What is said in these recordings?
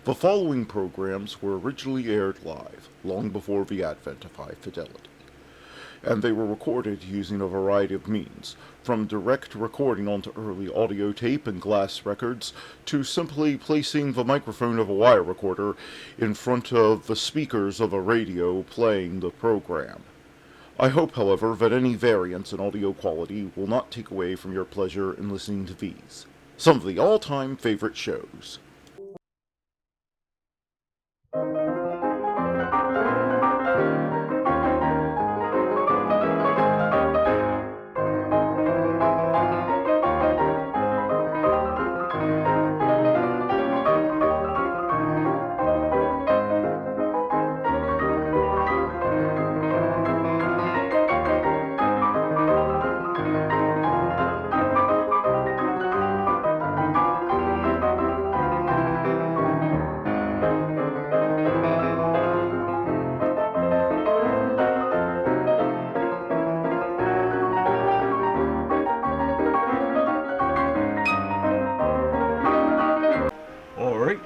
The following programs were originally aired live, long before the advent of high fidelity, and they were recorded using a variety of means, from direct recording onto early audio tape and glass records, to simply placing the microphone of a wire recorder in front of the speakers of a radio playing the program. I hope, however, that any variance in audio quality will not take away from your pleasure in listening to these, some of the all-time favorite shows.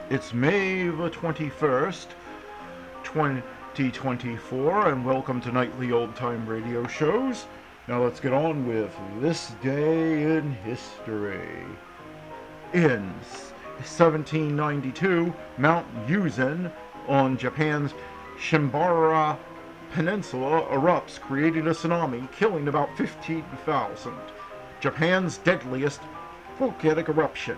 It's May the 21st, 2024, and welcome to Nightly Old Time Radio Shows. Now let's get on with This Day in History. In 1792, Mount Yuzen on Japan's Shimabara Peninsula erupts, creating a tsunami, killing about 15,000. Japan's deadliest volcanic eruption.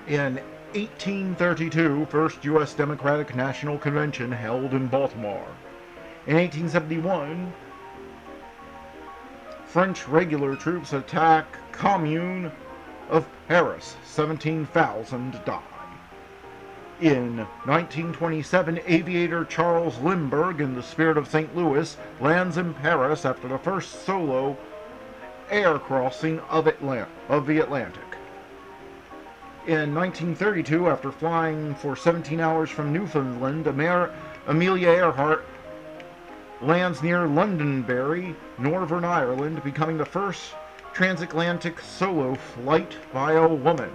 In 1832, first U.S. Democratic National Convention held in Baltimore. In 1871, French regular troops attack Commune of Paris. 17,000 die. In 1927, aviator Charles Lindbergh, in the spirit of St. Louis, lands in Paris after the first solo air crossing of the Atlantic. In 1932, after flying for 17 hours from Newfoundland, Amelia Earhart lands near Londonderry, Northern Ireland, becoming the first transatlantic solo flight by a woman.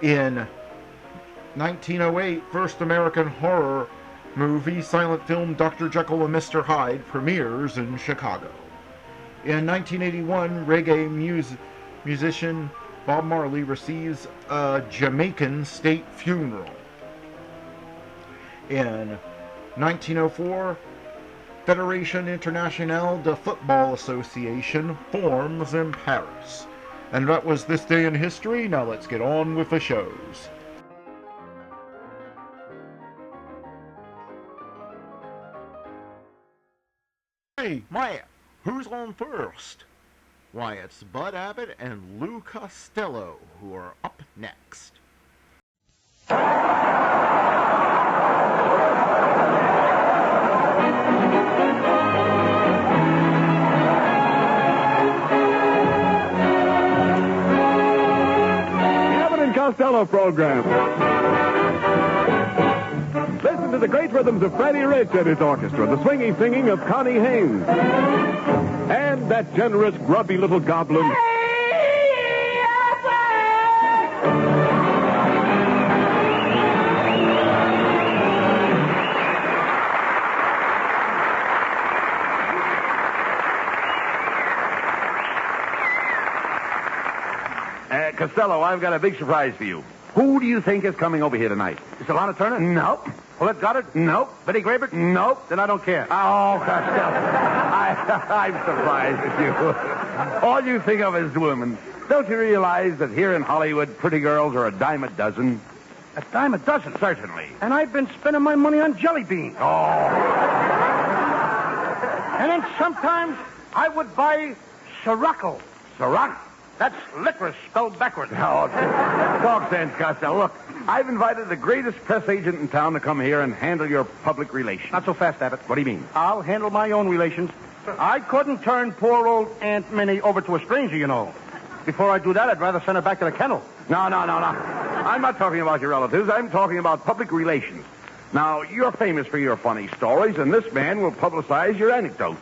In 1908, first American horror movie, silent film Dr. Jekyll and Mr. Hyde, premieres in Chicago. In 1981, reggae musician Bob Marley receives a Jamaican state funeral. In 1904, Fédération Internationale de Football Association forms in Paris. And that was This Day in History. Now let's get on with the shows. Hey, Maya, who's on first? Why, it's Bud Abbott and Lou Costello who are up next. The Abbott and Costello program. Listen to the great rhythms of Freddie Rich and his orchestra, the swinging singing of Connie Haynes. And that generous, grubby little goblin. Costello, I've got a big surprise for you. Who do you think is coming over here tonight? Is it Lana Turner? Nope. Paulette Goddard? Nope. Betty Grabert? Nope. Then I don't care. Oh, Costello. I'm surprised at you. All you think of is women. Don't you realize that here in Hollywood, pretty girls are a dime a dozen? A dime a dozen? Certainly. And I've been spending my money on jelly beans. Oh. And then sometimes I would buy Sirocco. Ciroc? That's licorice spelled backwards. Oh, talk sense, Costello. Look, I've invited the greatest press agent in town to come here and handle your public relations. Not so fast, Abbott. What do you mean? I'll handle my own relations. I couldn't turn poor old Aunt Minnie over to a stranger, you know. Before I do that, I'd rather send her back to the kennel. No. I'm not talking about your relatives. I'm talking about public relations. Now, you're famous for your funny stories, and this man will publicize your anecdotes.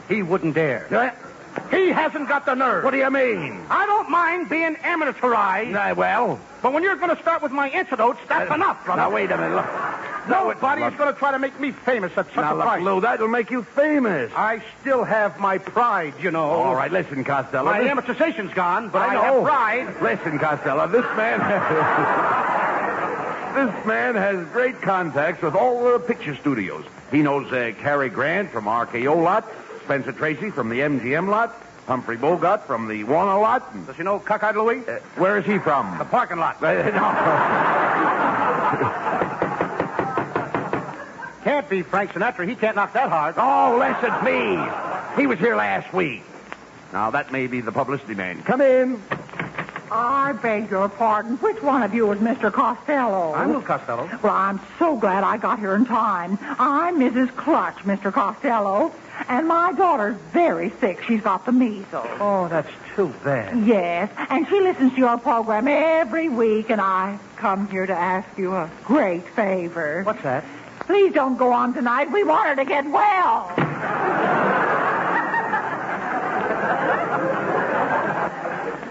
He wouldn't dare. He hasn't got the nerve. What do you mean? I don't mind being amateurized. Well... But when you're going to start with my antidotes, that's enough, brother. Now, wait a minute. Look. Nobody is going to try to make me famous at such Now, a look, price. Lou, that'll make you famous. I still have my pride, you know. All right, listen, Costello. My amortization's gone, but I know. have pride. Listen, Costello, this man... This man has great contacts with all the picture studios. He knows Cary Grant from RKO lot, Spencer Tracy from the MGM lot, Humphrey Bogart from the Warner lot. And, Does he know Cockeyed Louie? where is he from? The parking lot. No. Can't be Frank Sinatra. He can't knock that hard. Oh, listen, please. He was here last week. Now, that may be the publicity man. Come in. I beg your pardon. Which one of you is Mr. Costello? I'm Lou Costello. Well, I'm so glad I got here in time. I'm Mrs. Clutch, Mr. Costello. And my daughter's very sick. She's got the measles. Oh, that's too bad. Yes, and she listens to your program every week, and I come here to ask you a great favor. What's that? Please don't go on tonight. We want her to get well.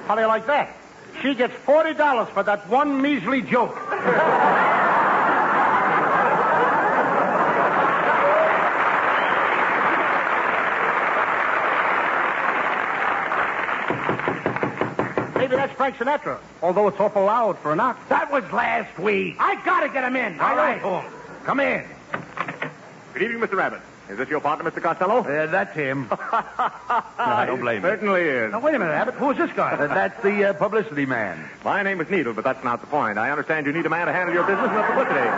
How do you like that? She gets $40 for that one measly joke. Maybe that's Frank Sinatra, although it's awful loud for a knock. That was last week. I gotta get him in. All right. I Come in. Good evening, Mr. Rabbit. Is this your partner, Mr. Costello? That's him. I don't blame you. Certainly is. Now, wait a minute, Abbott. Who is this guy? That's the publicity man. My name is Needle, but that's not the point. I understand you need a man to handle your business and the publicity.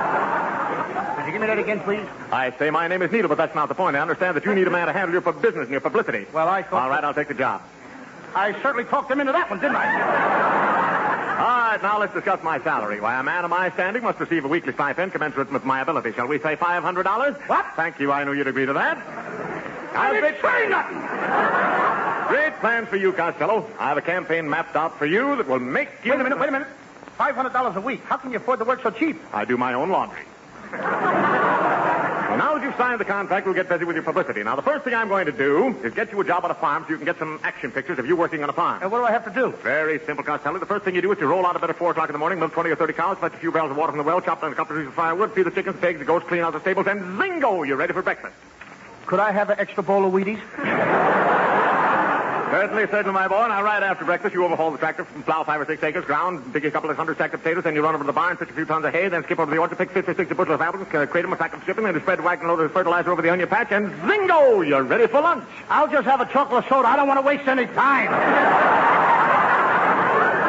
Could you give me that again, please? I say my name is Needle, but that's not the point. I understand that you need a man to handle your business and your publicity. Well, I thought... All right, I'll take the job. I certainly talked him into that one, didn't I? All right, now let's discuss my salary. Why, a man of my standing must receive a weekly stipend commensurate with my ability. Shall we say $500? What? Thank you. I knew you'd agree to that. I didn't say nothing. Great plans for you, Costello. I have a campaign mapped out for you that will make you... Wait a minute. $500 a week. How can you afford to work so cheap? I do my own laundry. Well, now that you've signed the contract, we'll get busy with your publicity. Now, the first thing I'm going to do is get you a job on a farm so you can get some action pictures of you working on a farm. And what do I have to do? Very simple, Costello. The first thing you do is you roll out of bed at 4 o'clock in the morning, milk 20 or 30 cows, fetch a few barrels of water from the well, chop down a couple of pieces of firewood, feed the chickens, pigs, the goats, clean out the stables, and zingo, you're ready for breakfast. Could I have an extra bowl of Wheaties? Certainly, my boy. Now, right after breakfast, you overhaul the tractor, plow 5 or 6 acres ground, dig a couple of 100 sacks of potatoes, then you run over to the barn, pitch a few tons of hay, then skip over to the orchard, pick 50 or 60 bushels of apples, crate them, a sack of shipping, then you spread the wagon load of fertilizer over the onion patch, and zingo! You're ready for lunch. I'll just have a chocolate soda. I don't want to waste any time.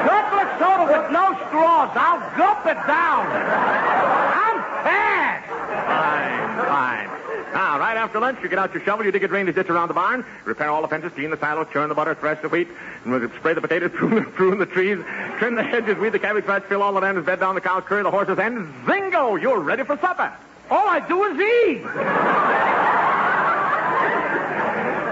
Chocolate soda with no straws. I'll gulp it down. I'm fast. Fine. Now, right after lunch, you get out your shovel, you dig a drainage ditch around the barn, repair all the fences, clean the silos, churn the butter, thresh the wheat, and spray the potatoes, prune the trees, trim the hedges, weed the cabbage patch, fill all the lands, bed down the cows, curry the horses, and zingo! You're ready for supper. All I do is eat.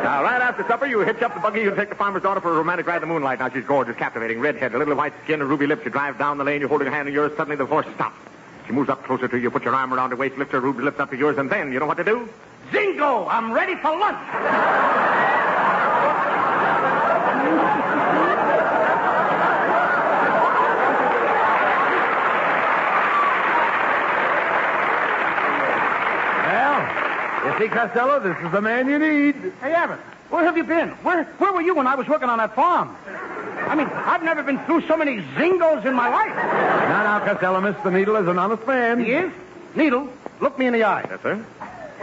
Now, right after supper, you hitch up the buggy, you take the farmer's daughter for a romantic ride in the moonlight. Now, she's gorgeous, captivating, redhead, a little white skin, and ruby lips. You drive down the lane, you're holding her hand in yours, suddenly the horse stops. She moves up closer to you, put your arm around her waist, lift her ruby lips up to yours, and then, you know what to do? Zingo! I'm ready for lunch. Well, you see, Costello, this is the man you need. Hey, Abbott, where have you been? Where were you when I was working on that farm? I mean, I've never been through so many zingos in my life. Now, Costello, Mr. Needle is an honest man. He is? Needle, look me in the eye. Yes, sir?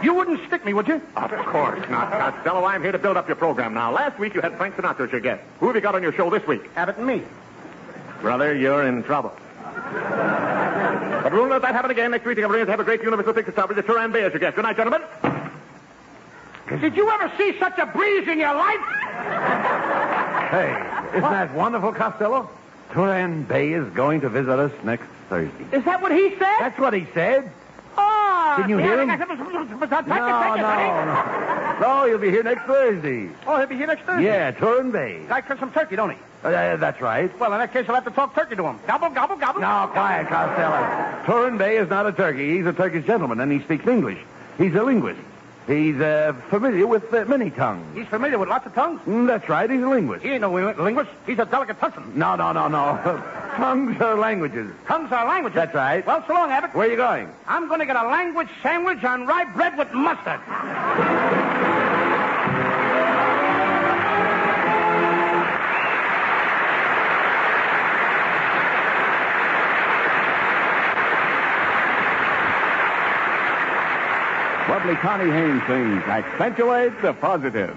You wouldn't stick me, would you? Of course not, Costello. I'm here to build up your program now. Last week, you had Frank Sinatra as your guest. Who have you got on your show this week? Abbott and me. Brother, you're in trouble. But we'll let that happen again. Next week, we're going to have a great universal picture star with the Turan Bay as your guest. Good night, gentlemen. Did you ever see such a breeze in your life? Hey, isn't that wonderful, Costello? Turan Bay is going to visit us next Thursday. Is that what he said? That's what he said. Oh, Didn't you hear him? No, No, he'll be here next Thursday. Oh, he'll be here next Thursday? Yeah, Turan Bay. Guy cooks some turkey, don't he? That's right. Well, in that case, I'll have to talk turkey to him. Gobble, gobble, gobble. No, quiet, Costello. Turan Bay is not a turkey. He's a Turkish gentleman, and he speaks English. He's a linguist. He's familiar with many tongues. He's familiar with lots of tongues? That's right. He's a linguist. He ain't no linguist. He's a delicatessen. No. Tongues are languages. Tongues are languages. That's right. Well, so long, Abbott. Where are you going? I'm going to get a language sandwich on rye bread with mustard. Lovely Connie Haynes sings Accentuate the Positive.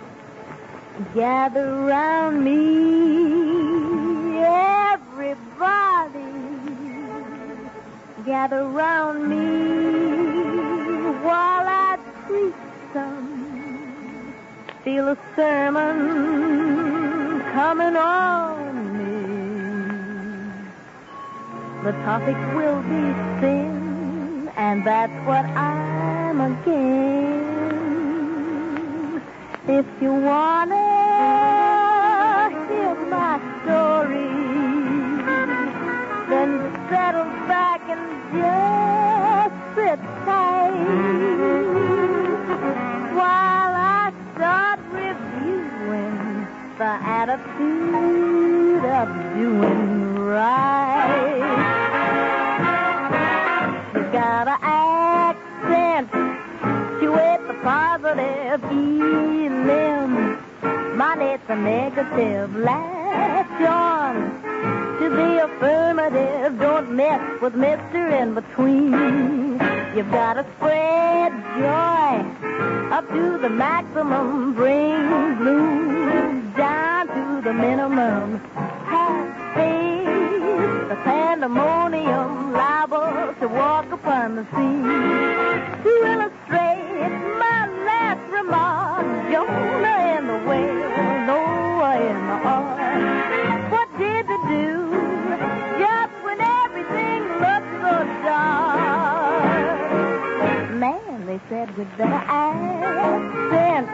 Gather round me, everybody. Gather round me while I preach some. Feel a sermon coming on me. The topic will be sin, and that's what I'm again. If you wanna hear my story, then settle back and just sit tight while I start reviewing the attitude of doing right. You gotta accentuate the positive elim. Mine, it's a negative. Latch on to the affirmative. Don't mess with Mr. In Between. You've got to spread joy up to the maximum. Bring gloom down to the minimum. Have faith, the pandemonium liable to walk upon the scene. To illustrate my last remark, Jonah and the whale, Noah and the ark. What did they do just when everything looked so dark? Man, they said we'd better accentuate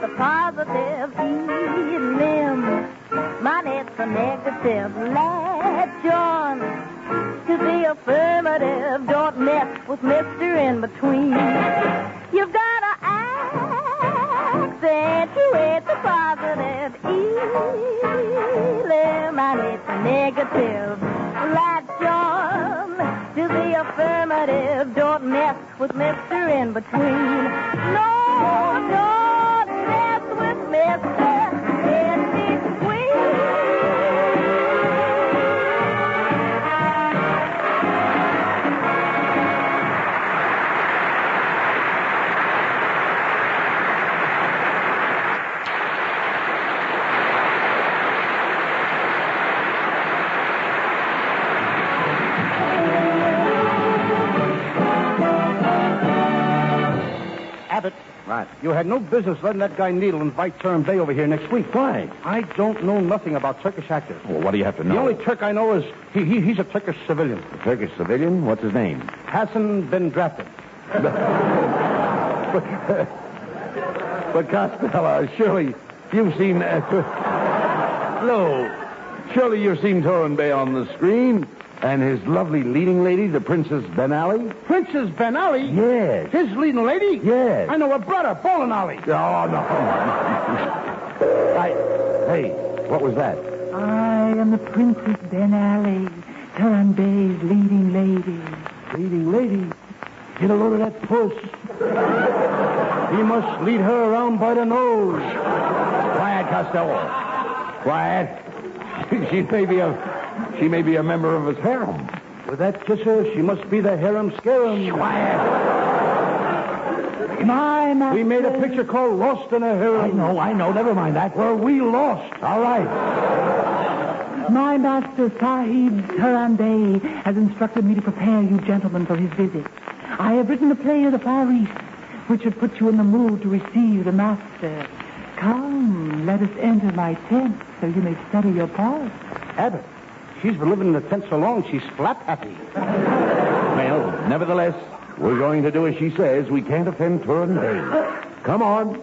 the positive elim. Mine, it's a negative. Latch on to the affirmative. Don't mess with Mr. In Between. You've got to accentuate the positive elim. Mine, it's a negative. Latch on to the affirmative. Don't mess with Mr. In Between. No, don't mess with Mr. In Between. Abbott. Right. You had no business letting that guy Needle invite Turin Bay over here next week. Why? I don't know nothing about Turkish actors. Well, what do you have to know? The only Turk I know is he's a Turkish civilian. A Turkish civilian? What's his name? Hasn't been drafted. But Costello, surely you've seen... No. Surely you've seen Turin Bay on the screen. And his lovely leading lady, the Princess Ben Ali? Princess Ben Ali? Yes. His leading lady? Yes. I know her brother, Bowling Ali. Oh, no. Hey, what was that? I am the Princess Ben Ali, Turin Bay's leading lady. Leading lady? Get a load of that puss. He must lead her around by the nose. Quiet, Costello. Quiet. She may be a member of his harem. With that kisser, she must be the harem scarum. Quiet. My master... We made a picture called Lost in a Harem. I know. Never mind that. Where we lost. All right. My master, Sahib Turin Bay, has instructed me to prepare you gentlemen for his visit. I have written a play of the Far East, which should put you in the mood to receive the master. Come, let us enter my tent so you may study your part. Abbott, she's been living in the tent so long, she's flap happy. Well, nevertheless, we're going to do as she says. We can't offend Turin Bay. Come on.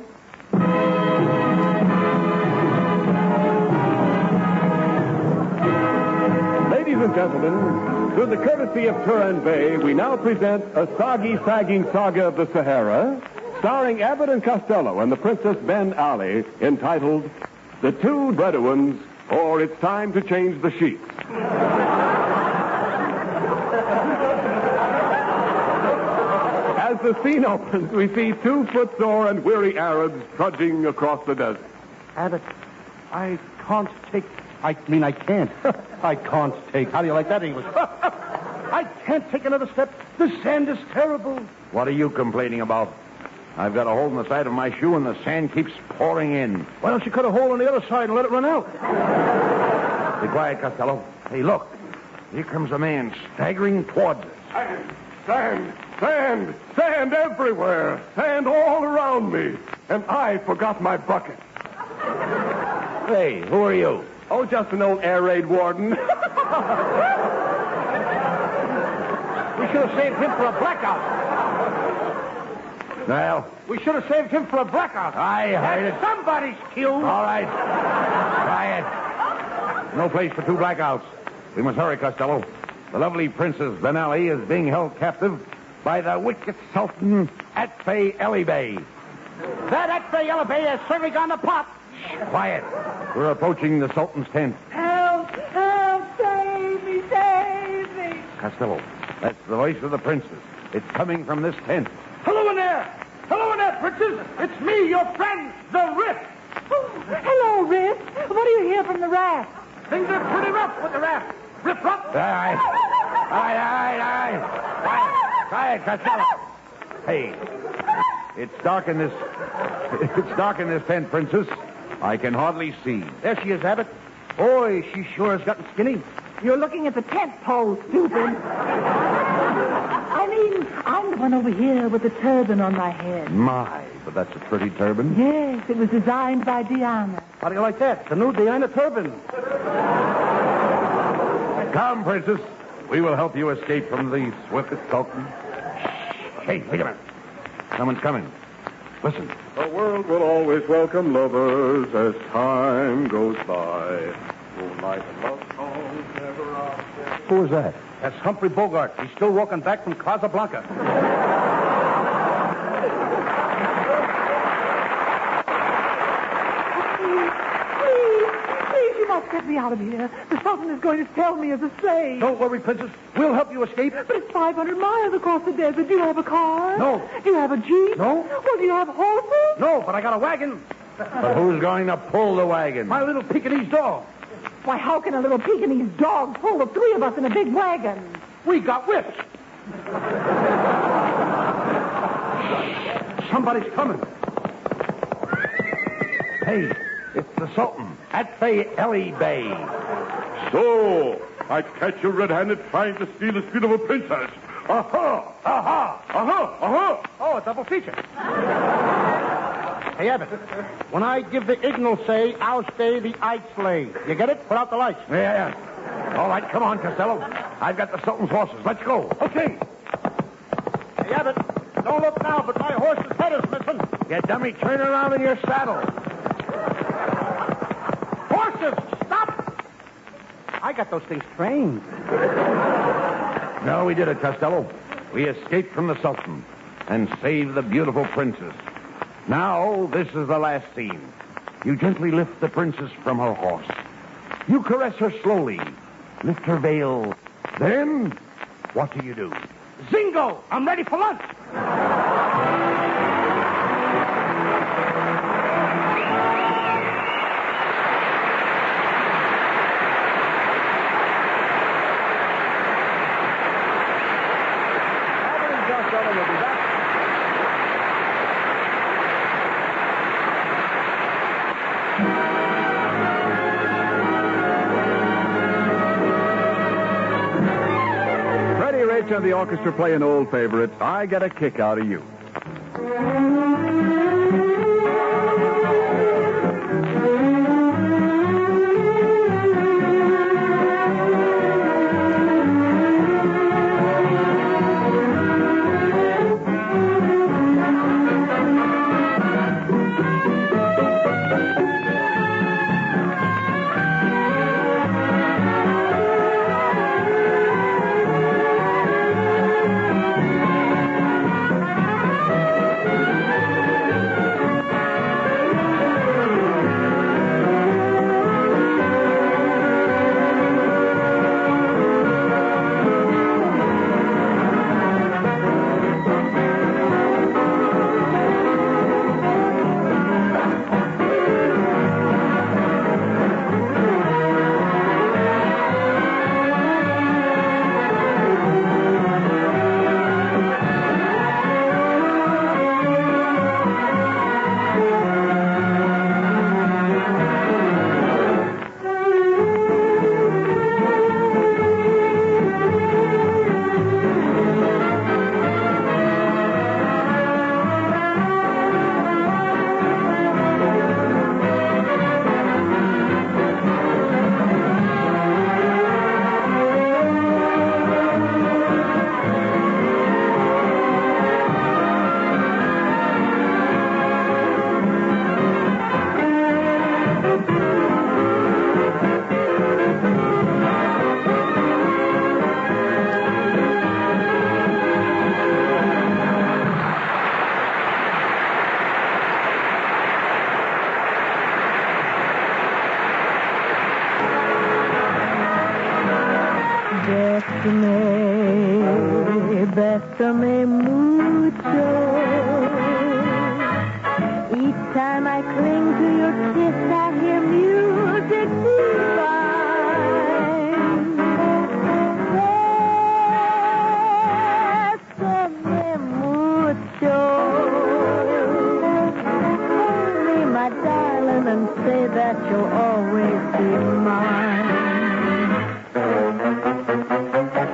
Ladies and gentlemen, through the courtesy of Turin Bay, we now present a soggy, sagging saga of the Sahara, starring Abbot and Costello and the Princess Ben Ali, entitled The Two Bedouins, or It's Time to Change the Sheets. As the scene opens, we see two footsore and weary Arabs trudging across the desert. Abbott, I can't take... I can't. I can't take... How do you like that English? I can't take another step. The sand is terrible. What are you complaining about? I've got a hole in the side of my shoe and the sand keeps pouring in. Why don't you cut a hole on the other side and let it run out? Be quiet, Costello. Hey, look. Here comes a man staggering towards us. Sand everywhere. Sand all around me. And I forgot my bucket. Hey, who are you? Oh, just an old air raid warden. We should have saved him for a blackout. Well, We should have saved him for a blackout. I heard it. Somebody's cue. All right. Quiet. No place for two blackouts. We must hurry, Costello. The lovely Princess Ben Ali is being held captive by the wicked Sultan Atfay Ali Bey. That Atfay Ali Bey has certainly gone to pot. Quiet. We're approaching the Sultan's tent. Help! Help! Save me! Save me! Costello, that's the voice of the princess. It's coming from this tent. Hello in there! Hello in there, Princess! It's me, your friend, the Riff! Oh, hello, Riff. What do you hear from the raft? Things are pretty rough with the raft. Riff up! All right. Quiet, Costello. Hey, it's dark in this tent, Princess. I can hardly see. There she is, Abbott. Boy, she sure has gotten skinny. You're looking at the tent pole, stupid. I mean, I'm the one over here with the turban on my head. My, but that's a pretty turban. Yes, it was designed by Diana. How do you like that? The new Diana turban. Come, Princess. We will help you escape from the swift Sultan. Hey, wait a minute. Someone's coming. Listen. The world will always welcome lovers as time goes by. Moonlight and love songs never are. Who is that? That's Humphrey Bogart. He's still walking back from Casablanca. Please, you must get me out of here. The Sultan is going to sell me as a slave. Don't worry, Princess. We'll help you escape. But it's 500 miles across the desert. Do you have a car? No. Do you have a jeep? No. Well, do you have horses? No, but I got a wagon. But who's going to pull the wagon? My little Pekingese dog. Why, how can a little Pekingese dog pull the three of us in a big wagon? We got whips. Somebody's coming. Hey, it's the Sultan, Atfay Ali Bey. So, I catch you red-handed trying to steal the speed of a princess. Aha! Aha! Aha! Aha! Oh, a double feature. Hey, Abbott, when I give the signal, say, I'll stay the Ike sleigh. You get it? Put out the lights. Yeah. All right, come on, Costello. I've got the Sultan's horses. Let's go. Okay. Hey, Abbott, don't look now, but my horse's head is missing. You dummy, turn around in your saddle. Horses, stop! I got those things trained. No, we did it, Costello. We escaped from the Sultan and saved the beautiful princess. Now, this is the last scene. You gently lift the princess from her horse. You caress her slowly. Lift her veil. Then, what do you do? Zingo! I'm ready for lunch. Abbott and Costello will be back. Freddie Rich and the orchestra play an old favorite, I Get a Kick Out of You. Bésame mucho. Each time I cling to your kiss, I hear music divine. Bésame mucho. Hold me, my darling, and say that you'll always be mine.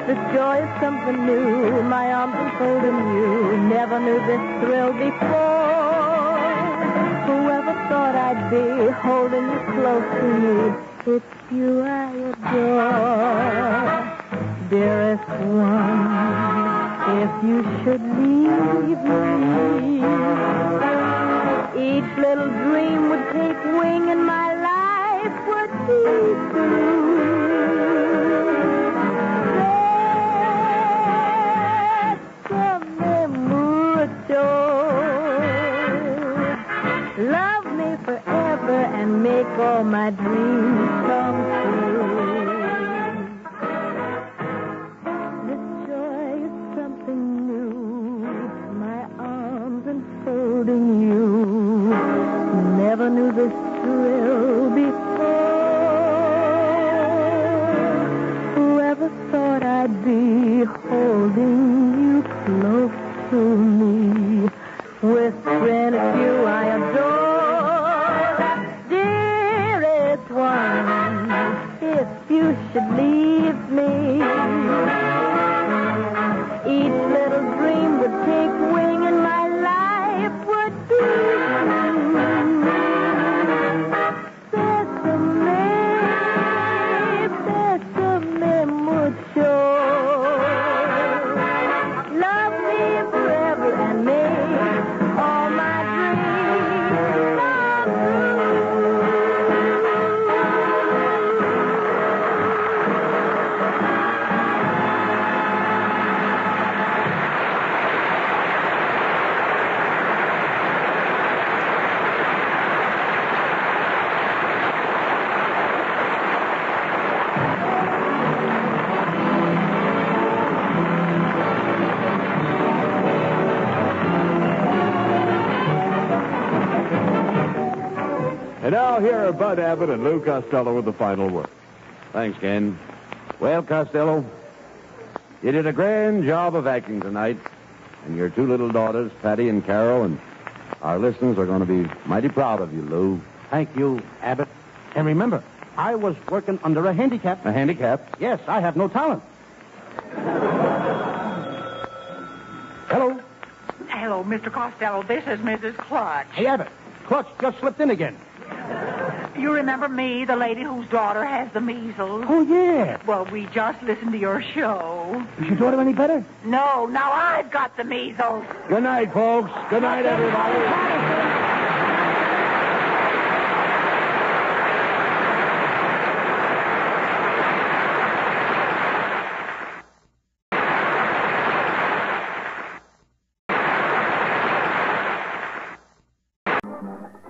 The joy of something new, my arms enfolding you. Never knew this thrill before. Whoever thought I'd be holding you close to me? It's you I adore. Dearest one, if you should leave me, each little dream would take wing and my life would be through. Love me forever and make all my dreams come true. This joy is something new. My arms enfolding you. Never knew this thrill before. Whoever thought I'd be holding you close to me? With friends you I adore. Dearest one, if you should leave me, each little dream would take wing and my life would be through. Bésame mucho. Love me forever and make all my dreams come And now here are Bud Abbott and Lou Costello with the final word. Thanks, Ken. Well, Costello, you did a grand job of acting tonight. And your two little daughters, Patty and Carol, and our listeners are going to be mighty proud of you, Lou. Thank you, Abbott. And remember, I was working under a handicap. A handicap? Yes, I have no talent. Hello. Hello, Mr. Costello. This is Mrs. Clutch. Hey, Abbott. Clutch just slipped in again. You remember me, the lady whose daughter has the measles? Oh, yeah. Well, we just listened to your show. Is your daughter any better? No, now I've got the measles. Good night, folks. Good night, everybody.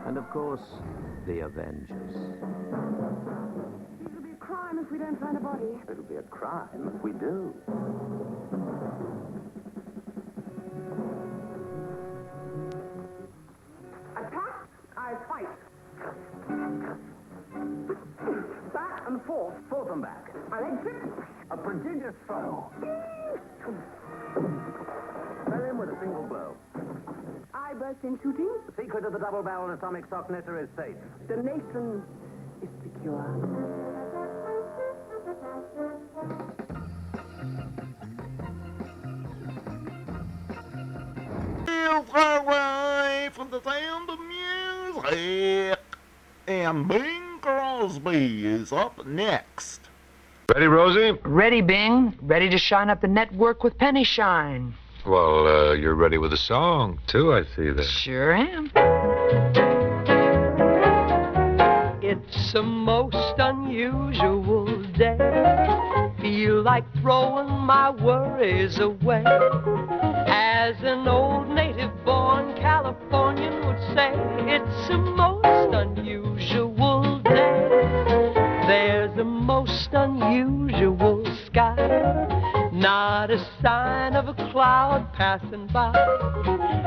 And, of course, the Avengers. It'll be a crime if we don't find a body. It'll be a crime if we do. Attack, I fight. Back and forth. Forth and back. I exit. A prodigious foe. Fell in with a single blow. I burst in shooting. The secret of the double-barreled atomic sock knitter is safe. The nation is secure. Away from the sound of music. And Bing Crosby is up next. Ready, Rosie? Ready, Bing. Ready to shine up the network with Penny Shine. Well, you're ready with a song, too, I see that. Sure am. It's a most unusual day. Feel like throwing my worries away. As an old native-born Californian would say, it's a most unusual day. There's a most unusual sky. not a sign of a cloud passing by.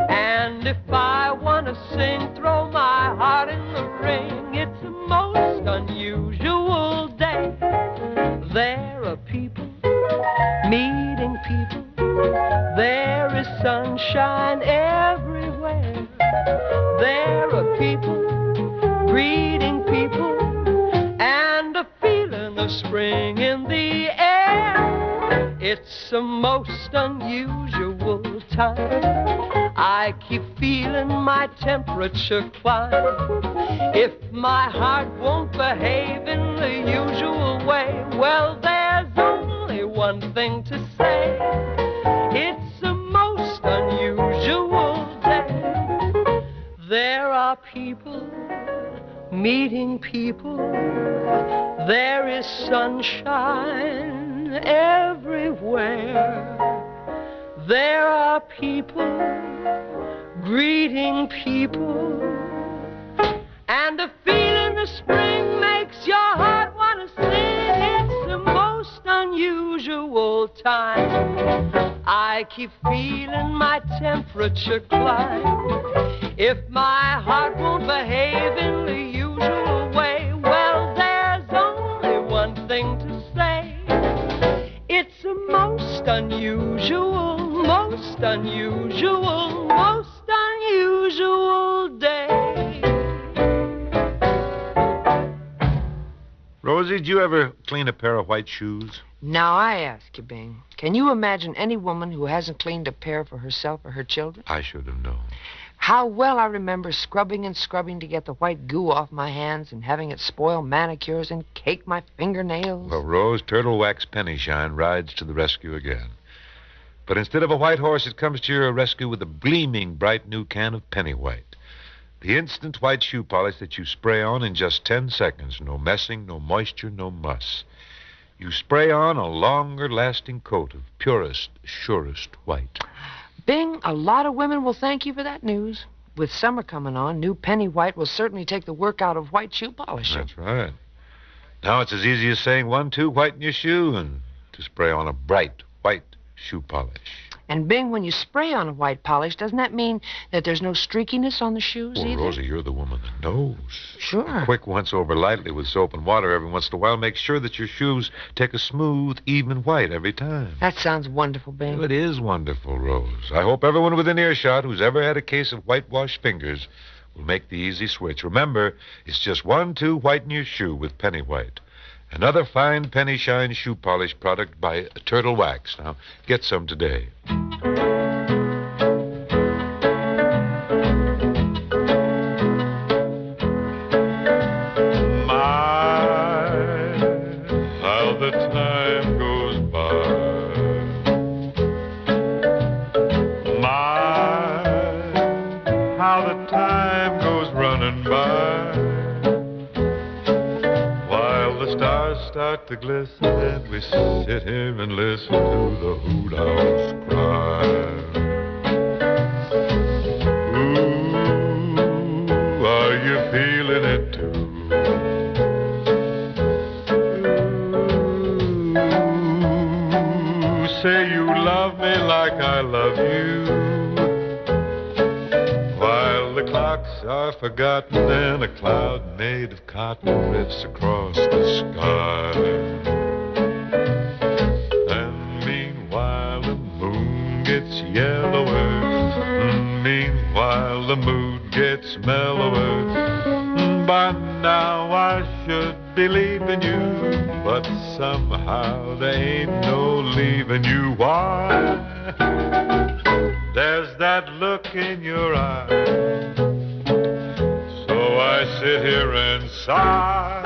And if I want to sing, throw my heart in the ring. It's a most unusual day. There are people meeting people. There is sunshine everywhere. There are people greeting people, and a feeling of spring in the air. It's a most unusual time. I keep feeling my temperature climb. If my heart won't behave in the usual way, well, there's only one thing to say. It's a most unusual day. There are people meeting people. There is sunshine everywhere. There are people greeting people, and a feeling of spring makes your heart want to sing. It's the most unusual time. I keep feeling my temperature climb. If my heart won't behave in the usual way, well, there's only one thing to say. It's a most unusual, most unusual, most unusual day. Rosie, did you ever clean a pair of white shoes? Now I ask you, Bing, can you imagine any woman who hasn't cleaned a pair for herself or her children? I should have known. How well I remember scrubbing and scrubbing to get the white goo off my hands and having it spoil manicures and cake my fingernails. Well, Rose, Turtle Wax Penny Shine rides to the rescue again. But instead of a white horse, it comes to your rescue with a gleaming, bright new can of Penny White. The instant white shoe polish that you spray on in just 10 seconds. No messing, no moisture, no muss. You spray on a longer-lasting coat of purest, surest white. Bing, a lot of women will thank you for that news. With summer coming on, new Penny White will certainly take the work out of white shoe polishing. That's right. Now it's as easy as saying 1, 2, whiten your shoe, and to spray on a bright white shoe polish. And Bing, when you spray on a white polish, doesn't that mean that there's no streakiness on the shoes either? Rosie, you're the woman that knows. Sure. A quick once over lightly with soap and water every once in a while makes sure that your shoes take a smooth, even white every time. That sounds wonderful, Bing. Well, it is wonderful, Rose. I hope everyone within earshot who's ever had a case of whitewashed fingers will make the easy switch. Remember, it's just 1, 2, whiten your shoe with Penny White. Another fine Penny Shine shoe polish product by Turtle Wax. Now, get some today. To glisten, and we sit here and listen to the hoot owls cry. Ooh, are you feeling it too? Ooh, say you love me like I love you. While the clocks are forgotten and a cloud made of cotton drifts across the sky. And meanwhile the moon gets yellower. Meanwhile the mood gets mellower. By now I should be leaving you, but somehow there ain't no leaving you. Why? There's that look in your eye. So I sit here and sigh.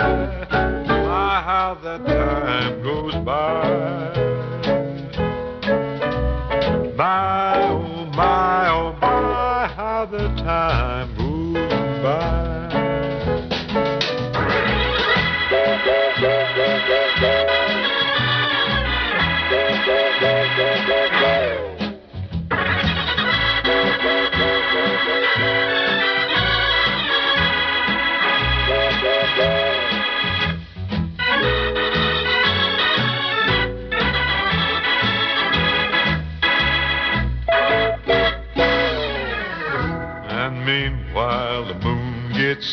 My, how the time goes by. My, oh my, oh my, how the time goes by.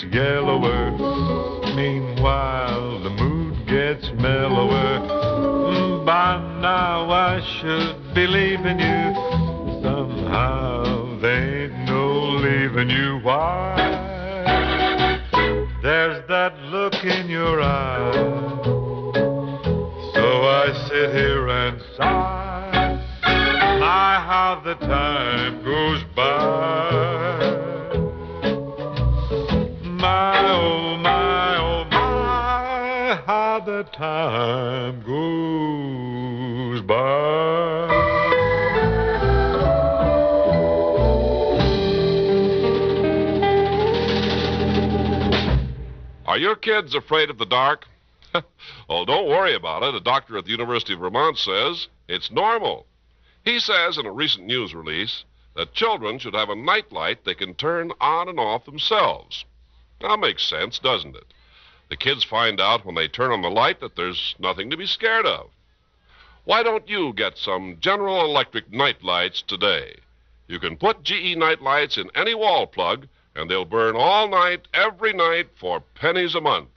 gets yellower. Meanwhile, the mood gets mellower. By now I should be leaving you. Somehow they ain't no leaving you. Why? There's that look in your eye. So I sit here and sigh. My, how the time goes by. My, oh my, how the time goes by. Are your kids afraid of the dark? Oh, don't worry about it. A doctor at the University of Vermont says it's normal. He says in a recent news release that children should have a nightlight they can turn on and off themselves. That makes sense, doesn't it? The kids find out when they turn on the light that there's nothing to be scared of. Why don't you get some General Electric night lights today? You can put GE night lights in any wall plug, and they'll burn all night, every night, for pennies a month.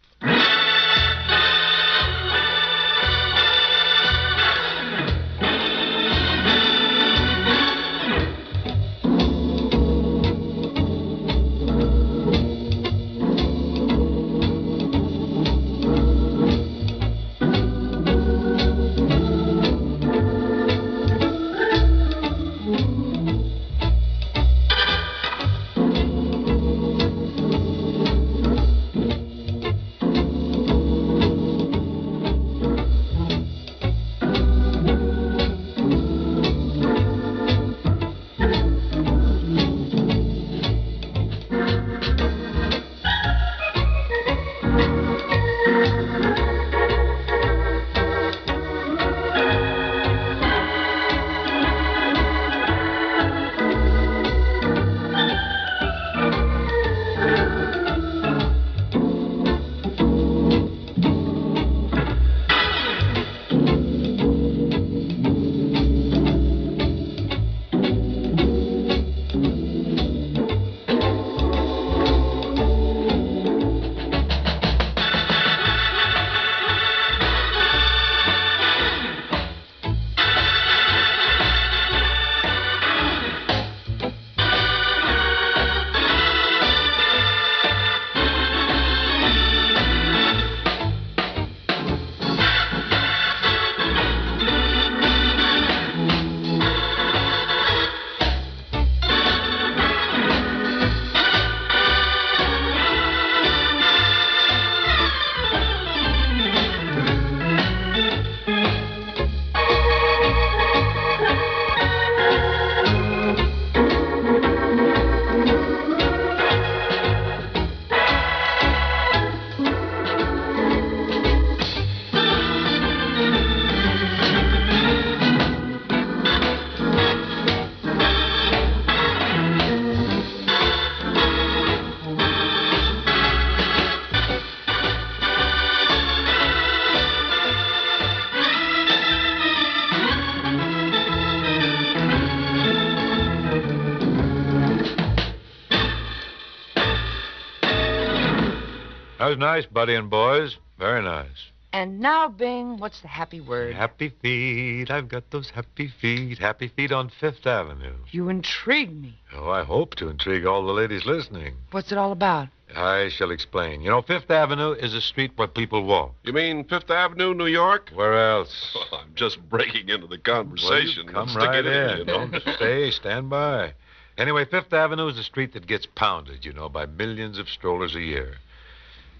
That was nice, Buddy and boys. Very nice. And now, Bing, what's the happy word? Happy feet. I've got those happy feet. Happy feet on Fifth Avenue. You intrigue me. Oh, I hope to intrigue all the ladies listening. What's it all about? I shall explain. You know, Fifth Avenue is a street where people walk. You mean Fifth Avenue, New York? Where else? Well, I'm just breaking into the conversation. Well, come right in. You know? Don't stand by. Anyway, Fifth Avenue is a street that gets pounded, you know, by millions of strollers a year.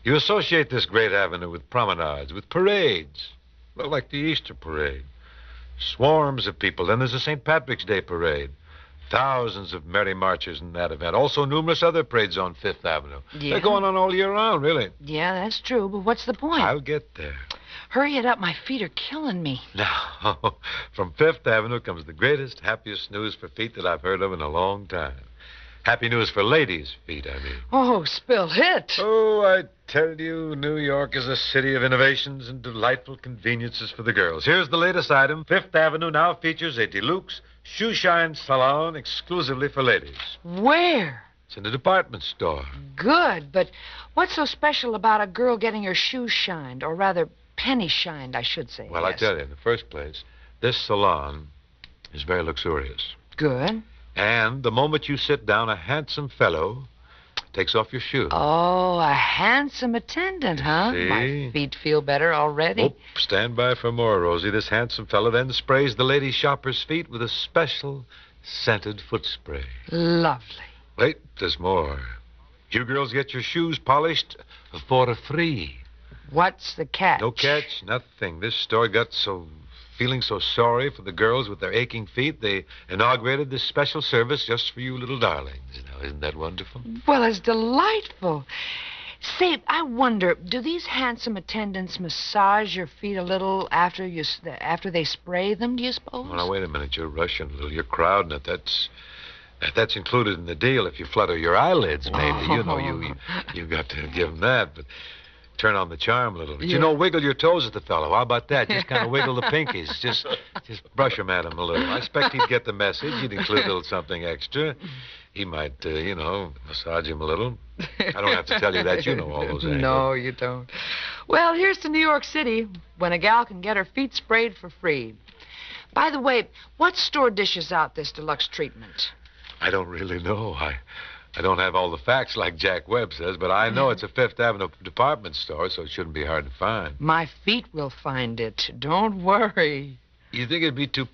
You associate this great avenue with promenades, with parades, well, like the Easter parade. Swarms of people. Then there's the St. Patrick's Day parade. Thousands of merry marchers in that event. Also numerous other parades on Fifth Avenue. Yeah. They're going on all year round, really. Yeah, that's true, but what's the point? I'll get there. Hurry it up. My feet are killing me. Now, from Fifth Avenue comes the greatest, happiest news for feet that I've heard of in a long time. Happy news for ladies' feet, I mean. Oh, spill it. Oh, I tell you, New York is a city of innovations and delightful conveniences for the girls. Here's the latest item. Fifth Avenue now features a deluxe shoe shine salon exclusively for ladies. Where? It's in a department store. Good, but what's so special about a girl getting her shoes shined, or rather, penny shined, I should say? Well, I tell you, in the first place, this salon is very luxurious. Good. And the moment you sit down, a handsome fellow takes off your shoes. Oh, a handsome attendant, huh? See? My feet feel better already. Oh, stand by for more, Rosie. This handsome fellow then sprays the lady shopper's feet with a special scented foot spray. Lovely. Wait, there's more. You girls get your shoes polished for free. What's the catch? No catch, nothing. This store got feeling so sorry for the girls with their aching feet, they inaugurated this special service just for you little darlings. Now, isn't that wonderful? Well, it's delightful. Say, I wonder, do these handsome attendants massage your feet a little after they spray them, do you suppose? Well, now, wait a minute. You're rushing a little. You're crowding it. That's included in the deal if you flutter your eyelids, maybe. Oh. You know, you got to give them that, but turn on the charm a little. But, Yeah. Wiggle your toes at the fellow. How about that? Just kind of wiggle the pinkies. Just brush them at him a little. I expect he'd get the message. He'd include a little something extra. He might, massage him a little. I don't have to tell you that. You know all those angles. No, you don't. Well, here's to New York City, when a gal can get her feet sprayed for free. By the way, what store dishes out this deluxe treatment? I don't really know. I don't have all the facts like Jack Webb says, but I know it's a Fifth Avenue department store, so it shouldn't be hard to find. My feet will find it. Don't worry. You think it'd be too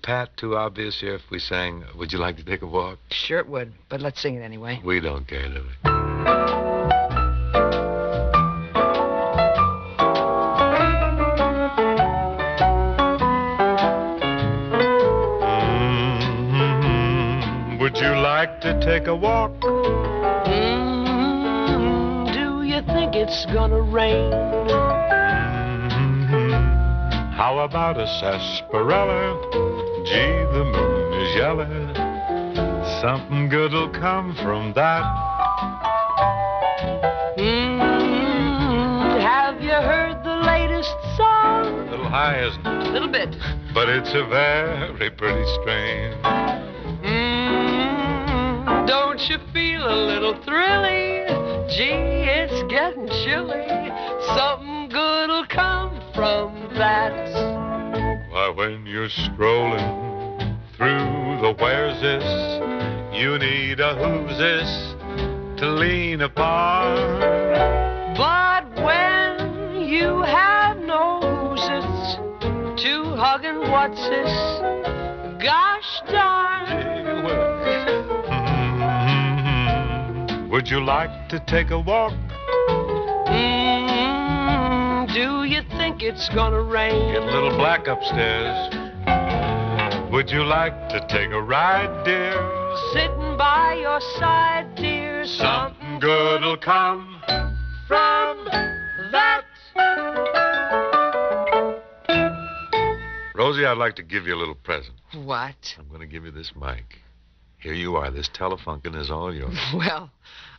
obvious here if we sang, Would You Like to Take a Walk? Sure it would, but let's sing it anyway. We don't care, do we? Would you like to take a walk? Do you think it's gonna rain? How about a sarsaparilla? Gee, the moon is yellow. Something good'll come from that. Have you heard the latest song? A little high, isn't it? A little bit. But it's a very pretty strain. Don't you feel a little thrilly? Gee, it's getting chilly. Something good'll come from that. Why, when you're strolling through the where's this, you need a who's this to lean upon. But when you have no who's this to hug and what's this, gosh darn. Would you like to take a walk? Do you think it's gonna rain? Get a little black upstairs. Would you like to take a ride, dear? Sitting by your side, dear. Something good'll come from that. Rosie, I'd like to give you a little present. What? I'm going to give you this mic. Here you are. This Telefunken is all yours. Well,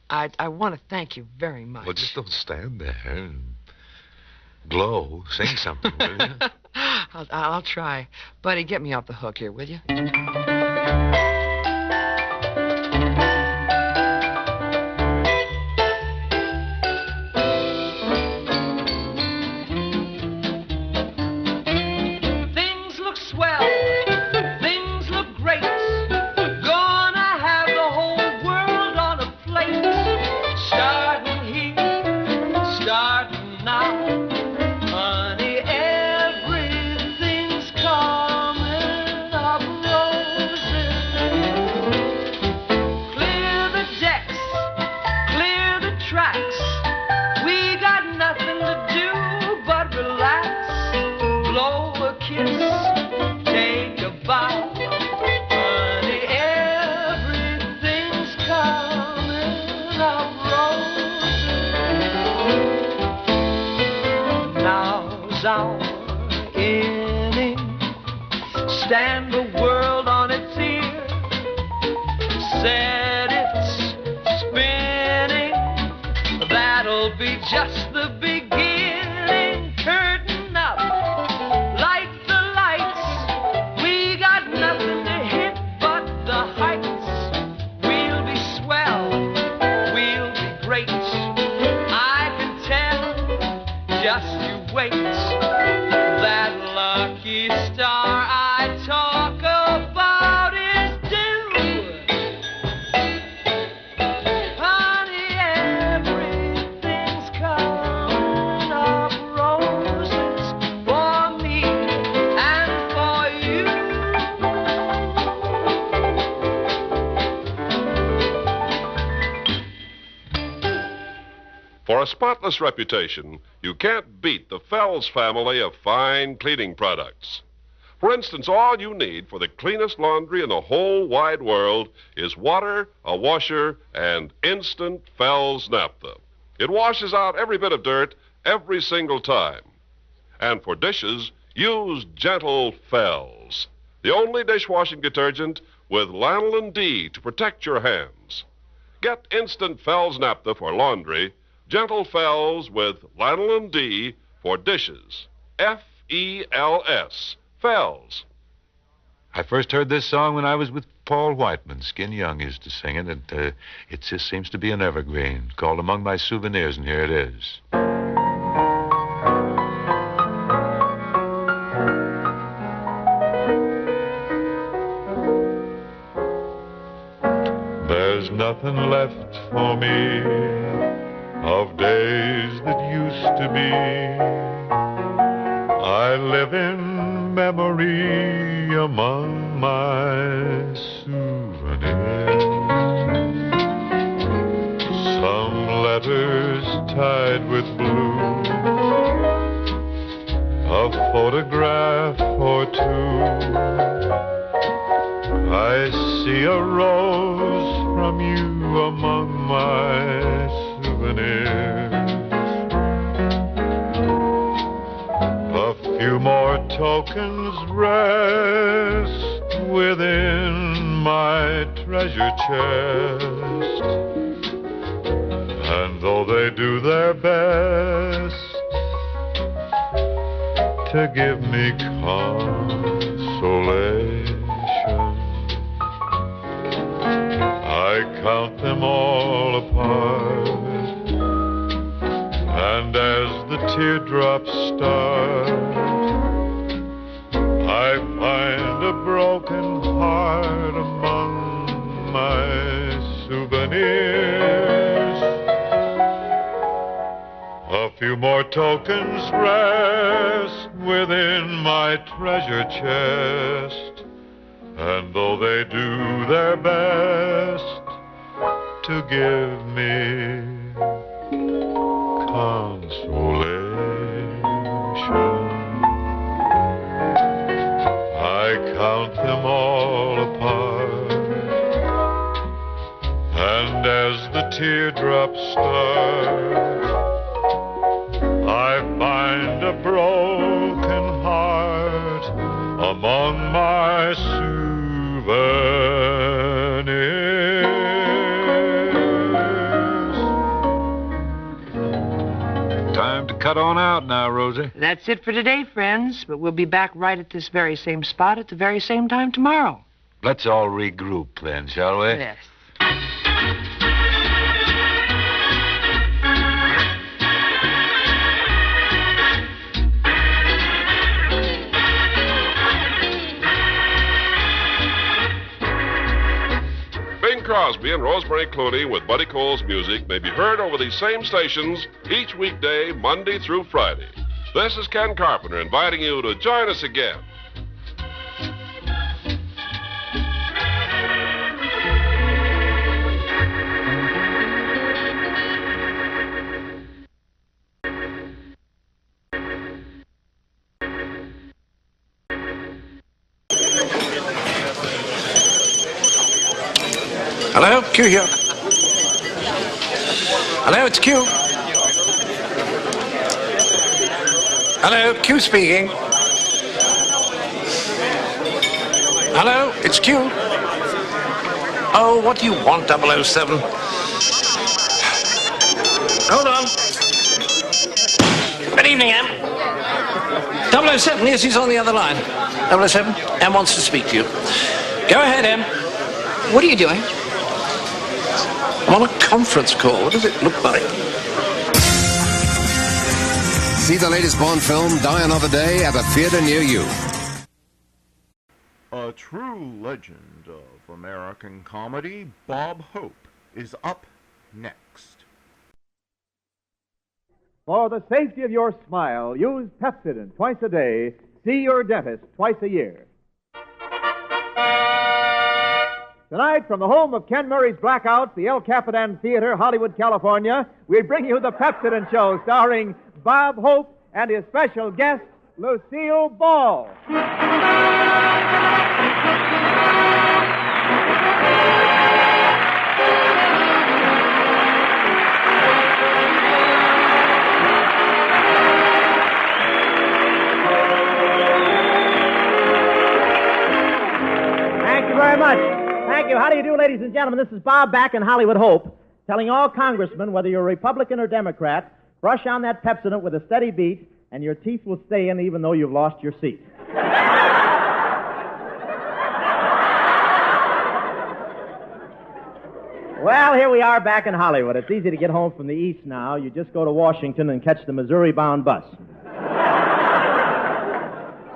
I want to thank you very much. Well, just don't stand there and glow. Sing something, will you? I'll try. Buddy, get me off the hook here, will you? Things look swell. Things look great. Gonna have the whole world on a plate. Starting here, starting now. Honey, everything's coming up roses. For a spotless reputation, you can't beat the Fells family of fine cleaning products. For instance, all you need for the cleanest laundry in the whole wide world is water, a washer, and instant Fells naphtha. It washes out every bit of dirt every single time. And for dishes, use Gentle Fells, the only dishwashing detergent with lanolin D to protect your hands. Get instant Fells naphtha for laundry, Gentle Fells with lanolin D for dishes. F-E-L-S. Fells. I first heard this song when I was with Paul Whiteman. Skin Young used to sing it, and it just seems to be an evergreen, called Among My Souvenirs, and here it is. There's nothing left for me of days that used to be. I live in memory among my souvenirs. Some letters tied with blue, a photograph or two. I see a rose from you among my souvenirs. A few more tokens rest within my treasure chest, and though they do their best to give me consolation, I count them all apart, and as the teardrops start, I find a broken heart among my souvenirs. A few more tokens rest within my treasure chest, and though they do their best to give me consolation, I count them all apart, and as the teardrops start, I find a broken heart among my souvenirs. Time to cut on out now, Rosie. That's it for today, friends. But we'll be back right at this very same spot at the very same time tomorrow. Let's all regroup then, shall we? Yes. Crosby and Rosemary Clooney with Buddy Cole's music may be heard over these same stations each weekday, Monday through Friday. This is Ken Carpenter inviting you to join us again. Hello, Q here. Hello, it's Q. Hello, Q speaking. Hello, it's Q. Oh, what do you want, 007? Hold on. Good evening, M. 007, yes, he's on the other line. 007, M wants to speak to you. Go ahead, M. What are you doing? I'm on a conference call. What does it look like? See the latest Bond film, Die Another Day, at a theater near you. A true legend of American comedy, Bob Hope, is up next. For the safety of your smile, use Pepsodent twice a day. See your dentist twice a year. Tonight, from the home of Ken Murray's Blackouts, the El Capitan Theater, Hollywood, California, we bring you the Pepsodent Show, starring Bob Hope and his special guest, Lucille Ball. Thank you very much. Thank you. How do you do, ladies and gentlemen? This is Bob back in Hollywood Hope, telling all congressmen, whether you're Republican or Democrat, brush on that Pepsodent with a steady beat, and your teeth will stay in even though you've lost your seat. Well, here we are back in Hollywood. It's easy to get home from the east now. You just go to Washington and catch the Missouri-bound bus.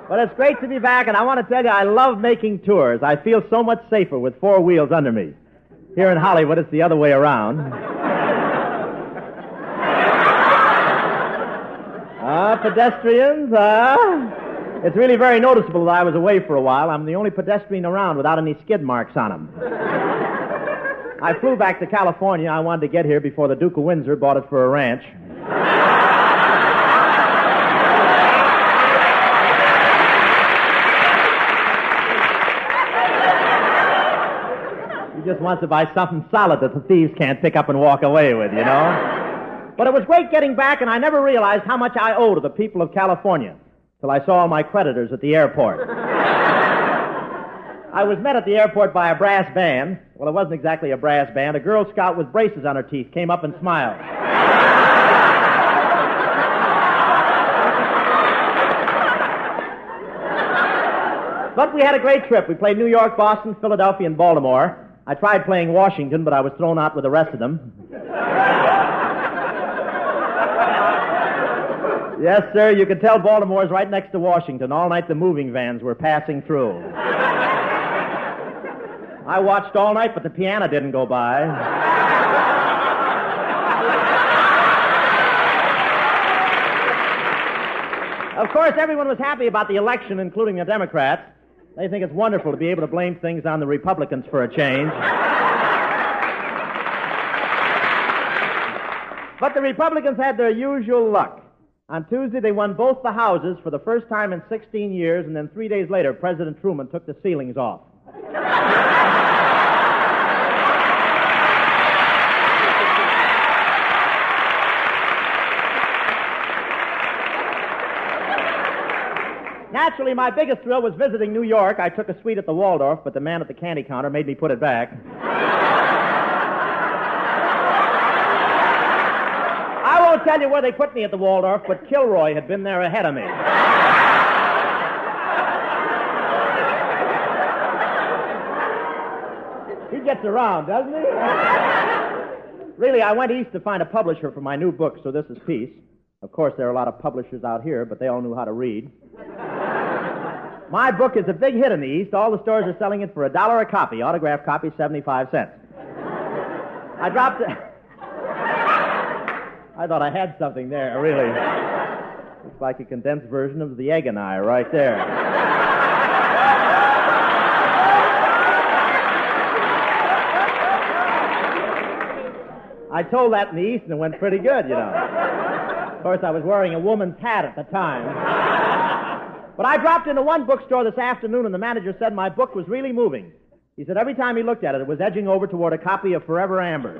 But it's great to be back, and I want to tell you, I love making tours. I feel so much safer with four wheels under me. Here in Hollywood, it's the other way around. Pedestrians, it's really very noticeable that I was away for a while. I'm the only pedestrian around without any skid marks on him. I flew back to California. I wanted to get here before the Duke of Windsor bought it for a ranch. He just wants to buy something solid that the thieves can't pick up and walk away with, you know? But it was great getting back, and I never realized how much I owe to the people of California till I saw all my creditors at the airport. I was met at the airport by a brass band. Well, it wasn't exactly a brass band. A Girl Scout with braces on her teeth came up and smiled. But we had a great trip. We played New York, Boston, Philadelphia, and Baltimore. I tried playing Washington, but I was thrown out with the rest of them. Yes, sir, you could tell Baltimore's right next to Washington. All night the moving vans were passing through. I watched all night, but the piano didn't go by. Of course, everyone was happy about the election, including the Democrats. They think it's wonderful to be able to blame things on the Republicans for a change. But the Republicans had their usual luck. On Tuesday, they won both the houses for the first time in 16 years, and then 3 days later, President Truman took the ceilings off. Naturally, my biggest thrill was visiting New York. I took a suite at the Waldorf, but the man at the candy counter made me put it back. I won't tell you where they put me at the Waldorf, but Kilroy had been there ahead of me. He gets around, doesn't he? Really, I went east to find a publisher for my new book, So This Is Peace. Of course, there are a lot of publishers out here, but they all knew how to read. My book is a big hit in the East. All the stores are selling it for $1 a copy. Autographed copy, 75 cents. I dropped it. I thought I had something there, really. Looks like a condensed version of the Egg and I right there. I told that in the East and it went pretty good, you know. Of course, I was wearing a woman's hat at the time. But I dropped into one bookstore this afternoon, and the manager said my book was really moving. He said every time he looked at it, it was edging over toward a copy of Forever Amber.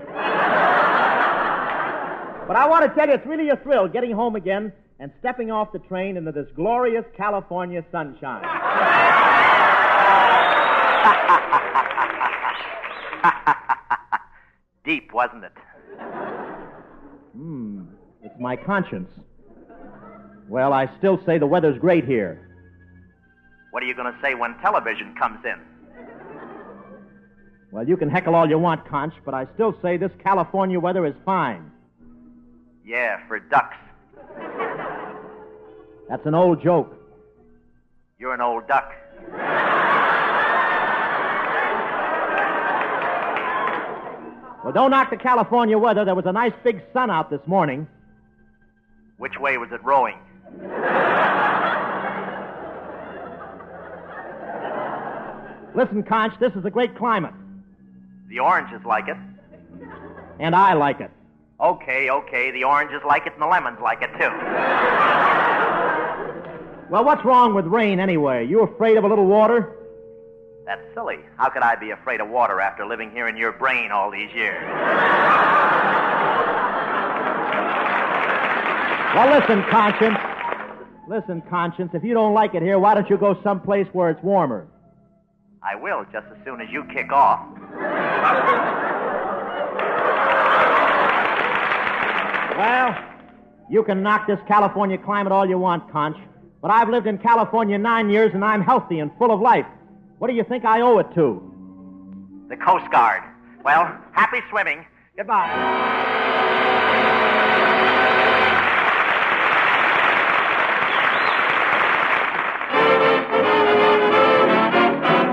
But I want to tell you, it's really a thrill getting home again and stepping off the train into this glorious California sunshine. Deep, wasn't it? It's my conscience. Well, I still say the weather's great here. What are you going to say when television comes in? Well, you can heckle all you want, Conch, but I still say this California weather is fine. Yeah, for ducks. That's an old joke. You're an old duck. Well, don't knock the California weather. There was a nice big sun out this morning. Which way was it rowing? Listen, Conch, this is a great climate. The oranges like it. And I like it. Okay. The oranges like it and the lemons like it, too. Well, what's wrong with rain anyway? You afraid of a little water? That's silly. How could I be afraid of water after living here in your brain all these years? Well, listen, Conscience. Listen, Conscience, if you don't like it here, why don't you go someplace where it's warmer? I will, just as soon as you kick off. Well, you can knock this California climate all you want, Conch, but I've lived in California 9 years and I'm healthy and full of life. What do you think I owe it to? The Coast Guard. Well, happy swimming. Goodbye.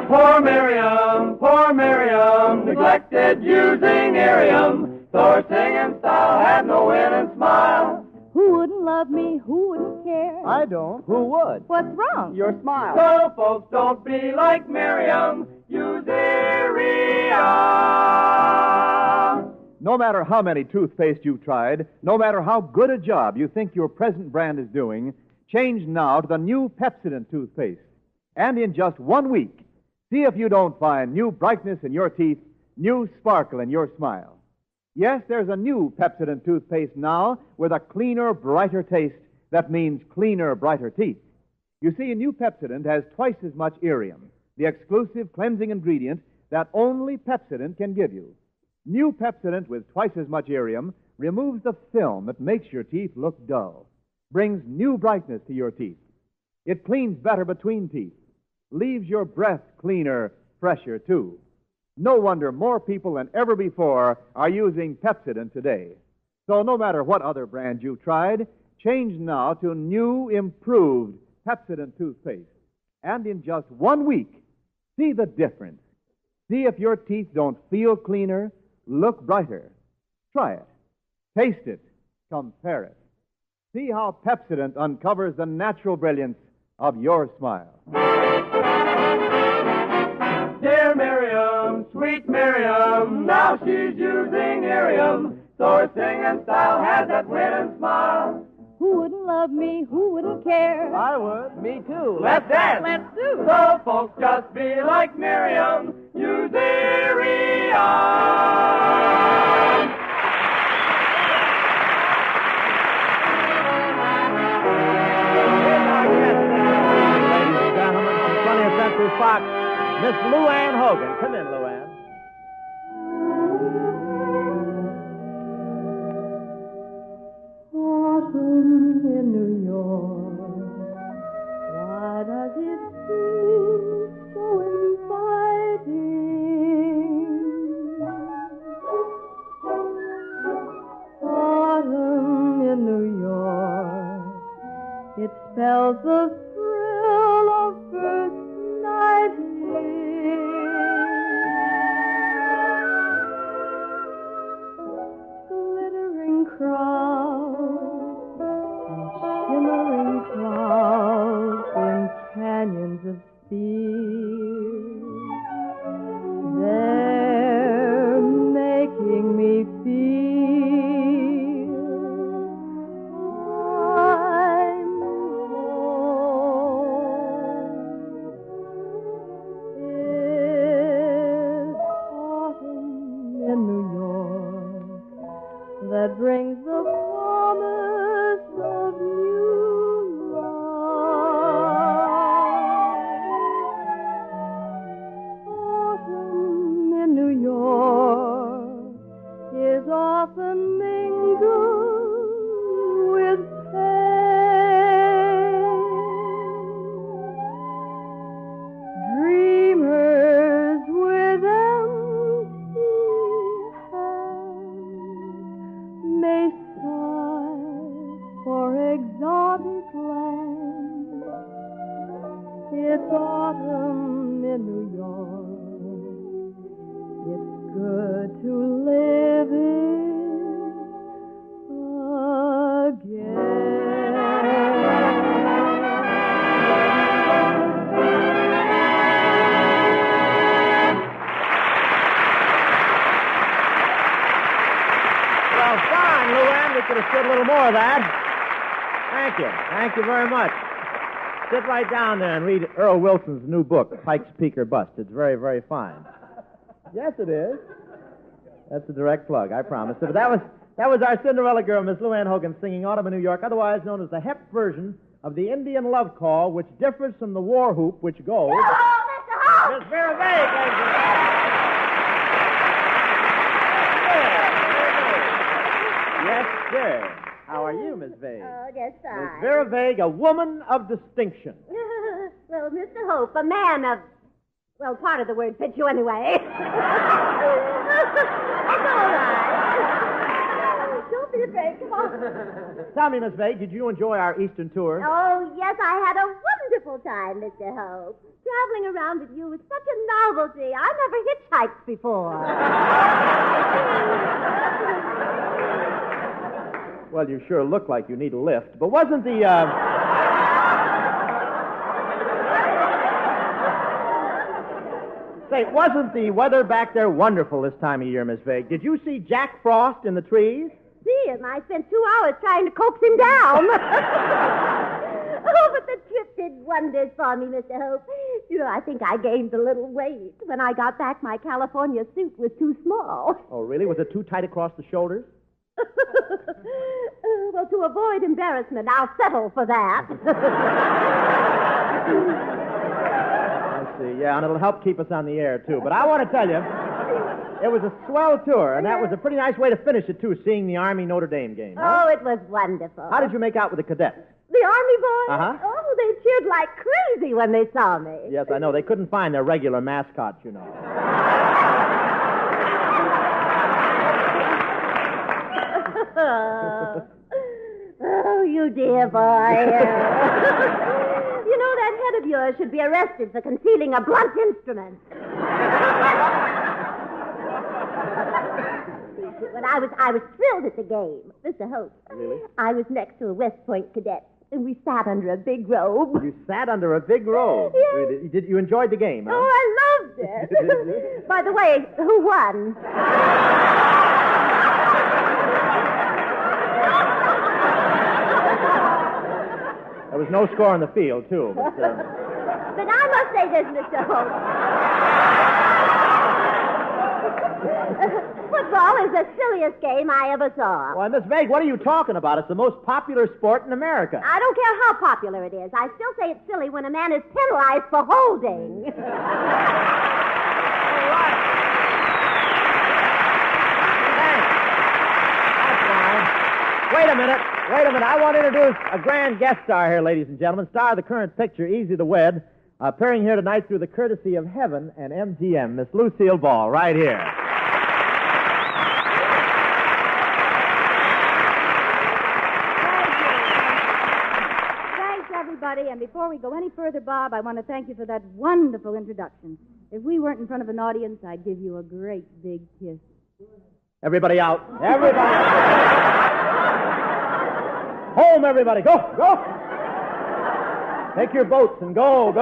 Poor Miriam, neglected using Irium. Though her singing style had no winning smile. Who wouldn't love me? Who wouldn't care? I don't. Who would? What's wrong? Your smile. So folks don't be like Miriam. Use Irium. No matter how many toothpaste you've tried, no matter how good a job you think your present brand is doing, change now to the new Pepsodent toothpaste. And in just 1 week, see if you don't find new brightness in your teeth, new sparkle in your smile. Yes, there's a new Pepsodent toothpaste now with a cleaner, brighter taste that means cleaner, brighter teeth. You see, a new Pepsodent has twice as much Irium, the exclusive cleansing ingredient that only Pepsodent can give you. New Pepsodent with twice as much Irium removes the film that makes your teeth look dull, brings new brightness to your teeth. It cleans better between teeth, leaves your breath cleaner, fresher, too. No wonder more people than ever before are using Pepsodent today. So no matter what other brand you've tried, change now to new, improved Pepsodent toothpaste. And in just 1 week, see the difference. See if your teeth don't feel cleaner, look brighter. Try it. Taste it. Compare it. See how Pepsodent uncovers the natural brilliance of your smile. Dear Miriam, sweet Miriam, now she's using Irium. So her singing style has that winning smile. Who wouldn't love me? Who wouldn't care? I would. Me too. Let's dance. Let's do. So folks just be like Miriam. Use Irium. Ladies and gentlemen, from 20th Century Fox, Miss Lou Ann Hogan. Come in, Lou Ann. Autumn in New York, why does it seem so inviting? Autumn in New York, it spells the thrill of first night glittering crowds and shimmering clouds in canyons of steel. They're making me feel I'm in New York that brings the promise of new love. Autumn in New York is often mingled with pain. Dreamers with empty hands may understood a little more of that. Thank you. Thank you very much. Sit right down there and read Earl Wilson's new book, Pike's Peak or Bust. It's very, very fine. Yes, it is. That's a direct plug, I promise. But that was our Cinderella girl, Miss Lou Ann Hogan, singing Autumn in New York, otherwise known as the Hep version of the Indian love call, which differs from the war whoop, which goes... Miss Vera Vague, ladies and gentlemen. Yes, sir. How are you, Miss Vague? Oh, yes, fine. Miss Vera Vague, a woman of distinction. Well, Mr. Hope, a man of... Well, part of the word fits you anyway. It's all right. Don't be afraid. Come on. Tell me, Miss Vague, did you enjoy our Eastern tour? Oh, yes, I had a wonderful time, Mr. Hope. Traveling around with you was such a novelty. I never hitchhiked before. Well, you sure look like you need a lift. But wasn't the, Say, wasn't the weather back there wonderful this time of year, Miss Vague? Did you see Jack Frost in the trees? See him? I spent 2 hours trying to coax him down. Oh, but the trip did wonders for me, Mr. Hope. You know, I think I gained a little weight. When I got back, my California suit was too small. Oh, really? Was it too tight across the shoulders? Well, to avoid embarrassment, I'll settle for that. I see. Yeah, and it'll help keep us on the air, too. But I want to tell you, it was a swell tour, and that was a pretty nice way to finish it, too, seeing the Army-Notre Dame game. Huh? Oh, it was wonderful. How did you make out with the cadets? The Army boys? Uh-huh. Oh, they cheered like crazy when they saw me. Yes, I know. They couldn't find their regular mascots, you know. Oh, you dear boy. You know, that head of yours should be arrested for concealing a blunt instrument. But I was thrilled at the game, Mr. Hope. Really? I was next to a West Point cadet, and we sat under a big robe. You sat under a big robe? Yes. You enjoyed the game, huh? Oh, I loved it. By the way, who won? There was no score on the field, too. But I must say this, Mr. Hope. Football is the silliest game I ever saw. Why, Miss Vague, what are you talking about? It's the most popular sport in America. I don't care how popular it is. I still say it's silly when a man is penalized for holding. Wait a minute. I want to introduce a grand guest star here, ladies and gentlemen. Star of the current picture, Easy to Wed. Appearing here tonight through the courtesy of Heaven and MGM, Miss Lucille Ball, right here. Thanks, everybody. And before we go any further, Bob, I want to thank you for that wonderful introduction. If we weren't in front of an audience, I'd give you a great big kiss. Everybody out. Home, everybody. Go. Take your boats and go.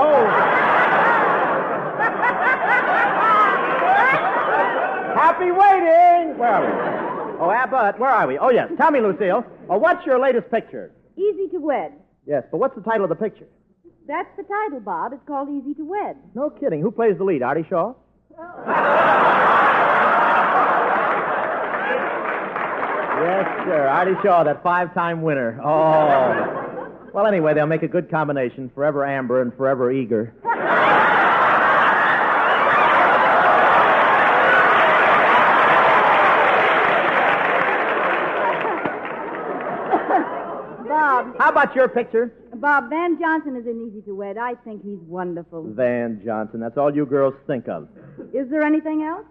Happy waiting. Where are we? Oh, Abbott, where are we? Oh, yes. Tell me, Lucille. What's your latest picture? Easy to Wed. Yes, but what's the title of the picture? That's the title, Bob. It's called Easy to Wed. No kidding. Who plays the lead? Artie Shaw? Yes, sir. Artie Shaw, that 5-time winner. Oh. Well, anyway, they'll make a good combination. Forever Amber and Forever Eager. Bob. How about your picture? Bob, Van Johnson is in Easy to Wed. I think he's wonderful. Van Johnson. That's all you girls think of. Is there anything else?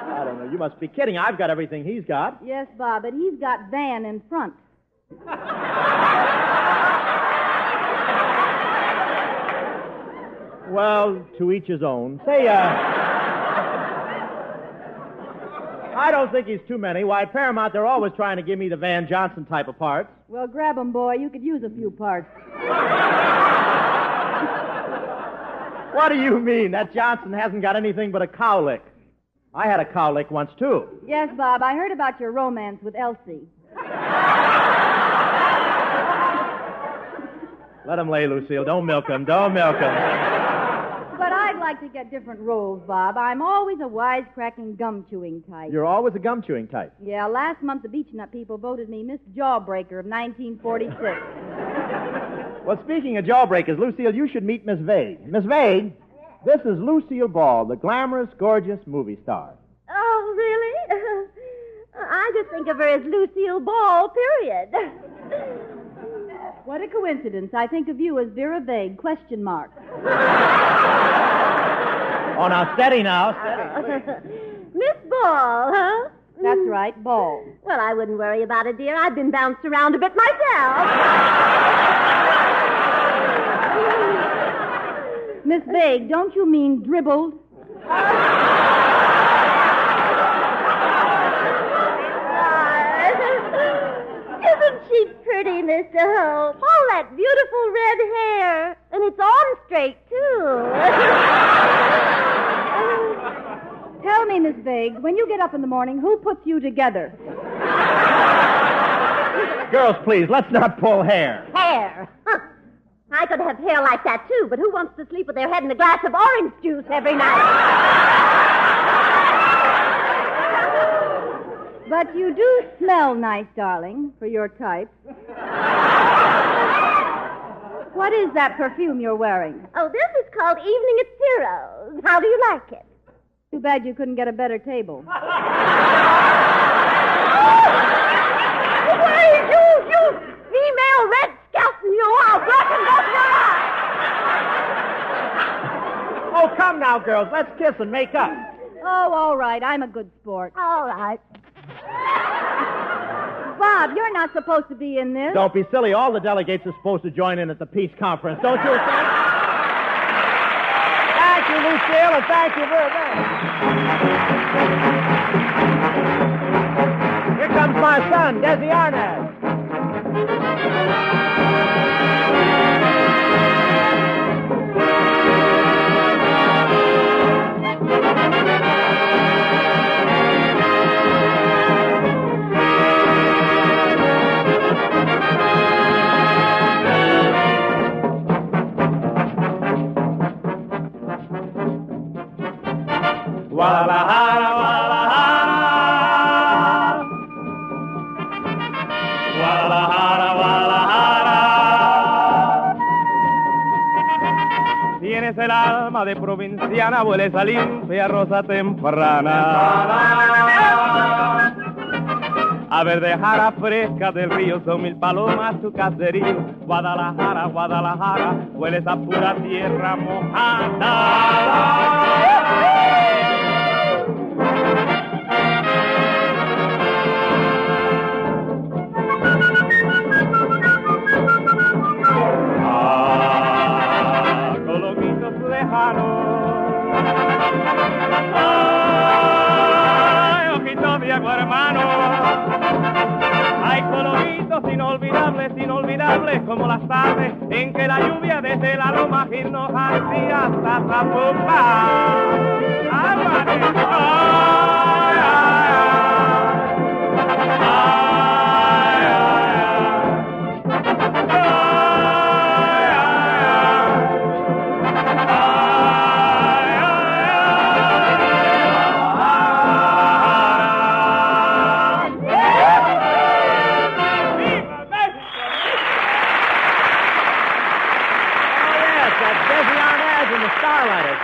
I don't know. You must be kidding. I've got everything he's got. Yes, Bob, but he's got Van in front. Well, to each his own. Say, I don't think he's too many. Why, at Paramount, they're always trying to give me the Van Johnson type of parts. Well, grab 'em, boy. You could use a few parts. What do you mean? That Johnson hasn't got anything but a cowlick. I had a cowlick once, too. Yes, Bob, I heard about your romance with Elsie. Let him lay, Lucille. Don't milk him. Don't milk him. But I'd like to get different roles, Bob. I'm always a wisecracking, gum-chewing type. You're always a gum-chewing type. Yeah, last month the Beechnut people voted me Miss Jawbreaker of 1946. Well, speaking of jawbreakers, Lucille, you should meet Miss Vague. Miss Vague, this is Lucille Ball, the glamorous, gorgeous movie star. Oh, really? I just think of her as Lucille Ball, period. What a coincidence. I think of you as Vera Vague, question mark. Oh, now, steady now. Miss Ball, huh? That's right, Ball. Well, I wouldn't worry about it, dear. I've been bounced around a bit myself. Miss Vague, don't you mean dribbled? Isn't she pretty, Mr. Hope? All that beautiful red hair. And it's on straight, too. Tell me, Miss Vague, when you get up in the morning, who puts you together? Girls, please, let's not pull hair. Hair? Huh. I could have hair like that, too, but who wants to sleep with their head in a glass of orange juice every night? But you do smell nice, darling, for your type. What is that perfume you're wearing? Oh, this is called Evening at Ciro's. How do you like it? Too bad you couldn't get a better table. Why, you female red skeleton, you! I'll black and both your eyes! Oh, come now, girls. Let's kiss and make up. Oh, all right. I'm a good sport. All right. Bob, you're not supposed to be in this. Don't be silly. All the delegates are supposed to join in at the peace conference, don't you think? Thank you, Lucille, and thank you very much. Here comes my son, Desi Arnaz. Guadalajara, Guadalajara. Guadalajara, Guadalajara. Tienes el alma de provinciana, hueles a limpia rosa temprana. A verde jara fresca del río, son mil palomas tu caserío. Guadalajara, Guadalajara, hueles a pura tierra mojada. Coloquitos lejanos, ay, ojitos de agua hermano, hay coloritos inolvidables, inolvidables como las tardes en que la lluvia desde la loma nos hacía hasta Zapopan.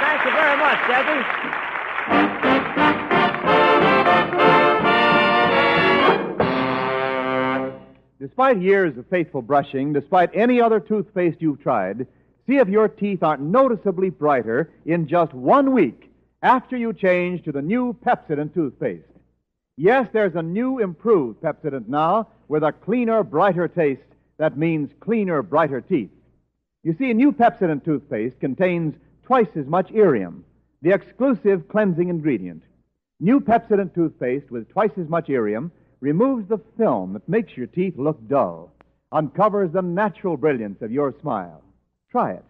Thank you very much, Desi. Despite years of faithful brushing, despite any other toothpaste you've tried, see if your teeth aren't noticeably brighter in just 1 week after you change to the new Pepsodent toothpaste. Yes, there's a new, improved Pepsodent now with a cleaner, brighter taste that means cleaner, brighter teeth. You see, new Pepsodent toothpaste contains twice as much irium, the exclusive cleansing ingredient. New Pepsodent toothpaste with twice as much irium removes the film that makes your teeth look dull, uncovers the natural brilliance of your smile. Try it.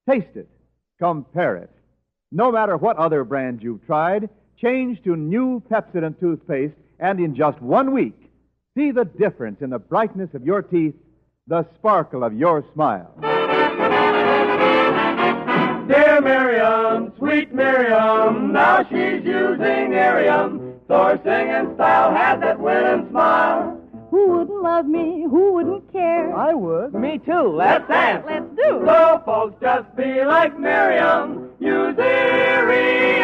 Taste it. Compare it. No matter what other brand you've tried, change to new Pepsodent toothpaste, and in just 1 week, see the difference in the brightness of your teeth, the sparkle of your smile. Dear Miriam, sweet Miriam, now she's using Miriam. So her singing style had that winning smile. Who wouldn't love me? Who wouldn't care? I would. Me too. Let's dance. Let's do. So folks, just be like Miriam. Use Miriam.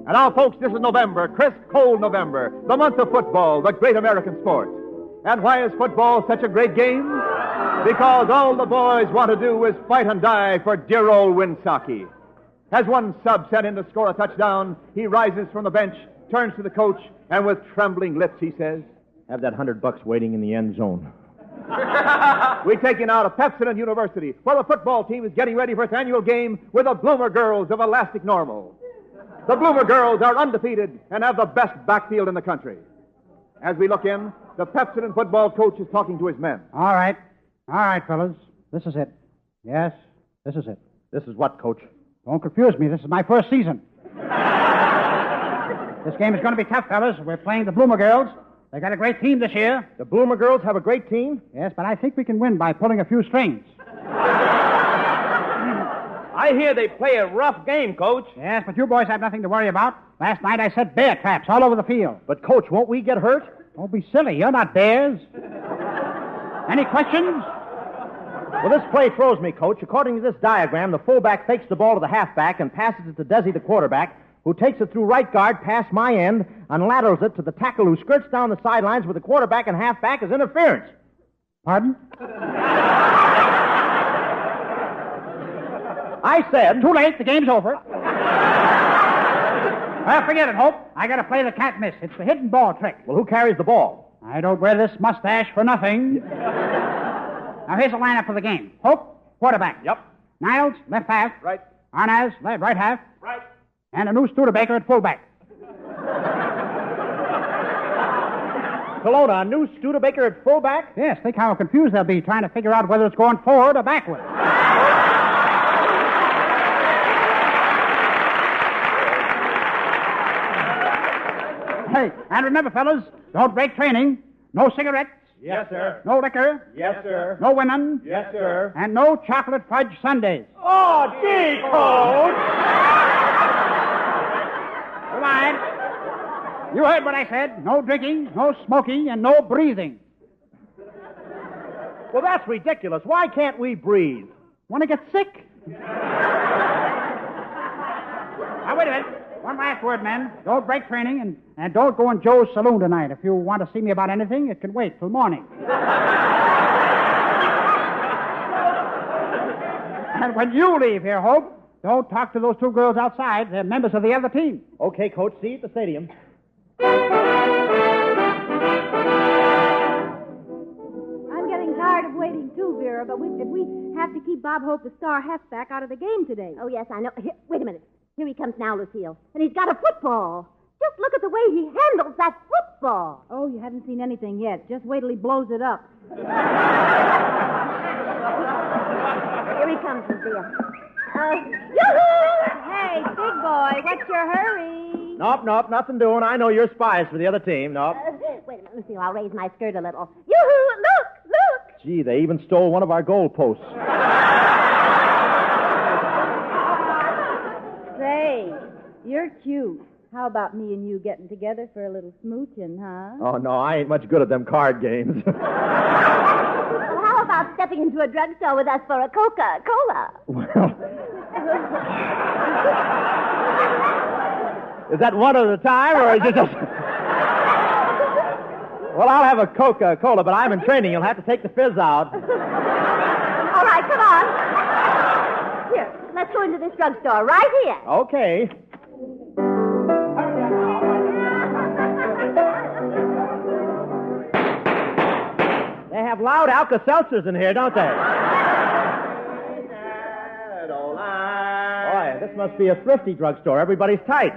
And now, folks, this is November, crisp, cold November, the month of football, the great American sport. And why is football such a great game? Because all the boys want to do is fight and die for dear old Winsocki. As one sub sent in to score a touchdown, he rises from the bench, turns to the coach, and with trembling lips he says, Have that $100 waiting in the end zone. We take you now to Pepsodent University, where the football team is getting ready for its annual game with the Bloomer Girls of Elastic Normal. The Bloomer Girls are undefeated and have the best backfield in the country. As we look in, the Pepsodent football coach is talking to his men. All right, fellas. This is it. Yes, this is it. This is what, Coach? Don't confuse me. This is my first season. This game is going to be tough, fellas. We're playing the Bloomer Girls. They got a great team this year. The Bloomer Girls have a great team? Yes, but I think we can win by pulling a few strings. I hear they play a rough game, Coach. Yes, but you boys have nothing to worry about. Last night I set bear traps all over the field. But, Coach, won't we get hurt? Don't be silly. You're not bears. Any questions? Well, this play throws me, Coach. According to this diagram, the fullback fakes the ball to the halfback and passes it to Desi, the quarterback, who takes it through right guard past my end and laterals it to the tackle who skirts down the sidelines with the quarterback and halfback as interference. Pardon? I said... Too late. The game's over. Well, forget it, Hope. I got to play the can't miss. It's the hidden ball trick. Well, who carries the ball? I don't wear this mustache for nothing. Now, here's the lineup for the game. Hope, quarterback. Yep. Niles, left half. Right. Arnaz, right half. Right. And a new Studebaker at fullback. Kelowna, a new Studebaker at fullback? Yes, think how confused they'll be trying to figure out whether it's going forward or backward. Hey, and remember, fellas, don't break training. No cigarettes. Yes, sir. No liquor. Yes, sir. No women. Yes, sir. And no chocolate fudge sundaes. Oh, gee, Coach! Come on. You heard what I said. No drinking, no smoking, and no breathing. Well, that's ridiculous. Why can't we breathe? Want to get sick? Now, wait a minute. One last word, men. Don't break training, and don't go in Joe's saloon tonight. If you want to see me about anything, it can wait till morning. And when you leave here, Hope, don't talk to those two girls outside. They're members of the other team. Okay, Coach. See you at the stadium. I'm getting tired of waiting, too, Vera, but if we have to keep Bob Hope, the star halfback, out of the game today. Oh, yes, I know. Here, wait a minute. Here he comes now, Lucille. And he's got a football. Just look at the way he handles that football. Oh, you haven't seen anything yet. Just wait till he blows it up. Here he comes, Lucille. Yoo-hoo! Hey, big boy, what's your hurry? Nope, nothing doing. I know you're spies for the other team. Nope. Wait a minute, Lucille. I'll raise my skirt a little. Yoo-hoo! Look! Gee, they even stole one of our goal posts. Say, you're cute. How about me and you getting together for a little smooching, huh? Oh, no, I ain't much good at them card games. Well, how about stepping into a drugstore with us for a Coca-Cola? Well... Is that one at a time, or is it just... Well, I'll have a Coca-Cola, but I'm in training. You'll have to take the fizz out. All right, come on. Here, let's go into this drugstore right here. Okay. They have loud Alka-Seltzers in here, don't they? Boy, this must be a thrifty drugstore. Everybody's tight.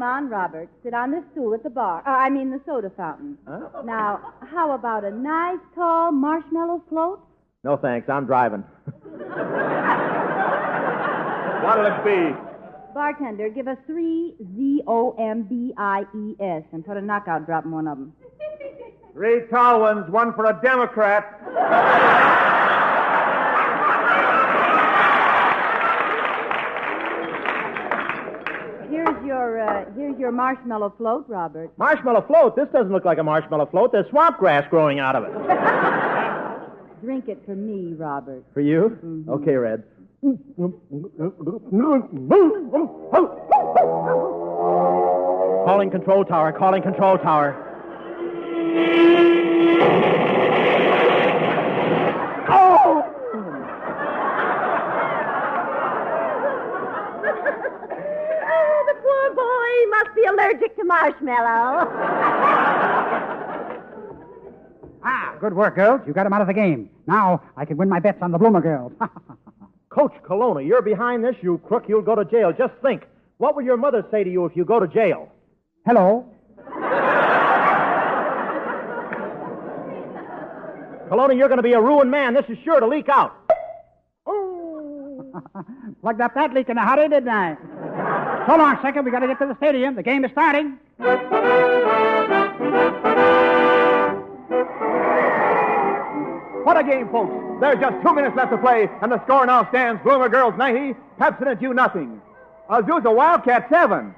Come on, Robert. Sit on this stool at the bar. The soda fountain. Huh? Now, how about a nice, tall marshmallow float? No, thanks. I'm driving. What'll it be? Bartender, give us 3 ZOMBIES and put a knockout drop in one of them. 3 tall ones, one for a Democrat. Here's your marshmallow float, Robert. Marshmallow float? This doesn't look like a marshmallow float. There's swamp grass growing out of it. Drink it for me, Robert. For you? Mm-hmm. Okay, Red. Calling control tower, calling control tower. Oh! Oh, the poor boy must be allergic to marshmallow. Good work, girls. You got him out of the game. Now I can win my bets on the Bloomer girls. Coach Colonna, you're behind this, you crook. You'll go to jail. Just think. What will your mother say to you if you go to jail? Hello. Colonna, you're going to be a ruined man. This is sure to leak out. Plugged up that leak in a hurry, didn't I? So long, second. We got to get to the stadium. The game is starting. What a game, folks. There's just 2 minutes left to play, and the score now stands Bloomer Girls 90, Pepsin U nothing. Azusa Wildcat 7.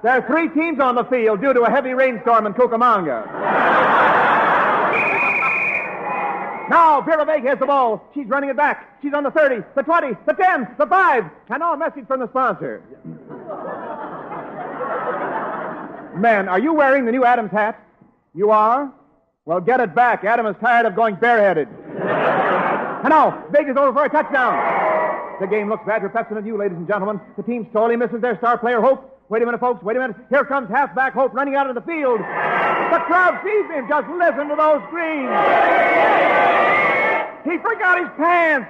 There are 3 teams on the field due to a heavy rainstorm in Cucamonga. Now, Vera Vega has the ball. She's running it back. She's on the 30, the 20, the 10, the 5. And now a message from the sponsor. Men, are you wearing the new Adams hat? You are? Well, get it back. Adam is tired of going bareheaded. And now, Vega's over for a touchdown. The game looks bad for Pepsin U, ladies and gentlemen. The team sorely misses their star player, Hope. Wait a minute, folks. Wait a minute. Here comes halfback Hope running out of the field. The crowd sees him. Just listen to those screams. He forgot his pants.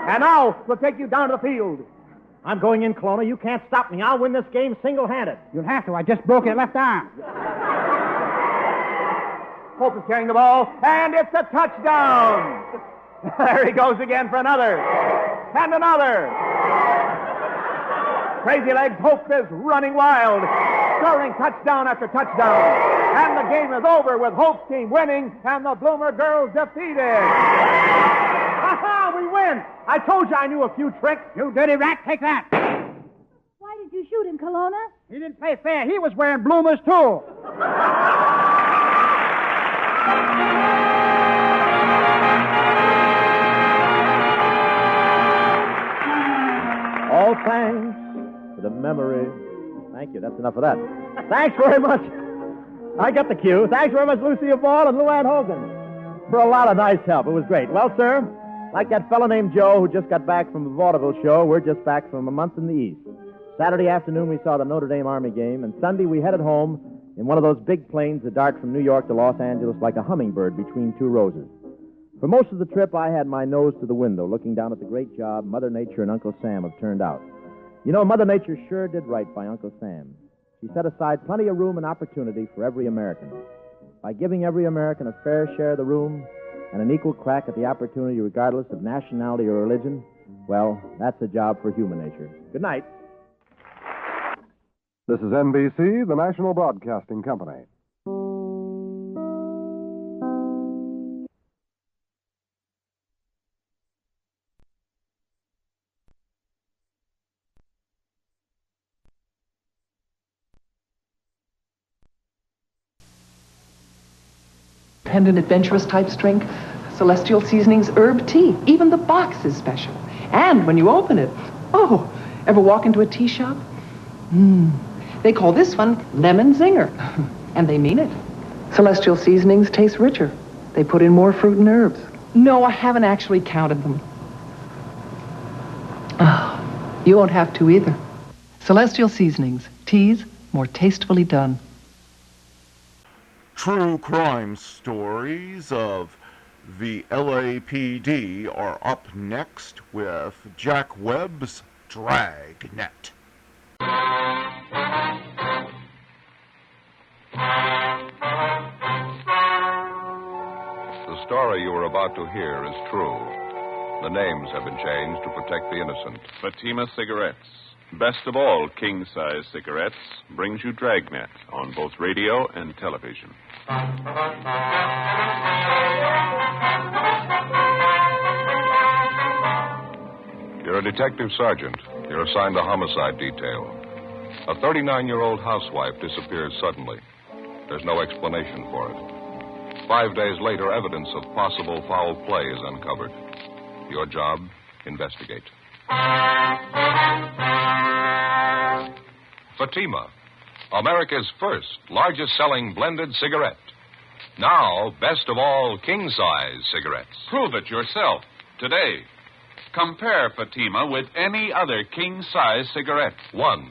And now, we'll take you down to the field. I'm going in, Colonna. You can't stop me. I'll win this game single-handed. You'll have to. I just broke your left arm. Hope is carrying the ball, and it's a touchdown. There he goes again for another. And another. Crazy Legs Hope is running wild, scoring touchdown after touchdown. And the game is over with Hope's team winning and the Bloomer Girls defeated. Ha-ha! We win! I told you I knew a few tricks. You dirty rat, take that. Why did you shoot him, Colonna? He didn't play fair. He was wearing bloomers, too. All thanks to the memory. Thank you. That's enough of that. Thanks very much. I got the cue. Thanks very much, Lucia Ball and Luann Hogan, for a lot of nice help. It was great. Well, sir, like that fellow named Joe who just got back from the vaudeville show, we're just back from a month in the East. Saturday afternoon, we saw the Notre Dame Army game, and Sunday we headed home in one of those big planes that dart from New York to Los Angeles like a hummingbird between 2 roses. For most of the trip, I had my nose to the window, looking down at the great job Mother Nature and Uncle Sam have turned out. You know, Mother Nature sure did right by Uncle Sam. She set aside plenty of room and opportunity for every American. By giving every American a fair share of the room and an equal crack at the opportunity regardless of nationality or religion, well, that's a job for human nature. Good night. This is NBC, the National Broadcasting Company. Independent, adventurous type drink, Celestial Seasonings herb tea. Even the box is special. And when you open it, oh, ever walk into a tea shop? They call this one Lemon Zinger. And they mean it. Celestial Seasonings taste richer. They put in more fruit and herbs. No, I haven't actually counted them. Oh, you won't have to either. Celestial Seasonings. Teas more tastefully done. True crime stories of the LAPD are up next with Jack Webb's Dragnet. The story you are about to hear is true. The names have been changed to protect the innocent. Fatima Cigarettes, best of all king-size cigarettes, brings you Dragnet on both radio and television. You're a detective sergeant. You're assigned to homicide detail. A 39-year-old housewife disappears suddenly. There's no explanation for it. 5 days later, evidence of possible foul play is uncovered. Your job, investigate. Fatima, America's first largest-selling blended cigarette. Now, best of all, king-size cigarettes. Prove it yourself today. Compare Fatima with any other king-size cigarette. 1.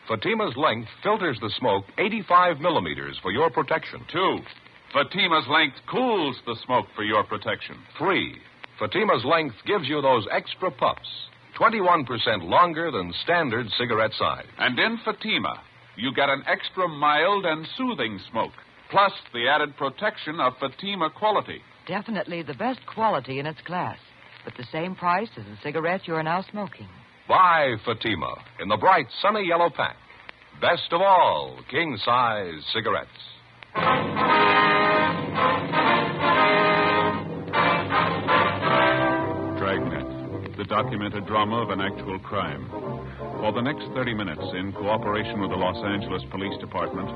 Fatima's length filters the smoke 85 millimeters for your protection. 2. Fatima's length cools the smoke for your protection. 3. Fatima's length gives you those extra puffs, 21% longer than standard cigarette size. And in Fatima, you get an extra mild and soothing smoke, plus the added protection of Fatima quality. Definitely the best quality in its class, but the same price as the cigarette you're now smoking. Buy Fatima in the bright, sunny yellow pack. Best of all, king-size cigarettes. Dragnet, the documented drama of an actual crime. For the next 30 minutes, in cooperation with the Los Angeles Police Department,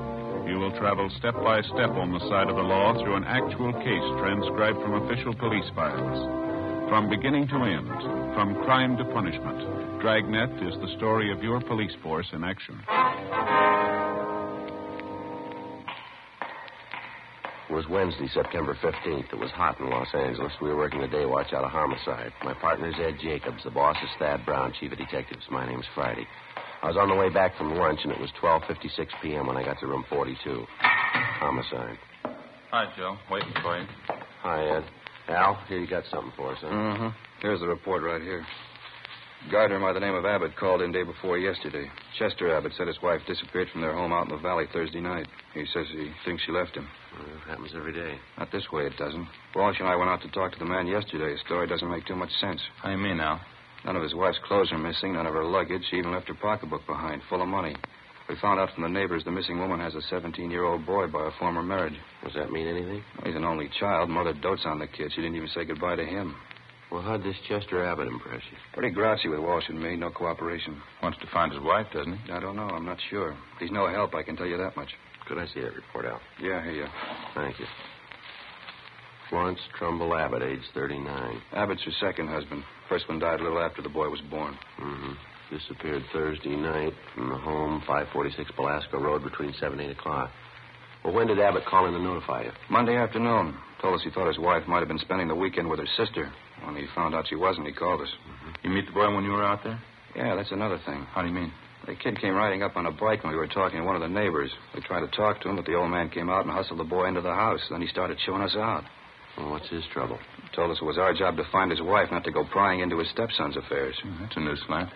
you will travel step by step on the side of the law through an actual case transcribed from official police files. From beginning to end, from crime to punishment, Dragnet is the story of your police force in action. It was Wednesday, September 15th. It was hot in Los Angeles. We were working the day watch out of homicide. My partner's Ed Jacobs. The boss is Thad Brown, chief of detectives. My name's Friday. I was on the way back from lunch, and it was 12:56 p.m. when I got to room 42. Homicide. Hi, Joe. Waiting for you. Hi, Ed. Al, here you got something for us, huh? Mm-hmm. Here's the report right here. Gardener by the name of Abbott called in day before yesterday. Chester Abbott said his wife disappeared from their home out in the valley Thursday night. He says he thinks she left him. Well, it happens every day. Not this way, it doesn't. Walsh and I went out to talk to the man yesterday. His story doesn't make too much sense. How do you mean, Al? None of his wife's clothes are missing, none of her luggage. She even left her pocketbook behind, full of money. We found out from the neighbors the missing woman has a 17-year-old boy by a former marriage. Does that mean anything? Well, he's an only child. Mother dotes on the kid. She didn't even say goodbye to him. Well, how'd this Chester Abbott impress you? Pretty grouchy with Walsh and me. No cooperation. Wants to find his wife, doesn't he? I don't know. I'm not sure. If he's no help, I can tell you that much. Could I see that report, Al? Yeah, here you. Thank you. Florence Trumbull Abbott, age 39. Abbott's her second husband. First one died a little after the boy was born. Mm-hmm. Disappeared Thursday night from the home, 546 Belasco Road, between 7 and 8 o'clock. Well, when did Abbott call in to notify you? Monday afternoon. Told us he thought his wife might have been spending the weekend with her sister. When he found out she wasn't, he called us. Mm-hmm. You meet the boy when you were out there? Yeah, that's another thing. How do you mean? The kid came riding up on a bike when we were talking to one of the neighbors. We tried to talk to him, but the old man came out and hustled the boy into the house. Then he started chewing us out. Well, what's his trouble? He told us it was our job to find his wife, not to go prying into his stepson's affairs. That's a new slant.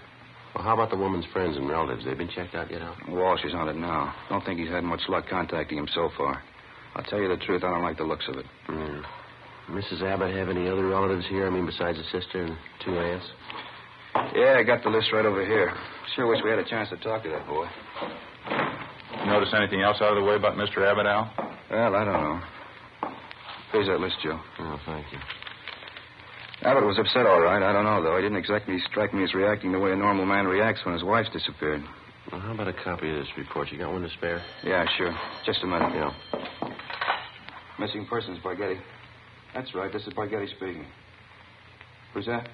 Well, how about the woman's friends and relatives? They've been checked out yet, Al? Walsh is on it now. Don't think he's had much luck contacting him so far. I'll tell you the truth, I don't like the looks of it. Mm. Mrs. Abbott have any other relatives here? I mean, besides a sister and 2 aunts? Yeah, I got the list right over here. Sure wish we had a chance to talk to that boy. Notice anything else out of the way about Mr. Abbott, Al? Well, I don't know. Here's that list, Joe. Oh, thank you. Abbott was upset, all right. I don't know, though. He didn't exactly strike me as reacting the way a normal man reacts when his wife's disappeared. Well, how about a copy of this report? You got one to spare? Yeah, sure. Just a minute. Yeah. Missing persons, Barghetti. That's right. This is Barghetti speaking. Who's that?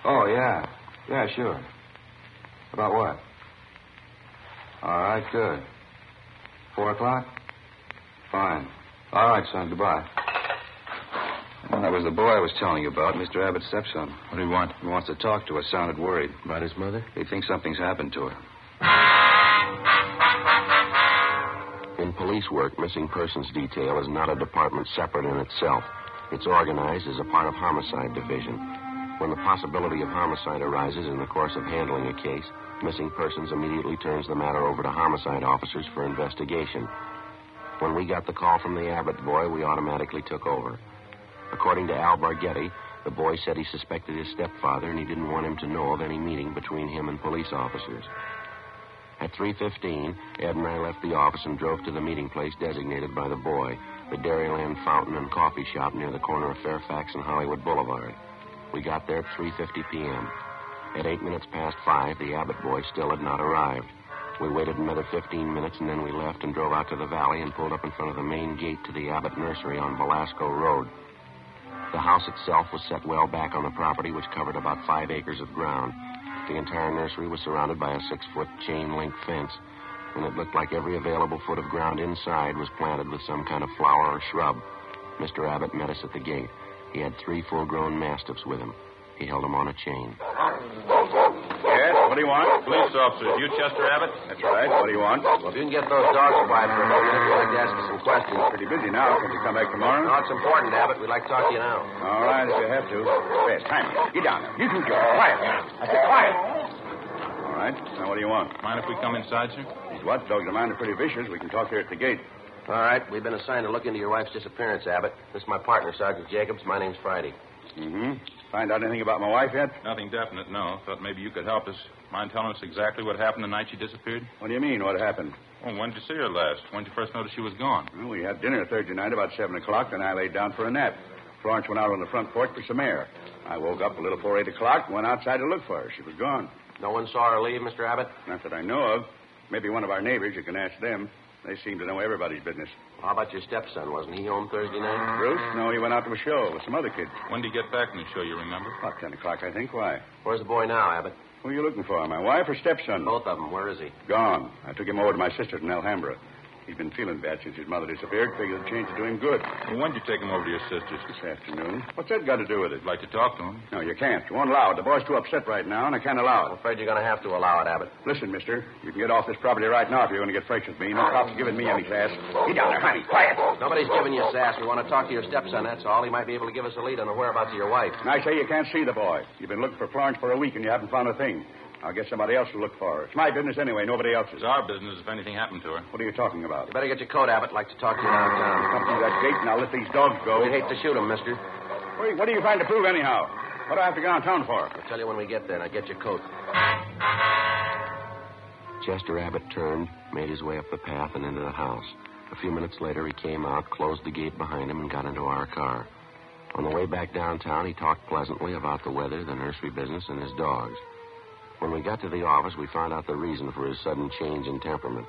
Oh, yeah. Yeah, sure. About what? All right, good. 4 o'clock? Fine. All right, son. Goodbye. Well, that was the boy I was telling you about, Mr. Abbott's stepson. What do you want? He wants to talk to us. Sounded worried. About his mother? He thinks something's happened to her. In police work, missing persons detail is not a department separate in itself. It's organized as a part of homicide division. When the possibility of homicide arises in the course of handling a case, Missing Persons immediately turns the matter over to homicide officers for investigation. When we got the call from the Abbott boy, we automatically took over. According to Al Barghetti, the boy said he suspected his stepfather and he didn't want him to know of any meeting between him and police officers. At 3:15, Ed and I left the office and drove to the meeting place designated by the boy, the Dairyland Fountain and Coffee Shop near the corner of Fairfax and Hollywood Boulevard. We got there at 3:50 p.m. At 8 minutes past 5, the Abbott boy still had not arrived. We waited another 15 minutes, and then we left and drove out to the valley and pulled up in front of the main gate to the Abbott nursery on Velasco Road. The house itself was set well back on the property, which covered about 5 acres of ground. The entire nursery was surrounded by a 6-foot chain-link fence, and it looked like every available foot of ground inside was planted with some kind of flower or shrub. Mr. Abbott met us at the gate. He had 3 full-grown mastiffs with him. He held them on a chain. Yes, what do you want? Police officers, you Chester Abbott? That's right. What do you want? Well, if you can get those dogs quiet for a moment, we'd like to ask you some questions. Pretty busy now. Can you come back tomorrow? No, it's important, Abbott. We'd like to talk to you now. All right, if you have to. Yes, time. Get down there. You two, Joe. Quiet. I said quiet. All right. Now, what do you want? Mind if we come inside, sir? These watchdogs of mine are pretty vicious. We can talk here at the gate. All right. We've been assigned to look into your wife's disappearance, Abbott. This is my partner, Sergeant Jacobs. My name's Friday. Mm-hmm. Find out anything about my wife yet? Nothing definite, no. Thought maybe you could help us. Mind telling us exactly what happened the night she disappeared? What do you mean, what happened? Well, when did you see her last? When did you first notice she was gone? Well, we had dinner Thursday night about 7 o'clock, then I laid down for a nap. Florence went out on the front porch for some air. I woke up a little before 8 o'clock and went outside to look for her. She was gone. No one saw her leave, Mr. Abbott? Not that I know of. Maybe one of our neighbors. You can ask them. They seem to know everybody's business. How about your stepson? Wasn't he home Thursday night? Bruce? No, he went out to a show with some other kids. When did he get back from the show, you remember? About 10 o'clock, I think. Why? Where's the boy now, Abbott? Who are you looking for, my wife or stepson? Both of them. Where is he? Gone. I took him over to my sister's in Alhambra. He's been feeling bad since his mother disappeared. Figured the change would do him good. Well, when did you take him over to your sister's? This afternoon. What's that got to do with it? I'd like to talk to him. No, you can't. You won't allow it. The boy's too upset right now, and I can't allow it. I'm afraid you're going to have to allow it, Abbott. Listen, mister. You can get off this property right now if you're going to get fresh with me. No cop's giving me any sass. Get down there, honey. Quiet. Nobody's giving you sass. We want to talk to your stepson, that's all. He might be able to give us a lead on the whereabouts of your wife. And I say you can't see the boy. You've been looking for Florence for a week, and you haven't found a thing. I'll get somebody else to look for her. It's my business anyway, nobody else's. It's our business if anything happened to her. What are you talking about? You better get your coat, Abbott. I'd like to talk to you downtown. Come through that gate and I'll let these dogs go. We'd hate to shoot them, mister. What are you trying to prove anyhow? What do I have to go downtown for? I'll tell you when we get there. Now get your coat. Chester Abbott turned, made his way up the path and into the house. A few minutes later, he came out, closed the gate behind him, and got into our car. On the way back downtown, he talked pleasantly about the weather, the nursery business, and his dogs. When we got to the office, we found out the reason for his sudden change in temperament.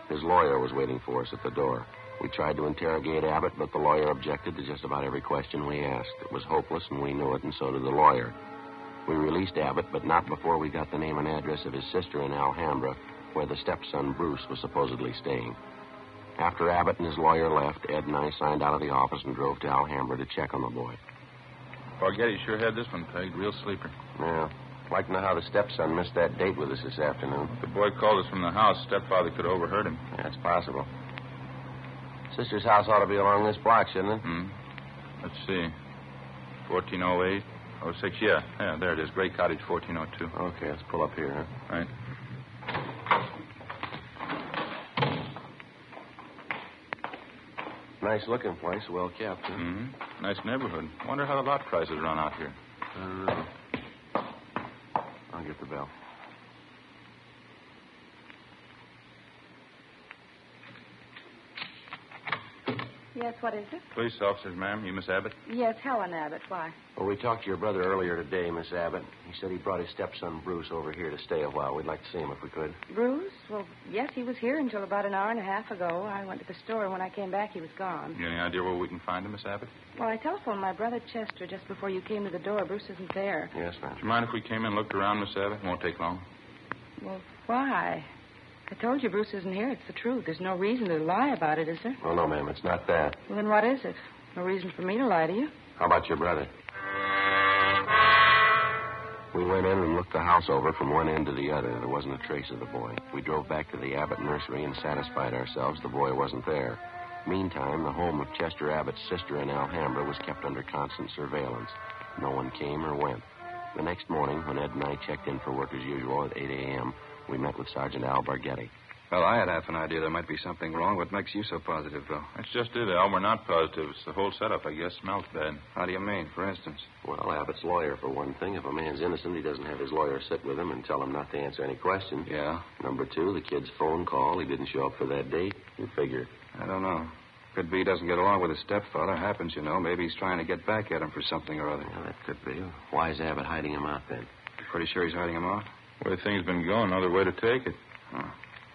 His lawyer was waiting for us at the door. We tried to interrogate Abbott, but the lawyer objected to just about every question we asked. It was hopeless, and we knew it, and so did the lawyer. We released Abbott, but not before we got the name and address of his sister in Alhambra, where the stepson, Bruce, was supposedly staying. After Abbott and his lawyer left, Ed and I signed out of the office and drove to Alhambra to check on the boy. Barghetti sure had this one pegged. Real sleeper. Yeah. I'd like to know how the stepson missed that date with us this afternoon. If the boy called us from the house, stepfather could have overheard him. That's possible. Sister's house ought to be along this block, shouldn't it? Let's see. 1408, 06, yeah, there it is. Great Cottage, 1402. Okay, let's pull up here, huh? Right. Nice looking place, well kept. Huh? Nice neighborhood. Wonder how the lot prices run out here. I'll get the bell. Yes, what is it? Police officers, ma'am. You Miss Abbott? Yes, Helen Abbott. Why? Well, we talked to your brother earlier today, Miss Abbott. He said he brought his stepson, Bruce, over here to stay a while. We'd like to see him if we could. Bruce? Well, yes, he was here until about an hour and a half ago. I went to the store, and when I came back, he was gone. You any idea where we can find him, Miss Abbott? Well, I telephoned my brother Chester just before you came to the door. Bruce isn't there. Yes, ma'am. Do you mind if we came in and looked around, Miss Abbott? It won't take long. Well, why? I told you Bruce isn't here. It's the truth. There's no reason to lie about it, is there? Oh, no, ma'am. It's not that. Well, then what is it? No reason for me to lie to you. How about your brother? We went in and looked the house over from one end to the other. There wasn't a trace of the boy. We drove back to the Abbott nursery and satisfied ourselves the boy wasn't there. Meantime, the home of Chester Abbott's sister in Alhambra was kept under constant surveillance. No one came or went. The next morning, when Ed and I checked in for work as usual at 8 a.m., we met with Sergeant Al Barghetti. Well, I had half an idea there might be something wrong. What makes you so positive, Bill? That's just it, Al. We're not positive. It's the whole setup, I guess, smells bad. How do you mean, for instance? Well, Abbott's lawyer, for one thing. If a man's innocent, he doesn't have his lawyer sit with him and tell him not to answer any questions. Yeah? Number two, the kid's phone call. He didn't show up for that date. You figure. I don't know. Could be he doesn't get along with his stepfather. Happens, you know. Maybe he's trying to get back at him for something or other. Yeah, that could be. Why is Abbott hiding him out, then? Pretty sure he's hiding him out? The way things been going, no other way to take it. Huh.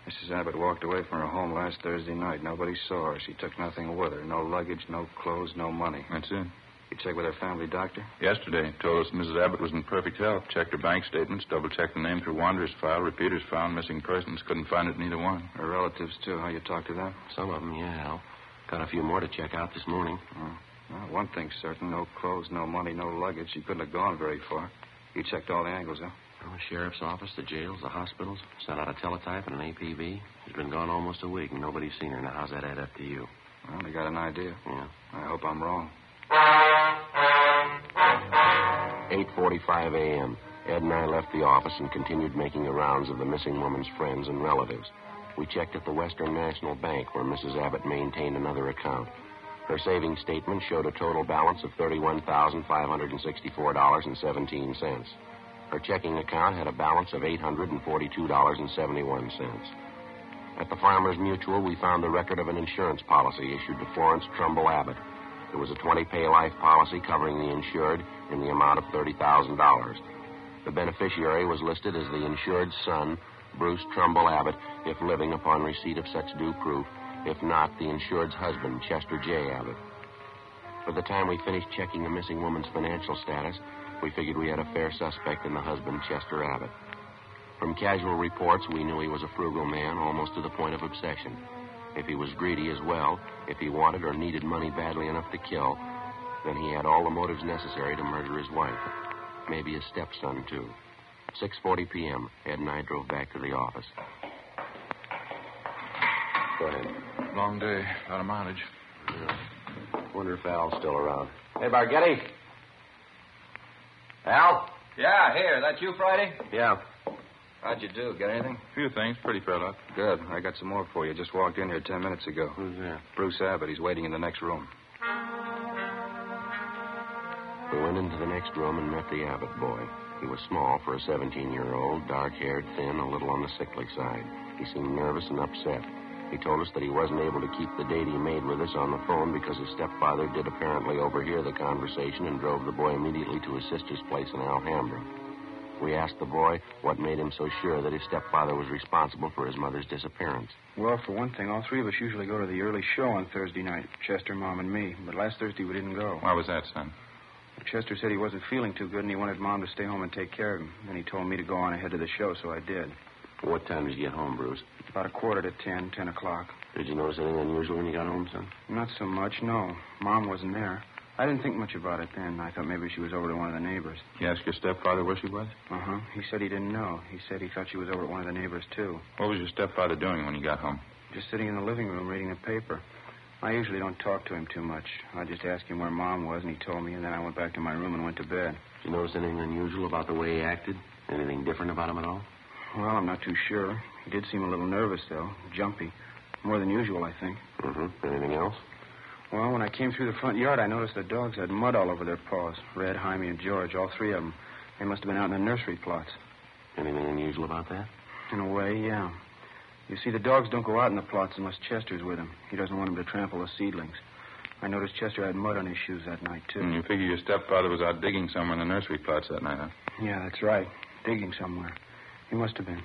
Mrs. Abbott walked away from her home last Thursday night. Nobody saw her. She took nothing with her. No luggage, no clothes, no money. That's it. You checked with her family doctor? Yesterday. Told us Mrs. Abbott was in perfect health. Checked her bank statements, double-checked the name through Wanderer's file, repeaters found, missing persons. Couldn't find it in either one. Her relatives, too. How you talked to them? Some of them, yeah, Al. Got a few more to check out this morning. Oh. Well, one thing's certain. No clothes, no money, no luggage. She couldn't have gone very far. You checked all the angles, huh? The sheriff's office, the jails, the hospitals. Sent out a teletype and an APB. She's been gone almost a week, and nobody's seen her. Now, how's that add up to you? Well, they got an idea. Yeah. I hope I'm wrong. 8:45 a.m. Ed and I left the office and continued making the rounds of the missing woman's friends and relatives. We checked at the Western National Bank, where Mrs. Abbott maintained another account. Her savings statement showed a total balance of $31,564.17. Her checking account had a balance of $842.71. At the Farmers Mutual, we found the record of an insurance policy issued to Florence Trumbull Abbott. It was a 20-pay life policy covering the insured in the amount of $30,000. The beneficiary was listed as the insured's son, Bruce Trumbull Abbott, if living upon receipt of such due proof. If not, the insured's husband, Chester J. Abbott. By the time we finished checking the missing woman's financial status, we figured we had a fair suspect in the husband, Chester Abbott. From casual reports, we knew he was a frugal man, almost to the point of obsession. If he was greedy as well, if he wanted or needed money badly enough to kill, then he had all the motives necessary to murder his wife. Maybe his stepson, too. 6:40 p.m., Ed and I drove back to the office. Go ahead. Long day, a lot of mileage. Yeah. Wonder if Al's still around. Hey, Barghetti. Al? Yeah, here. That you, Friday? Yeah. How'd you do? Get anything? A few things. Pretty fed up. Good. I got some more for you. Just walked in here 10 minutes ago. Who's that? Bruce Abbott. He's waiting in the next room. We went into the next room and met the Abbott boy. He was small for a 17-year-old, dark-haired, thin, a little on the sickly side. He seemed nervous and upset. He told us that he wasn't able to keep the date he made with us on the phone because his stepfather did apparently overhear the conversation and drove the boy immediately to his sister's place in Alhambra. We asked the boy what made him so sure that his stepfather was responsible for his mother's disappearance. Well, for one thing, all three of us usually go to the early show on Thursday night. Chester, Mom, and me. But last Thursday we didn't go. Why was that, son? Chester said he wasn't feeling too good and he wanted Mom to stay home and take care of him. Then he told me to go on ahead to the show, so I did. What time did you get home, Bruce? About 10:15, 10 o'clock. Did you notice anything unusual when you got home, son? Not so much, no. Mom wasn't there. I didn't think much about it then. I thought maybe she was over to one of the neighbors. You asked your stepfather where she was? Uh-huh. He said he didn't know. He said he thought she was over at one of the neighbors, too. What was your stepfather doing when you got home? Just sitting in the living room reading the paper. I usually don't talk to him too much. I just asked him where Mom was, and he told me, and then I went back to my room and went to bed. Did you notice anything unusual about the way he acted? Anything different about him at all? Well, I'm not too sure. He did seem a little nervous, though. Jumpy. More than usual, I think. Mm-hmm. Anything else? Well, when I came through the front yard, I noticed the dogs had mud all over their paws. Red, Jaime, and George, all three of them. They must have been out in the nursery plots. Anything unusual about that? In a way, yeah. You see, the dogs don't go out in the plots unless Chester's with them. He doesn't want them to trample the seedlings. I noticed Chester had mud on his shoes that night, too. And you figure your stepfather was out digging somewhere in the nursery plots that night, huh? Yeah, that's right. Digging somewhere. He must have been.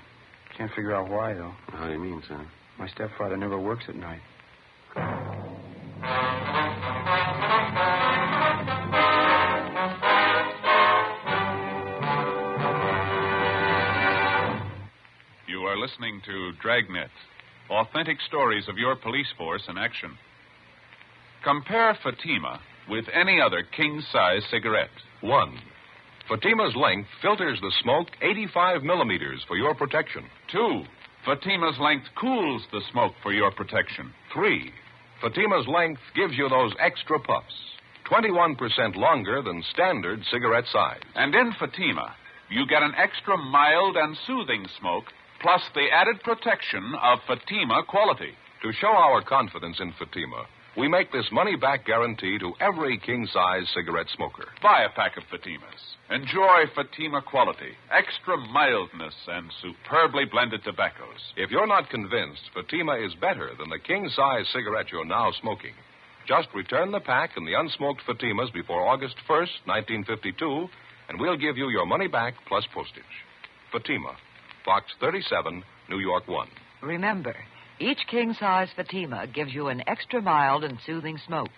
Can't figure out why, though. How do you mean, son? My stepfather never works at night. You are listening to Dragnet, authentic stories of your police force in action. Compare Fatima with any other king-size cigarette. 1. Fatima's length filters the smoke 85 millimeters for your protection. 2. Fatima's length cools the smoke for your protection. 3. Fatima's length gives you those extra puffs. 21% longer than standard cigarette size. And in Fatima, you get an extra mild and soothing smoke, plus the added protection of Fatima quality. To show our confidence in Fatima, we make this money-back guarantee to every king-size cigarette smoker. Buy a pack of Fatimas. Enjoy Fatima quality, extra mildness, and superbly blended tobaccos. If you're not convinced Fatima is better than the king-size cigarette you're now smoking, just return the pack and the unsmoked Fatimas before August 1st, 1952, and we'll give you your money back plus postage. Fatima, Box 37, New York 1. Remember, each king-size Fatima gives you an extra mild and soothing smoke,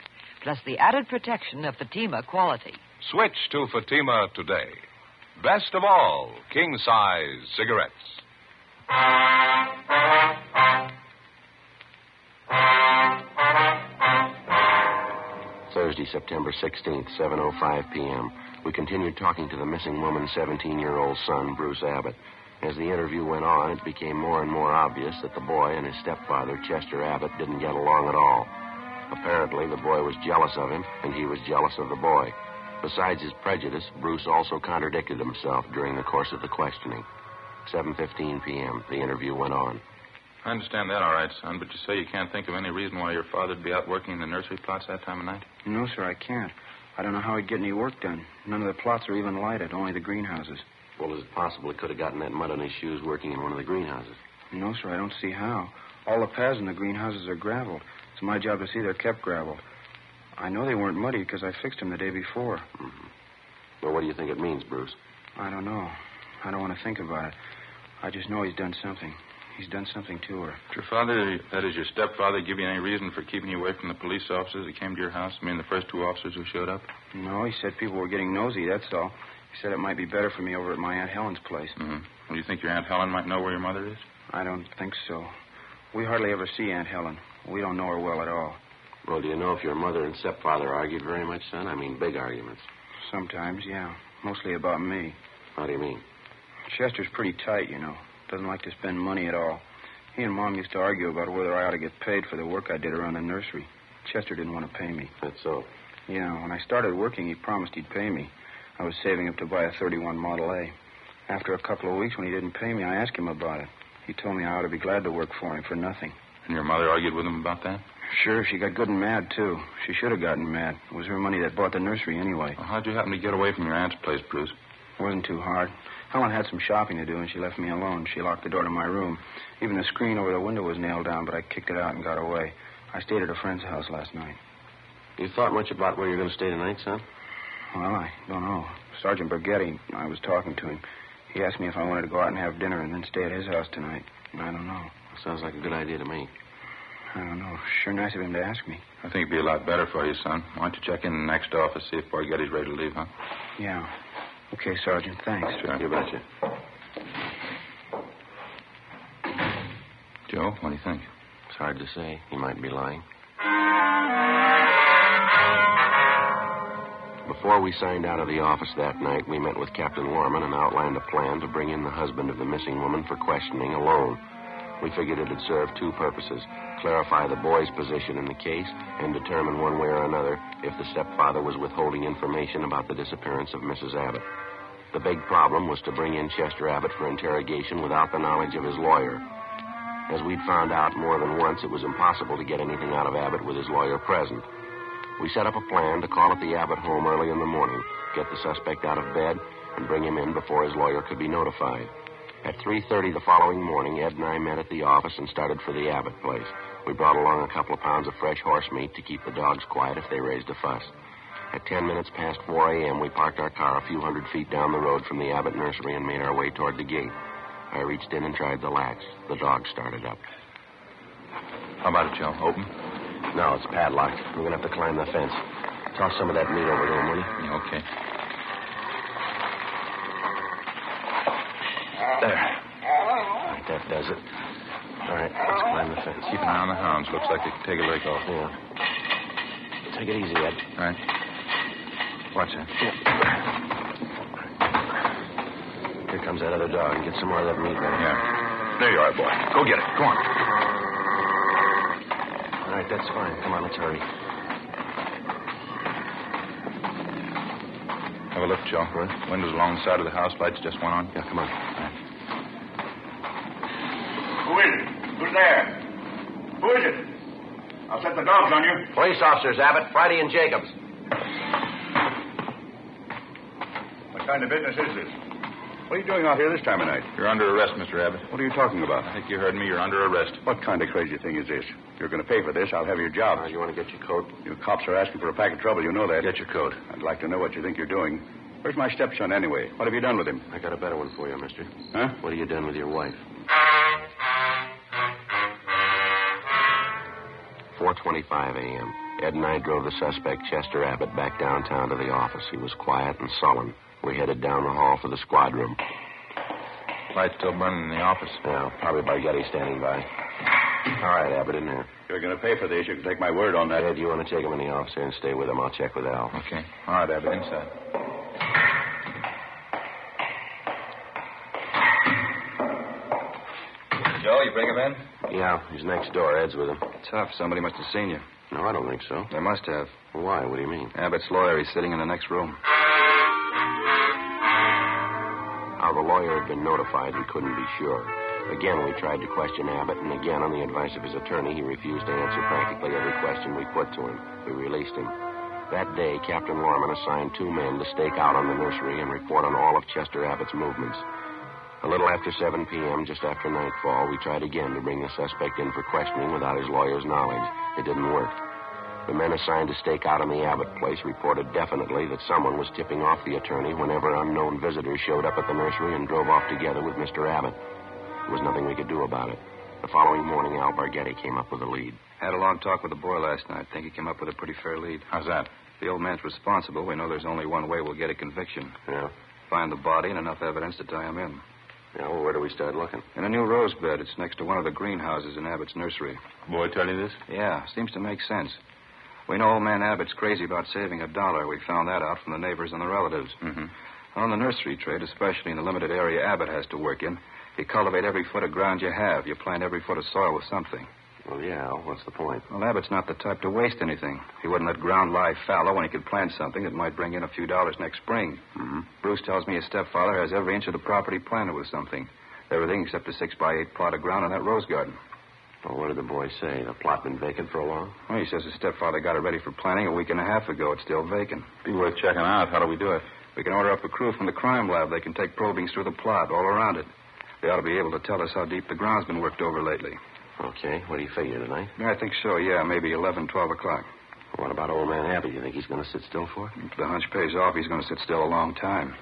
plus the added protection of Fatima quality. Switch to Fatima today. Best of all, king-size cigarettes. Thursday, September 16th, 7:05 p.m. We continued talking to the missing woman's 17-year-old son, Bruce Abbott. As the interview went on, it became more and more obvious that the boy and his stepfather, Chester Abbott, didn't get along at all. Apparently, the boy was jealous of him, and he was jealous of the boy. Besides his prejudice, Bruce also contradicted himself during the course of the questioning. 7:15 p.m., the interview went on. I understand that all right, son, but you say you can't think of any reason why your father'd be out working in the nursery plots that time of night? No, sir, I can't. I don't know how he'd get any work done. None of the plots are even lighted, only the greenhouses. Well, is it possible he could have gotten that mud on his shoes working in one of the greenhouses? No, sir, I don't see how. All the paths in the greenhouses are graveled. It's my job to see they're kept graveled. I know they weren't muddy because I fixed them the day before. Mm-hmm. Well, what do you think it means, Bruce? I don't know. I don't want to think about it. I just know he's done something. He's done something to her. Did your father, that is your stepfather, give you any reason for keeping you away from the police officers that came to your house? I mean, the first two officers who showed up? No, he said people were getting nosy, that's all. He said it might be better for me over at my Aunt Helen's place. Mm-hmm. Well, you think your Aunt Helen might know where your mother is? I don't think so. We hardly ever see Aunt Helen. We don't know her well at all. Well, do you know if your mother and stepfather argued very much, son? I mean, big arguments. Sometimes, yeah. Mostly about me. How do you mean? Chester's pretty tight, you know. Doesn't like to spend money at all. He and Mom used to argue about whether I ought to get paid for the work I did around the nursery. Chester didn't want to pay me. That's so? Yeah, when I started working, he promised he'd pay me. I was saving up to buy a 31 Model A. After a couple of weeks, when he didn't pay me, I asked him about it. He told me I ought to be glad to work for him for nothing. And your mother argued with him about that? Sure, she got good and mad, too. She should have gotten mad. It was her money that bought the nursery anyway. Well, how'd you happen to get away from your aunt's place, Bruce? It wasn't too hard. Helen had some shopping to do, and she left me alone. She locked the door to my room. Even the screen over the window was nailed down, but I kicked it out and got away. I stayed at a friend's house last night. You thought much about where you're going to stay tonight, son? Well, I don't know. Sergeant Brigetti, I was talking to him. He asked me if I wanted to go out and have dinner and then stay at his house tonight. I don't know. Sounds like a good idea to me. I don't know. Sure nice of him to ask me. I think it'd be a lot better for you, son. Why don't you check in the next office, see if Brigetti's ready to leave, huh? Yeah. Okay, Sergeant. Thanks. Sure, you betcha. Joe, what do you think? It's hard to say. He might be lying. Before we signed out of the office that night, we met with Captain Lorman and outlined a plan to bring in the husband of the missing woman for questioning alone. We figured it'd serve two purposes: clarify the boy's position in the case and determine one way or another if the stepfather was withholding information about the disappearance of Mrs. Abbott. The big problem was to bring in Chester Abbott for interrogation without the knowledge of his lawyer. As we'd found out more than once, it was impossible to get anything out of Abbott with his lawyer present. We set up a plan to call at the Abbott home early in the morning, get the suspect out of bed, and bring him in before his lawyer could be notified. At 3:30 the following morning, Ed and I met at the office and started for the Abbott place. We brought along a couple of pounds of fresh horse meat to keep the dogs quiet if they raised a fuss. At 10 minutes past 4 a.m., we parked our car a few hundred feet down the road from the Abbott nursery and made our way toward the gate. I reached in and tried the latch. The dog started up. How about it, Joe? Open? No, it's padlocked. We're going to have to climb the fence. Toss some of that meat over to him, will you? Yeah, okay. There. All right, that does it. All right, let's climb the fence. Keep an eye on the hounds. Looks like they could take a leg off. Yeah. Take it easy, Ed. All right. Watch that. Yeah. Here comes that other dog. Get some more of that meat ready. Yeah. There you are, boy. Go get it. Go on. All right, that's fine. Come on, let's hurry. Have a lift, Joe. What? Windows along the side of the house. Lights just went on. Yeah, come on. Who is it? Who's there? Who is it? I'll set the dogs on you. Police officers, Abbott. Friday and Jacobs. What kind of business is this? What are you doing out here this time of night? You're under arrest, Mr. Abbott. What are you talking about? I think you heard me. You're under arrest. What kind of crazy thing is this? If you're going to pay for this, I'll have your job. You want to get your coat? You cops are asking for a pack of trouble. You know that. Get your coat. I'd like to know what you think you're doing. Where's my stepson, anyway? What have you done with him? I got a better one for you, mister. Huh? What have you done with your wife? 4:25 a.m. Ed and I drove the suspect, Chester Abbott, back downtown to the office. He was quiet and sullen. We headed down the hall for the squad room. Lights still burning in the office. Yeah, probably Barghetti standing by. All right, Abbott, in there. If you're going to pay for this, you can take my word on that. Ed, you want to take him in the office and stay with him? I'll check with Al. Okay. All right, Abbott, inside. Joe, you bring him in? Yeah, he's next door. Ed's with him. Tough. Somebody must have seen you. No, I don't think so. They must have. Why? What do you mean? Abbott's lawyer. He's sitting in the next room. How the lawyer had been notified, we couldn't be sure. Again, we tried to question Abbott, and again, on the advice of his attorney, he refused to answer practically every question we put to him. We released him. That day, Captain Lorman assigned 2 men to stake out on the nursery and report on all of Chester Abbott's movements. A little after 7 p.m., just after nightfall, we tried again to bring the suspect in for questioning without his lawyer's knowledge. It didn't work. The men assigned to stake out on the Abbott place reported definitely that someone was tipping off the attorney whenever unknown visitors showed up at the nursery and drove off together with Mr. Abbott. There was nothing we could do about it. The following morning, Al Barghetti came up with a lead. Had a long talk with the boy last night. Think he came up with a pretty fair lead. How's that? If the old man's responsible, we know there's only one way we'll get a conviction. Yeah? Find the body and enough evidence to tie him in. Yeah, well, where do we start looking? In a new rose bed. It's next to one of the greenhouses in Abbott's nursery. Boy tell you this? Yeah, seems to make sense. We know old man Abbott's crazy about saving $1. We found that out from the neighbors and the relatives. Mm-hmm. On the nursery trade, especially in the limited area Abbott has to work in, you cultivate every foot of ground you have. You plant every foot of soil with something. Well, yeah, what's the point? Well, Abbott's not the type to waste anything. He wouldn't let ground lie fallow when he could plant something that might bring in a few dollars next spring. Mm-hmm. Bruce tells me his stepfather has every inch of the property planted with something. Everything except a 6x8 plot of ground in that rose garden. Well, what did the boy say? The plot been vacant for a while? Well, he says his stepfather got it ready for planting a week and a half ago. It's still vacant. Be worth checking out. How do we do it? We can order up a crew from the crime lab. They can take probings through the plot, all around it. They ought to be able to tell us how deep the ground's been worked over lately. Okay. What do you figure, tonight? I think so, yeah. Maybe 11, 12 o'clock. What about old man Abbott? You think he's going to sit still for it? If the hunch pays off, he's going to sit still a long time.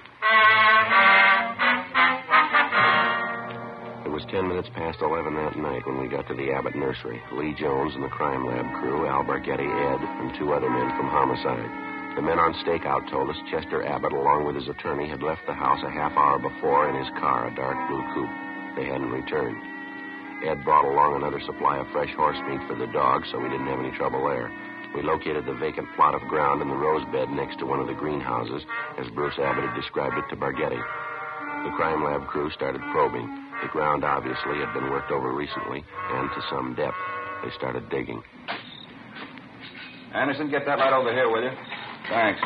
It was 10 minutes past 11 that night when we got to the Abbott nursery. Lee Jones and the crime lab crew, Al Barghetti, Ed, and 2 other men from homicide. The men on stakeout told us Chester Abbott, along with his attorney, had left the house a half hour before in his car, a dark blue coupe. They hadn't returned. Ed brought along another supply of fresh horse meat for the dogs, so we didn't have any trouble there. We located the vacant plot of ground in the rose bed next to one of the greenhouses, as Bruce Abbott had described it to Barghetti. The crime lab crew started probing. The ground obviously had been worked over recently, and to some depth. They started digging. Anderson, get that light over here, will you? Thanks.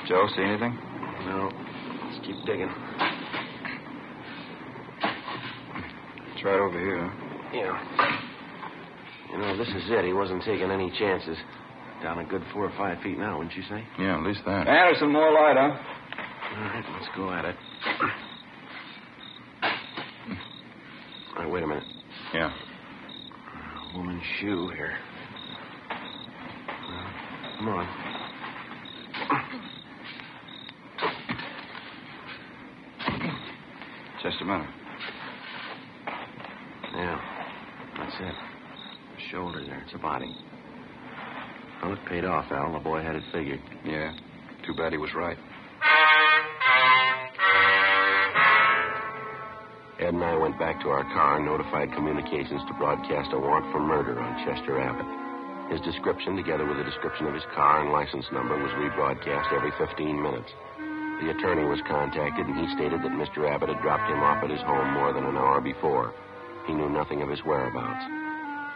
Joe, see anything? No. Let's keep digging. Try it over here. Yeah. You know, this is it. He wasn't taking any chances. Down a good 4 or 5 feet now, wouldn't you say? Yeah, at least that. Anderson, more light, huh? All right, let's go at it. All right, wait a minute. Yeah. A woman's shoe here. Come on. Just a minute. Yeah, that's it. The shoulder there. It's a body. Well, it paid off, Al. The boy had it figured. Yeah. Too bad he was right. Ed and I went back to our car and notified communications to broadcast a warrant for murder on Chester Abbott. His description, together with a description of his car and license number, was rebroadcast every 15 minutes. The attorney was contacted, and he stated that Mr. Abbott had dropped him off at his home more than an hour before. He knew nothing of his whereabouts.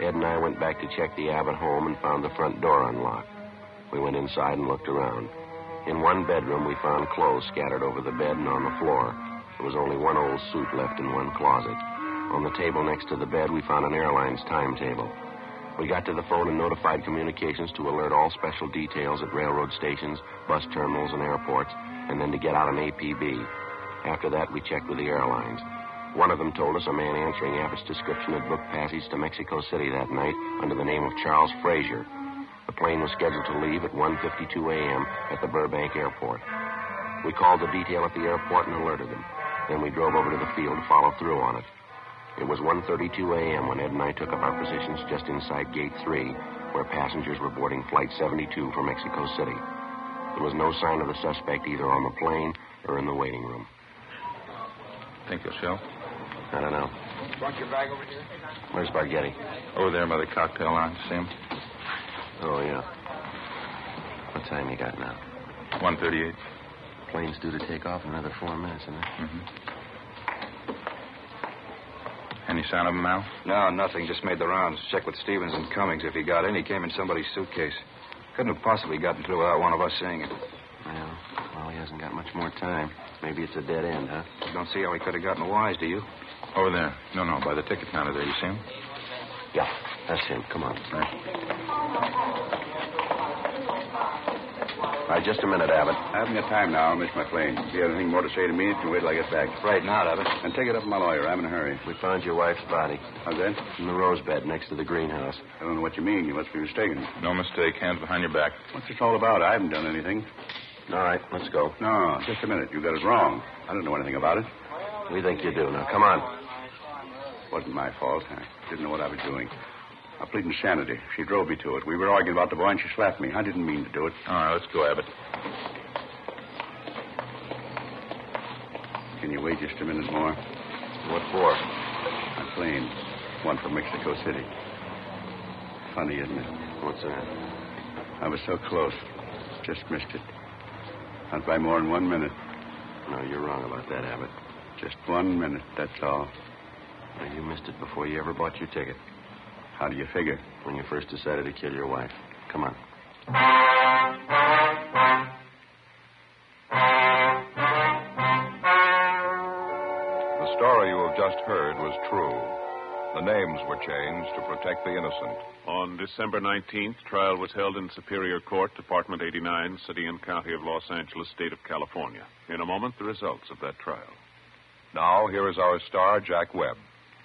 Ed and I went back to check the Abbott home and found the front door unlocked. We went inside and looked around. In one bedroom, we found clothes scattered over the bed and on the floor. There was only one old suit left in one closet. On the table next to the bed, we found an airline's timetable. We got to the phone and notified communications to alert all special details at railroad stations, bus terminals, and airports, and then to get out an APB. After that, we checked with the airlines. One of them told us a man answering Abbott's description had booked passage to Mexico City that night under the name of Charles Frazier. The plane was scheduled to leave at 1:52 a.m. at the Burbank Airport. We called the detail at the airport and alerted them. Then we drove over to the field to follow through on it. It was 1:32 a.m. when Ed and I took up our positions just inside Gate 3, where passengers were boarding Flight 72 for Mexico City. There was no sign of the suspect either on the plane or in the waiting room. Think you'll show? I don't know. Brought your bag over here? Where's Bargetti? Over there by the cocktail lounge. See him? Oh, yeah. What time you got now? 1:38. Plane's due to take off in another 4 minutes, isn't it? Mm-hmm. Any sign of him, Al? No, nothing. Just made the rounds. Checked with Stevens and Cummings. If he got in, he came in somebody's suitcase. Couldn't have possibly gotten through without one of us seeing it. Yeah, well, he hasn't got much more time. Maybe it's a dead end, huh? Don't see how he could have gotten wise, do you? Over there. No, by the ticket counter there. You see him? Yeah, that's him. Come on. All right, just a minute, Abbott. I haven't got time now. I'll miss my plane. If you have anything more to say to me, you can wait till I get back. Right now, Abbott. And take it up with my lawyer. I'm in a hurry. We found your wife's body. How's that? In the rose bed next to the greenhouse. I don't know what you mean. You must be mistaken. No mistake. Hands behind your back. What's this all about? I haven't done anything. All right, let's go. No, just a minute. You got it wrong. I don't know anything about it. We think you do. Now, come on. Wasn't my fault. I didn't know what I was doing. I plead insanity. She drove me to it. We were arguing about the boy, and she slapped me. I didn't mean to do it. All right, let's go, Abbott. Can you wait just a minute more? What for? My plane. One for Mexico City. Funny, isn't it? What's that? I was so close. Just missed it. Not by more than 1 minute. No, you're wrong about that, Abbott. Just 1 minute, that's all. Well, you missed it before you ever bought your ticket. How do you figure? When you first decided to kill your wife. Come on. The story you have just heard was true. The names were changed to protect the innocent. On December 19th, trial was held in Superior Court, Department 89, City and County of Los Angeles, State of California. In a moment, the results of that trial. Now, here is our star, Jack Webb.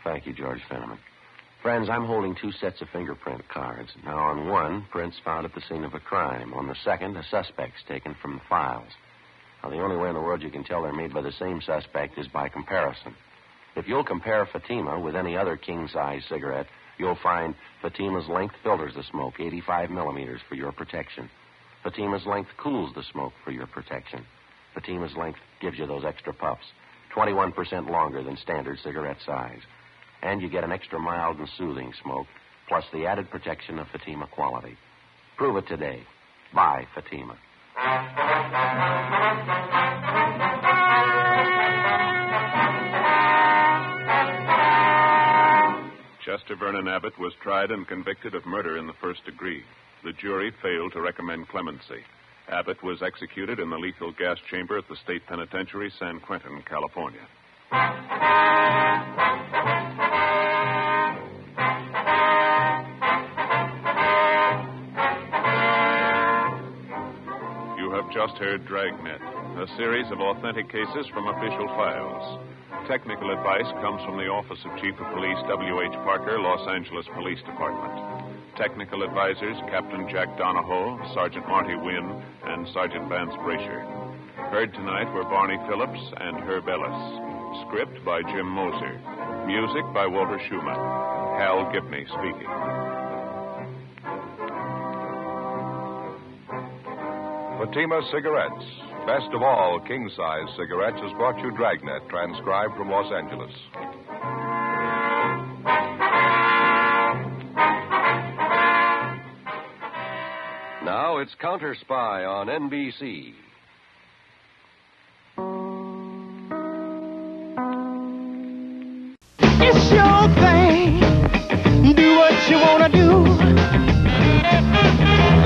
Thank you, George Fenneman. Friends, I'm holding 2 sets of fingerprint cards. Now, on one, prints found at the scene of a crime. On the second, a suspect's taken from the files. Now, the only way in the world you can tell they're made by the same suspect is by comparison. If you'll compare Fatima with any other king-size cigarette, you'll find Fatima's length filters the smoke 85 millimeters for your protection. Fatima's length cools the smoke for your protection. Fatima's length gives you those extra puffs, 21% longer than standard cigarette size. And you get an extra mild and soothing smoke, plus the added protection of Fatima quality. Prove it today. Buy Fatima. Chester Vernon Abbott was tried and convicted of murder in the first degree. The jury failed to recommend clemency. Abbott was executed in the lethal gas chamber at the State Penitentiary, San Quentin, California. You have just heard Dragnet, a series of authentic cases from official files. Technical advice comes from the Office of Chief of Police W.H. Parker, Los Angeles Police Department. Technical advisors Captain Jack Donahoe, Sergeant Marty Wynn, and Sergeant Vance Brasher. Heard tonight were Barney Phillips and Herb Ellis. Script by Jim Moser. Music by Walter Schumann. Hal Gibney speaking. Fatima Cigarettes. Best of all king-size cigarettes has brought you Dragnet, transcribed from Los Angeles. Now it's Counter Spy on NBC. It's your thing. Do what you want to do.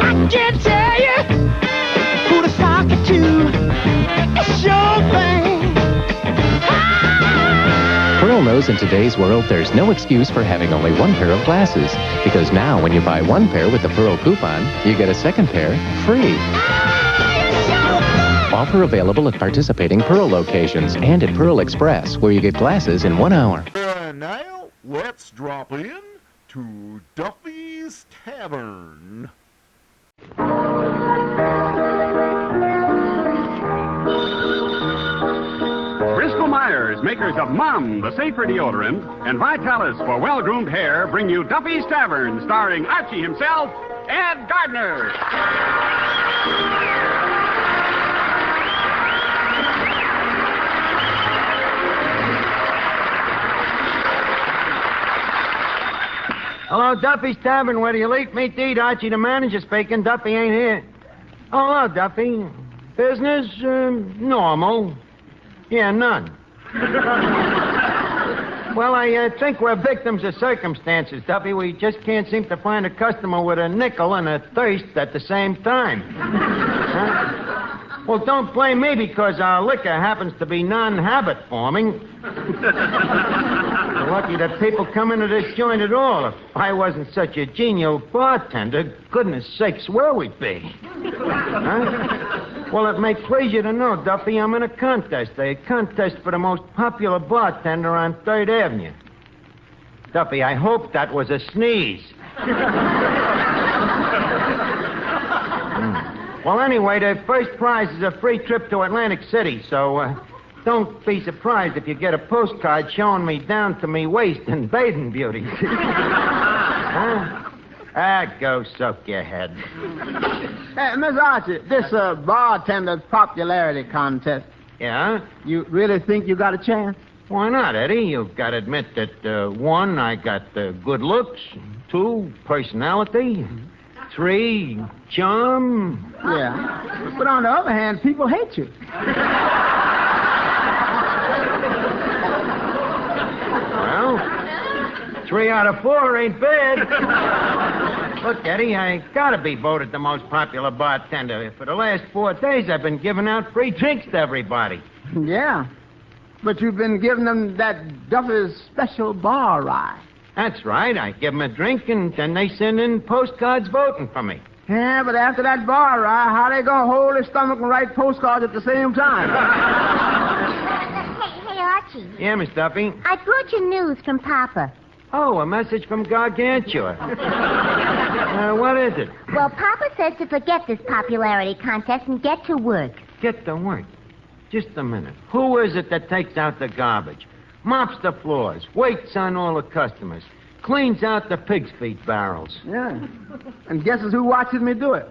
I can't tell you sure thing. Pearl knows in today's world there's no excuse for having only one pair of glasses. Because now, when you buy one pair with the Pearl coupon, you get a second pair free. Offer available at participating Pearl locations and at Pearl Express, where you get glasses in 1 hour. And now, let's drop in to Duffy's Tavern. Bristol-Myers, makers of Mom, the safer deodorant, and Vitalis for well-groomed hair, bring you Duffy's Tavern, starring Archie himself, Ed Gardner. Hello, Duffy's Tavern. Where do you eat? Meet to eat. Archie, the manager, speaking. Duffy ain't here. Oh, hello, Duffy. Business? Normal. Yeah, none. Well, I think we're victims of circumstances, Duffy. We just can't seem to find a customer with a nickel and a thirst at the same time. Huh? Well, don't blame me because our liquor happens to be non-habit forming. We're lucky that people come into this joint at all. If I wasn't such a genial bartender, goodness sakes, where we'd be? Huh? Well, it may please you to know, Duffy, I'm in a contest for the most popular bartender on 3rd Avenue. Duffy, I hope that was a sneeze. Well, anyway, the first prize is a free trip to Atlantic City, so don't be surprised if you get a postcard showing me down to me waist in bathing beauty. Huh? Go soak your head. Hey, Miss Archie, this bartender's popularity contest. Yeah? You really think you got a chance? Why not, Eddie? You've got to admit that, 1, I got good looks. 2, personality. 3, charm. Yeah. But on the other hand, people hate you. Well, 3 out of 4 ain't bad. Look, Eddie, I gotta be voted the most popular bartender. For the last 4 days, I've been giving out free drinks to everybody. Yeah. But you've been giving them that Duffy's special bar ride. That's right. I give them a drink, and then they send in postcards voting for me. Yeah, but after that bar ride, how they gonna hold their stomach and write postcards at the same time? Hey, Archie. Yeah, Miss Duffy? I brought you news from Papa. Oh, a message from Gargantua. What is it? Well, Papa says to forget this popularity contest and get to work. Get to work? Just a minute. Who is it that takes out the garbage, mops the floors, waits on all the customers, cleans out the pig's feet barrels? Yeah. And guesses who watches me do it?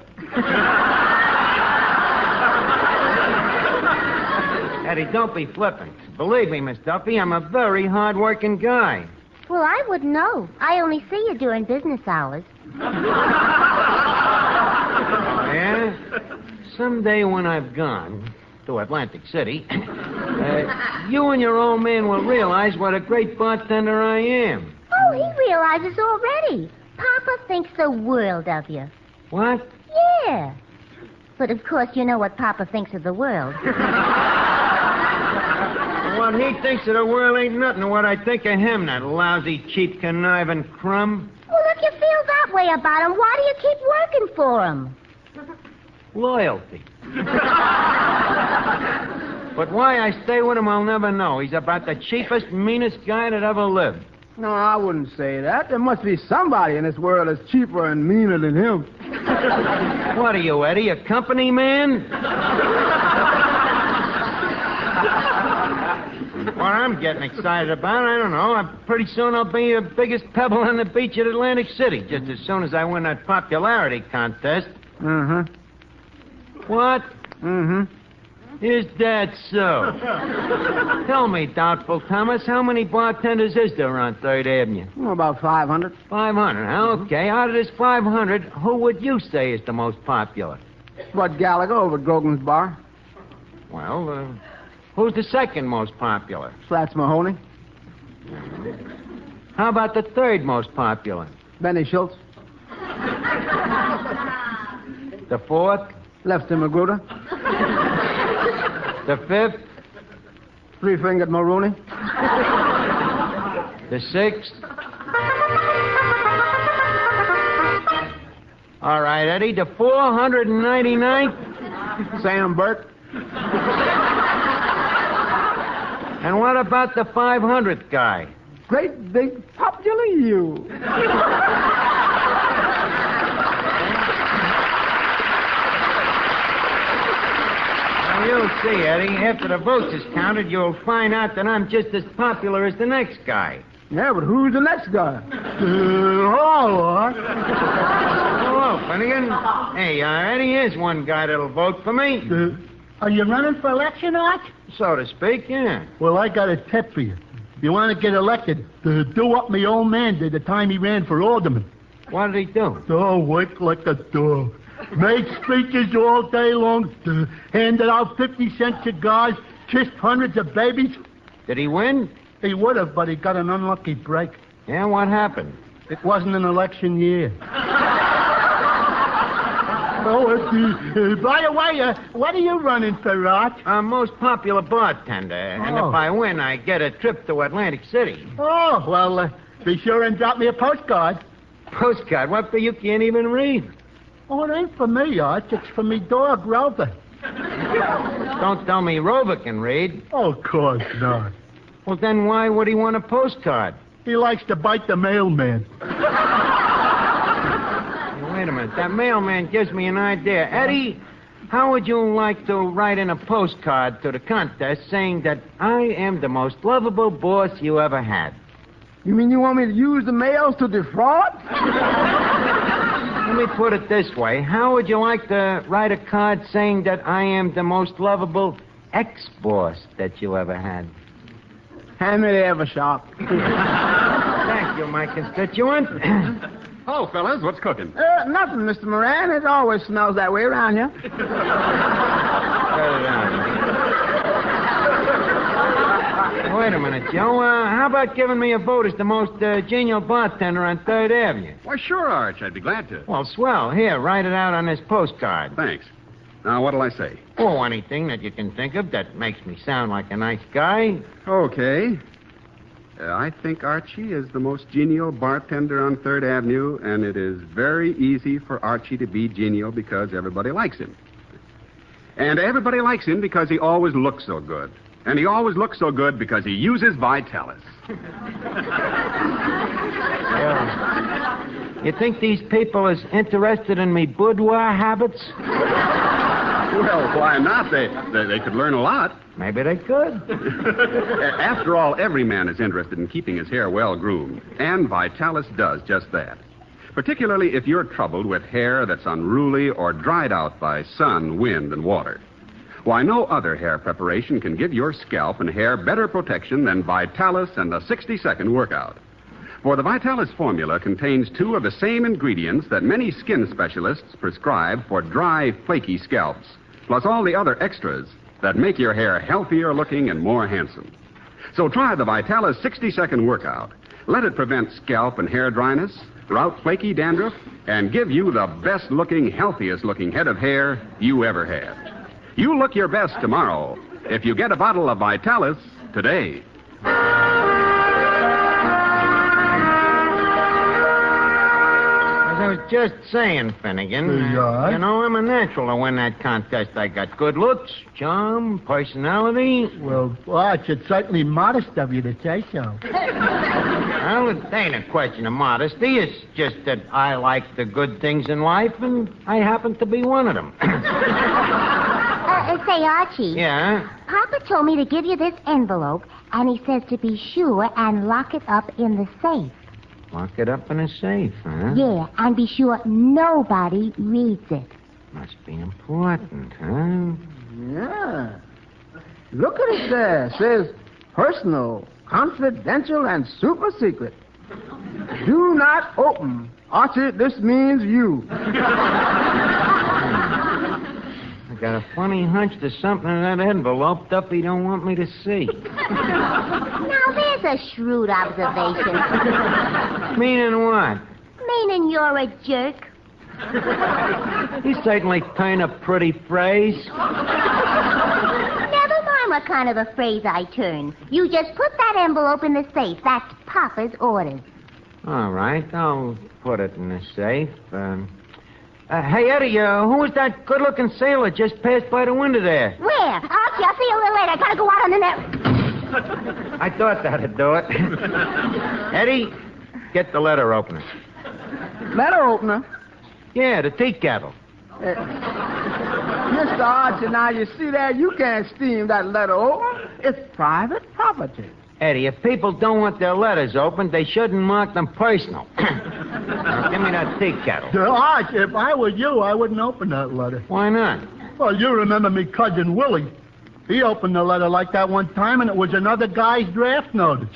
Eddie, don't be flippant. Believe me, Miss Duffy, I'm a very hard-working guy. Well, I wouldn't know. I only see you during business hours. Yeah? Someday when I've gone to Atlantic City, you and your old man will realize what a great bartender I am. Oh, he realizes already. Papa thinks the world of you. What? Yeah. But, of course, you know what Papa thinks of the world. What he thinks of the world ain't nothing to what I think of him, that lousy, cheap, conniving crumb. Well, if you feel that way about him, why do you keep working for him? Loyalty. But why I stay with him, I'll never know. He's about the cheapest, meanest guy that ever lived. No, I wouldn't say that. There must be somebody in this world that's cheaper and meaner than him. What are you, Eddie, a company man? What I'm getting excited about, I don't know. Pretty soon I'll be the biggest pebble on the beach at Atlantic City, just as soon as I win that popularity contest. Mm-hmm. What? Mm-hmm. Is that so? Tell me, Doubtful Thomas, how many bartenders is there on 3rd Avenue? Oh, about 500. 500, huh? Okay. Out of this 500, who would you say is the most popular? Bud Gallagher over at Grogan's Bar. Well, who's the second most popular? Flats Mahoney. How about the third most popular? Benny Schultz. The fourth? Lefty Magruder. The 5th? Three-fingered Maroney. The 6th? All right, Eddie. The 499th? Sam Burke. And what about the 500th guy? Great big popular you. Now, you'll see, Eddie. After the votes is counted, you'll find out that I'm just as popular as the next guy. Yeah, but who's the next guy? Hello, Finnegan. Hey, Eddie is one guy that'll vote for me. Are you running for election, Arch? So to speak, yeah. Well, I got a tip for you. If you want to get elected, do what my old man did the time he ran for alderman. What did he do? Oh, work like a dog. Made speeches all day long, handed out 50-cent cigars, kissed hundreds of babies. Did he win? He would have, but he got an unlucky break. Yeah, what happened? It wasn't an election year. Oh, by the way, what are you running for, Arch? Most popular bartender. And if I win, I get a trip to Atlantic City. Oh, well, be sure and drop me a postcard. Postcard? What for you can't even read? Oh, it ain't for me, Arch. It's for me dog, Rover. Don't tell me Rover can read. Oh, of course not. Well, then why would he want a postcard? He likes to bite the mailman. Wait a minute. That mailman gives me an idea. Eddie, how would you like to write in a postcard to the contest saying that I am the most lovable boss you ever had? You mean you want me to use the mails to defraud? Let me put it this way. How would you like to write a card saying that I am the most lovable ex-boss that you ever had? Hand me the Eversharp. Thank you, my constituent. Oh, fellas, what's cooking? Nothing, Mr. Moran. It always smells that way around here. Cut it out. Wait a minute, Joe. How about giving me a vote as the most genial bartender on 3rd Avenue? Why, sure, Arch. I'd be glad to. Well, swell. Here, write it out on this postcard. Thanks. Now, what'll I say? Oh, anything that you can think of that makes me sound like a nice guy. Okay. I think Archie is the most genial bartender on 3rd Avenue, and it is very easy for Archie to be genial because everybody likes him. And everybody likes him because he always looks so good. And he always looks so good because he uses Vitalis. Yeah. You think these people is interested in me boudoir habits? Well, why not? They could learn a lot. Maybe they could. After all, every man is interested in keeping his hair well groomed, and Vitalis does just that. Particularly if you're troubled with hair that's unruly or dried out by sun, wind, and water. Why, no other hair preparation can give your scalp and hair better protection than Vitalis and the 60-second workout. For the Vitalis formula contains 2 of the same ingredients that many skin specialists prescribe for dry, flaky scalps, plus all the other extras that make your hair healthier looking and more handsome. So try the Vitalis 60-second workout. Let it prevent scalp and hair dryness, rout flaky dandruff, and give you the best-looking, healthiest-looking head of hair you ever had. You look your best tomorrow if you get a bottle of Vitalis today. As I was just saying, Finnegan, you know, I'm a natural to win that contest. I got good looks, charm, personality. Well, Arch, it's certainly modest of you to say so. Well, it ain't a question of modesty. It's just that I like the good things in life, and I happen to be one of them. Say, Archie. Yeah? Papa told me to give you this envelope, and he says to be sure and lock it up in the safe. Lock it up in a safe, huh? Yeah, and be sure nobody reads it. Must be important, huh? Yeah. Look at it there. It says personal, confidential, and super secret. Do not open. Archie, this means you. I got a funny hunch there's something in that envelope Duffy don't want me to see. Now, there's a shrewd observation. Meaning what? Meaning you're a jerk. You certainly turn a pretty phrase. Never what kind of a phrase I turn. You just put that envelope in the safe. That's Papa's orders. All right, I'll put it in the safe. Hey, Eddie, who was that good-looking sailor just passed by the window there? Where? Archie, I'll see you a little later. I gotta go out on the net. I thought that'd do it. Eddie, get the letter opener. Letter opener? Yeah, the tea kettle. Mr. Archie, now you see that? You can't steam that letter open. It's private property. Eddie, if people don't want their letters opened, they shouldn't mark them personal. Now, give me that tea kettle. Archie, if I were you, I wouldn't open that letter. Why not? Well, you remember me cousin Willie. He opened the letter like that one time, and it was another guy's draft notice.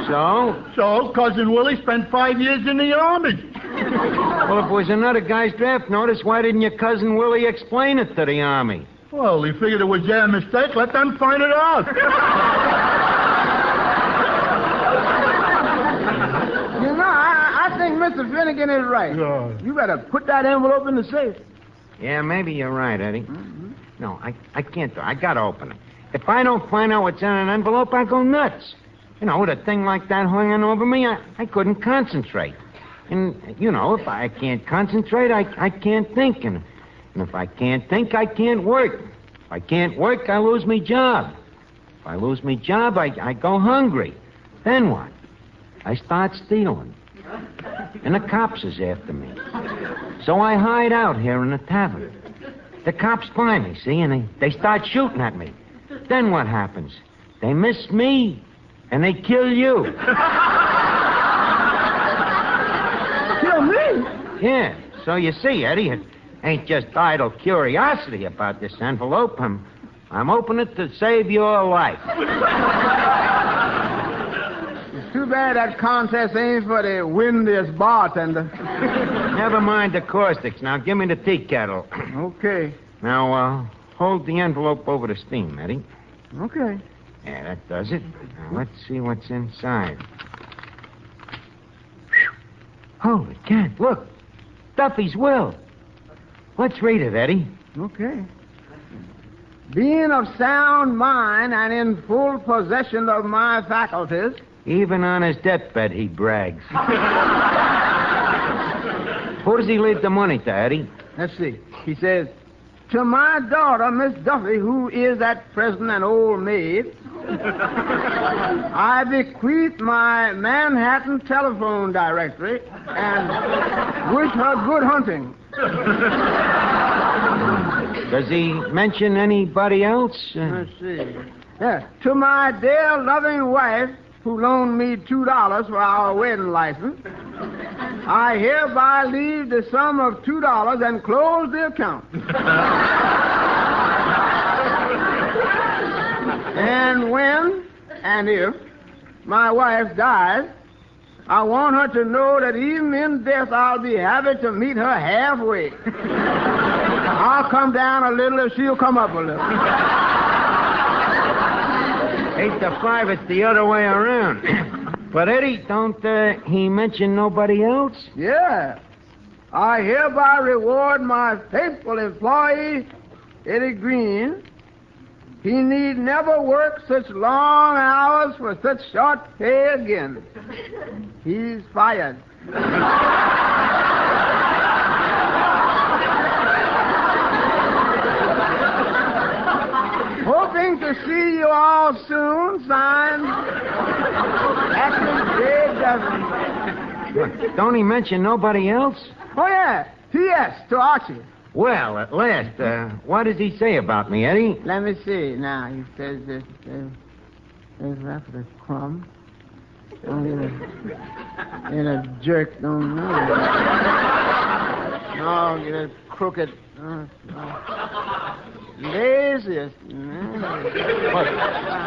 So? So, cousin Willie spent 5 years in the Army. Well, if it was another guy's draft notice, why didn't your cousin Willie explain it to the Army? Well, he figured it was their mistake. Let them find it out. You know, I think Mr. Finnegan is right. Yeah. You better put that envelope in the safe. Yeah, maybe you're right, Eddie. Mm-hmm. No, I can't do it. I gotta open it. If I don't find out what's in an envelope, I go nuts. You know, with a thing like that hanging over me, I couldn't concentrate. And, you know, if I can't concentrate, I can't think. And if I can't think, I can't work. If I can't work, I lose my job. If I lose my job, I go hungry. Then what? I start stealing. And the cops is after me. So I hide out here in the tavern. The cops find me, see, and they start shooting at me. Then what happens? They miss me, and they kill you. Kill me? Yeah, so you see, Eddie, it ain't just idle curiosity about this envelope. I'm opening it to save your life. It's too bad that contest ain't for the windiest bartender. Never mind the caustics. Now, give me the tea kettle. Okay. Now, hold the envelope over the steam, Eddie. Okay. Yeah, that does it. Now, let's see what's inside. Whew. Holy cat, look. Duffy's will. Let's read it, Eddie. Okay. Being of sound mind and in full possession of my faculties. Even on his deathbed, he brags. Who does he leave the money to, Eddie? Let's see. He says, to my daughter, Miss Duffy, who is at present an old maid, I bequeath my Manhattan telephone directory and wish her good hunting. Does he mention anybody else? Let's see. Yeah. To my dear loving wife, who loaned me $2 for our wedding license, I hereby leave the sum of $2 and close the account. And when and if my wife dies, I want her to know that even in death I'll be happy to meet her halfway. I'll come down a little if she'll come up a little. 8 to 5, it's the other way around. But, Eddie, don't he mention nobody else? Yeah. I hereby reward my faithful employee, Eddie Green. He need never work such long hours for such short pay again. He's fired. Hoping to see you all soon, signed, Acting J. Duffy. Don't he mention nobody else? Oh, yeah. P.S. to Archie. Well, at last, what does he say about me, Eddie? Let me see. Now, he says there's left a crumb. In a jerk, don't know. No, get a crooked. Laziest.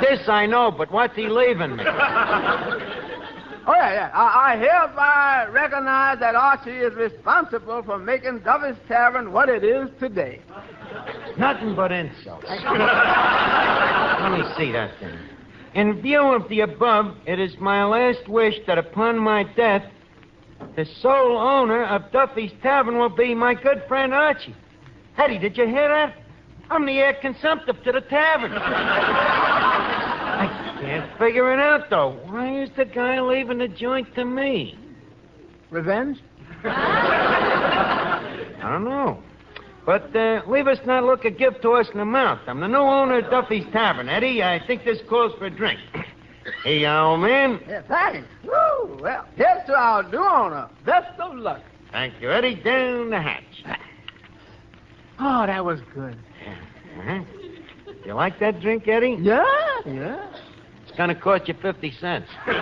This I know, but what's he leaving me? Oh, yeah. I hereby recognize that Archie is responsible for making Duffy's Tavern what it is today. Nothing but insults. Let me see that thing. In view of the above, it is my last wish that upon my death, the sole owner of Duffy's Tavern will be my good friend Archie. Eddie, did you hear that? I'm the heir consumptive to the tavern. I can't figure it out, though. Why is the guy leaving the joint to me? Revenge? I don't know. But leave us not look a gift to us in the mouth. I'm the new owner of Duffy's Tavern, Eddie. I think this calls for a drink. Hey, old man. Yeah, thanks. Woo! Well, here's to our new owner. Best of luck. Thank you, Eddie. Down the hatch. Oh, that was good. Uh-huh. You like that drink, Eddie? Yeah. It's going to cost you 50 cents. 50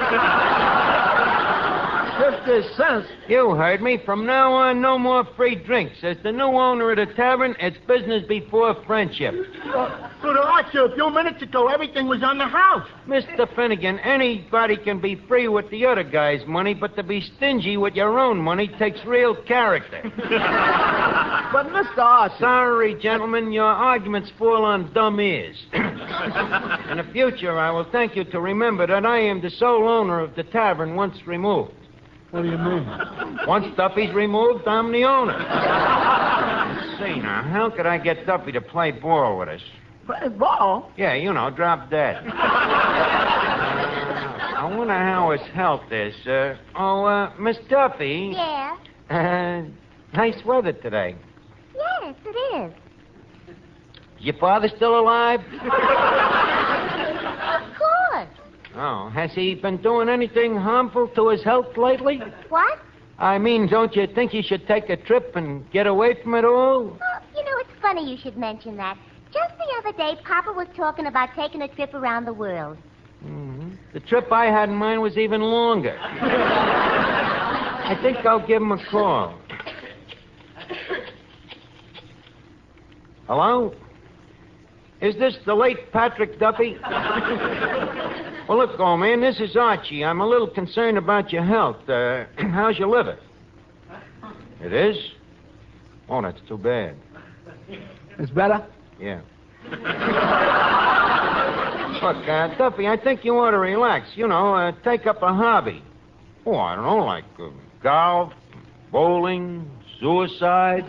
cents? You heard me. From now on, no more free drinks. As the new owner of the tavern, it's business before friendship. But Archer, a few minutes ago, everything was on the house. Mr. Finnegan, anybody can be free with the other guy's money, but to be stingy with your own money takes real character. But, Mr. Archer... Sorry, gentlemen, your arguments fall on dumb ears. In the future, I will thank you to remember that I am the sole owner of the tavern once removed. What do you mean? Once Duffy's removed, I'm the owner. Let's see now, how could I get Duffy to play ball with us? Play ball? Yeah, you know, drop dead. I wonder how his health is. Miss Duffy. Yeah? Nice weather today. Yes, it is. Is your father still alive? Of course. Oh, has he been doing anything harmful to his health lately? What? I mean, don't you think he should take a trip and get away from it all? Well, you know, it's funny you should mention that. Just the other day, Papa was talking about taking a trip around the world. Mm-hmm. The trip I had in mind was even longer. I think I'll give him a call. Hello? Is this the late Patrick Duffy? Well, look, old man, this is Archie. I'm a little concerned about your health. How's your liver? It is? Oh, that's too bad. It's better? Yeah. Look, Duffy, I think you ought to relax. You know, take up a hobby. Oh, I don't know, like golf, bowling, suicide.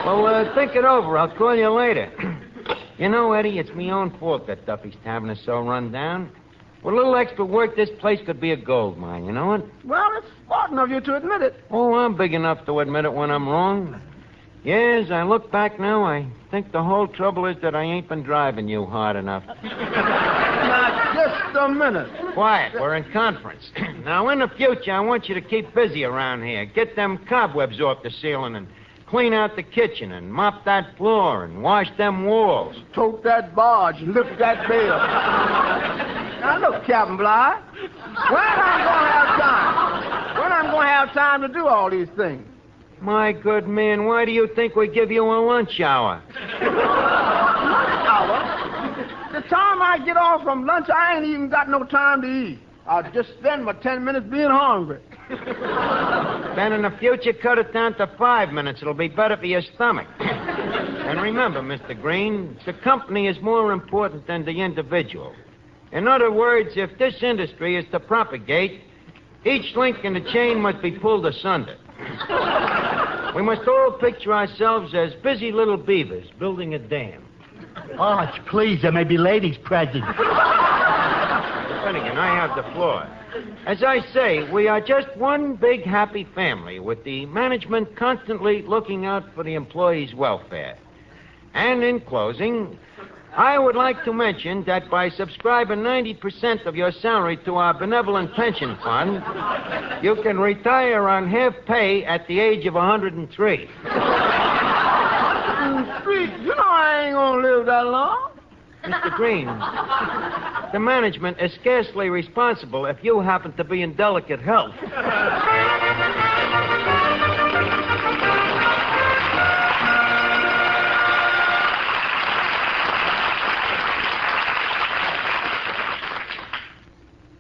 Well, think it over. I'll call you later. You know, Eddie, it's my own fault that Duffy's Tavern is so run down. With a little extra work, this place could be a gold mine, you know it? Well, it's smart of you to admit it. Oh, I'm big enough to admit it when I'm wrong. Yes, I look back now, I think the whole trouble is that I ain't been driving you hard enough. Now, just a minute. Quiet, we're in conference. Now, in the future, I want you to keep busy around here. Get them cobwebs off the ceiling and clean out the kitchen and mop that floor and wash them walls. Tote that barge and lift that bale. Now, look, Captain Bligh, when I'm going to have time to do all these things? My good man, why do you think we give you a lunch hour? Lunch hour? The time I get off from lunch, I ain't even got no time to eat. I'll just spend my 10 minutes being hungry. Then in the future, cut it down to 5 minutes. It'll be better for your stomach. And remember, Mr. Green, the company is more important than the individual. In other words, if this industry is to propagate, each link in the chain must be pulled asunder. We must all picture ourselves as busy little beavers building a dam. Arch, please, there may be ladies present. Finnegan, I have the floor. As I say, we are just one big happy family with the management constantly looking out for the employees' welfare. And in closing, I would like to mention that by subscribing 90% of your salary to our benevolent pension fund, you can retire on half pay at the age of 103. You know I ain't gonna live that long. Mr. Green, the management is scarcely responsible if you happen to be in delicate health.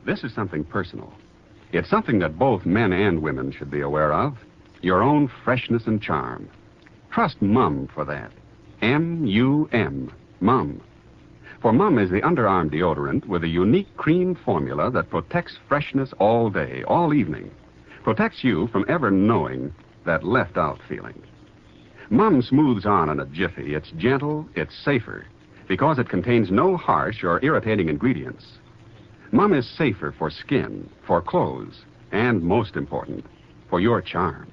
This is something personal. It's something that both men and women should be aware of. Your own freshness and charm. Trust Mum for that. M-U-M. Mum. For Mum is the underarm deodorant with a unique cream formula that protects freshness all day, all evening. Protects you from ever knowing that left-out feeling. Mum smooths on in a jiffy. It's gentle, it's safer, because it contains no harsh or irritating ingredients. Mum is safer for skin, for clothes, and most important, for your charm.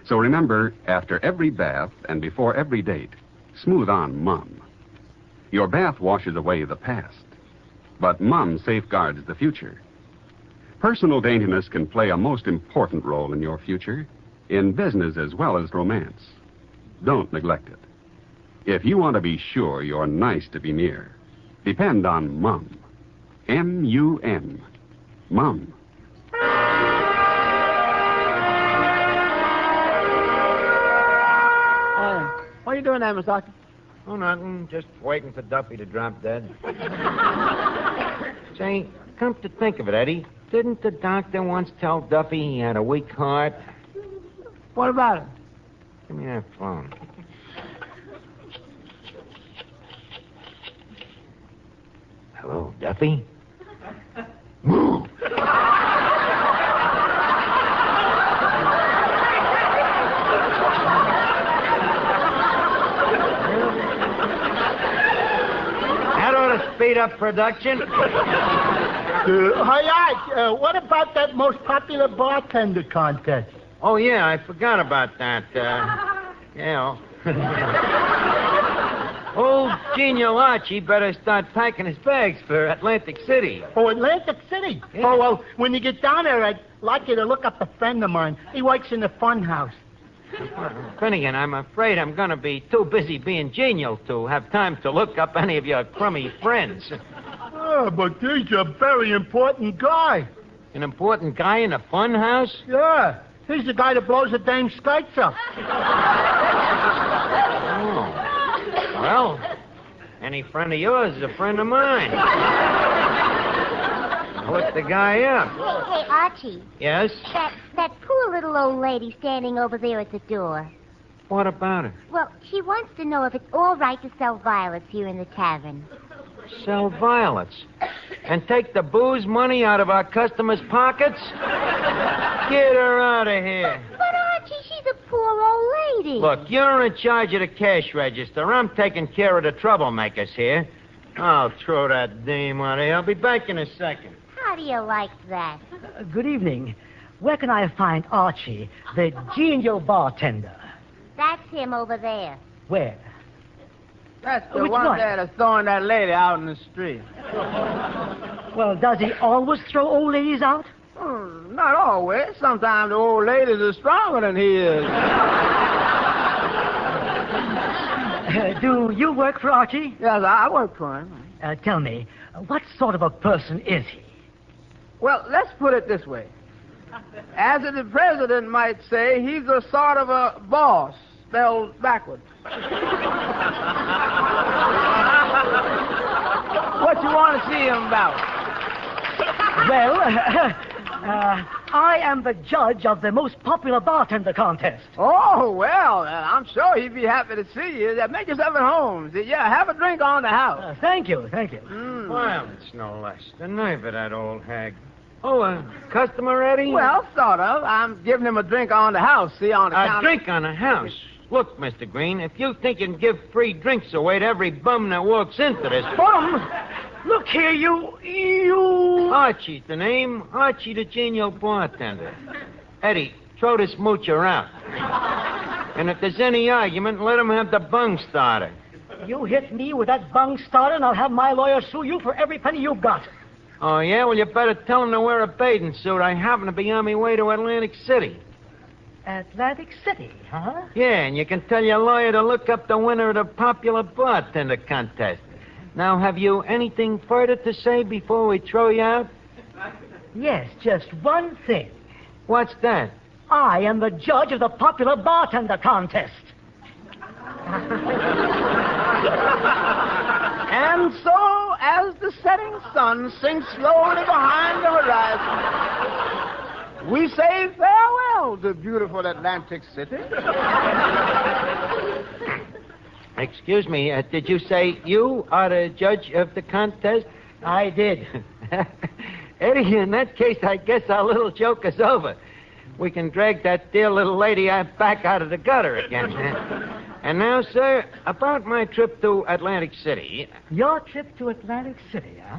So remember, after every bath and before every date, smooth on Mum. Your bath washes away the past, but Mum safeguards the future. Personal daintiness can play a most important role in your future, in business as well as romance. Don't neglect it. If you want to be sure you're nice to be near, depend on Mum. M-U-M. Mum. What are you doing there, Miss Archie? Oh, nothing. Just waiting for Duffy to drop dead. Say, come to think of it, Eddie, didn't the doctor once tell Duffy he had a weak heart? What about it? Give me that phone. Hello, Duffy? Move! That ought to speed up production. Hi, Art. What about that most popular bartender contest? Oh, yeah, I forgot about that. Old Genial Archie better start packing his bags for Atlantic City. Oh, Atlantic City? Yeah. Oh, well, when you get down there, I'd like you to look up a friend of mine. He works in the fun house. Finnegan, I'm afraid I'm going to be too busy being genial to have time to look up any of your crummy friends. Oh, but he's a very important guy. An important guy in a fun house? Yeah. He's the guy that blows the dame's skirts up. Oh. Well, any friend of yours is a friend of mine. Put the guy up. Hey, Archie. Yes? That poor little old lady standing over there at the door. What about her? Well, she wants to know if it's all right to sell violets here in the tavern. Sell violets? And take the booze money out of our customers' pockets? Get her out of here. But, Archie, she's a poor old lady. Look, you're in charge of the cash register. I'm taking care of the troublemakers here. I'll throw that dame out of here. I'll be back in a second. How do you like that? Good evening. Where can I find Archie, the genial bartender? That's him over there. Where? That's the Which one there that's throwing that lady out in the street. Well, does he always throw old ladies out? Not always. Sometimes the old ladies are stronger than he is. Do you work for Archie? Yes, I work for him. Tell me, what sort of a person is he? Well, let's put it this way. As the president might say, he's a sort of a boss, spelled backwards. What you want to see him about? Well, I am the judge of the most popular bartender contest. Oh, well, I'm sure he'd be happy to see you. Make yourself at home. Yeah, have a drink on the house. Thank you. Violence, no less. The nerve of that old hag. Oh, a customer ready? Well, sort of. I'm giving him a drink on the house, see, on the counter. A drink on the house? Look, Mr. Green, if you think you can give free drinks away to every bum that walks into this... Bum? Look here, you... Archie's the name. Archie, the genial bartender. Eddie, throw this moocher out. And if there's any argument, let him have the bung starter. You hit me with that bung starter, and I'll have my lawyer sue you for every penny you've got. Oh, yeah? Well, you better tell him to wear a bathing suit. I happen to be on my way to Atlantic City. Atlantic City, huh? Yeah, and you can tell your lawyer to look up the winner of the popular bartender contest. Now, have you anything further to say before we throw you out? Yes, just one thing. What's that? I am the judge of the popular bartender contest. And so, as the setting sun sinks slowly behind the horizon, we say farewell to beautiful Atlantic City. Excuse me, did you say you are the judge of the contest? I did. Eddie, in that case, I guess our little joke is over. we can drag that dear little lady back out of the gutter again. And now, sir, about my trip to Atlantic City. Your trip to Atlantic City, huh?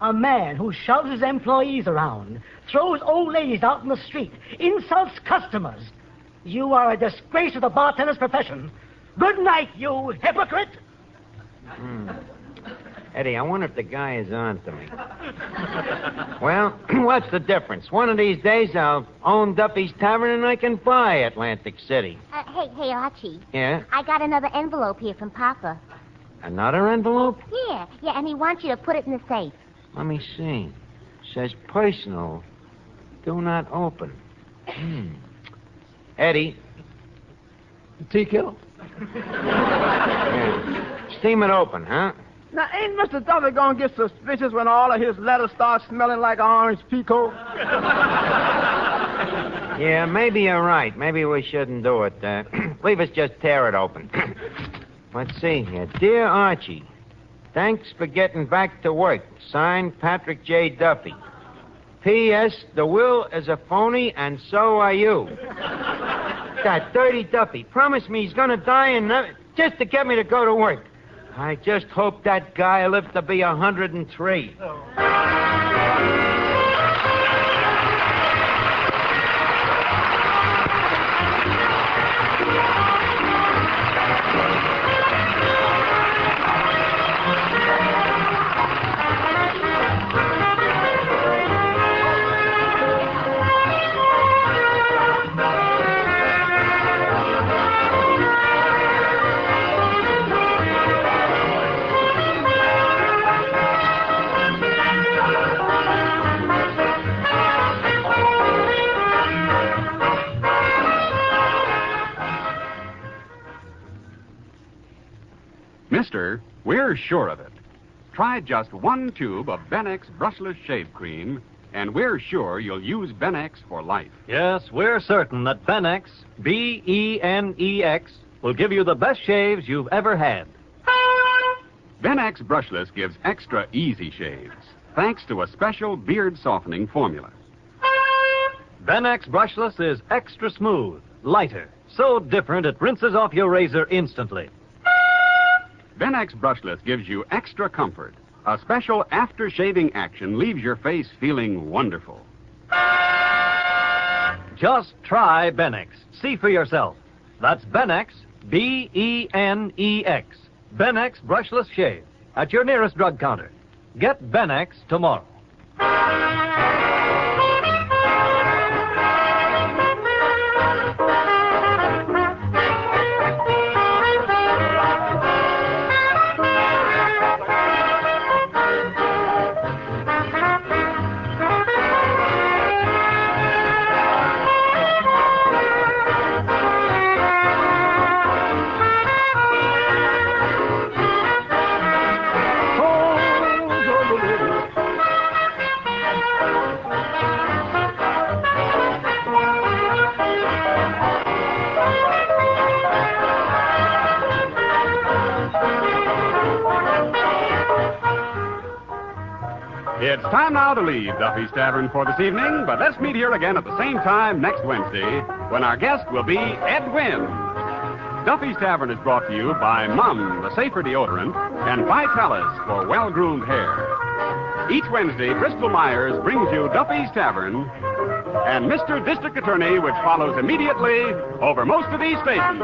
A man who shoves his employees around, throws old ladies out in the street, insults customers. You are a disgrace to the bartender's profession. Good night, you hypocrite! Eddie, I wonder if the guy is on to me. Well, what's the difference? One of these days I'll own Duffy's Tavern and I can buy Atlantic City. Hey, Archie. Yeah? I got another envelope here from Papa. Another envelope? Yeah, and he wants you to put it in the safe. Let me see. Says personal. Do not open. Eddie. Tea kettle? Yeah. Steam it open, huh? Now, ain't Mr. Duffy gonna get suspicious when all of his letters start smelling like orange pekoe? Yeah, maybe you're right. Maybe we shouldn't do it. Leave us just tear it open. Let's see here. Dear Archie, thanks for getting back to work. Signed, Patrick J. Duffy. P.S. The will is a phony, and so are you. That dirty Duffy promised me he's gonna die and just to get me to go to work. I just hope that guy lives to be 103. Mister, we're sure of it. Try just one tube of Benex brushless shave cream, and we're sure you'll use Benex for life. Yes, we're certain that Benex, B-E-N-E-X, will give you the best shaves you've ever had. Benex brushless gives extra easy shaves, thanks to a special beard softening formula. Benex brushless is extra smooth, lighter, so different it rinses off your razor instantly. Benex brushless gives you extra comfort. A special after-shaving action leaves your face feeling wonderful. Just try Benex. See for yourself. That's Benex, B-E-N-E-X. Benex brushless shave at your nearest drug counter. Get Benex tomorrow. It's time now to leave Duffy's Tavern for this evening, but let's meet here again at the same time next Wednesday when our guest will be Ed Wynn. Duffy's Tavern is brought to you by Mum, the safer deodorant, and Vitalis for well-groomed hair. Each Wednesday, Bristol Myers brings you Duffy's Tavern and Mr. District Attorney, which follows immediately over most of these stations.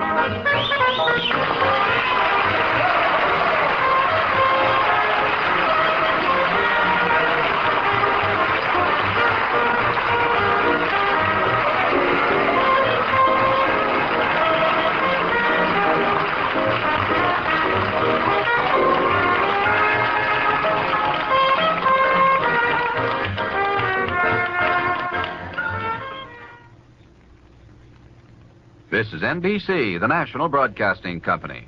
This is NBC, the National Broadcasting Company.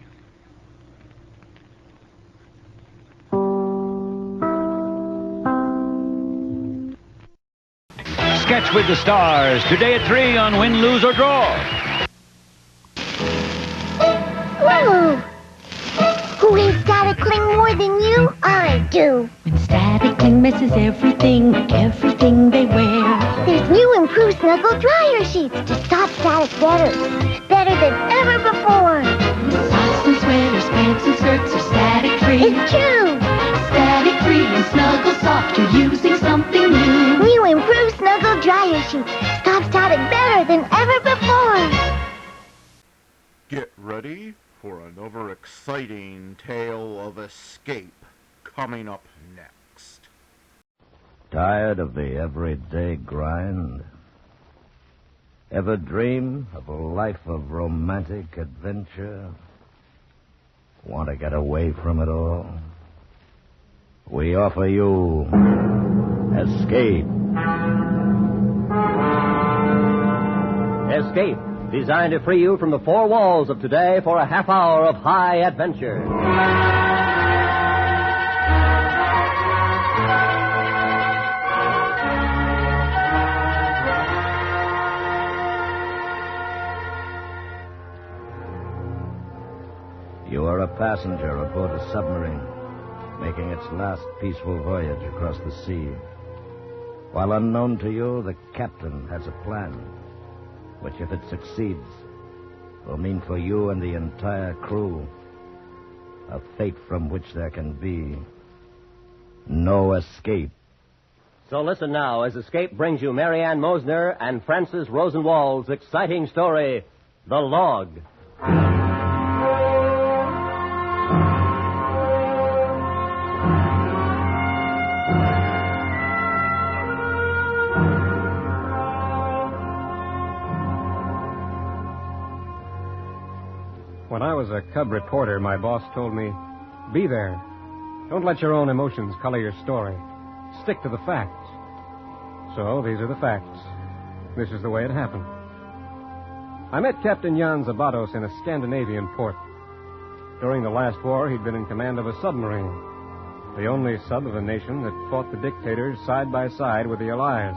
Sketch with the Stars, today at 3 on Win, Lose, or Draw. Whoa! Who ain't got a cling more than you? I do. When static cling messes everything they wear. There's new improved snuggle dryer sheets to stop static better than ever before. Socks and sweaters, pants and skirts are static-free. It's true. Static-free and snuggle soft, you're using something new. New improved snuggle dryer sheets stop static better than ever before. Get ready for another exciting tale of escape coming up next. Tired of the everyday grind? Ever dream of a life of romantic adventure? Want to get away from it all? We offer you Escape. Escape, designed to free you from the four walls of today for a half hour of high adventure. You are a passenger aboard a submarine, making its last peaceful voyage across the sea. While unknown to you, the captain has a plan, which, if it succeeds, will mean for you and the entire crew a fate from which there can be no escape. So listen now as Escape brings you Mary Ann Mosner and Francis Rosenwald's exciting story, The Log. When I was a cub reporter, my boss told me, be there. Don't let your own emotions color your story. Stick to the facts. So these are the facts. This is the way it happened. I met Captain Jan Zabatos in a Scandinavian port. During the last war, he'd been in command of a submarine, the only sub of a nation that fought the dictators side by side with the Allies.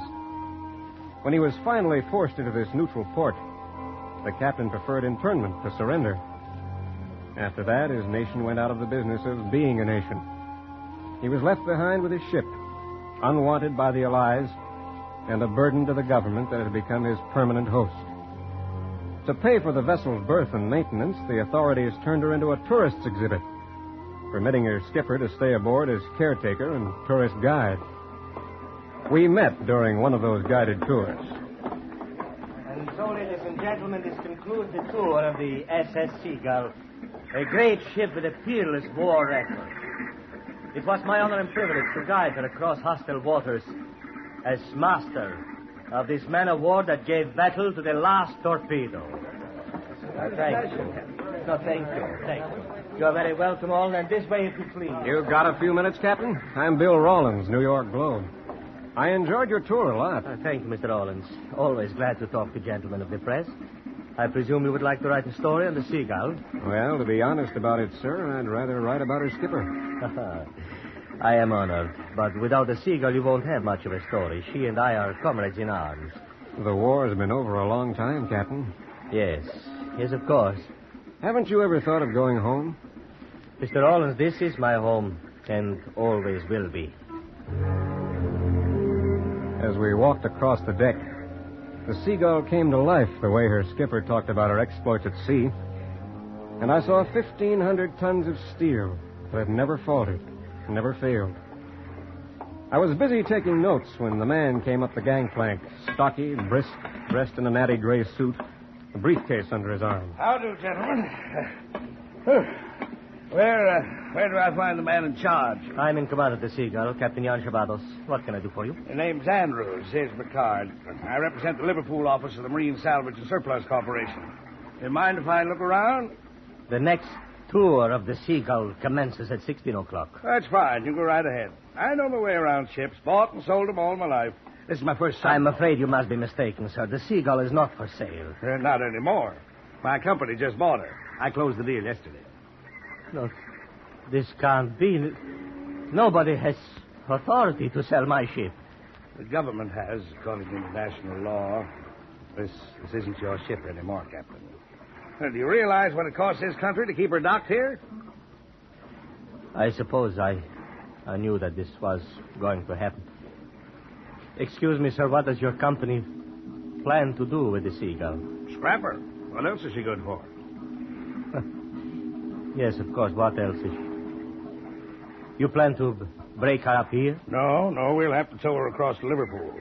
When he was finally forced into this neutral port, the captain preferred internment to surrender. After that, his nation went out of the business of being a nation. He was left behind with his ship, unwanted by the Allies, and a burden to the government that had become his permanent host. To pay for the vessel's berth and maintenance, the authorities turned her into a tourist's exhibit, permitting her skipper to stay aboard as caretaker and tourist guide. We met during one of those guided tours. And so, ladies and gentlemen, this concludes the tour of the SS Seagull, a great ship with a peerless war record. It was my honor and privilege to guide her across hostile waters as master of this man of war that gave battle to the last torpedo. Thank you. No, thank you. Thank you. You're very welcome all, and this way if you please. You got a few minutes, Captain? I'm Bill Rawlins, New York Globe. I enjoyed your tour a lot. Thank you, Mr. Rawlins. Always glad to talk to gentlemen of the press. I presume you would like to write a story on the Seagull? Well, to be honest about it, sir, I'd rather write about her skipper. I am honored. But without the Seagull, you won't have much of a story. She and I are comrades in arms. The war has been over a long time, Captain. Yes. Yes, of course. Haven't you ever thought of going home? Mr. Rawlins, this is my home, and always will be. As we walked across the deck, the Seagull came to life the way her skipper talked about her exploits at sea. And I saw 1,500 tons of steel that had never faltered, never failed. I was busy taking notes when the man came up the gangplank, stocky, brisk, dressed in a natty gray suit, a briefcase under his arm. How do, gentlemen? Where do I find the man in charge? I'm in command of the Seagull, Captain Jan Zabatos. What can I do for you? The name's Andrews. Here's my card. I represent the Liverpool office of the Marine Salvage and Surplus Corporation. Do you mind if I look around? The next tour of the Seagull commences at 16 o'clock. That's fine. You go right ahead. I know my way around ships. Bought and sold them all my life. This is my first time. I'm afraid you must be mistaken, sir. The Seagull is not for sale. Not anymore. My company just bought her. I closed the deal yesterday. No, this can't be. Nobody has authority to sell my ship. The government has, according to international law. This isn't your ship anymore, Captain. Do you realize what it costs this country to keep her docked here? I suppose I I knew that this was going to happen. Excuse me, sir, what does your company plan to do with the Seagull? Scrap her. What else is she good for? Yes, of course. What else is... You plan to break her up here? No, we'll have to tow her across to Liverpool.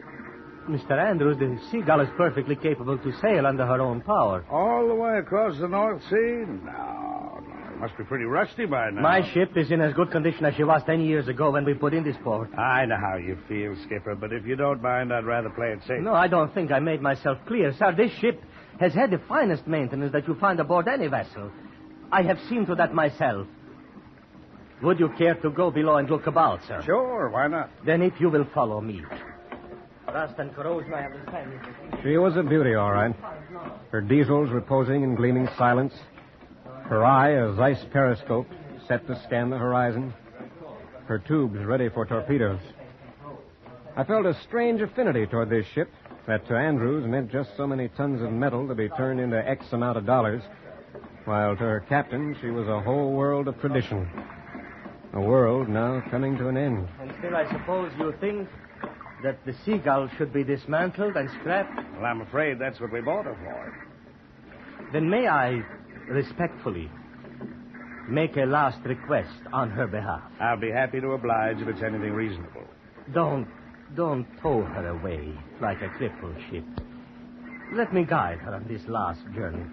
Mr. Andrews, the Seagull is perfectly capable to sail under her own power. All the way across the North Sea? No. It must be pretty rusty by now. My ship is in as good condition as she was 10 years ago when we put in this port. I know how you feel, Skipper, but if you don't mind, I'd rather play it safe. No, I don't think I made myself clear, sir. This ship has had the finest maintenance that you find aboard any vessel. I have seen to that myself. Would you care to go below and look about, sir? Sure, why not? Then if you will follow me. Rust and corrosion, I have understand. She was a beauty, all right. Her diesels reposing in gleaming silence. Her eye, a Zeiss periscope, set to scan the horizon. Her tubes ready for torpedoes. I felt a strange affinity toward this ship that to Andrews meant just so many tons of metal to be turned into X amount of dollars, while to her captain she was a whole world of tradition. A world now coming to an end. And still, I suppose you think that the Seagull should be dismantled and scrapped? Well, I'm afraid that's what we bought her for. Then may I respectfully make a last request on her behalf? I'll be happy to oblige if it's anything reasonable. Don't tow her away like a crippled ship. Let me guide her on this last journey.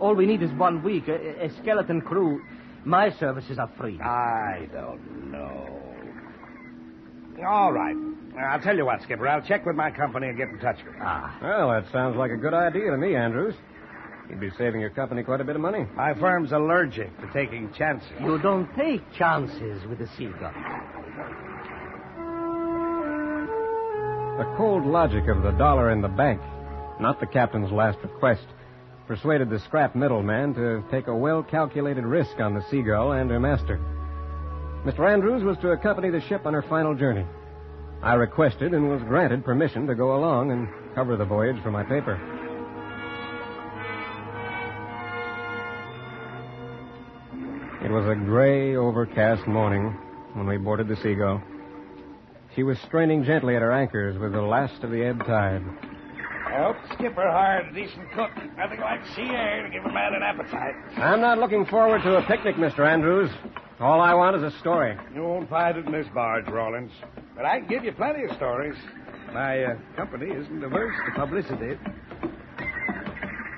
All we need is 1 week, a skeleton crew. My services are free. I don't know. All right. I'll tell you what, Skipper. I'll check with my company and get in touch with you. Well, that sounds like a good idea to me, Andrews. You'd be saving your company quite a bit of money. My firm's allergic to taking chances. You don't take chances with the Seagull. The cold logic of the dollar in the bank, not the captain's last request, persuaded the scrap middleman to take a well-calculated risk on the Seagull and her master. Mr. Andrews was to accompany the ship on her final journey. I requested and was granted permission to go along and cover the voyage for my paper. It was a gray, overcast morning when we boarded the Seagull. She was straining gently at her anchors with the last of the ebb tide. I hope Skipper hired a decent cook. Nothing like sea air to give a man an appetite. I'm not looking forward to a picnic, Mr. Andrews. All I want is a story. You won't find it in this barge, Rawlins. But I can give you plenty of stories. My company isn't averse to publicity.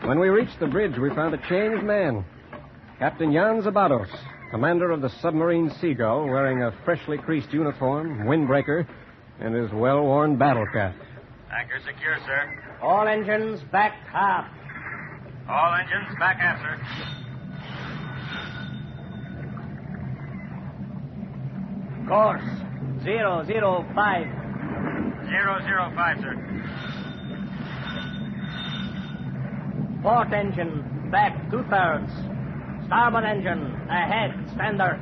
When we reached the bridge, we found a changed man. Captain Jan Zabados, commander of the submarine Seagull, wearing a freshly creased uniform, windbreaker, and his well-worn battle cap. Anchor secure, sir. All engines back aft. All engines back aft, sir. Course 005. 005, sir. Port engine back 2/3. Starboard engine ahead, standard.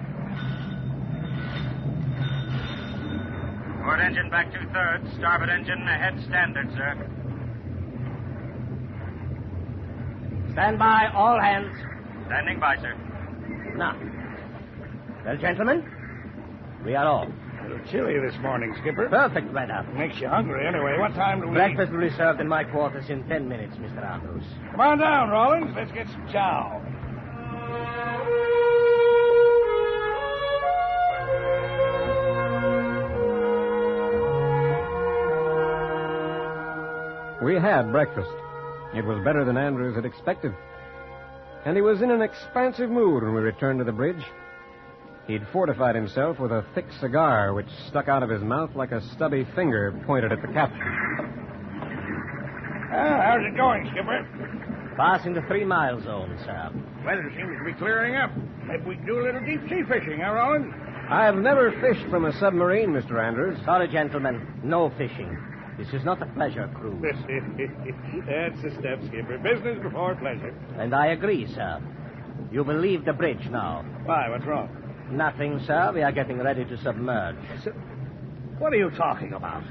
Port engine back 2/3. Starboard engine ahead, standard, sir. Stand by, all hands. Standing by, sir. Now. Well, gentlemen, we are off. A little chilly this morning, Skipper. Perfect weather. Makes you hungry anyway. What time do we... Breakfast will be served in my quarters in 10 minutes, Mr. Andrews. Come on down, Rawlins. Let's get some chow. We had breakfast. It was better than Andrews had expected. And he was in an expansive mood when we returned to the bridge. He'd fortified himself with a thick cigar which stuck out of his mouth like a stubby finger pointed at the captain. How's it going, Skipper? Passing the 3-mile zone, sir. Weather seems to be clearing up. Maybe we can do a little deep-sea fishing, huh, Rollins? I've never fished from a submarine, Mr. Andrews. Sorry, gentlemen. No fishing. This is not a pleasure cruise. That's the step, Skipper. Business before pleasure. And I agree, sir. You will leave the bridge now. Why? What's wrong? Nothing, sir. We are getting ready to submerge. What are you talking about?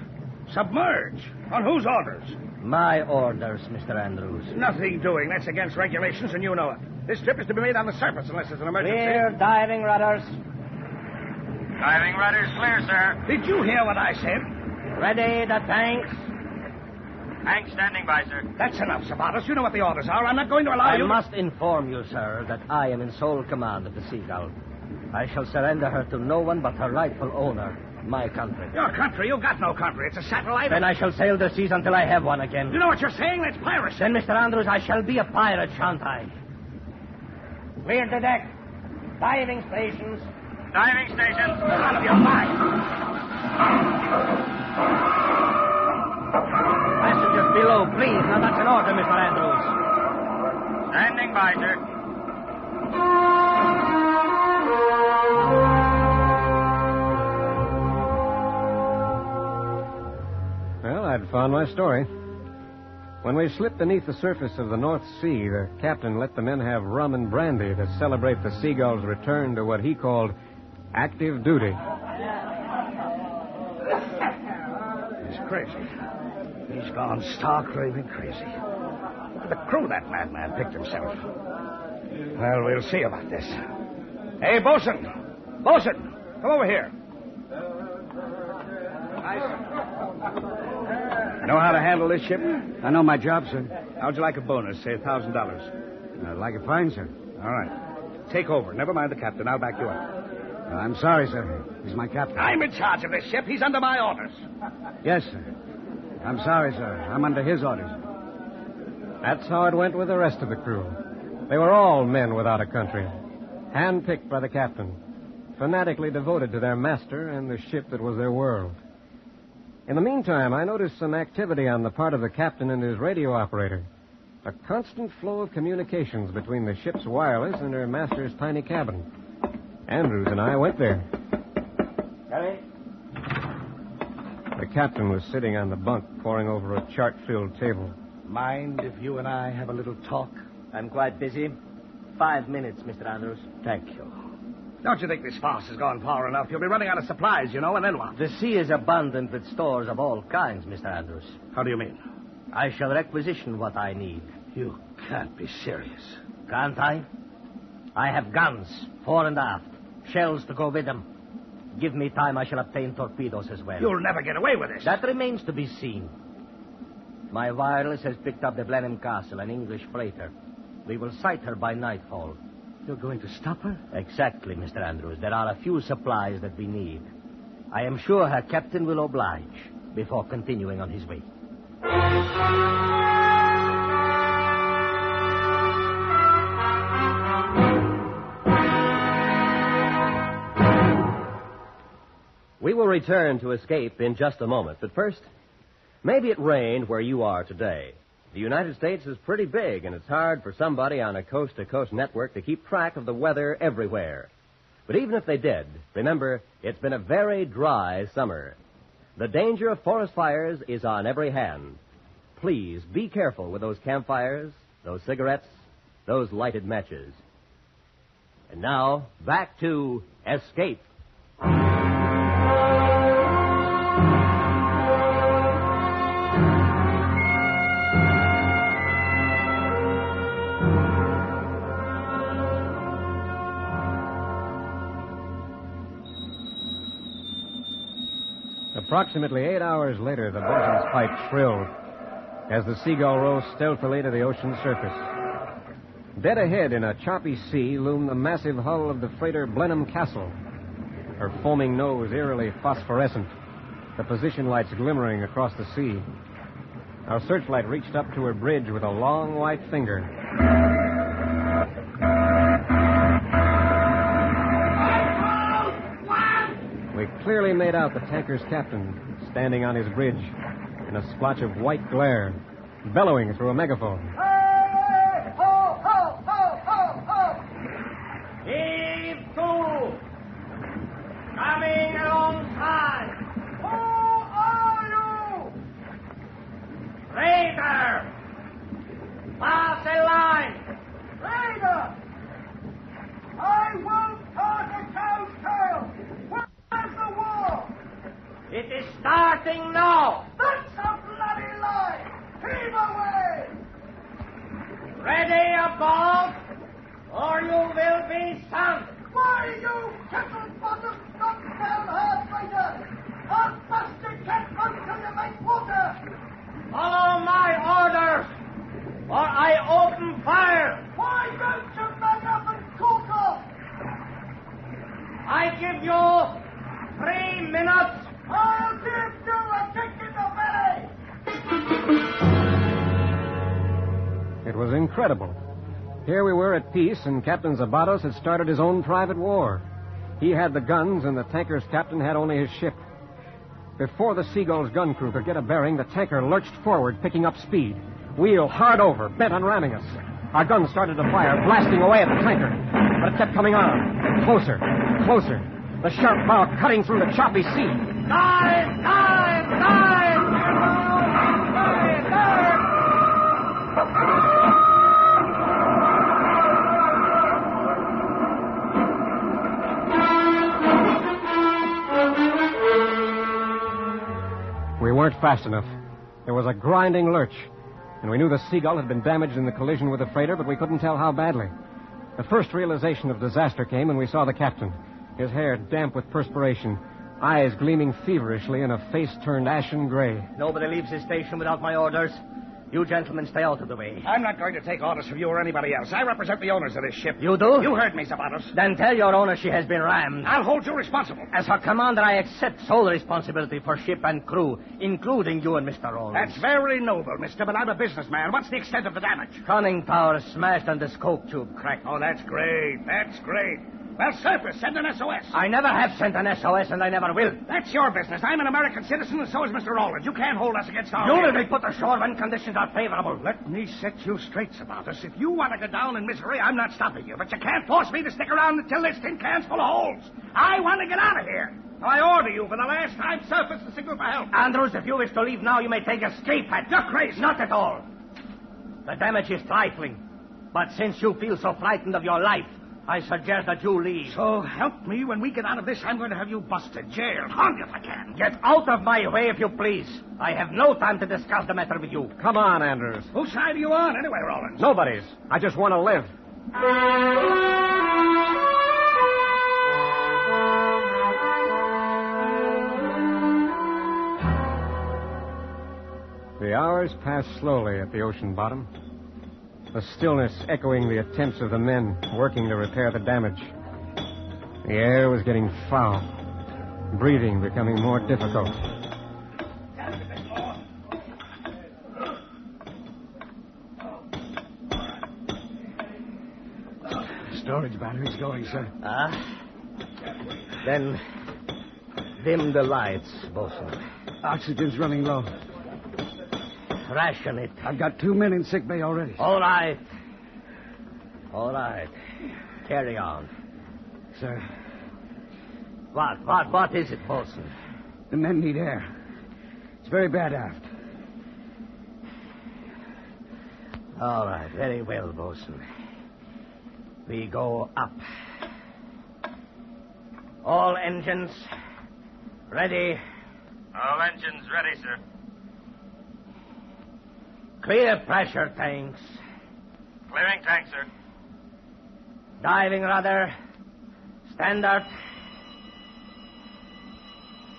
Submerge? On whose orders? My orders, Mr. Andrews. Nothing doing. That's against regulations, and you know it. This trip is to be made on the surface unless it's an emergency. Clear diving rudders. Diving rudder's clear, sir. Did you hear what I said? Ready the tanks? Tank standing by, sir. That's enough, Sabatos. You know what the orders are. I'm not going to allow you... I must inform you, sir, that I am in sole command of the Seagull. I shall surrender her to no one but her rightful owner, my country. Your country? You got no country. It's a satellite. Then I shall sail the seas until I have one again. You know what you're saying? That's piracy. Then, Mr. Andrews, I shall be a pirate, shan't I? Clear the deck. Diving stations. Diving stations. Out of your mind. Passengers below, please. Now, that's an order, Mr. Andrews. Standing by, sir. Well, I'd found my story. When we slipped beneath the surface of the North Sea, the captain let the men have rum and brandy to celebrate the Seagull's return to what he called active duty. He's crazy. He's gone stark raving crazy. The crew that madman picked himself. Well, we'll see about this. Hey, bosun! Bosun! Come over here. Know how to handle this ship? I know my job, sir. How'd you like a bonus? Say $1,000. I'd like it fine, sir. All right. Take over. Never mind the captain. I'll back you up. I'm sorry, sir. He's my captain. I'm in charge of this ship. He's under my orders. Yes, sir. I'm sorry, sir. I'm under his orders. That's how it went with the rest of the crew. They were all men without a country, handpicked by the captain, fanatically devoted to their master and the ship that was their world. In the meantime, I noticed some activity on the part of the captain and his radio operator. A constant flow of communications between the ship's wireless and her master's tiny cabin. Andrews and I went there. Harry? The captain was sitting on the bunk, poring over a chart-filled table. Mind if you and I have a little talk? I'm quite busy. 5 minutes, Mr. Andrews. Thank you. Don't you think this farce has gone far enough? You'll be running out of supplies, you know, and then what? The sea is abundant with stores of all kinds, Mr. Andrews. How do you mean? I shall requisition what I need. You can't be serious. Can't I? I have guns, fore and aft, shells to go with them. Give me time, I shall obtain torpedoes as well. You'll never get away with this. That remains to be seen. My wireless has picked up the Blenheim Castle, an English freighter. We will sight her by nightfall. You're going to stop her? Exactly, Mr. Andrews. There are a few supplies that we need. I am sure her captain will oblige before continuing on his way. We will return to Escape in just a moment. But first, maybe it rained where you are today. The United States is pretty big, and it's hard for somebody on a coast-to-coast network to keep track of the weather everywhere. But even if they did, remember, it's been a very dry summer. The danger of forest fires is on every hand. Please be careful with those campfires, those cigarettes, those lighted matches. And now, back to Escape. Approximately 8 hours later, the bosun's pipe shrilled as the Seagull rose stealthily to the ocean's surface. Dead ahead in a choppy sea loomed the massive hull of the freighter Blenheim Castle, her foaming nose eerily phosphorescent, the position lights glimmering across the sea. Our searchlight reached up to her bridge with a long white finger. We clearly made out the tanker's captain standing on his bridge in a splotch of white glare, bellowing through a megaphone. Hey! Ho, ho, ho, ho, ho! Heave to! Coming alongside! Who are you? Raider! Pass a line! Raider! I won't talk a cow's tail! Where's the war? It is starting now! That's a bloody lie! Heave away! Ready above, or you will be sunk! Why, you kettle-bottom nutcase! I give you 3 minutes. I'll give you a kick in the belly. It was incredible. Here we were at peace, and Captain Zabatos had started his own private war. He had the guns, and the tanker's captain had only his ship. Before the Seagull's gun crew could get a bearing, the tanker lurched forward, picking up speed. Wheel hard over, bent on ramming us. Our guns started to fire, blasting away at the tanker. But it kept coming on. Closer, closer. The sharp bow cutting through the choppy sea. Dive! Dive! Dive! Dive! Dive! We weren't fast enough. There was a grinding lurch, and we knew the Seagull had been damaged in the collision with the freighter, but we couldn't tell how badly. The first realization of disaster came when we saw the captain, his hair damp with perspiration, eyes gleaming feverishly, and a face turned ashen gray. Nobody leaves his station without my orders. You gentlemen stay out of the way. I'm not going to take orders from you or anybody else. I represent the owners of this ship. You do? You heard me, Zabatos. Then tell your owner she has been rammed. I'll hold you responsible. As her commander, I accept sole responsibility for ship and crew, including you and Mr. Rollins. That's very noble, mister, but I'm a businessman. What's the extent of the damage? Conning tower smashed and the coke tube cracked. Oh, that's great. That's great. Well, surface, send an SOS. I never have sent an SOS, and I never will. That's your business. I'm an American citizen, and so is Mr. Rollins. You can't hold us against our... You will be put ashore when conditions are favorable. Let me set you straight about us. If you want to go down in misery, I'm not stopping you. But you can't force me to stick around until this tin can's full of holes. I want to get out of here. I order you for the last time, surface the signal for help. Andrews, if you wish to leave now, you may take escape hatch. You're crazy. Not at all. The damage is trifling. But since you feel so frightened of your life, I suggest that you leave. So help me, when we get out of this, I'm going to have you busted, jailed, hung if I can. Get out of my way if you please. I have no time to discuss the matter with you. Come on, Andrews. Whose side are you on, anyway, Rollins? Nobody's. I just want to live. The hours passed slowly at the ocean bottom. The stillness echoing the attempts of the men working to repair the damage. The air was getting foul, breathing becoming more difficult. Storage battery's going, sir. Then dim the lights, bosun. Oxygen's running low. Ration it. I've got 2 men in sick bay already. All right. All right. Carry on. Sir. What is it, bosun? The men need air. It's very bad aft. All right. Very well, bosun. We go up. All engines ready. All engines ready, sir. Clear pressure tanks. Clearing tank, sir. Diving rudder. Standard.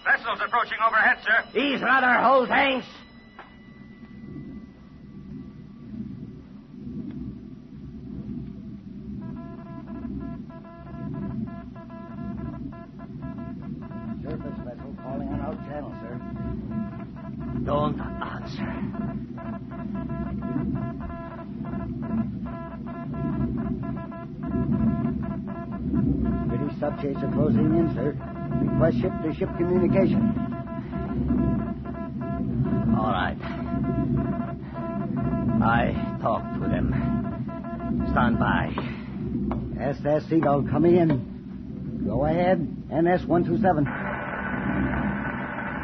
Vessels approaching overhead, sir. Ease rudder, hold tanks. Surface vessel calling on out channel, sir. Don't answer. British subchaser closing in, sir. Request ship-to-ship communication. All right. I talk to them. Stand by. SS Seagull coming in. Go ahead, NS-127.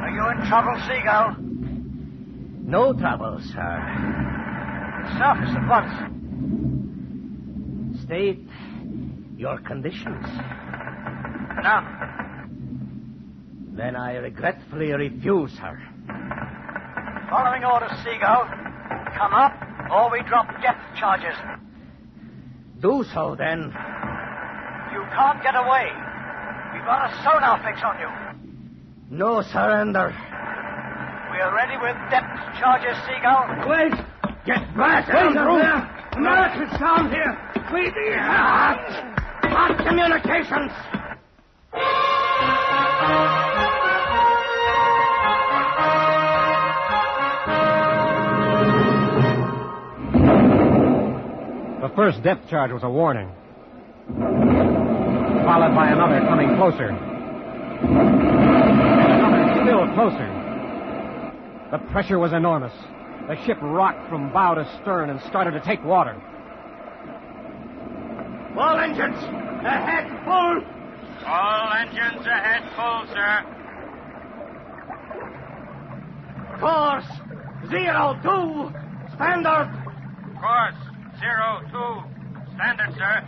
Are you in trouble, Seagull? No trouble, sir. Surface at once. State your conditions. None. Then I regretfully refuse her. Following orders, Seagull. Come up, or we drop depth charges. Do so, then. You can't get away. We've got a sonar fix on you. No surrender. We're ready with depth charges, Seagull. Wait! Get back! Wait Andrew! there! Americans down here! We hot communications! first depth charge was a warning, followed by another coming closer. And another still closer. The pressure was enormous. The ship rocked from bow to stern and started to take water. All engines ahead, full! All engines ahead, full, sir. Course 02, standard. Course 02, standard, sir.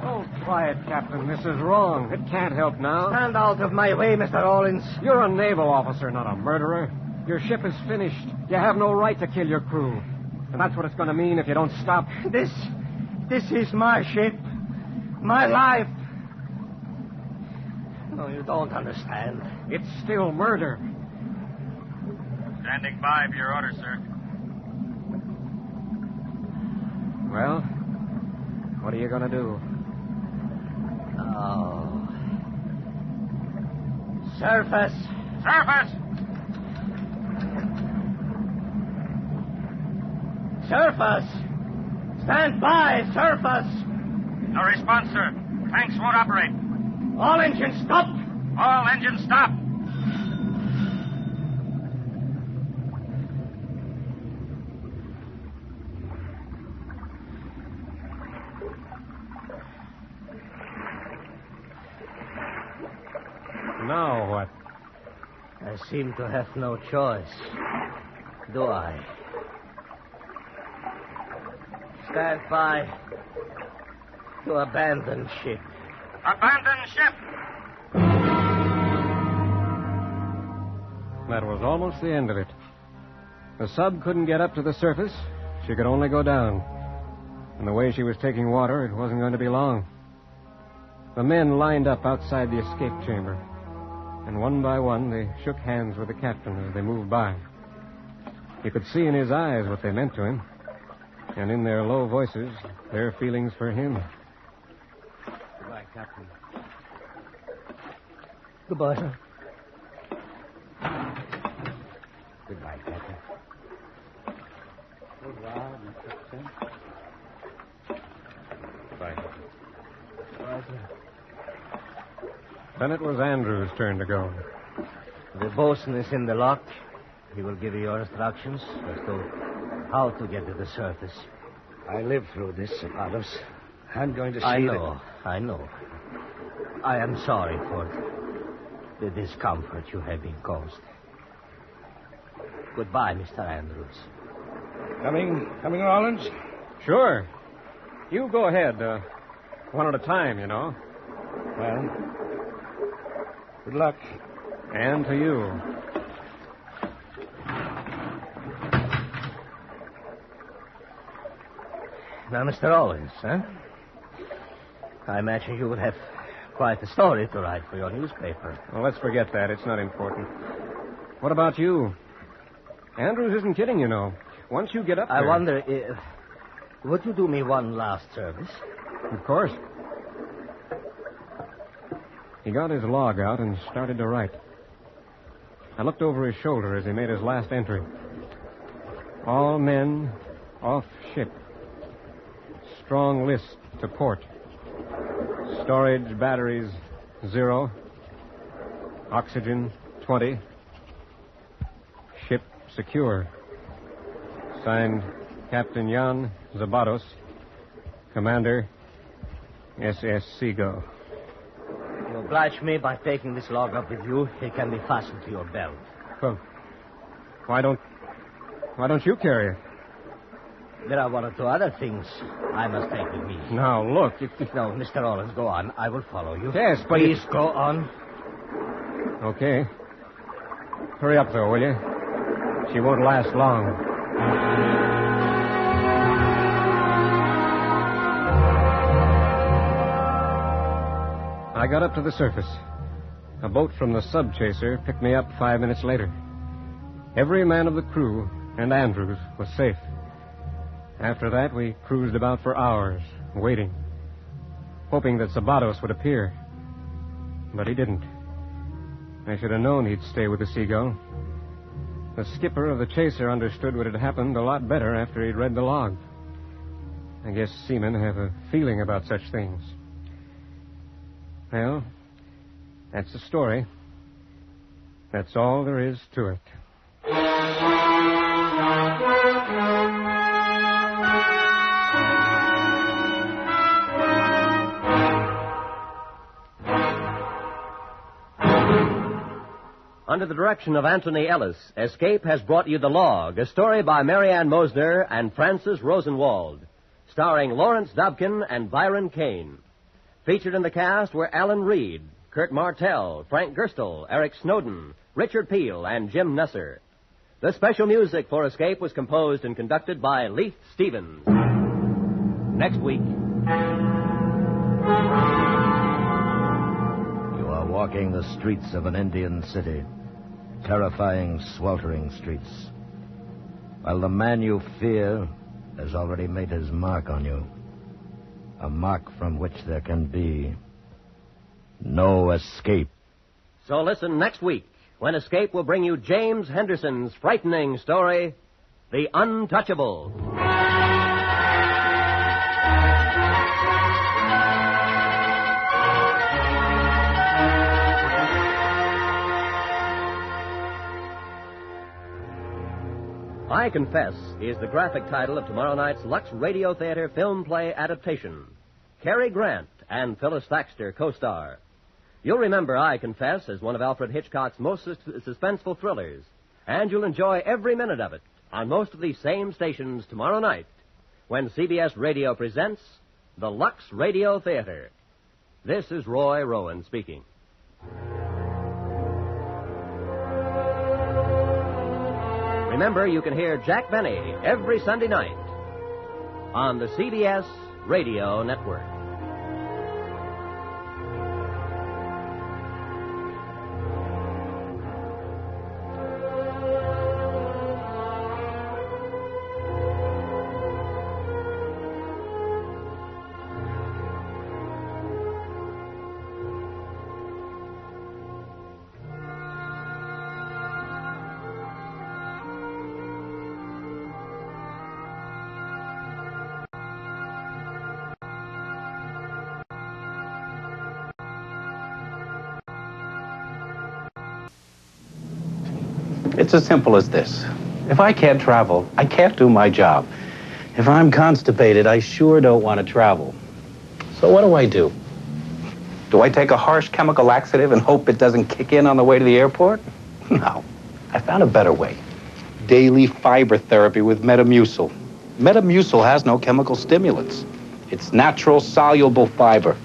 Oh, quiet, Captain. This is wrong. It can't help now. Stand out of my way, Mr. Rawlins. You're a naval officer, not a murderer. Your ship is finished. You have no right to kill your crew. And that's what it's going to mean if you don't stop. This is my ship. My life. No, you don't understand. It's still murder. Standing by for your orders, sir. Well, what are you going to do? Oh. Surface. Surface! Surface! Stand by, surface! No response, sir. Tanks won't operate. All engines stop! All engines stop! Now what? I seem to have no choice. Do I? Stand by to abandon ship. Abandon ship! That was almost the end of it. The sub couldn't get up to the surface. She could only go down. And the way she was taking water, it wasn't going to be long. The men lined up outside the escape chamber. And one by one, they shook hands with the captain as they moved by. You could see in his eyes what they meant to him. And in their low voices, their feelings for him. Goodbye, Captain. Goodbye, sir. Goodbye, Captain. Goodbye, Mr. Captain. Goodbye, Captain. Goodbye, sir. Then it was Andrew's turn to go. The bosun is in the lock. He will give you your instructions as to how to get to the surface. I lived through this, Zapatos. I'm going to see I know. I am sorry for the discomfort you have been caused. Goodbye, Mr. Andrews. Coming, Rollins? Sure. You go ahead. One at a time, you know. Well, good luck. And to you. Now, Mr. Owens, huh? I imagine you would have quite a story to write for your newspaper. Well, let's forget that. It's not important. What about you? Andrews isn't kidding, you know. Once you get up there... I wonder if... Would you do me one last service? Of course. He got his log out and started to write. I looked over his shoulder as he made his last entry. All men off ship. Strong list to port. Storage batteries 0. Oxygen 20. Ship secure. Signed Captain Jan Zabatos, Commander SS Seagull. You oblige me by taking this log up with you. It can be fastened to your belt. Well, why don't you carry it? There are one or two other things I must take with me. Now, look. No, Mr. Owens, go on. I will follow you. Yes, but... Please go on. Okay. Hurry up, though, will you? She won't last long. I got up to the surface. A boat from the sub-chaser picked me up 5 minutes later. Every man of the crew and Andrews was safe. After that, we cruised about for hours, waiting, hoping that Zabatos would appear. But he didn't. I should have known he'd stay with the Seagull. The skipper of the chaser understood what had happened a lot better after he'd read the log. I guess seamen have a feeling about such things. Well, that's the story. That's all there is to it. Under the direction of Anthony Ellis, Escape has brought you The Log, a story by Marianne Mosner and Francis Rosenwald, starring Lawrence Dobkin and Byron Kane. Featured in the cast were Alan Reed, Kurt Martell, Frank Gerstle, Eric Snowden, Richard Peel, and Jim Nesser. The special music for Escape was composed and conducted by Leith Stevens. Next week. You are walking the streets of an Indian city. Terrifying, sweltering streets. While the man you fear has already made his mark on you. A mark from which there can be no escape. So listen next week, when Escape will bring you James Henderson's frightening story, The Untouchable. I Confess is the graphic title of tomorrow night's Lux Radio Theater film play adaptation. Cary Grant and Phyllis Thaxter co-star. You'll remember I Confess as one of Alfred Hitchcock's most suspenseful thrillers, and you'll enjoy every minute of it on most of these same stations tomorrow night when CBS Radio presents the Lux Radio Theater. This is Roy Rowan speaking. Remember, you can hear Jack Benny every Sunday night on the CBS Radio Network. It's as simple as this. If I can't travel, I can't do my job. If I'm constipated, I sure don't want to travel. So what do? Do I take a harsh chemical laxative and hope it doesn't kick in on the way to the airport? No. I found a better way. Daily fiber therapy with Metamucil. Metamucil has no chemical stimulants. It's natural, soluble fiber.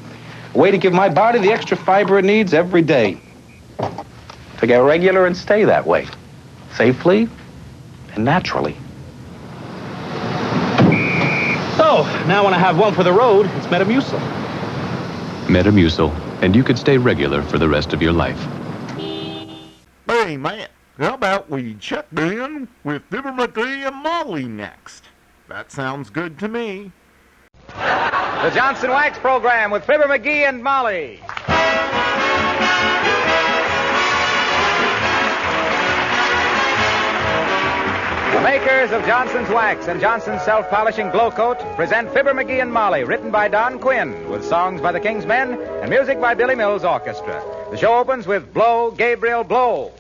A way to give my body the extra fiber it needs every day. To get regular and stay that way. Safely and naturally. So, now when I have one for the road, it's Metamucil. Metamucil, and you could stay regular for the rest of your life. Hey, man, how about we check in with Fibber, Magee, and Molly next? That sounds good to me. The Johnson Wax Program with Fibber, Magee, and Molly. The makers of Johnson's Wax and Johnson's Self-Polishing Glow Coat present Fibber, Magee, and Molly, written by Don Quinn, with songs by the King's Men and music by Billy Mills Orchestra. The show opens with Blow, Gabriel, Blow.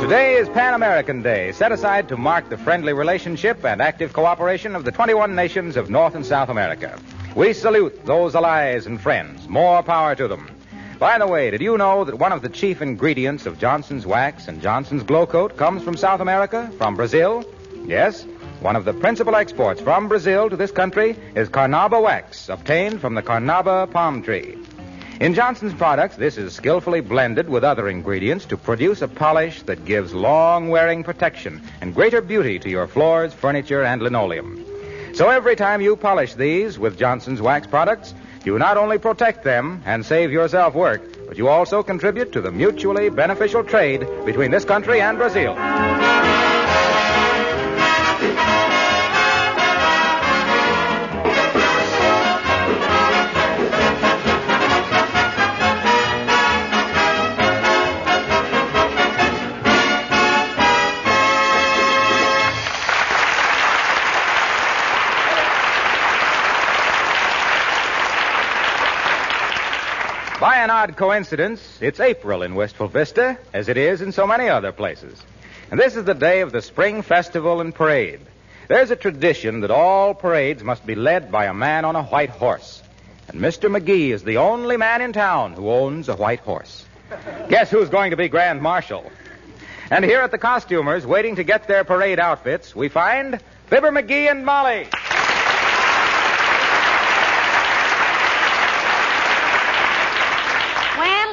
Today is Pan American Day, set aside to mark the friendly relationship and active cooperation of the 21 nations of North and South America. We salute those allies and friends. More power to them. By the way, did you know that one of the chief ingredients of Johnson's Wax and Johnson's Glow Coat comes from South America, from Brazil? Yes, one of the principal exports from Brazil to this country is carnauba wax, obtained from the carnauba palm tree. In Johnson's products, this is skillfully blended with other ingredients to produce a polish that gives long-wearing protection and greater beauty to your floors, furniture, and linoleum. So every time you polish these with Johnson's wax products, you not only protect them and save yourself work, but you also contribute to the mutually beneficial trade between this country and Brazil. By an odd coincidence, it's April in Wistful Vista, as it is in so many other places. And this is the day of the Spring Festival and Parade. There's a tradition that all parades must be led by a man on a white horse. And Mr. Magee is the only man in town who owns a white horse. Guess who's going to be Grand Marshal? And here at the costumers, waiting to get their parade outfits, we find Fibber, Magee, and Molly.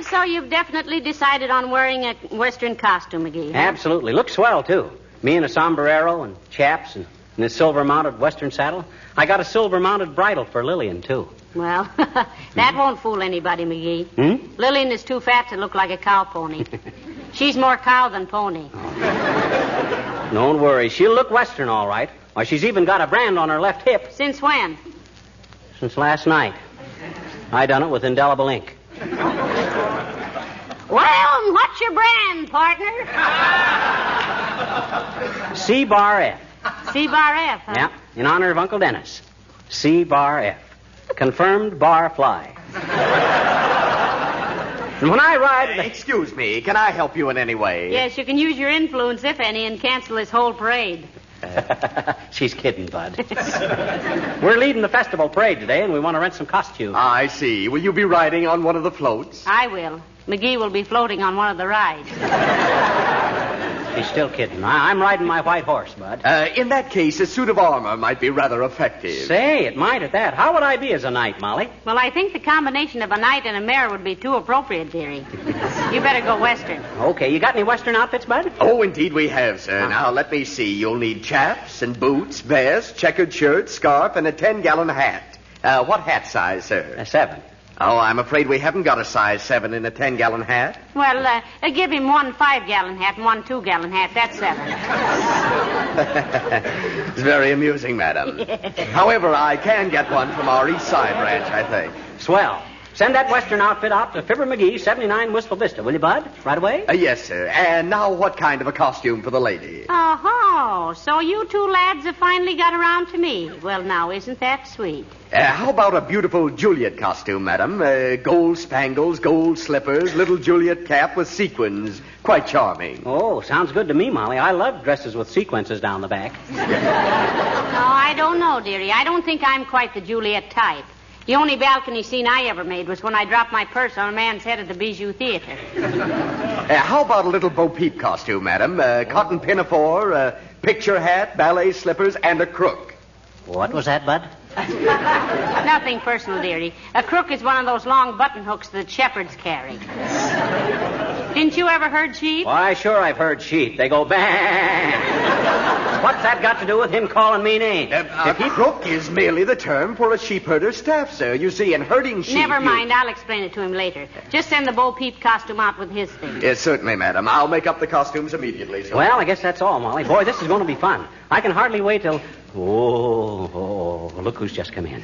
So you've definitely decided on wearing a Western costume, Magee. Huh? Absolutely. Looks swell, too. Me in a sombrero and chaps and a silver-mounted Western saddle. I got a silver-mounted bridle for Lillian, too. Well, that won't fool anybody, Magee. Lillian is too fat to look like a cow pony. She's more cow than pony. Don't worry. She'll look Western, all right. Why, she's even got a brand on her left hip. Since when? Since last night. I done it with indelible ink. Well, what's your brand, partner? C-bar-F. C-bar-F, huh? Yeah, in honor of Uncle Dennis. C-bar-F. Confirmed bar fly. And when I ride... Excuse me, can I help you in any way? Yes, you can use your influence, if any, and cancel this whole parade. She's kidding, Bud. We're leading the festival parade today, and we want to rent some costumes. I see. Will you be riding on one of the floats? I will. Magee will be floating on one of the rides. She's still kidding. I'm riding my white horse, Bud. In that case, a suit of armor might be rather effective. Say, it might at that. How would I be as a knight, Molly? Well, I think the combination of a knight and a mare would be too appropriate, dearie. You better go Western. Okay, you got any Western outfits, Bud? Oh, indeed we have, sir. Now, let me see. You'll need chaps and boots, vest, checkered shirt, scarf, and a 10-gallon hat. What hat size, sir? A 7. Oh, I'm afraid we haven't got a size 7 in a 10-gallon hat. Well, give him one 5-gallon hat and one 2-gallon hat. That's 7. It's very amusing, madam. However, I can get one from our East Side branch, I think. Swell. Send that Western outfit out to Fibber Magee, 79 Wistful Vista, will you, Bud? Right away? Yes, sir. And now what kind of a costume for the lady? Oh, so you two lads have finally got around to me. Well, now, isn't that sweet? How about a beautiful Juliet costume, madam? Gold spangles, gold slippers, little Juliet cap with sequins. Quite charming. Oh, sounds good to me, Molly. I love dresses with sequences down the back. Oh, I don't know, dearie. I don't think I'm quite the Juliet type. The only balcony scene I ever made was when I dropped my purse on a man's head at the Bijou Theater. How about a little Bo Peep costume, madam? Cotton pinafore, picture hat, ballet slippers, and a crook. What was that, Bud? Nothing personal, dearie. A crook is one of those long button hooks that shepherds carry. Didn't you ever heard sheep? Why, sure I've heard sheep. They go bang. What's that got to do with him calling me names? A crook is merely the term for a sheepherder's staff, sir. You see, in herding sheep... Never mind. I'll explain it to him later. Just send the Bo Peep costume out with his thing. Yes, certainly, madam. I'll make up the costumes immediately, sir. Well, I guess that's all, Molly. Boy, this is going to be fun. I can hardly wait till... Oh, look who's just come in.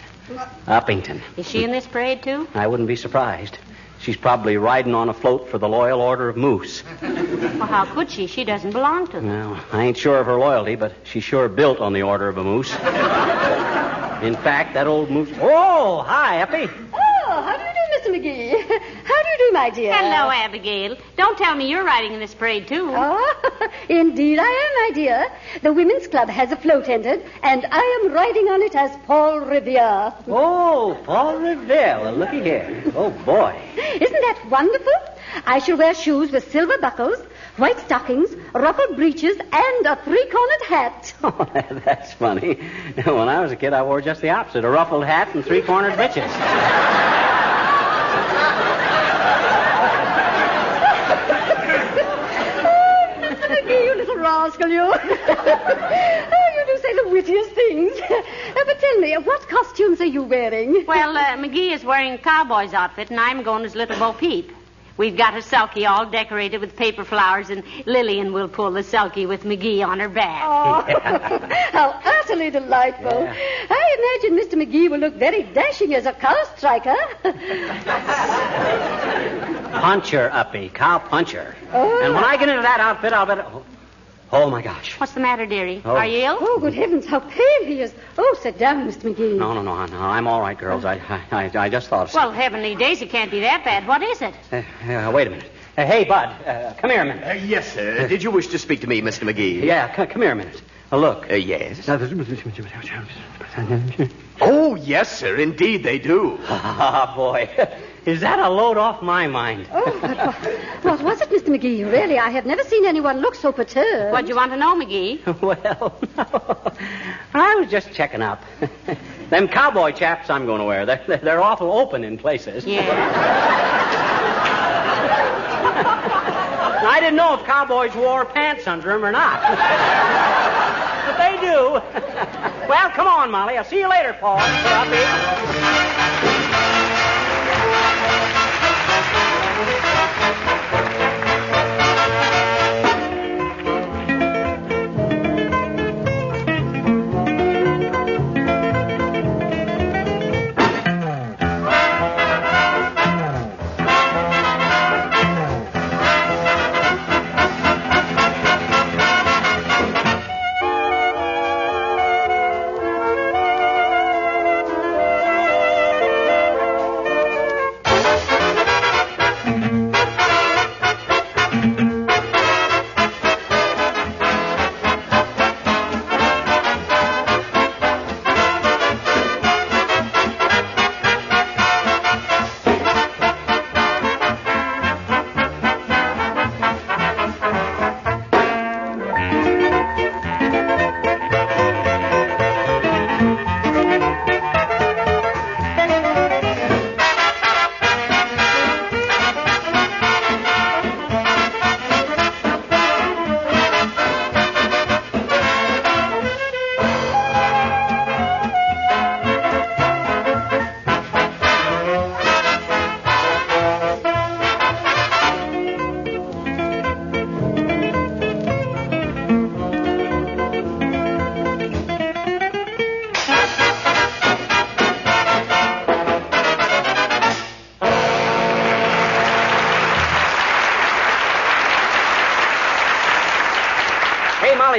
Uppington. Is she in this parade, too? I wouldn't be surprised. She's probably riding on a float for the Loyal Order of Moose. Well, how could she? She doesn't belong to them. Well, I ain't sure of her loyalty, but she's sure built on the Order of a Moose. In fact, that old moose... Oh, hi, Uppy. Oh, how do you do, Mr. Magee? How do you do, my dear? Hello, Abigail. Don't tell me you're riding in this parade, too. Oh, indeed I am, my dear. The Women's Club has a float entered, and I am riding on it as Paul Revere. Oh, Paul Revere. Well, looky here. Oh, boy. Isn't that wonderful? I shall wear shoes with silver buckles, white stockings, ruffled breeches, and a three-cornered hat. Oh, that's funny. When I was a kid, I wore just the opposite, a ruffled hat and three-cornered breeches. rascal, you. You do say the wittiest things. But tell me, what costumes are you wearing? Well, McGee is wearing a cowboy's outfit, and I'm going as Little Bo Peep. We've got a sulky all decorated with paper flowers, and Lillian will pull the sulky with McGee on her back. Oh, how utterly delightful. Yeah. I imagine Mr. McGee will look very dashing as a cow striker. Puncher, Uppy. Cow puncher. Oh. And when I get into that outfit, I'll bet... Oh, my gosh. What's the matter, dearie? Oh. Are you ill? Oh, good heavens, how pale he is. Oh, sit down, Mr. McGee. No, I'm all right, girls. I just thought of Well, heavenly days, it can't be that bad. What is it? wait a minute. Hey, Bud, come here a minute. Yes, sir. Did you wish to speak to me, Mr. McGee? Yeah, come here a minute. Look. Yes. Oh, yes, sir. Indeed, they do. Ah, boy. Is that a load off my mind? Oh, but what was it, Mr. McGee? Really, I have never seen anyone look so perturbed. What do you want to know, McGee? Well, I was just checking up. Them cowboy chaps I'm going to wear, they're awful open in places. Yeah. I didn't know if cowboys wore pants under them or not. But they do. Well, come on, Molly. I'll see you later, Paul.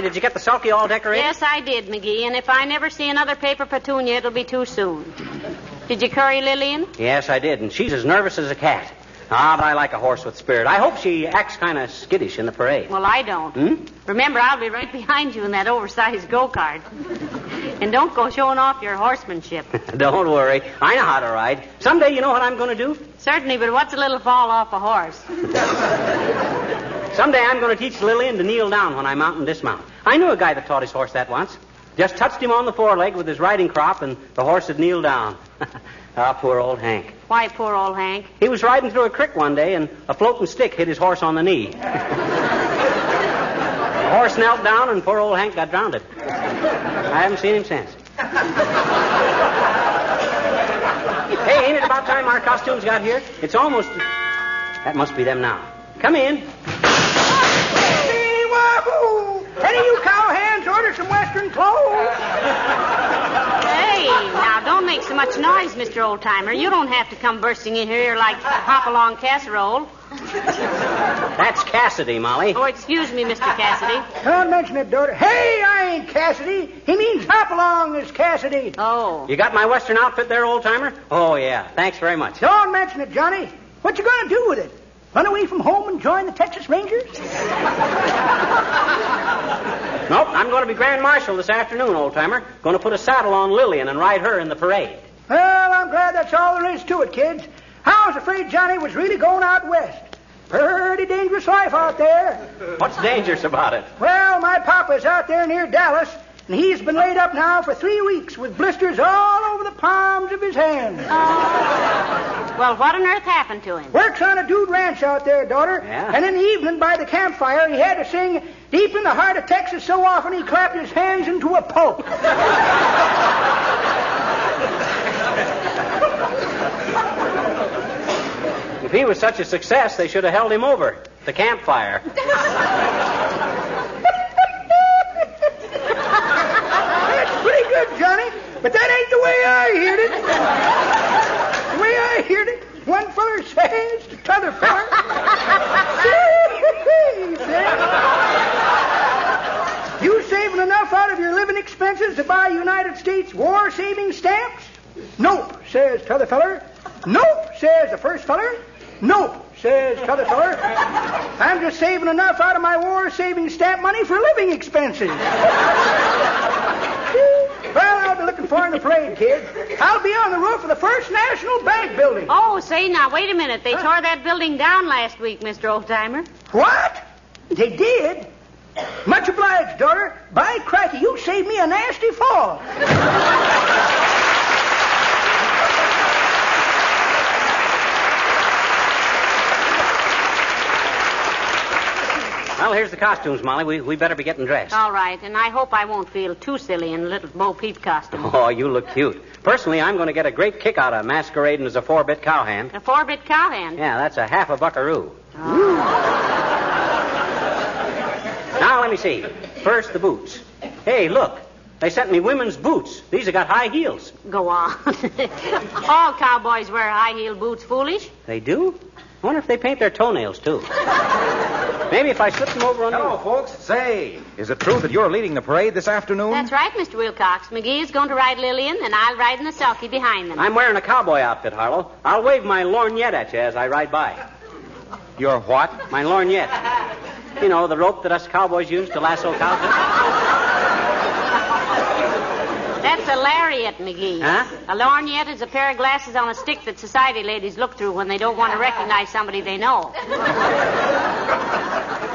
Did you get the sulky all decorated? Yes, I did, McGee. And if I never see another paper petunia, it'll be too soon. Did you curry Lillian? Yes, I did. And she's as nervous as a cat. Ah, but I like a horse with spirit. I hope she acts kind of skittish in the parade. Well, I don't. Remember, I'll be right behind you in that oversized go-kart. And don't go showing off your horsemanship. Don't worry. I know how to ride. Someday you know what I'm going to do? Certainly, but what's a little fall off a horse? Someday I'm going to teach Lillian to kneel down when I mount and dismount. I knew a guy that taught his horse that once. Just touched him on the foreleg with his riding crop, and the horse had kneeled down. Ah, poor old Hank. Why, poor old Hank? He was riding through a creek one day, and a floating stick hit his horse on the knee. The horse knelt down, and poor old Hank got drowned. I haven't seen him since. Hey, ain't it about time our costumes got here? It's almost... That must be them now. Come in. Wahoo! Any of you cowhands order some Western clothes? Hey, now, don't make so much noise, Mr. Oldtimer. You don't have to come bursting in here like hop-along casserole. That's Cassidy, Molly. Oh, excuse me, Mr. Cassidy. Don't mention it, daughter. Hey, I ain't Cassidy. He means hop-along as Cassidy. Oh. You got my Western outfit there, Old-timer? Oh, yeah. Thanks very much. Don't mention it, Johnny. What you going to do with it? Run away from home and join the Texas Rangers? Nope, I'm going to be Grand Marshal this afternoon, old-timer. Going to put a saddle on Lillian and ride her in the parade. Well, I'm glad that's all there is to it, kids. I was afraid Johnny was really going out west. Pretty dangerous life out there. What's dangerous about it? Well, my papa's out there near Dallas, and he's been laid up now for 3 weeks with blisters all over the palms of his hands. Well, what on earth happened to him? Works on a dude ranch out there, daughter. Yeah? And in the evening by the campfire, he had to sing, Deep in the heart of Texas, so often he clapped his hands into a pulp. If he was such a success, they should have held him over at the campfire. That's pretty good, Johnny. But that ain't the way I heard it. The way I heard it, one feller says to t'other feller, you saving enough out of your living expenses to buy United States war-saving stamps? Nope, says t'other feller. Nope, says the first feller. Nope, says t'other feller. I'm just saving enough out of my war-saving stamp money for living expenses. Well, I'll be looking for in the parade, kid. I'll be on the roof of the First National Bank building. Oh, say now, wait a minute. They tore that building down last week, Mr. Oldtimer. What? They did? Much obliged, daughter. By cracky, you saved me a nasty fall. Well, here's the costumes, Molly. We better be getting dressed. All right, and I hope I won't feel too silly in a little Bo Peep costume. Oh, you look cute. Personally, I'm going to get a great kick out of masquerading as a 4-bit cowhand. A 4-bit cowhand? Yeah, that's a half a buckaroo. Now, let me see. First, the boots. Hey, look. They sent me women's boots. These have got high heels. Go on. All cowboys wear high-heel boots, foolish. They do? I wonder if they paint their toenails, too. Maybe if I slip them over on Hello, folks. Say, is it true that you're leading the parade this afternoon? That's right, Mr. Wilcox. Magee is going to ride Lillian, and I'll ride in the sulky behind them. I'm wearing a cowboy outfit, Harlow. I'll wave my lorgnette at you as I ride by. Your what? My lorgnette. You know, the rope that us cowboys use to lasso cows. That's a lariat, Magee. Huh? A lorgnette is a pair of glasses on a stick that society ladies look through when they don't want to recognize somebody they know.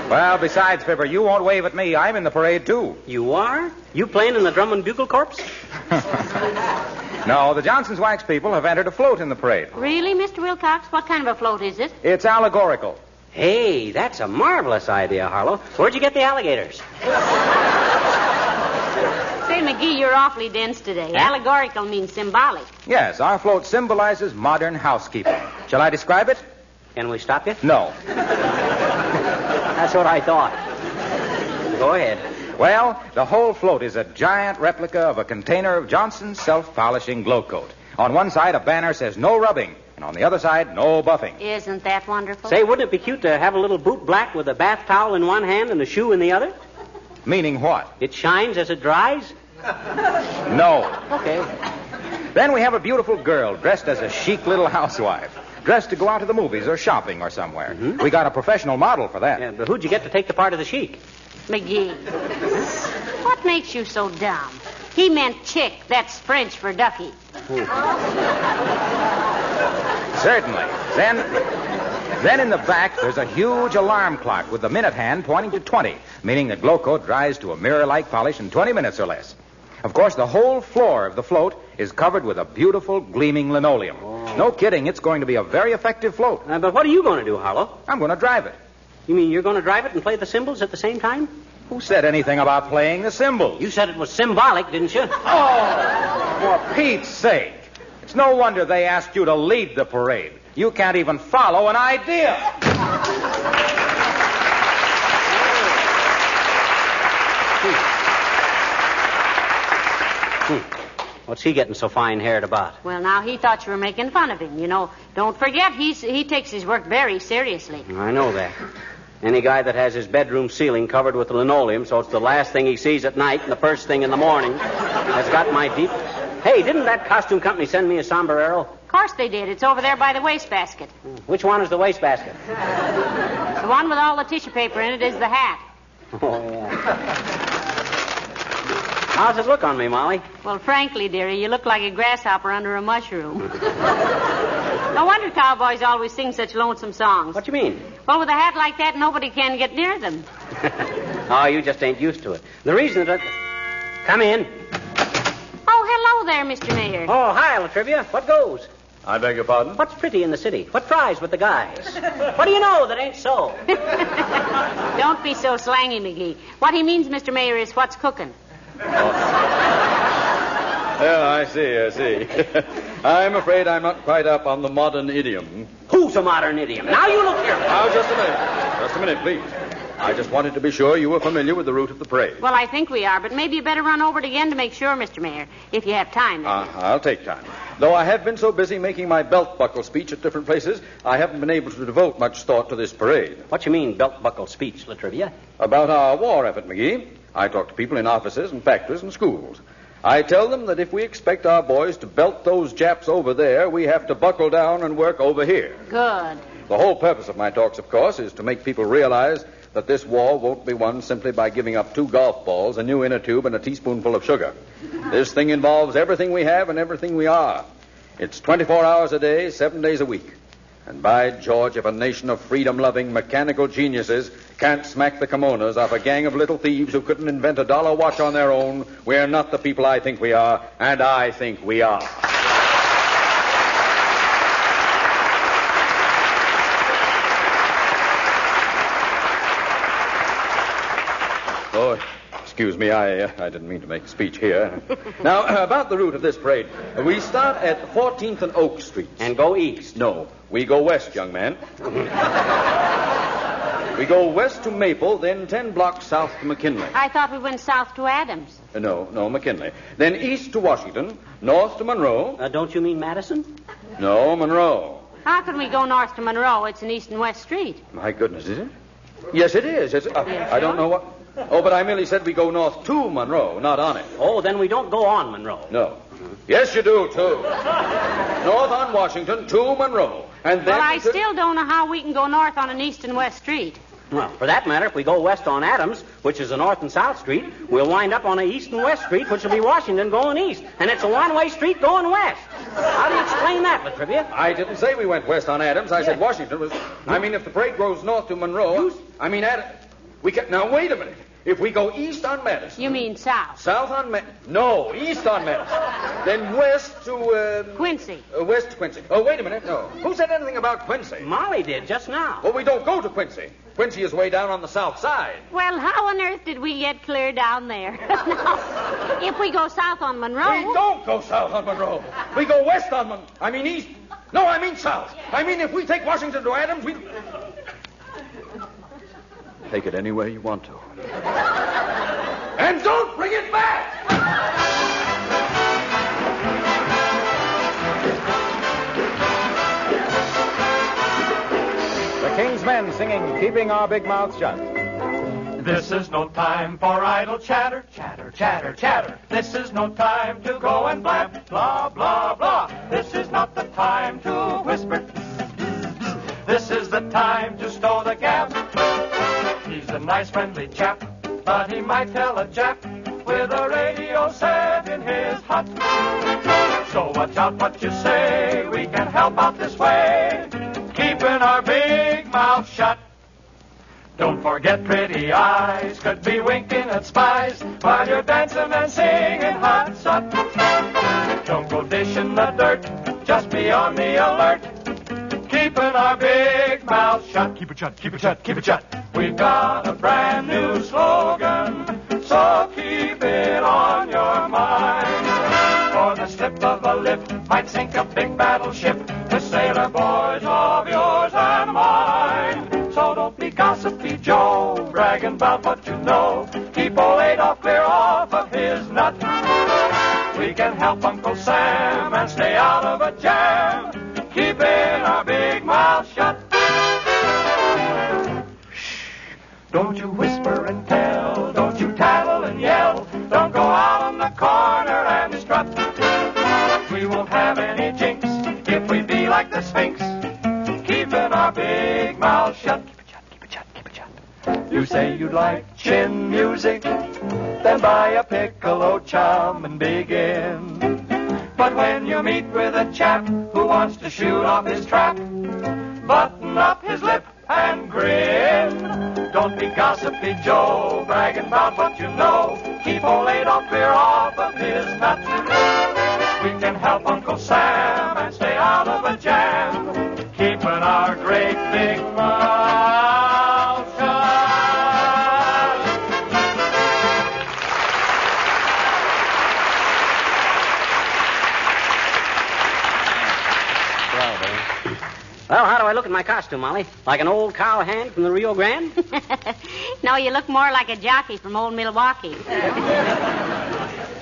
Well, besides, Fibber, you won't wave at me. I'm in the parade, too. You are? You playing in the Drum and Bugle Corps? No, the Johnson's Wax people have entered a float in the parade. Really, Mr. Wilcox? What kind of a float is it? It's allegorical. Hey, that's a marvelous idea, Harlow. Where'd you get the alligators? Say, Magee, you're awfully dense today. Huh? Allegorical means symbolic. Yes, our float symbolizes modern housekeeping. Shall I describe it? Can we stop you? No. That's what I thought. Go ahead. Well, the whole float is a giant replica of a container of Johnson's self-polishing glow coat. On one side, a banner says no rubbing, and on the other side, no buffing. Isn't that wonderful? Say, wouldn't it be cute to have a little boot black with a bath towel in one hand and a shoe in the other? Meaning what? It shines as it dries? No. Okay. Then we have a beautiful girl dressed as a chic little housewife, dressed to go out to the movies or shopping or somewhere. Mm-hmm. We got a professional model for that. Yeah, but who'd you get to take the part of the chic? Magee. What makes you so dumb? He meant chick. That's French for Duffy. Certainly. Then in the back, there's a huge alarm clock with the minute hand pointing to 20, meaning that glow coat dries to a mirror-like polish in 20 minutes or less. Of course, the whole floor of the float is covered with a beautiful, gleaming linoleum. Oh. No kidding, it's going to be a very effective float. But what are you going to do, Harlow? I'm going to drive it. You mean you're going to drive it and play the cymbals at the same time? Who said anything about playing the cymbals? You said it was symbolic, didn't you? Oh, for Pete's sake. It's no wonder they asked you to lead the parade. You can't even follow an idea. What's he getting so fine-haired about? Well, now, he thought you were making fun of him. You know, don't forget, he takes his work very seriously. I know that. Any guy that has his bedroom ceiling covered with linoleum so it's the last thing he sees at night and the first thing in the morning has got my deep... Hey, didn't that costume company send me a sombrero? Of course they did. It's over there by the wastebasket. Which one is the wastebasket? The one with all the tissue paper in it is the hat. Oh, yeah. How's it look on me, Molly? Well, frankly, dearie, you look like a grasshopper under a mushroom. No wonder cowboys always sing such lonesome songs. What do you mean? Well, with a hat like that, nobody can get near them. Oh, you just ain't used to it. The reason that... Come in. Oh, hello there, Mr. Mayor. Oh, hi, Latrivia. What goes? I beg your pardon? What's pretty in the city? What fries with the guys? What do you know that ain't so? Don't be so slangy, McGee. What he means, Mr. Mayor, is what's cooking. Yeah, I see. I'm afraid I'm not quite up on the modern idiom. Who's a modern idiom? Now you look here. Now, just a minute. Just a minute, please. I just wanted to be sure you were familiar with the route of the parade. Well, I think we are, but maybe you better run over it again to make sure, Mr. Mayor, if you have time. I'll take time. Though I have been so busy making my belt buckle speech at different places, I haven't been able to devote much thought to this parade. What you mean, belt buckle speech, La Trivia? About our war effort, McGee. I talk to people in offices and factories and schools. I tell them that if we expect our boys to belt those Japs over there, we have to buckle down and work over here. Good. The whole purpose of my talks, of course, is to make people realize that this war won't be won simply by giving up 2 golf balls, a new inner tube, and a teaspoonful of sugar. This thing involves everything we have and everything we are. It's 24 hours a day, 7 days a week. And by George, if a nation of freedom-loving, mechanical geniuses can't smack the kimonos off a gang of little thieves who couldn't invent a dollar watch on their own, we're not the people I think we are, and I think we are. Oh, excuse me, I didn't mean to make a speech here. Now, about the route of this parade. We start at 14th and Oak Streets. And go east? No, we go west, young man. We go west to Maple, then 10 blocks south to McKinley. I thought we went south to Adams. No, McKinley. Then east to Washington, north to Monroe. Don't you mean Madison? No, Monroe. How can we go north to Monroe? It's an east and west street. My goodness, is it? Yes, it is. I don't know what... Oh, but I merely said we go north to Monroe, not on it. Oh, then we don't go on Monroe. No. Yes, you do, too. North on Washington to Monroe. And then... Well, I still don't know how we can go north on an east and west street. Well, for that matter, if we go west on Adams, which is a north and south street, we'll wind up on an east and west street, which will be Washington going east. And it's a one-way street going west. How do you explain that, La Trivia? I didn't say we went west on Adams. I said Washington was... I mean, if the parade goes north to Monroe... I mean, we can... Now, wait a minute. If we go east on Madison... You mean south? South on No, east on Madison. Then west to... Quincy. West to Quincy. Oh, wait a minute. No. Who said anything about Quincy? Molly did just now. Well, we don't go to Quincy. Quincy is way down on the south side. Well, how on earth did we get clear down there? Now, if we go south on Monroe... We don't go south on Monroe. We go west on Monroe. I mean east. No, I mean south. I mean if we take Washington to Adams, we... Take it any way you want to. And don't bring it back! The King's Men singing Keeping Our Big Mouths Shut. This is no time for idle chatter, chatter, chatter, chatter. This is no time to go and blab, blah, blah, blah. This is not the time to whisper. This is the time to stow the gab. He's a nice, friendly chap, but he might tell a Jap with a radio set in his hut. So watch out what you say. We can help out this way, keeping our big mouth shut. Don't forget pretty eyes could be winking at spies while you're dancing and singing hot sut. Don't go dishing the dirt, just be on the alert, keeping our big mouth shut. Keep it shut, keep it shut, keep it shut. We've got a brand new slogan, so keep it on your mind. For the slip of a lip might sink a big battleship, the sailor boys of yours and mine. So don't be gossipy Joe, bragging about what you know. Keep old Adolf clear off of his nut. We can help Uncle Sam and stay out of a jam, keeping our big mouth shut. Shh, don't you whisper and tell, don't you tattle and yell, don't go out on the corner and strut. We won't have any jinx if we be like the Sphinx, keeping our big mouth shut. Keep it shut, keep it shut, keep it shut. You say you'd like chin music, then buy a piccolo chum and begin. But when you meet with a chap who wants to shoot off his trap, button up his lip and grin. Don't be gossipy Joe, bragging about what you know. Keep old Adolf clear off of his nut. We can help Uncle Sam and stay out son of a jam, keeping our great big mouth shut. Well, how do I look in my costume, Molly? Like an old cowhand from the Rio Grande? No, you look more like a jockey from old Milwaukee.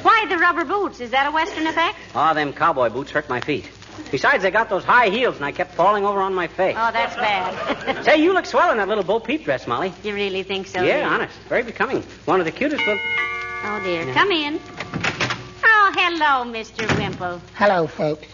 Why the rubber boots? Is that a Western effect? Oh, them cowboy boots hurt my feet. Besides, they got those high heels, and I kept falling over on my face. Oh, that's bad. Say, you look swell in that little Bo Peep dress, Molly. You really think so? Yeah, dear? honest. Very becoming. One of the cutest little... Oh, dear. Come in. Oh, hello, Mr. Wimple. Hello, folks.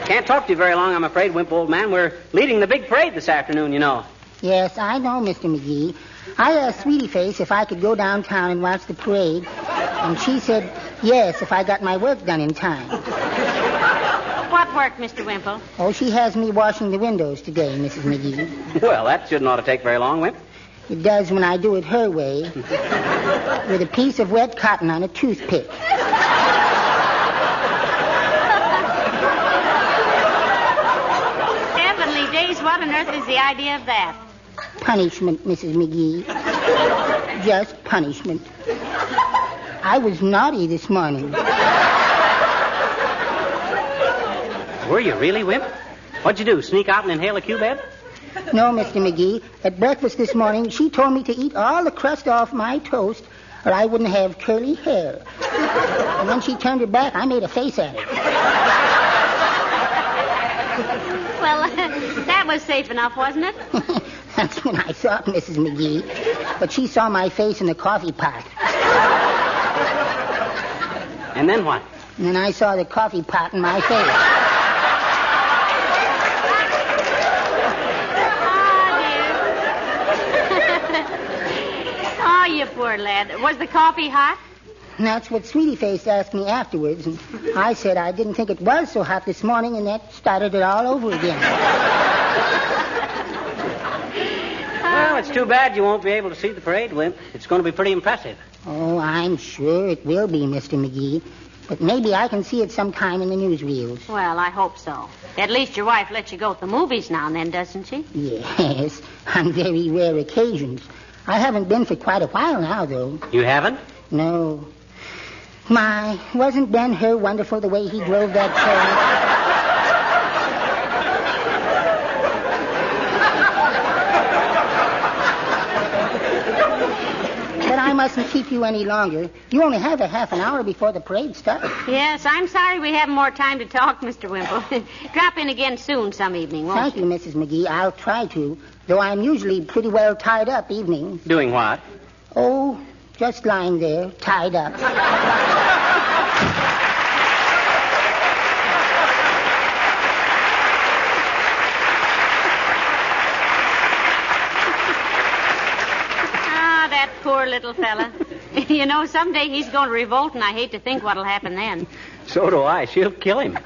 Can't talk to you very long, I'm afraid, Wimp, old man. We're leading the big parade this afternoon, you know. Yes, I know, Mr. Magee. I asked Sweetie Face if I could go downtown and watch the parade, and she said yes if I got my work done in time. What work, Mr. Wimple? Oh, she has me washing the windows today, Mrs. Magee. Well, that shouldn't ought to take very long, Wimp. It does when I do it her way, with a piece of wet cotton on a toothpick. Heavenly days, what on earth is the idea of that? Punishment, Mrs. Magee. Just punishment. I was naughty this morning. Were you really, Wimp? What'd you do, sneak out and inhale a cubeb? No, Mr. Magee. At breakfast this morning, she told me to eat all the crust off my toast, or I wouldn't have curly hair. And when she turned her back, I made a face at her. Well, that was safe enough, wasn't it? That's when I thought, Mrs. Magee. But she saw my face in the coffee pot. And then what? And then I saw the coffee pot in my face. Oh, you poor lad. Was the coffee hot? And that's what Sweetie Face asked me afterwards. And I said I didn't think it was so hot this morning, and that started it all over again. Well, it's too bad you won't be able to see the parade, Wimp. It's going to be pretty impressive. Oh, I'm sure it will be, Mr. Magee. But maybe I can see it sometime in the newsreels. Well, I hope so. At least your wife lets you go to the movies now and then, doesn't she? Yes, on very rare occasions. I haven't been for quite a while now, though. You haven't? No. My, wasn't Ben-Hur wonderful the way he drove that train? But I mustn't keep you any longer. You only have a half an hour before the parade starts. Yes, I'm sorry we haven't more time to talk, Mr. Wimple. Drop in again soon some evening, won't Thank you, Mrs. Magee. I'll try to, though I'm usually pretty well tied up evenings. Doing what? Oh, just lying there, tied up. That poor little fella. You know, someday he's going to revolt, and I hate to think what'll happen then. So do I. She'll kill him.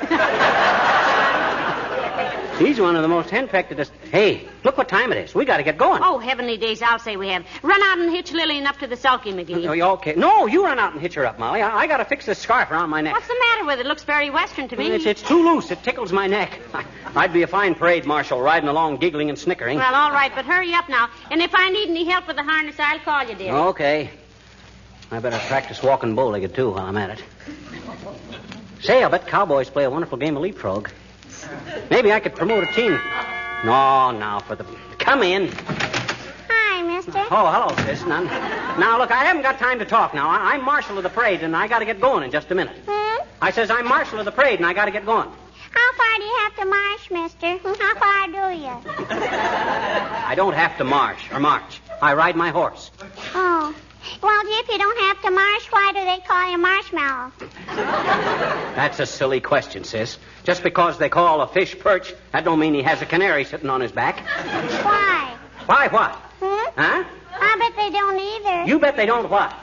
He's one of the most henpecked. Hey, look what time it is. We got to get going. Oh, heavenly days, I'll say we have. Run out and hitch Lillian up to the sulky, Magee. Oh, okay. No, you run out and hitch her up, Molly. I got to fix this scarf around my neck. What's the matter with it? Looks very Western to me. It's too loose. It tickles my neck. I'd be a fine parade marshal riding along giggling and snickering. Well, all right, but hurry up now. And if I need any help with the harness, I'll call you, dear. Okay. I better practice walking bow-legged, too, while I'm at it. Say, I bet cowboys play a wonderful game of leapfrog. Maybe I could promote a team. No, now for the... Come in. Hi, mister. Oh, hello, sis. Now, look, I haven't got time to talk now. I'm marshal of the parade, and I got to get going in just a minute. I says I'm marshal of the parade, and I got to get going. How far do you have to march, mister? How far do you? I don't have to march. I ride my horse. Oh. Well, if you don't have to march, why do they call you Marshmallow? That's a silly question, sis. Just because they call a fish perch, that don't mean he has a canary sitting on his back. Why? Why what? Huh? I bet they don't either. You bet they don't what?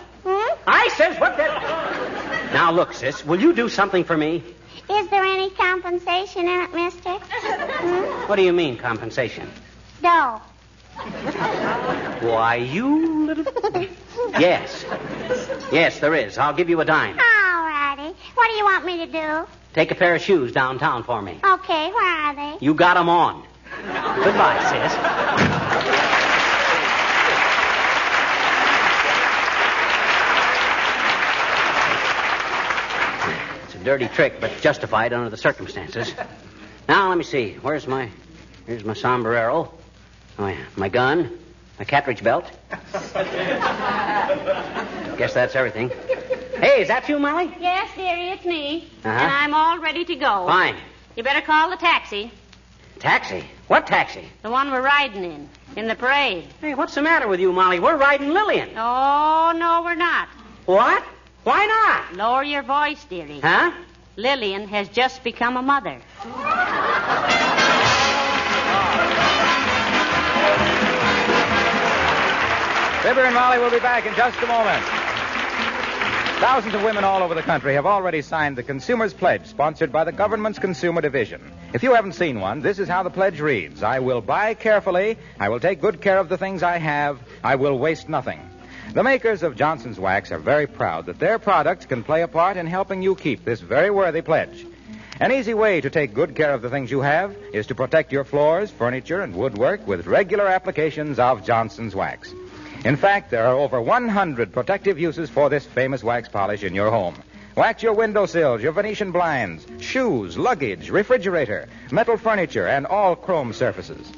I says what that... Now, look, sis, will you do something for me? Is there any compensation in it, mister? What do you mean, compensation? Dough. Why, you little... Yes. Yes, there is. I'll give you a dime. All righty. What do you want me to do? take a pair of shoes downtown for me. Okay, where are they? You got 'em on. Goodbye, sis. It's a dirty trick, but justified under the circumstances. Now, let me see. Here's my sombrero. Oh, yeah. My gun. My cartridge belt. Guess that's everything. Hey, is that you, Molly? Yes, dearie, it's me. Uh-huh. And I'm all ready to go. Fine. You better call the taxi. Taxi? What taxi? The one we're riding in the parade. Hey, what's the matter with you, Molly? We're riding Lillian. Oh, no, we're not. What? Why not? Lower your voice, dearie. Huh? Lillian has just become a mother. Fibber and Molly will be back in just a moment. Thousands of women all over the country have already signed the Consumer's Pledge, sponsored by the government's Consumer Division. If you haven't seen one, this is how the pledge reads. I will buy carefully. I will take good care of the things I have. I will waste nothing. The makers of Johnson's Wax are very proud that their products can play a part in helping you keep this very worthy pledge. An easy way to take good care of the things you have is to protect your floors, furniture, and woodwork with regular applications of Johnson's Wax. In fact, there are over 100 protective uses for this famous wax polish in your home. Wax your windowsills, your Venetian blinds, shoes, luggage, refrigerator, metal furniture, and all chrome surfaces.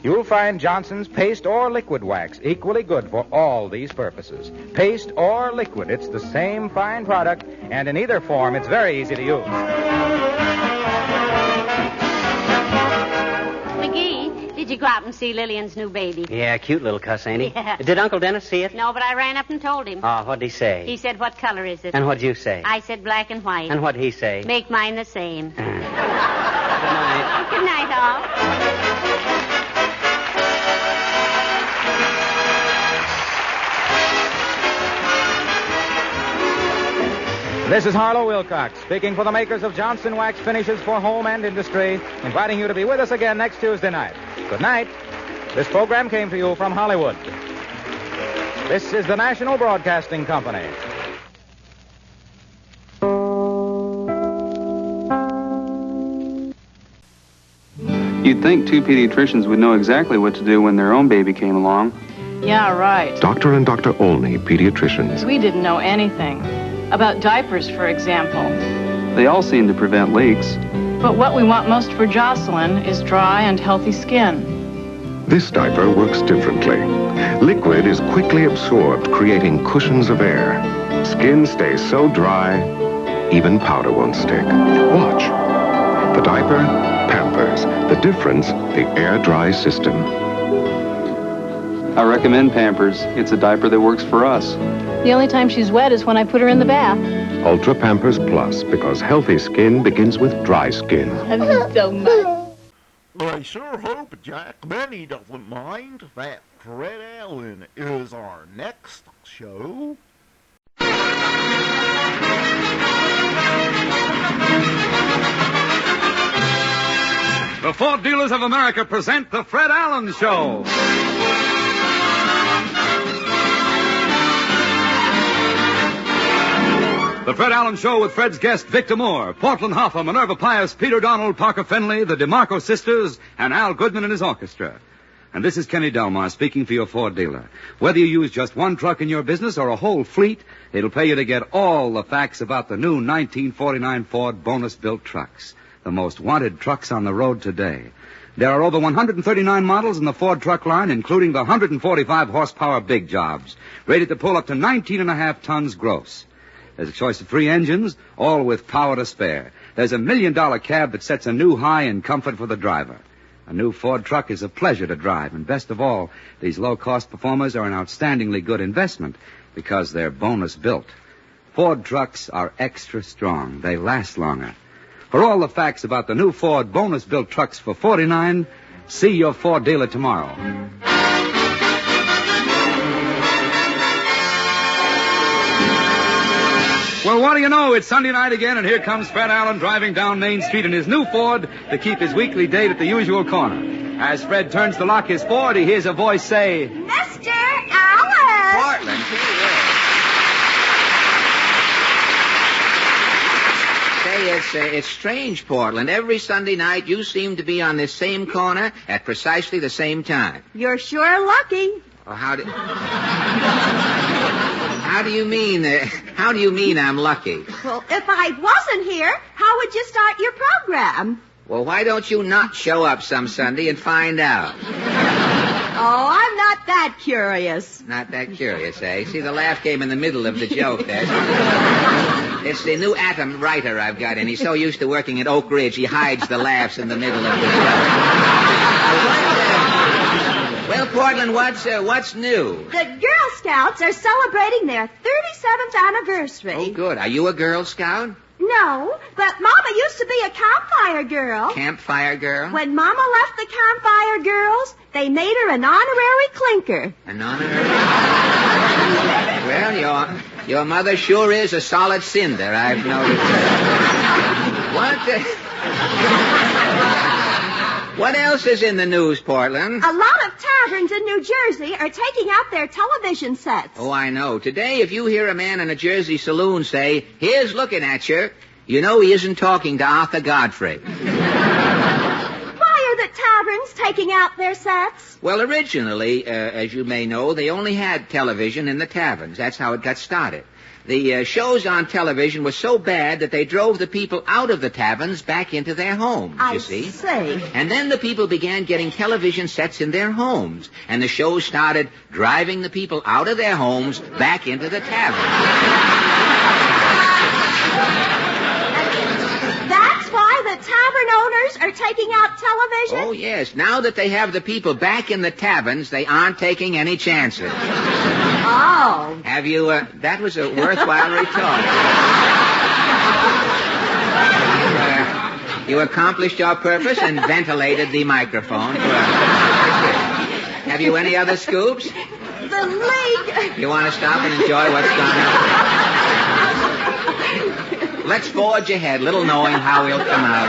You'll find Johnson's paste or liquid wax equally good for all these purposes. Paste or liquid, it's the same fine product, and in either form, it's very easy to use. Magee, did you go out and see Lillian's new baby? Yeah, cute little cuss, ain't he? Yeah. Did Uncle Dennis see it? No, but I ran up and told him. Oh, what'd he say? He said, what color is it? And what'd you say? I said black and white. And what'd he say? Make mine the same. Good night. Good night, all. This is Harlow Wilcox, speaking for the makers of Johnson Wax Finishes for Home and Industry, inviting you to be with us again next Tuesday night. Good night. This program came to you from Hollywood. This is the National Broadcasting Company. You'd think two pediatricians would know exactly what to do when their own baby came along. Yeah, right. Dr. and Dr. Olney, pediatricians. We didn't know anything. About diapers, for example. They all seem to prevent leaks. But what we want most for Jocelyn is dry and healthy skin. This diaper works differently. Liquid is quickly absorbed, creating cushions of air. Skin stays so dry, even powder won't stick. Watch. The diaper, Pampers. The difference, the air-dry system. I recommend Pampers. It's a diaper that works for us. The only time she's wet is when I put her in the bath. Ultra Pampers Plus, because healthy skin begins with dry skin. I love you so much. I sure hope Jack Benny doesn't mind that Fred Allen is our next show. The Ford Dealers of America present the Fred Allen Show. The Fred Allen Show with Fred's guest, Victor Moore, Portland Hoffa, Minerva Pius, Peter Donald, Parker Finley, the DeMarco sisters, and Al Goodman and his orchestra. And this is Kenny Delmar speaking for your Ford dealer. Whether you use just one truck in your business or a whole fleet, it'll pay you to get all the facts about the new 1949 Ford bonus-built trucks. The most wanted trucks on the road today. There are over 139 models in the Ford truck line, including the 145-horsepower big jobs, rated to pull up to 19.5 tons gross. There's a choice of 3 engines, all with power to spare. There's a $1 million cab that sets a new high in comfort for the driver. A new Ford truck is a pleasure to drive, and best of all, these low-cost performers are an outstandingly good investment because they're bonus-built. Ford trucks are extra strong. They last longer. For all the facts about the new Ford bonus-built trucks for $49, see your Ford dealer tomorrow. Well, what do you know? It's Sunday night again, and here comes Fred Allen driving down Main Street in his new Ford to keep his weekly date at the usual corner. As Fred turns to lock his Ford, he hears a voice say, Mr. Allen! Portland, Say, It's strange, Portland. Every Sunday night you seem to be on this same corner at precisely the same time. You're sure lucky. Well, how do you mean I'm lucky? Well, if I wasn't here, how would you start your program? Well, why don't you not show up some Sunday and find out? Oh, I'm not that curious. Not that curious, eh? See, the laugh came in the middle of the joke there. It's the new atom writer I've got, and he's so used to working at Oak Ridge, he hides the laughs in the middle of the joke. Well, Portland, what's new? The Girl Scouts are celebrating their 37th anniversary. Oh, good. Are you a Girl Scout? No, but Mama used to be a campfire girl. Campfire girl? When Mama left the campfire girls, they made her an honorary clinker. An honorary? Well, your mother sure is a solid cinder, I've noticed. What else is in the news, Portland? A lot of taverns in New Jersey are taking out their television sets. Oh, I know. Today, if you hear a man in a Jersey saloon say, "Here's looking at you," you know he isn't talking to Arthur Godfrey. Why are the taverns taking out their sets? Well, originally, as you may know, they only had television in the taverns. That's how it got started. The shows on television were so bad that they drove the people out of the taverns back into their homes, you see. I see. And then the people began getting television sets in their homes, and the shows started driving the people out of their homes back into the taverns. That's why the tavern owners are taking out television? Oh, yes. Now that they have the people back in the taverns, they aren't taking any chances. Oh. Have you, that was a worthwhile retort. You accomplished your purpose and ventilated the microphone. Have you any other scoops? The league. You want to stop and enjoy what's going on? Let's forge ahead, little knowing how we'll come out.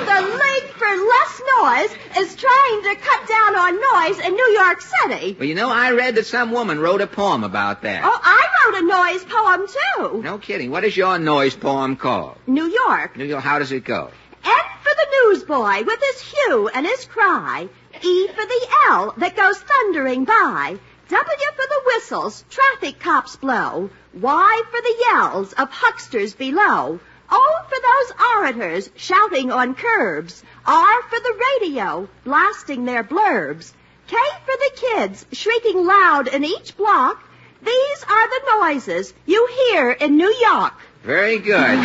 The League for Less Noise is trying to cut down on noise in New York City. Well, you know, I read that some woman wrote a poem about that. Oh, I wrote a noise poem, too. No kidding. What is your noise poem called? New York. New York. How does it go? N for the newsboy with his hue and his cry. E for the L that goes thundering by. W for the whistles traffic cops blow. Y for the yells of hucksters below. O for those orators shouting on curbs. R for the radio blasting their blurbs. K for the kids shrieking loud in each block. These are the noises you hear in New York. Very good.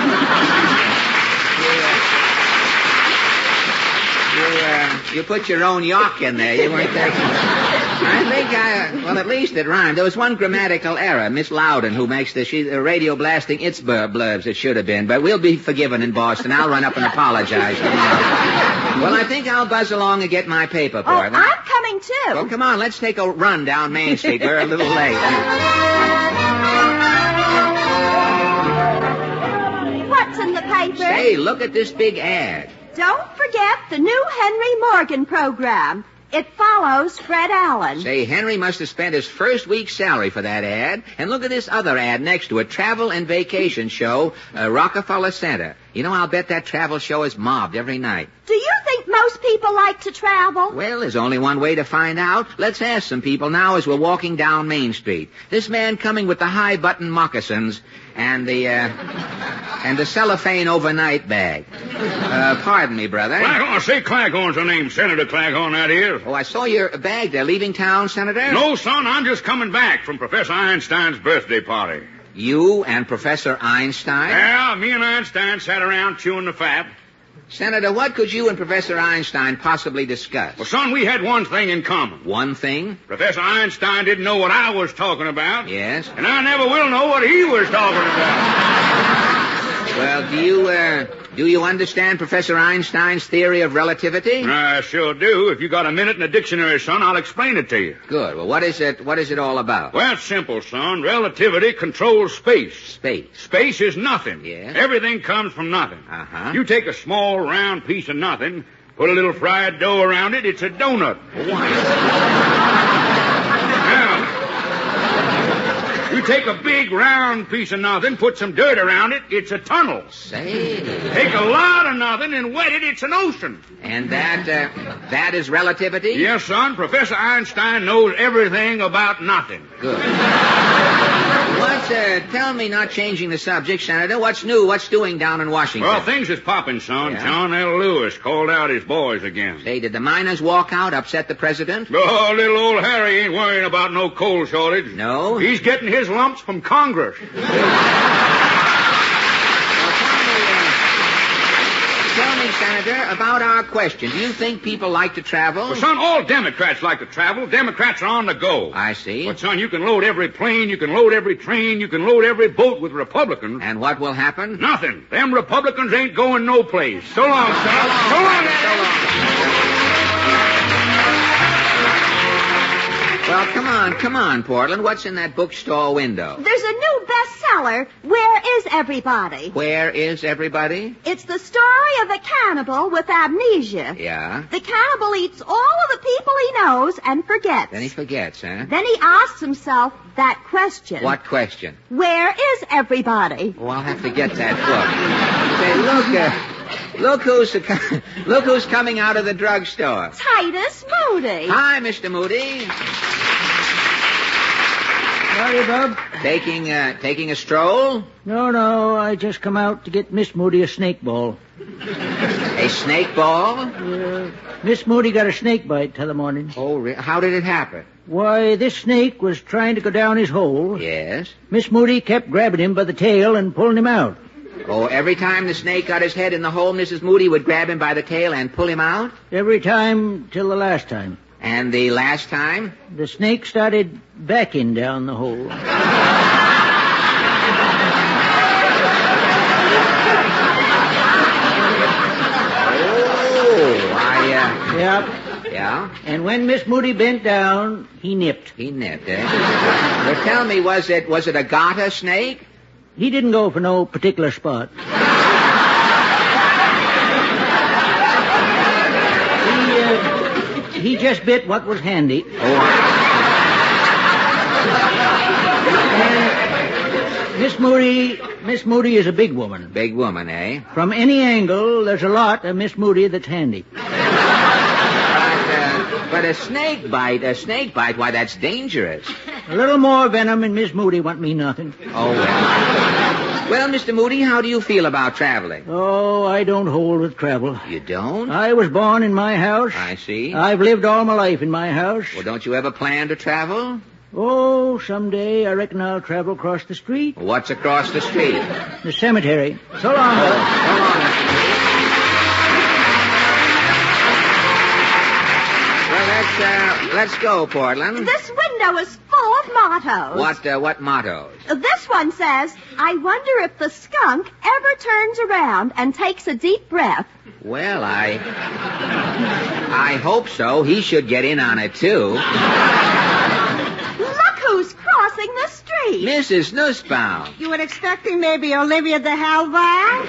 You put your own York in there. You weren't taking... I think well, at least it rhymed. There was one grammatical error. Miss Loudon, who makes the radio blasting its blurbs, it should have been. But we'll be forgiven in Boston. I'll run up and apologize. Well, I think I'll buzz along and get my paper, Portland. Oh, I'm coming, too. Well, come on. Let's take a run down Main Street. We're a little late. What's in the paper? Say, look at this big ad. Don't forget the new Henry Morgan program. It follows Fred Allen. Say, Henry must have spent his first week's salary for that ad. And look at this other ad next to it. Travel and vacation show, Rockefeller Center. You know, I'll bet that travel show is mobbed every night. Do you think most people like to travel? Well, there's only one way to find out. Let's ask some people now as we're walking down Main Street. This man coming with the high-button moccasins and the cellophane overnight bag. Pardon me, brother. Claghorn, say Claghorn's the name. Senator Claghorn, that is. Oh, I saw your bag there. Leaving town, Senator? No, son, I'm just coming back from Professor Einstein's birthday party. You and Professor Einstein? Yeah, me and Einstein sat around chewing the fat. Senator, what could you and Professor Einstein possibly discuss? Well, son, we had one thing in common. One thing? Professor Einstein didn't know what I was talking about. Yes? And I never will know what he was talking about. Well, do you understand Professor Einstein's theory of relativity? I sure do. If you got a minute in a dictionary, son, I'll explain it to you. Good. Well, what is it all about? Well, it's simple, son. Relativity controls space. Space? Space is nothing. Yes? Everything comes from nothing. Uh-huh. You take a small, round piece of nothing, put a little fried dough around it, it's a donut. Why? Now, you take a big, round piece of nothing, put some dirt around it, it's a tunnel. Say. Take a lot of nothing and wet it, it's an ocean. And that is relativity? Yes, son. Professor Einstein knows everything about nothing. Good. Tell me, not changing the subject, Senator, what's new? What's doing down in Washington? Well, things is popping, son. Yeah? John L. Lewis called out his boys again. Say, did the miners walk out, upset the president? Oh, little old Harry ain't worrying about no coal shortage. No? He's getting his lumps from Congress. Tell me, Senator, about our question. Do you think people like to travel? Well, son, all Democrats like to travel. Democrats are on the go. I see. But, son, you can load every plane, you can load every train, you can load every boat with Republicans. And what will happen? Nothing. Them Republicans ain't going no place. So long, son. So long. Well, come on, Portland. What's in that bookstore window? There's a new bestseller, Where is Everybody? Where is everybody? It's the story of a cannibal with amnesia. Yeah? The cannibal eats all of the people he knows and forgets. Then he forgets, huh? Then he asks himself that question. What question? Where is everybody? Oh, I'll have to get that book. Say, look who's coming out of the drugstore. Titus Moody. Hi, Mr. Moody. Howdy, Bub. Taking a stroll? No, I just come out to get Miss Moody a snake ball. A snake ball? Yeah. Miss Moody got a snake bite t'other morning. Oh, how did it happen? Why, this snake was trying to go down his hole. Yes? Miss Moody kept grabbing him by the tail and pulling him out. Oh, every time the snake got his head in the hole, Mrs. Moody would grab him by the tail and pull him out? Every time till the last time. And the last time? The snake started backing down the hole. Yep. Yeah? And when Miss Moody bent down, he nipped. He nipped, eh? Well, tell me, was it a garter snake? He didn't go for no particular spot. He just bit what was handy. Oh. And Miss Moody is a big woman. Big woman, eh? From any angle, there's a lot of Miss Moody that's handy. But a snake bite, why, that's dangerous. A little more venom and Miss Moody won't mean nothing. Oh, well. Well, Mr. Moody, how do you feel about traveling? Oh, I don't hold with travel. You don't? I was born in my house. I see. I've lived all my life in my house. Well, don't you ever plan to travel? Oh, someday I reckon I'll travel across the street. What's across the street? The cemetery. So long, Bill. So long, Mr. Moody. Well, let's go, Portland. This window is full of mottos. What mottos? This one says, I wonder if the skunk ever turns around and takes a deep breath. Well, I hope so. He should get in on it, too. Look who's crossing the street. Mrs. Nussbaum. You were expecting maybe Olivia de Halva?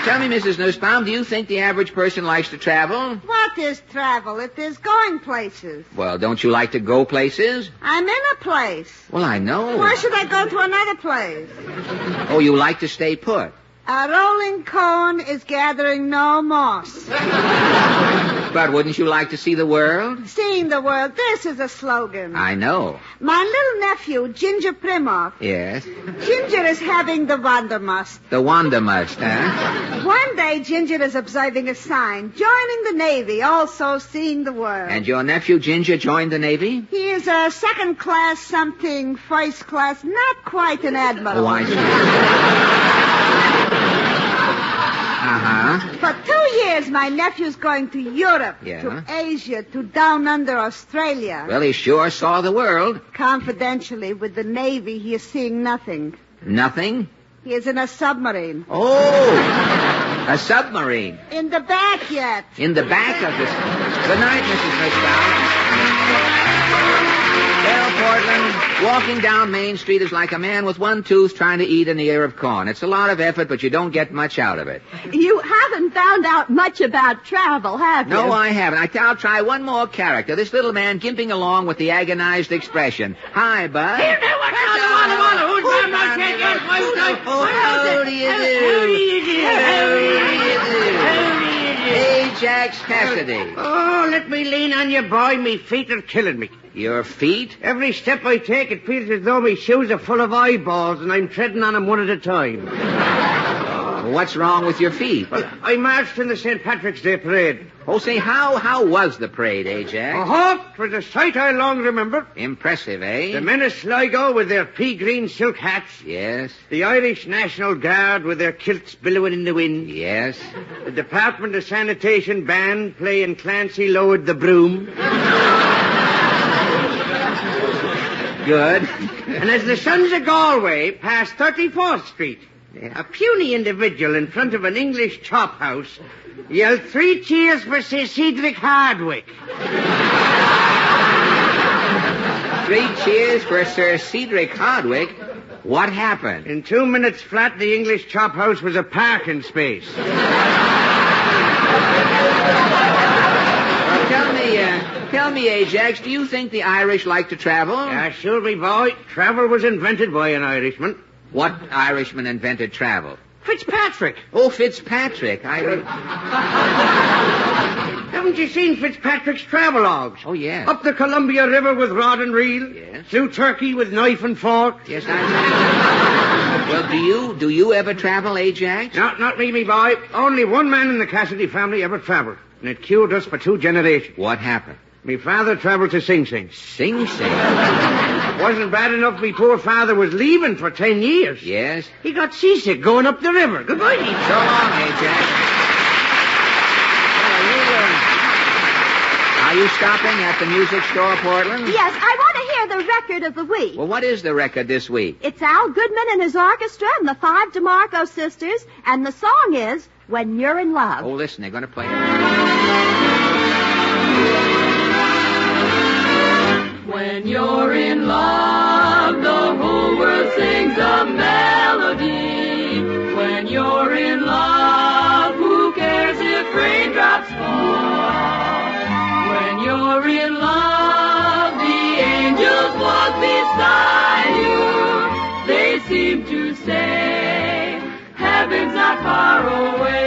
Tell me, Mrs. Nussbaum, do you think the average person likes to travel? What is travel? It is going places. Well, don't you like to go places? I'm in a place. Well, I know. Why should I go to another place? Oh, you like to stay put. A rolling cone is gathering no moss. But wouldn't you like to see the world? Seeing the world, this is a slogan. I know. My little nephew, Ginger Primoff. Yes? Ginger is having the wanderlust. The wanderlust, huh? One day, Ginger is observing a sign, joining the Navy, also seeing the world. And your nephew, Ginger, joined the Navy? He is a second class something, first class, not quite an admiral. Oh, I see. Uh-huh. For 2 years, my nephew's going to Europe, to Asia, to down under Australia. Well, he sure saw the world. Confidentially, with the Navy, he is seeing nothing. Nothing? He is in a submarine. Oh, a submarine. In the back yet. In the back of the... Good night, Mrs. Nussbaum. Well, Portland, Walking down Main Street is like a man with one tooth trying to eat an ear of corn. It's a lot of effort, but you don't get much out of it. You haven't found out much about travel, have you? No, I haven't. I'll try one more character. This little man gimping along with the agonized expression. Hi, bud. Here, now, what's How do you do? Ajax Cassidy. Oh, let me lean on you, boy. Me feet are killing me. Your feet? Every step I take, it feels as though my shoes are full of eyeballs and I'm treading on them one at a time. What's wrong with your feet? Well, I marched in the St. Patrick's Day parade. Oh, say, how was the parade, Ajax? Oh, it was a sight I long remember. Impressive, eh? The men of Sligo with their pea-green silk hats. Yes. The Irish National Guard with their kilts billowing in the wind. Yes. The Department of Sanitation band playing Clancy Lowered the Broom. Good. And as the Sons of Galway passed 34th Street, a puny individual in front of an English chop house yelled 3 cheers for Sir Cedric Hardwick. 3 cheers for Sir Cedric Hardwick? What happened? In 2 minutes flat, the English chop house was a parking space. Tell me, Ajax, do you think the Irish like to travel? Sure, me boy. Travel was invented by an Irishman. What Irishman invented travel? Fitzpatrick. Oh, Fitzpatrick. Haven't you seen Fitzpatrick's travelogues? Oh, yes. Up the Columbia River with rod and reel. Yes. Through Turkey with knife and fork. Yes, I know. Well, do you ever travel, Ajax? Not me, boy. Only one man in the Cassidy family ever traveled. And it cured us for 2 generations. What happened? Me father traveled to Sing Sing. Sing Sing? Wasn't bad enough me poor father was leaving for 10 years. Yes? He got seasick going up the river. Goodbye, Ajax. So long, Ajax. Are you stopping at the music store, Portland? Yes, I want to hear the record of the week. Well, what is the record this week? It's Al Goodman and his orchestra and the 5 DeMarco sisters, and the song is When You're in Love. Oh, listen, they're going to play it. When you're in love, the whole world sings a melody. When you're in love, who cares if raindrops fall? When you're in love, the angels walk beside you. They seem to say, heaven's not far away.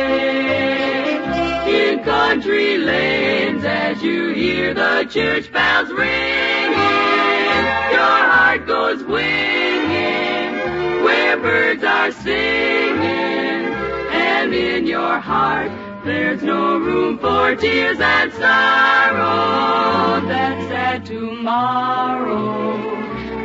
In country lanes, as you hear the church bells ringing, your heart goes winging where birds are singing, and in your heart there's no room for tears and sorrow. That sad tomorrow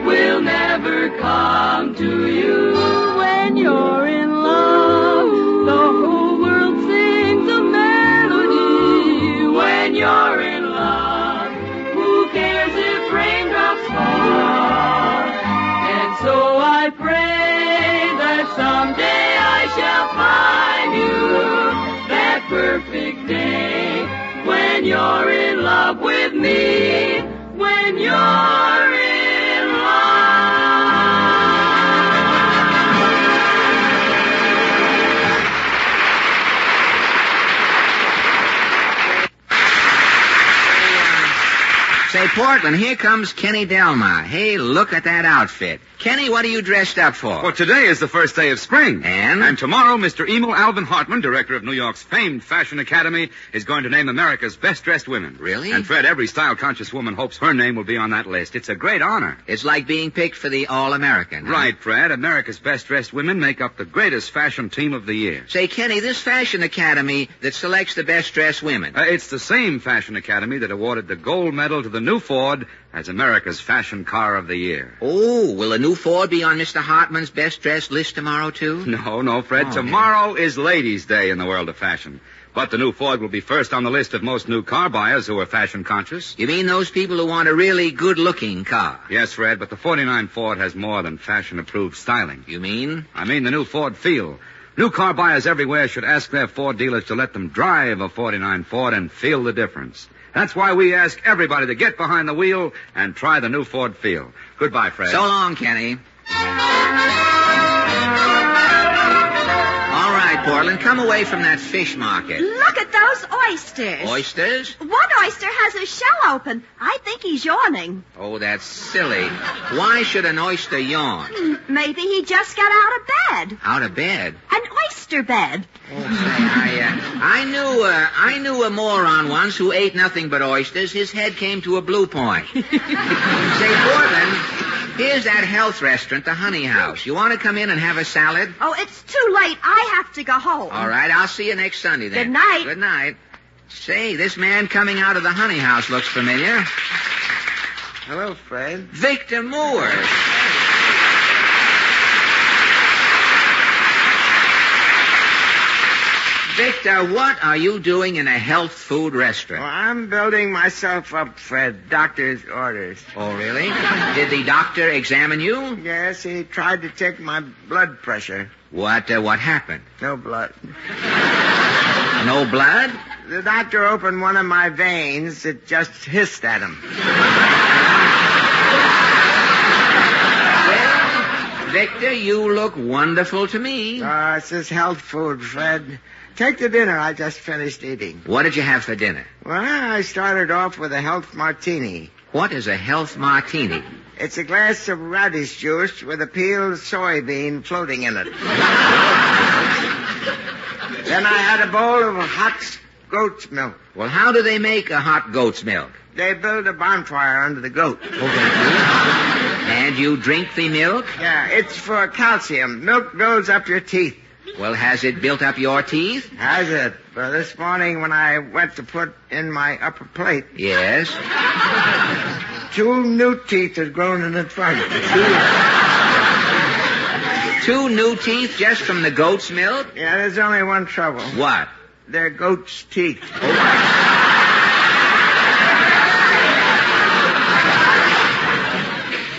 will never come to you. When you're in love, the whole world sings a melody. When you're in love, who cares if raindrops fall? And so I pray that someday I shall find you that perfect day when you're in love with me. When you're in love. Say, Portland, here comes Kenny Delmar. Hey, look at that outfit. Kenny, what are you dressed up for? Well, today is the first day of spring. And tomorrow, Mr. Emil Alvin Hartman, director of New York's famed Fashion Academy, is going to name America's best-dressed women. Really? And, Fred, every style-conscious woman hopes her name will be on that list. It's a great honor. It's like being picked for the All-American, huh? Right, Fred. America's best-dressed women make up the greatest fashion team of the year. Say, Kenny, this Fashion Academy that selects the best-dressed women. It's the same Fashion Academy that awarded the gold medal to the new Ford as America's fashion car of the year. Oh, will the new Ford be on Mr. Hartman's best-dressed list tomorrow, too? No, Fred. Oh, tomorrow is Ladies' Day in the world of fashion. But the new Ford will be first on the list of most new car buyers who are fashion conscious. You mean those people who want a really good-looking car? Yes, Fred, but the 49 Ford has more than fashion-approved styling. You mean? I mean the new Ford feel. New car buyers everywhere should ask their Ford dealers to let them drive a 49 Ford and feel the difference. That's why we ask everybody to get behind the wheel and try the new Ford Field. Goodbye, Fred. So long, Kenny. All right, Portland, come away from that fish market. Look at those oysters. Oysters? One oyster has his shell open. I think he's yawning. Oh, that's silly. Why should an oyster yawn? Maybe he just got out of bed. Out of bed? An oyster bed. Oh, say, I knew a moron once who ate nothing but oysters. His head came to a blue point. Say, Portland, here's that health restaurant, the Honey House. You want to come in and have a salad? Oh, it's too late. I have to go home. All right, I'll see you next Sunday then. Good night. Good night. Say, this man coming out of the Honey House looks familiar. Hello, Fred. Victor Moore. Victor, what are you doing in a health food restaurant? Well, I'm building myself up, Fred. Doctor's orders. Oh, really? Did the doctor examine you? Yes, he tried to take my blood pressure. What happened? No blood. No blood? The doctor opened one of my veins. It just hissed at him. Well, Victor, you look wonderful to me. This is health food, Fred. Take the dinner I just finished eating. What did you have for dinner? Well, I started off with a health martini. What is a health martini? It's a glass of radish juice with a peeled soybean floating in it. Then I had a bowl of hot goat's milk. Well, how do they make a hot goat's milk? They build a bonfire under the goat. Oh, they do? And you drink the milk? Yeah, it's for calcium. Milk builds up your teeth. Well, has it built up your teeth? Has it? But this morning when I went to put in my upper plate... Yes? 2 new teeth had grown in the front. 2 new teeth just from the goat's milk? Yeah, there's only one trouble. What? They're goat's teeth.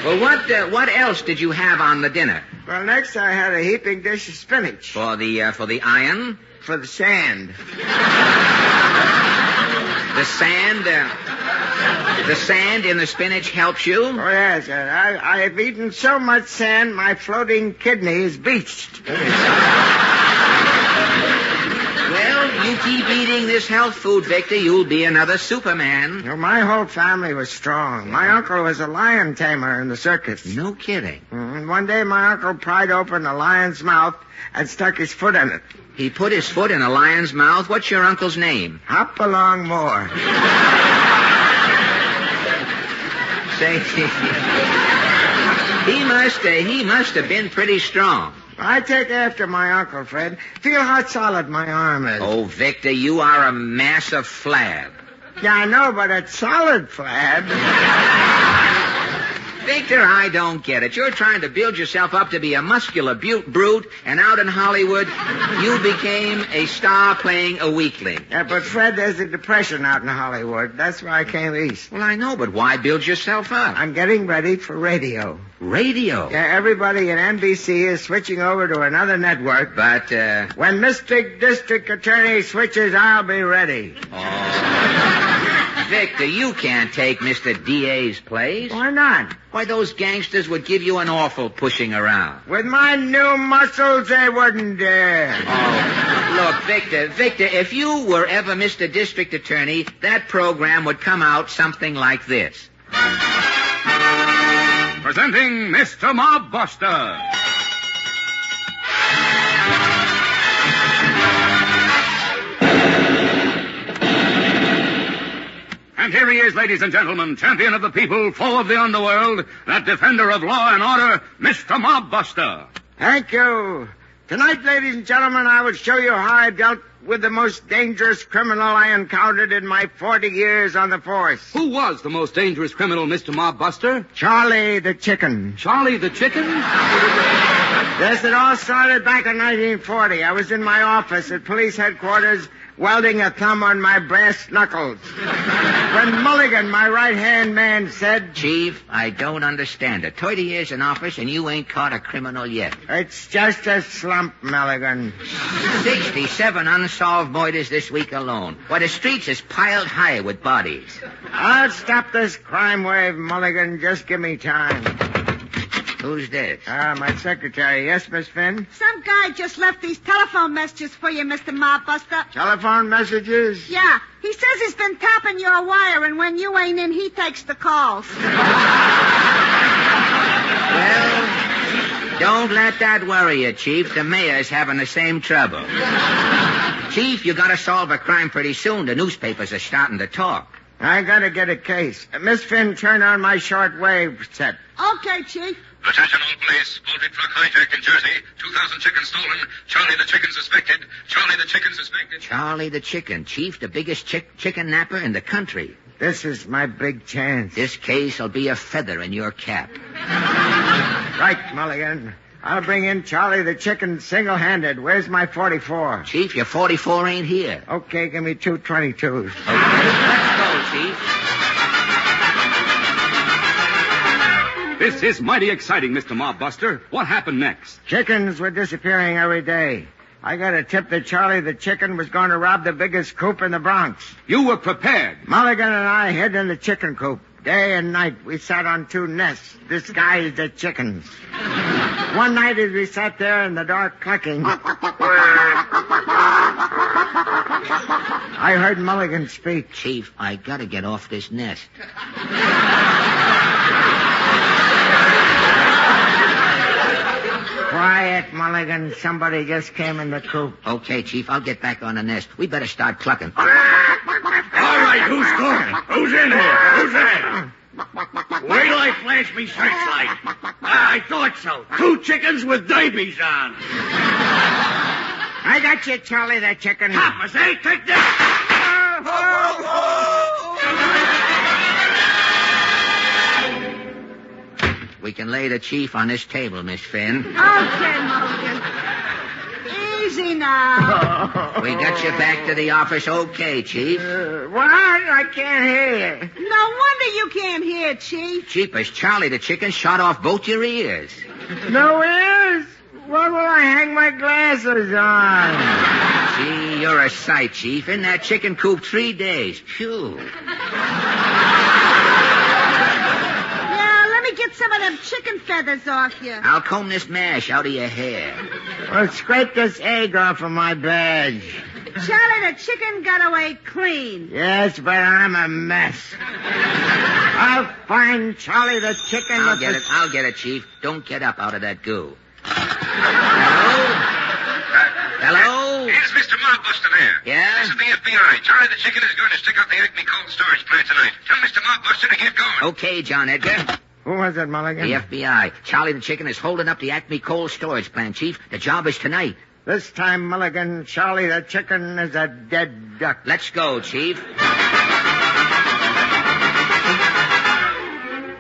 Well, what else did you have on the dinner? Well, next I had a heaping dish of spinach. For the iron? For the sand. The sand in the spinach helps you? Oh, yes. I have eaten so much sand, my floating kidney is beached. Well, you keep eating this health food, Victor, you'll be another Superman. Well, my whole family was strong. My uncle was a lion tamer in the circus. No kidding. One day my uncle pried open a lion's mouth and stuck his foot in it. He put his foot in a lion's mouth? What's your uncle's name? Hop along more. Say, he must have been pretty strong. I take after my uncle, Fred. Feel how solid my arm is. Oh, Victor, you are a mass of flab. Yeah, I know, but it's solid flab. Victor, I don't get it. You're trying to build yourself up to be a muscular brute, and out in Hollywood, you became a star playing a weakling. Yeah, but Fred, there's a depression out in Hollywood. That's why I came east. Well, I know, but why build yourself up? I'm getting ready for radio. Radio? Yeah, everybody at NBC is switching over to another network. But, when Mr. District Attorney switches, I'll be ready. Oh. Victor, you can't take Mr. D.A.'s place. Why not? Why, those gangsters would give you an awful pushing around. With my new muscles, they wouldn't dare. Oh, look, Victor, if you were ever Mr. District Attorney, that program would come out something like this. Presenting Mr. Mobbuster. And here he is, ladies and gentlemen, champion of the people, foe of the underworld, that defender of law and order, Mr. Mobbuster. Thank you. Tonight, ladies and gentlemen, I will show you how I dealt with the most dangerous criminal I encountered in my 40 years on the force. Who was the most dangerous criminal, Mr. Mobbuster? Charlie the Chicken. Charlie the Chicken? Yes, it all started back in 1940. I was in my office at police headquarters welding a thumb on my brass knuckles. When Mulligan, my right-hand man, said... Chief, I don't understand it. 30 years in office and you ain't caught a criminal yet. It's just a slump, Mulligan. 67 unsolved murders this week alone. Why, the streets is piled high with bodies. I'll stop this crime wave, Mulligan. Just give me time. Who's this? My secretary. Yes, Miss Finn? Some guy just left these telephone messages for you, Mr. Mobbuster. Telephone messages? Yeah. He says he's been tapping your wire, and when you ain't in, he takes the calls. Well, don't let that worry you, Chief. The mayor's having the same trouble. Chief, you gotta solve a crime pretty soon. The newspapers are starting to talk. I gotta get a case. Miss Finn, turn on my shortwave set. Okay, Chief. Attention all police. Poultry truck hijacked in Jersey. 2,000 chickens stolen. Charlie the chicken suspected. Charlie the chicken suspected. Charlie the chicken, Chief, the biggest chicken napper in the country. This is my big chance. This case will be a feather in your cap. Right, Mulligan. I'll bring in Charlie the chicken single-handed. Where's my 44? Chief, your 44 ain't here. Okay, give me 2 22s. Okay, let's go, Chief. This is mighty exciting, Mr. Mobbuster. What happened next? Chickens were disappearing every day. I got a tip that Charlie the chicken was going to rob the biggest coop in the Bronx. You were prepared. Mulligan and I hid in the chicken coop. Day and night, we sat on 2 nests, disguised as chickens. One night as we sat there in the dark clucking, I heard Mulligan speak. Chief, I gotta get off this nest. Quiet, Mulligan. Somebody just came in the coop. Okay, Chief, I'll get back on the nest. We better start clucking. All right, who's talking? Who's in here? Who's there? Wait till I flash me searchlight. I thought so. 2 chickens with derbies on. I got you, Charlie the chicken. Coppers, hey, take this. We can lay the chief on this table, Miss Finn. Okay, Mulligan. Easy now. We got you back to the office okay, Chief. What? I can't hear you. No wonder you can't hear, Chief. Cheapest, Charlie the chicken shot off both your ears. No ears? What will I hang my glasses on? Gee, you're a sight, Chief. In that chicken coop 3 days. Phew. Get some of them chicken feathers off you. I'll comb this mash out of your hair. Well, scrape this egg off of my badge. Charlie the chicken got away clean. Yes, but I'm a mess. I'll find Charlie the chicken. I'll get it, Chief. Don't get up out of that goo. Hello? Is Mr. Mobbuster there? Yeah? This is the FBI. Charlie the chicken is going to stick up the Acme cold storage plant tonight. Tell Mr. Mobbuster to get going. Okay, John Edgar. Who was it, Mulligan? The FBI. Charlie the chicken is holding up the Acme cold storage plant, Chief. The job is tonight. This time, Mulligan, Charlie the chicken is a dead duck. Let's go, Chief.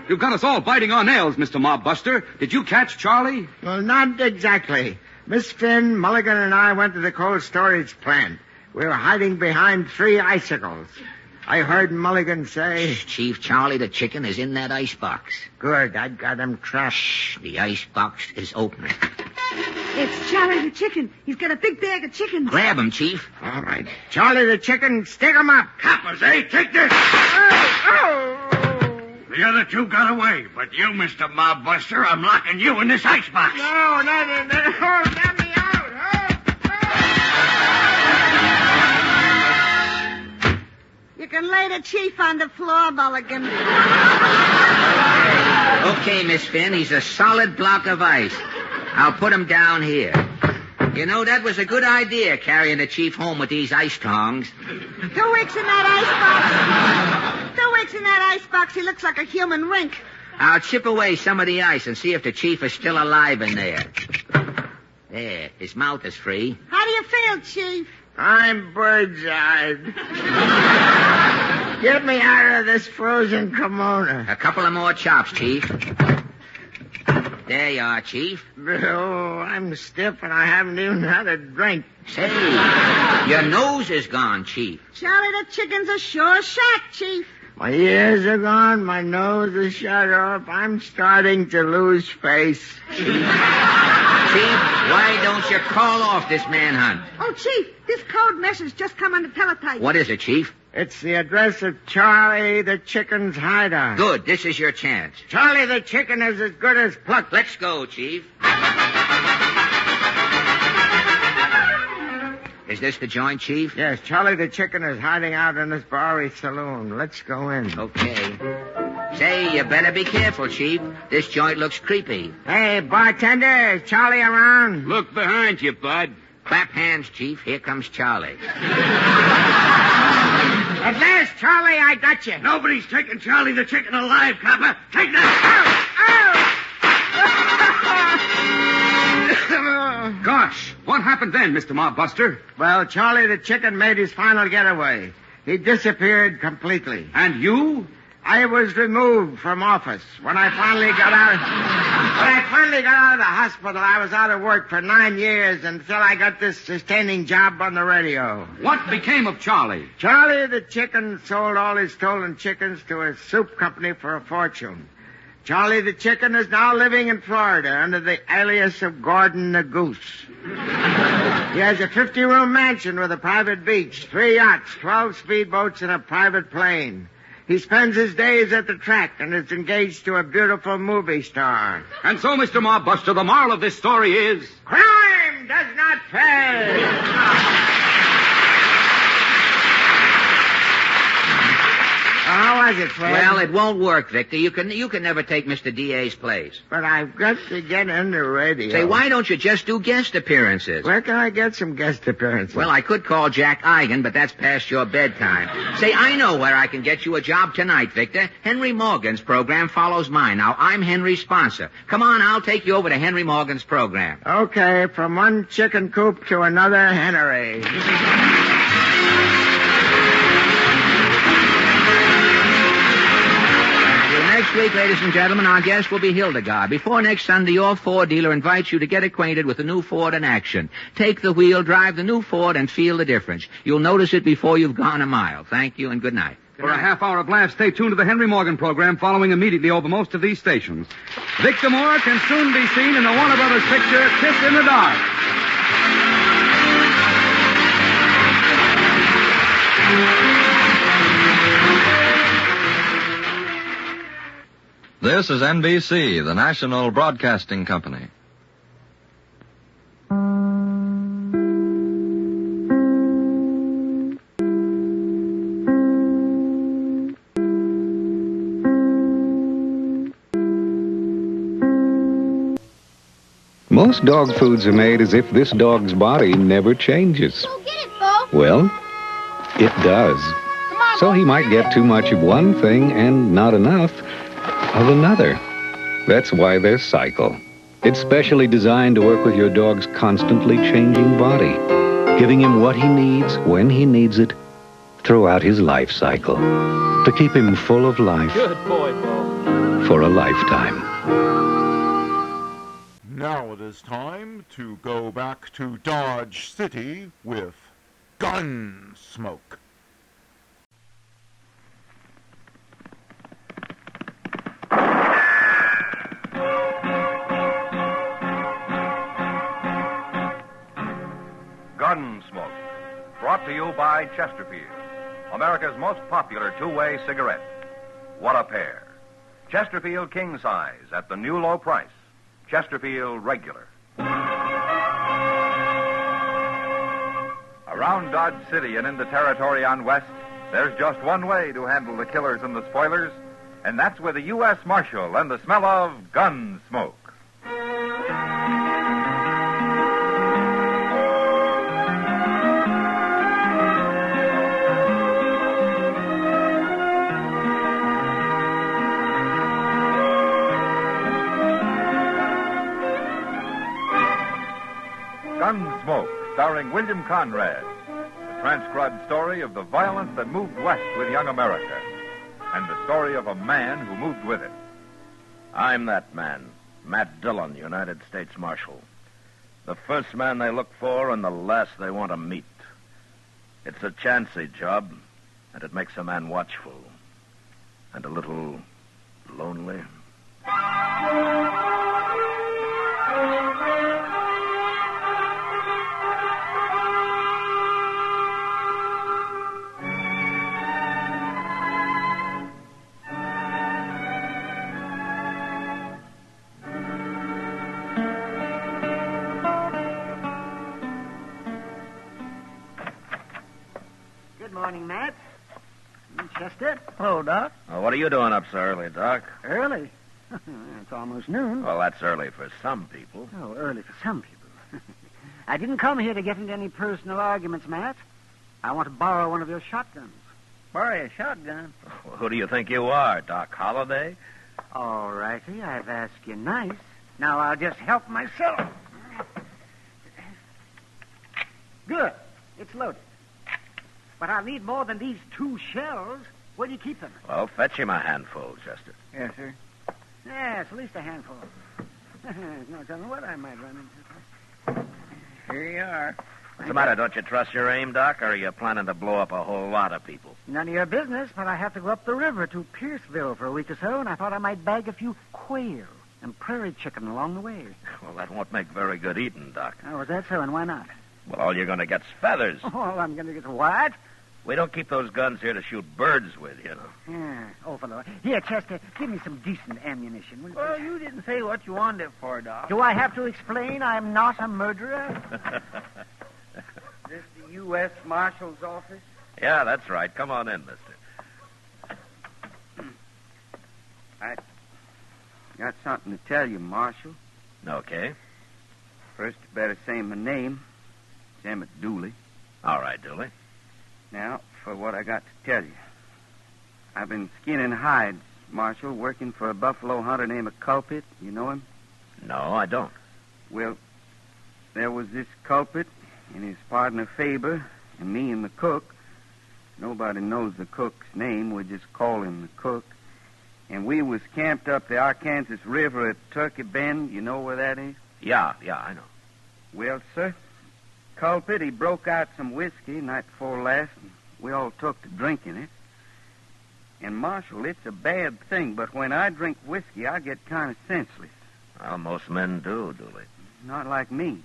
You've got us all biting our nails, Mr. Mobbuster. Did you catch Charlie? Well, not exactly. Miss Finn, Mulligan, and I went to the cold storage plant. We were hiding behind 3 icicles. I heard Mulligan say... Chief, Charlie the chicken is in that icebox. Good, I got him trapped. Shh, the icebox is open. It's Charlie the chicken. He's got a big bag of chickens. Grab him, Chief. All right. Charlie the chicken, stick him up. Coppers, hey, take this. The other 2 got away, but you, Mr. Mobbuster, I'm locking you in this icebox. No, not in there. Oh, let me out. You can lay the chief on the floor, Mulligan. Okay, Miss Finn, he's a solid block of ice. I'll put him down here. You know, that was a good idea, carrying the chief home with these ice tongs. 2 weeks in that icebox. 2 weeks in that icebox, he looks like a human rink. I'll chip away some of the ice and see if the chief is still alive in there. There, his mouth is free. How do you feel, Chief? I'm bird-eyed. Get me out of this frozen kimono. A couple of more chops, Chief. There you are, Chief. Oh, I'm stiff and I haven't even had a drink. Say, your nose is gone, Chief. Charlie, the chicken's a sure shot, Chief. My ears are gone, my nose is shut off. I'm starting to lose face. Chief, why don't you call off this manhunt? Oh, Chief, this code message just come on the teletype. What is it, Chief? It's the address of Charlie the Chicken's hideout. Good, this is your chance. Charlie the Chicken is as good as plucked. Let's go, Chief. Is this the joint, Chief? Yes, Charlie the Chicken is hiding out in this Bowery saloon. Let's go in. Okay. Say, you better be careful, Chief. This joint looks creepy. Hey, bartender, is Charlie around? Look behind you, bud. Clap hands, Chief. Here comes Charlie. At last, Charlie, I got you. Nobody's taking Charlie the Chicken alive, copper. Take that. Gosh, what happened then, Mr. Mobbuster? Well, Charlie the Chicken made his final getaway. He disappeared completely. And you? I was removed from office. When I finally got out of the hospital, I was out of work for 9 years until I got this sustaining job on the radio. What became of Charlie? Charlie the Chicken sold all his stolen chickens to a soup company for a fortune. Charlie the Chicken is now living in Florida under the alias of Gordon the Goose. He has a 50-room mansion with a private beach, 3 yachts, 12 speedboats, and a private plane. He spends his days at the track and is engaged to a beautiful movie star. And so, Mr. Mobbuster, the moral of this story is... Crime does not pay! How was it, Fred? Well, it won't work, Victor. You can never take Mr. D.A.'s place. But I've got to get in the radio. Say, why don't you just do guest appearances? Where can I get some guest appearances? Well, I could call Jack Eigen, but that's past your bedtime. Say, I know where I can get you a job tonight, Victor. Henry Morgan's program follows mine. Now, I'm Henry's sponsor. Come on, I'll take you over to Henry Morgan's program. Okay, from one chicken coop to another Henry. Next week, ladies and gentlemen, our guest will be Hildegard. Before next Sunday, your Ford dealer invites you to get acquainted with the new Ford in action. Take the wheel, drive the new Ford, and feel the difference. You'll notice it before you've gone a mile. Thank you and good night. For a half hour of laughs, stay tuned to the Henry Morgan program following immediately over most of these stations. Victor Moore can soon be seen in the Warner Brothers picture, Kiss in the Dark. This is NBC, the national broadcasting company. Most dog foods are made as if this dog's body never changes. Go get it, Bo. Well, it does. So he might get too much of one thing and not enough of another. That's why there's Cycle. It's specially designed to work with your dog's constantly changing body, giving him what he needs when he needs it throughout his life cycle, to keep him full of life. Good boy, Bo. For a lifetime. Now it is time to go back to Dodge City with Gunsmoke. Gunsmoke, brought to you by Chesterfield, America's most popular two-way cigarette. What a pair. Chesterfield King Size at the new low price. Chesterfield Regular. Around Dodge City and in the territory on West, there's just one way to handle the killers and the spoilers, and that's with a U.S. Marshal and the smell of Gunsmoke. Gunsmoke, starring William Conrad. The transcribed story of the violence that moved west with young America. And the story of a man who moved with it. I'm that man. Matt Dillon, United States Marshal. The first man they look for and the last they want to meet. It's a chancy job, and it makes a man watchful and a little lonely. Good morning, Matt. Chester. Hello, Doc. Well, what are you doing up so early, Doc? Early? It's almost noon. Well, that's early for some people. Oh, early for some people. I didn't come here to get into any personal arguments, Matt. I want to borrow one of your shotguns. Borrow a shotgun? Who do you think you are, Doc Holliday? All righty, I've asked you nice. Now I'll just help myself. Good. It's loaded. But I'll need more than these 2 shells. Where do you keep them? Well, fetch him a handful, Chester. Yes, sir. Yes, at least a handful. No telling what I might run into. Here you are. What's the matter? Don't you trust your aim, Doc, or are you planning to blow up a whole lot of people? None of your business, but I have to go up the river to Pierceville for a week or so, and I thought I might bag a few quail and prairie chicken along the way. Well, that won't make very good eating, Doc. Oh, is that so, and why not? Well, all you're going to get's feathers. All I'm going to get what? We don't keep those guns here to shoot birds with, you know. Yeah. Oh, fellow. Here, Chester, give me some decent ammunition. Will you? Well, you didn't say what you wanted it for, Doc. Do I have to explain I'm not a murderer? This the U.S. Marshal's office? Yeah, that's right. Come on in, mister. I got something to tell you, Marshal. Okay. First, you better say my name. It's Emmett Dooley. All right, Dooley. Now, for what I got to tell you. I've been skinning hides, Marshal, working for a buffalo hunter named Culprit. You know him? No, I don't. Well, there was this Culprit and his partner Fibber and me and the cook. Nobody knows the cook's name. We just call him the cook. And we was camped up the Arkansas River at Turkey Bend. You know where that is? Yeah, I know. Well, sir, Culprit, he broke out some whiskey night before last, and we all took to drinking it. And, Marshal, it's a bad thing, but when I drink whiskey, I get kind of senseless. Well, most men do, Dooley. Not like me.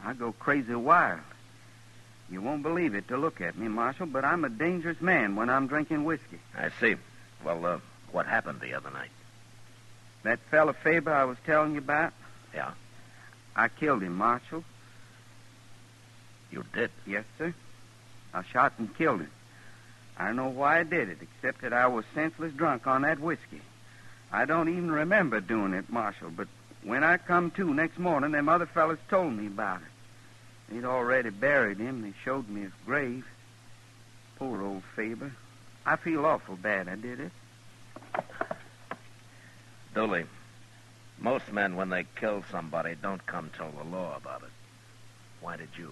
I go crazy wild. You won't believe it to look at me, Marshal, but I'm a dangerous man when I'm drinking whiskey. I see. Well, what happened the other night? That fella Fibber I was telling you about? Yeah. I killed him, Marshal. You did? Yes, sir. I shot and killed him. I don't know why I did it, except that I was senseless drunk on that whiskey. I don't even remember doing it, Marshal, but when I come to next morning, them other fellas told me about it. They'd already buried him. They showed me his grave. Poor old Fibber. I feel awful bad I did it. Dooley, most men, when they kill somebody, don't come tell the law about it. Why did you?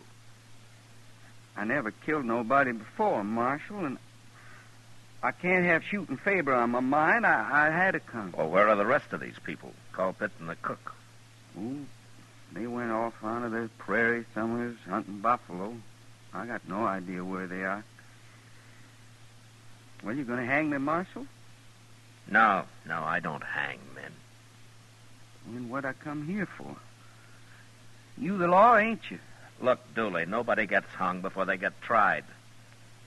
I never killed nobody before, Marshal, and I can't have shooting Fibber on my mind. I had to come. Well, where are the rest of these people? Culprit and the cook. Ooh, they went off onto the prairie somewhere hunting buffalo. I got no idea where they are. Well, you going to hang them, Marshal? No, I don't hang men. Then what I come here for? You the law, ain't you? Look, Dooley, nobody gets hung before they get tried.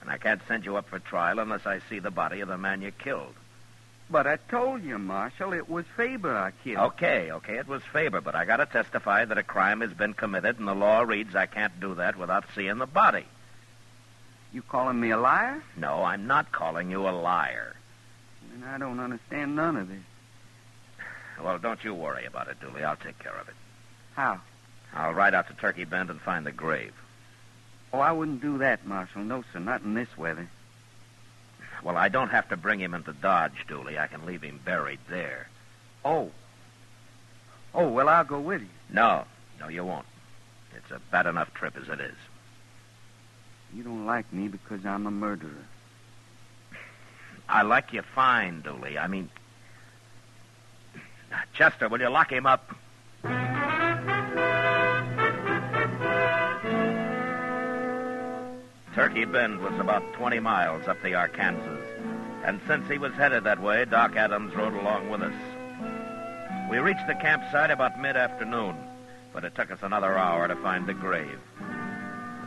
And I can't send you up for trial unless I see the body of the man you killed. But I told you, Marshal, it was Fibber I killed. Okay, it was Fibber, but I got to testify that a crime has been committed, and the law reads I can't do that without seeing the body. You calling me a liar? No, I'm not calling you a liar. Then I don't understand none of this. Well, don't you worry about it, Dooley. I'll take care of it. How? I'll ride out to Turkey Bend and find the grave. Oh, I wouldn't do that, Marshal. No, sir, not in this weather. Well, I don't have to bring him into Dodge, Dooley. I can leave him buried there. Oh, well, I'll go with you. No, you won't. It's a bad enough trip as it is. You don't like me because I'm a murderer. I like you fine, Dooley. I mean... Chester, will you lock him up? Turkey Bend was about 20 miles up the Arkansas, and since he was headed that way, Doc Adams rode along with us. We reached the campsite about mid-afternoon, but it took us another hour to find the grave.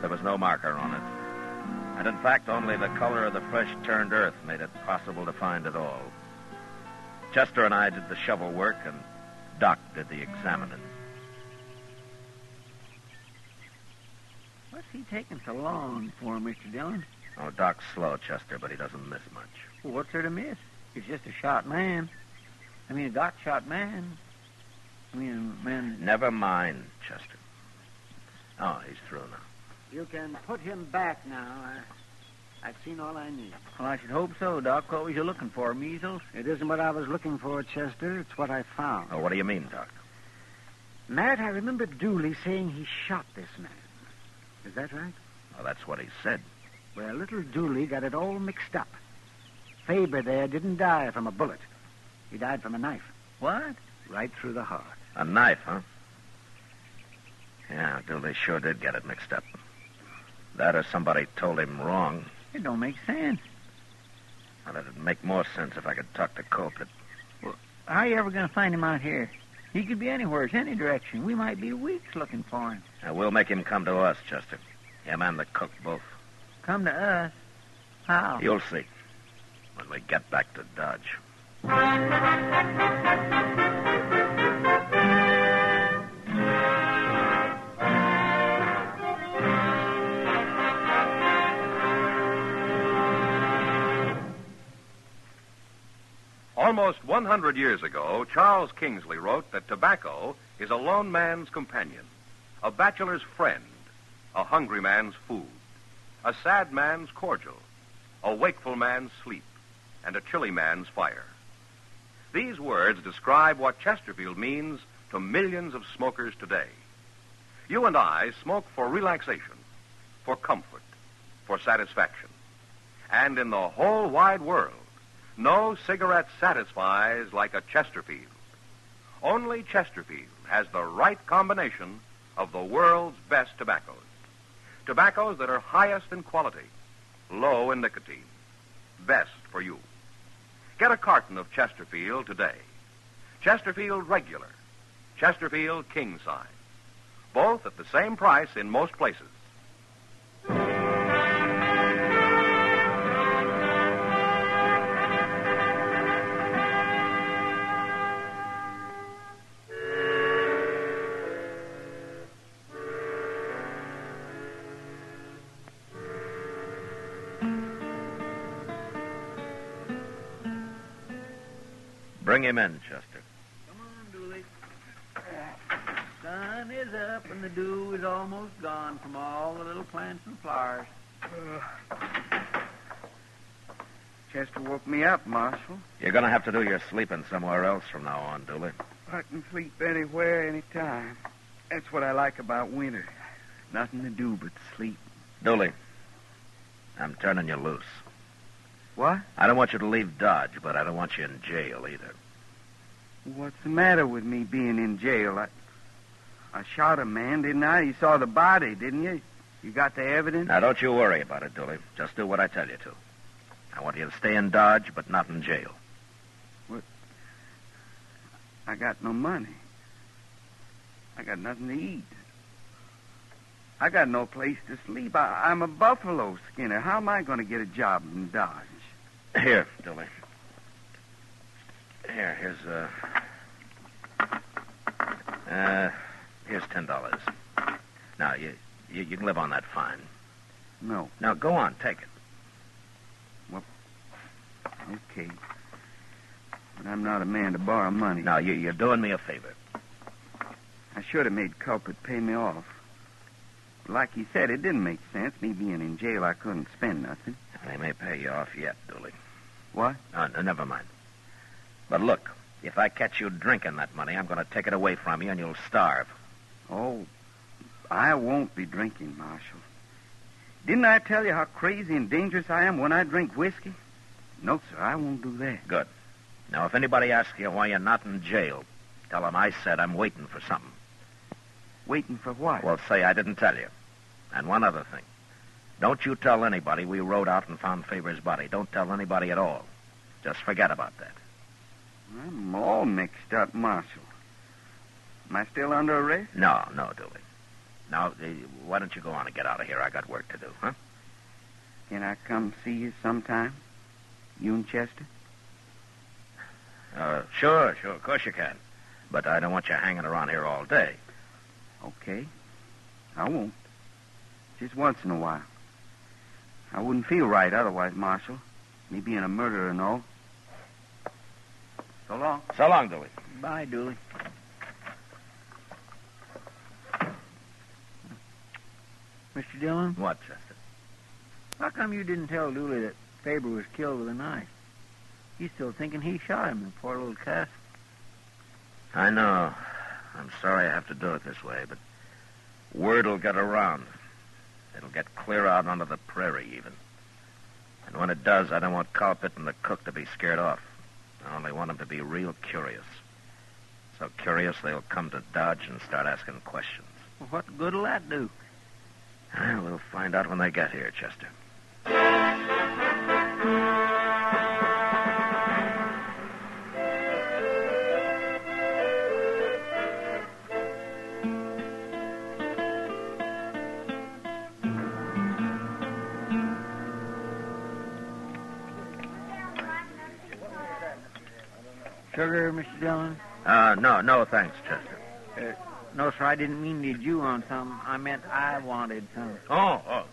There was no marker on it. And in fact, only the color of the fresh-turned earth made it possible to find it all. Chester and I did the shovel work, and Doc did the examining. What's he taking so long for, Mr. Dillon? Oh, Doc's slow, Chester, but he doesn't miss much. Well, what's there to miss? He's just a shot man. I mean, a Doc-shot man. I mean, a man... Never mind, Chester. Oh, he's through now. You can put him back now. I've seen all I need. Well, I should hope so, Doc. What was you looking for, measles? It isn't what I was looking for, Chester. It's what I found. Oh, what do you mean, Doc? Matt, I remember Dooley saying he shot this man. Is that right? Well, that's what he said. Well, little Dooley got it all mixed up. Fibber there didn't die from a bullet. He died from a knife. What? Right through the heart. A knife, huh? Yeah, Dooley sure did get it mixed up. That or somebody told him wrong. It don't make sense. Well, it'd make more sense if I could talk to Culprit. Well, how are you ever going to find him out here? He could be anywhere, any direction. We might be weeks looking for him. Now, we'll make him come to us, Chester. Him and the cook both. Come to us? How? You'll see. When we get back to Dodge. Almost 100 years ago, Charles Kingsley wrote that tobacco is a lone man's companion, a bachelor's friend, a hungry man's food, a sad man's cordial, a wakeful man's sleep, and a chilly man's fire. These words describe what Chesterfield means to millions of smokers today. You and I smoke for relaxation, for comfort, for satisfaction. And in the whole wide world, no cigarette satisfies like a Chesterfield. Only Chesterfield has the right combination of the world's best tobaccos. Tobaccos that are highest in quality, low in nicotine, best for you. Get a carton of Chesterfield today. Chesterfield Regular, Chesterfield King Size. Both at the same price in most places. Bring him in, Chester. Come on, Dooley. Sun is up and the dew is almost gone from all the little plants and flowers. Chester woke me up, Marshal. You're going to have to do your sleeping somewhere else from now on, Dooley. I can sleep anywhere, anytime. That's what I like about winter. Nothing to do but sleep. Dooley, I'm turning you loose. What? I don't want you to leave Dodge, but I don't want you in jail either. What's the matter with me being in jail? I shot a man, didn't I? You saw the body, didn't you? You got the evidence? Now, don't you worry about it, Dooley. Just do what I tell you to. I want you to stay in Dodge, but not in jail. What? I got no money. I got nothing to eat. I got no place to sleep. I'm a buffalo skinner. How am I going to get a job in Dodge? Here, Dooley. Here's $10. Now, you can live on that fine. No. Now, go on, take it. Well, okay. But I'm not a man to borrow money. Now, you're doing me a favor. I should have made Culprit pay me off. Like he said, it didn't make sense. Me being in jail, I couldn't spend nothing. They may pay you off yet, Dooley. What? No, never mind. But look, if I catch you drinking that money, I'm going to take it away from you and you'll starve. Oh, I won't be drinking, Marshal. Didn't I tell you how crazy and dangerous I am when I drink whiskey? No, sir, I won't do that. Good. Now, if anybody asks you why you're not in jail, tell them I said I'm waiting for something. Waiting for what? Well, say I didn't tell you. And one other thing. Don't you tell anybody we rode out and found Fibber's body. Don't tell anybody at all. Just forget about that. I'm all mixed up, Marshal. Am I still under arrest? No, Dooley. Now, why don't you go on and get out of here? I got work to do, huh? Can I come see you sometime? You and Chester? Sure. Of course you can. But I don't want you hanging around here all day. Okay. I won't. Just once in a while. I wouldn't feel right otherwise, Marshal. Me being a murderer and all. So long. So long, Dooley. Bye, Dooley. Mr. Dillon? What, Chester? How come you didn't tell Dooley that Fibber was killed with a knife? He's still thinking he shot him, the poor little cuss. I know. I'm sorry I have to do it this way, but word will get around. It'll get clear out onto the prairie, even. And when it does, I don't want Carpet and the cook to be scared off. I only want them to be real curious. So curious they'll come to Dodge and start asking questions. Well, what good will that do? We'll find out when they get here, Chester. Sugar, Mr. Dillon? No, thanks, Chester. No, sir, I didn't mean to you on some. I meant I wanted some. Oh,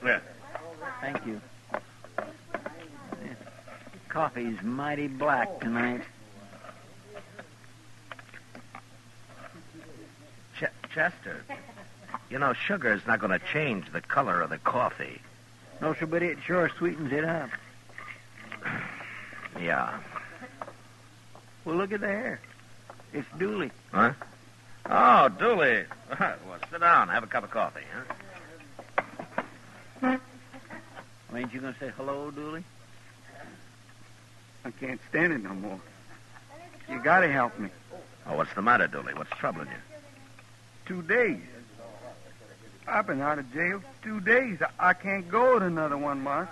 yeah. Thank you. This coffee's mighty black tonight. Chester, you know, sugar's not going to change the color of the coffee. No, sir, but it sure sweetens it up. Yeah. Well, look at there. It's Dooley. Huh? Oh, Dooley. Well, sit down. Have a cup of coffee, huh? Well, ain't you going to say hello, Dooley? I can't stand it no more. You got to help me. Oh, what's the matter, Dooley? What's troubling you? 2 days. I've been out of jail 2 days. I can't go to another one, Mark.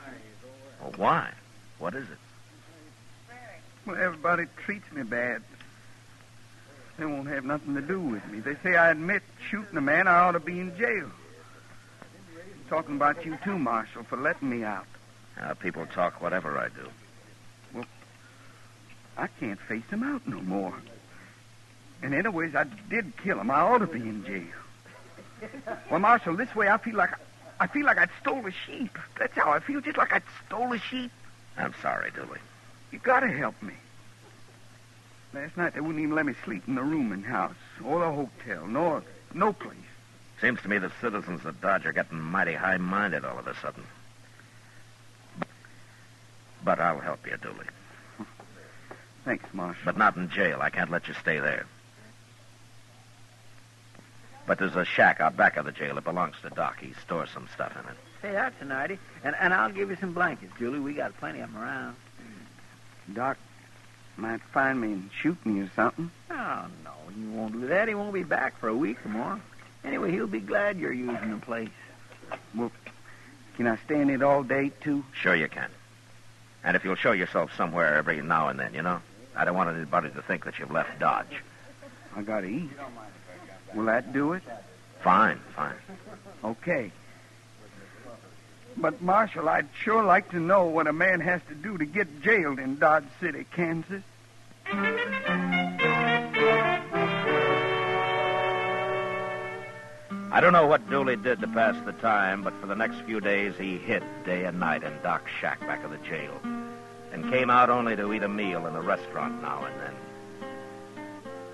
Well, why? What is it? Well, everybody treats me bad. They won't have nothing to do with me. They say I admit shooting a man, I ought to be in jail. I'm talking about you too, Marshal, for letting me out. People talk whatever I do. Well, I can't face him out no more. And anyways, I did kill him. I ought to be in jail. Well, Marshal, this way I feel like I'd stole a sheep. That's how I feel, just like I'd stole a sheep. I'm sorry, Dooley. You gotta help me. Last night they wouldn't even let me sleep in the rooming house or the hotel, nor no place. Seems to me the citizens of Dodge are getting mighty high-minded all of a sudden. But I'll help you, Dooley. Thanks, Marshal. But not in jail. I can't let you stay there. But there's a shack out back of the jail. It belongs to Doc. He stores some stuff in it. Say, that's a nighty. And I'll give you some blankets, Julie. We got plenty of them around. Doc might find me and shoot me or something. Oh, no, he won't do that. He won't be back for a week or more. Anyway, he'll be glad you're using the place. Well, can I stay in it all day, too? Sure you can. And if you'll show yourself somewhere every now and then, you know. I don't want anybody to think that you've left Dodge. I gotta eat. Will that do it? Fine. Okay. But, Marshal, I'd sure like to know what a man has to do to get jailed in Dodge City, Kansas. I don't know what Dooley did to pass the time, but for the next few days he hid day and night in Doc's shack back of the jail and came out only to eat a meal in a restaurant now and then.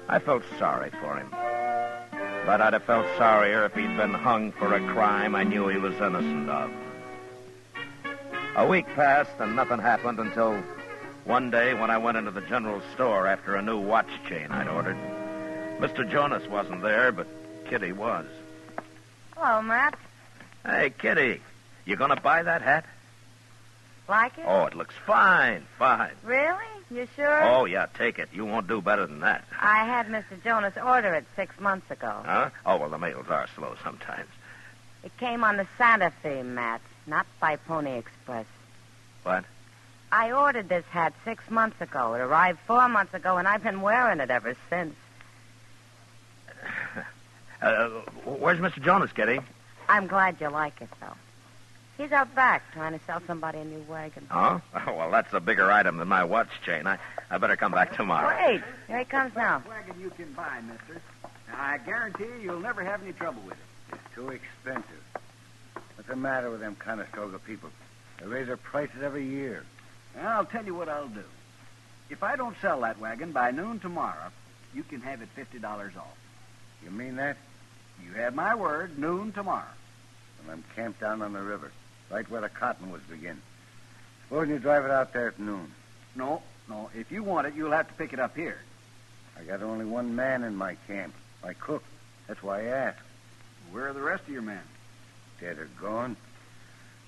I felt sorry for him, but I'd have felt sorrier if he'd been hung for a crime I knew he was innocent of. A week passed and nothing happened until one day when I went into the general store after a new watch chain I'd ordered. Mr. Jonas wasn't there, but Kitty was. Hello, Matt. Hey, Kitty, you gonna buy that hat? Like it? Oh, it looks fine. Really? You sure? Oh, yeah, take it. You won't do better than that. I had Mr. Jonas order it 6 months ago. Huh? Oh, well, the mails are slow sometimes. It came on the Santa theme, Matt. not by Pony Express. What? I ordered this hat 6 months ago. It arrived 4 months ago, and I've been wearing it ever since. Where's Mr. Jonas, Kitty? I'm glad you like it, though. He's out back trying to sell somebody a new wagon. Oh? Oh, well, that's a bigger item than my watch chain. I better come back tomorrow. Wait, here he comes now. Wagon you can buy, mister. Now, I guarantee you'll never have any trouble with it. It's too expensive. What's the matter with them Conestoga people? They raise their prices every year. Well, I'll tell you what I'll do. If I don't sell that wagon by noon tomorrow, you can have it $50 off. You mean that? You have my word, noon tomorrow. Well, I'm camped down on the river, right where the cottonwoods begin. Suppose you drive it out there at noon. No. If you want it, you'll have to pick it up here. I got only one man in my camp, my cook. That's why I asked. Where are the rest of your men? Dead or gone.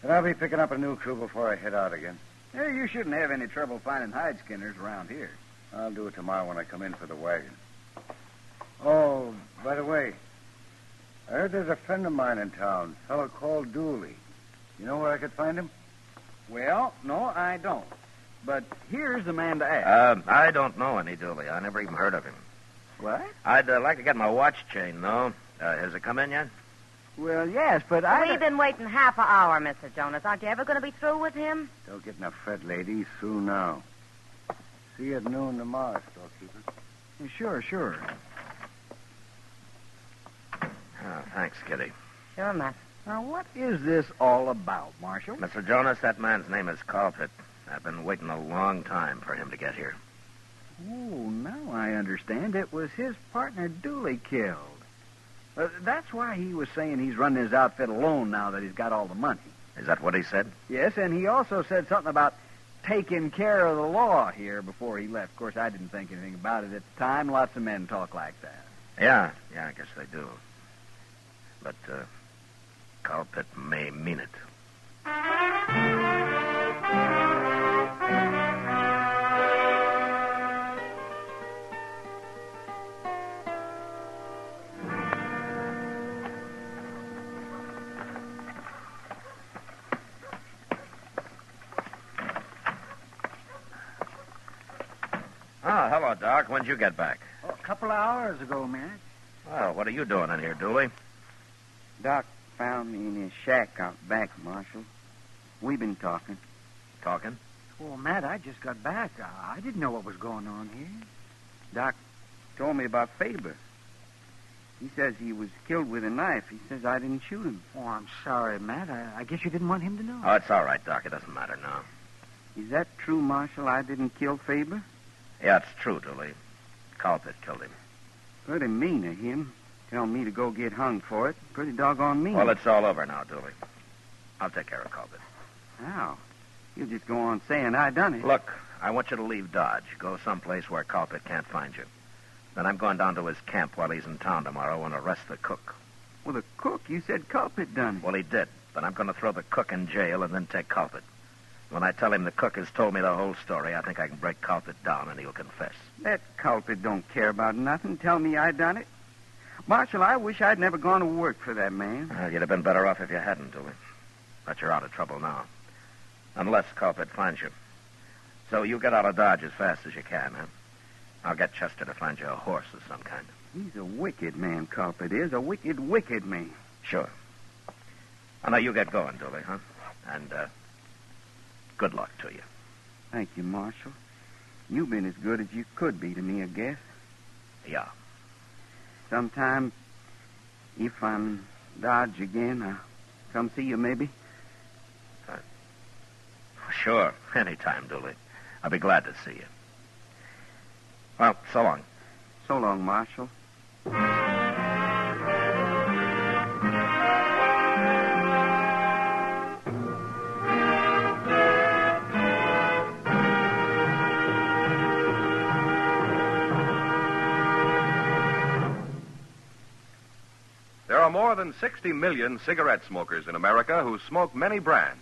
But I'll be picking up a new crew before I head out again. Yeah, you shouldn't have any trouble finding hide skinners around here. I'll do it tomorrow when I come in for the wagon. Oh, by the way, I heard there's a friend of mine in town, a fellow called Dooley. You know where I could find him? Well, no, I don't. But here's the man to ask. I don't know any Dooley. I never even heard of him. What? I'd like to get my watch chain, though. Has it come in yet? Well, yes, but We've been waiting half an hour, Mr. Jonas. Aren't you ever going to be through with him? Don't get in a fret, lady. He's through now. See you at noon tomorrow, storekeeper. Sure. Oh, thanks, Kitty. Sure, Matt. Now, what is this all about, Marshal? Mr. Jonas, that man's name is Colpit. I've been waiting a long time for him to get here. Oh, now I understand. It was his partner Dooley killed. That's why he was saying he's running his outfit alone now that he's got all the money. Is that what he said? Yes, and he also said something about taking care of the law here before he left. Of course, I didn't think anything about it at the time. Lots of men talk like that. Yeah, I guess they do. But, Colpit may mean it. Oh, hello, Doc. When'd you get back? Oh, a couple of hours ago, Matt. Well, what are you doing in here, Dooley? Doc found me in his shack out back, Marshal. We've been talking. Talking? Oh, Matt, I just got back. I didn't know what was going on here. Doc told me about Fibber. He says he was killed with a knife. He says I didn't shoot him. Oh, I'm sorry, Matt. I guess you didn't want him to know. Oh, it's all right, Doc. It doesn't matter now. Is that true, Marshal? I didn't kill Fibber? Yeah, it's true, Dooley. Colpit killed him. Pretty mean of him. Tell me to go get hung for it. Pretty doggone mean. Well, it's all over now, Dooley. I'll take care of Colpit. How? You just go on saying I done it. Look, I want you to leave Dodge. Go someplace where Colpit can't find you. Then I'm going down to his camp while he's in town tomorrow and arrest the cook. Well, the cook, you said Colpit done it. Well, he did. But I'm going to throw the cook in jail and then take Colpit. When I tell him the cook has told me the whole story, I think I can break Colpit down and he'll confess. That Colpit don't care about nothing. Tell me I done it. Marshal, I wish I'd never gone to work for that man. Well, you'd have been better off if you hadn't, Dooley. But you're out of trouble now. Unless Colpit finds you. So you get out of Dodge as fast as you can, huh? I'll get Chester to find you a horse of some kind. He's a wicked man, Colpit is. A wicked, wicked man. Sure. Well, now you get going, Dooley, huh? And, good luck to you. Thank you, Marshal. You've been as good as you could be to me, I guess. Yeah. Sometime, if I'm Dodge again, I'll come see you, maybe. Sure. Anytime, Dooley. I'll be glad to see you. Well, so long. So long, Marshal. There are more than 60 million cigarette smokers in America who smoke many brands.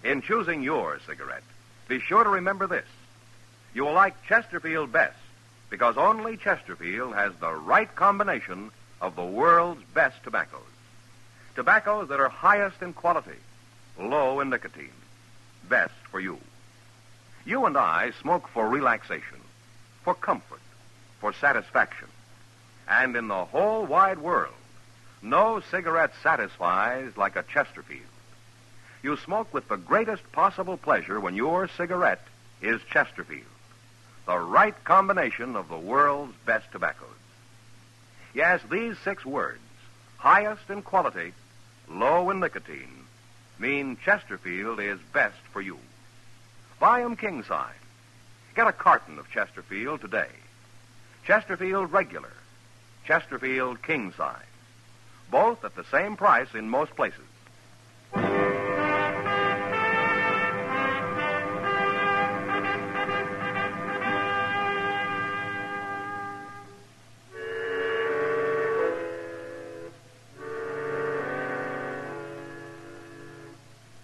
In choosing your cigarette, be sure to remember this. You will like Chesterfield best because only Chesterfield has the right combination of the world's best tobaccos. Tobaccos that are highest in quality, low in nicotine. Best for you. You and I smoke for relaxation, for comfort, for satisfaction. And in the whole wide world, no cigarette satisfies like a Chesterfield. You smoke with the greatest possible pleasure when your cigarette is Chesterfield, the right combination of the world's best tobaccos. Yes, these 6 words, highest in quality, low in nicotine, mean Chesterfield is best for you. Buy 'em king size. Get a carton of Chesterfield today. Chesterfield regular, Chesterfield king size. Both at the same price in most places.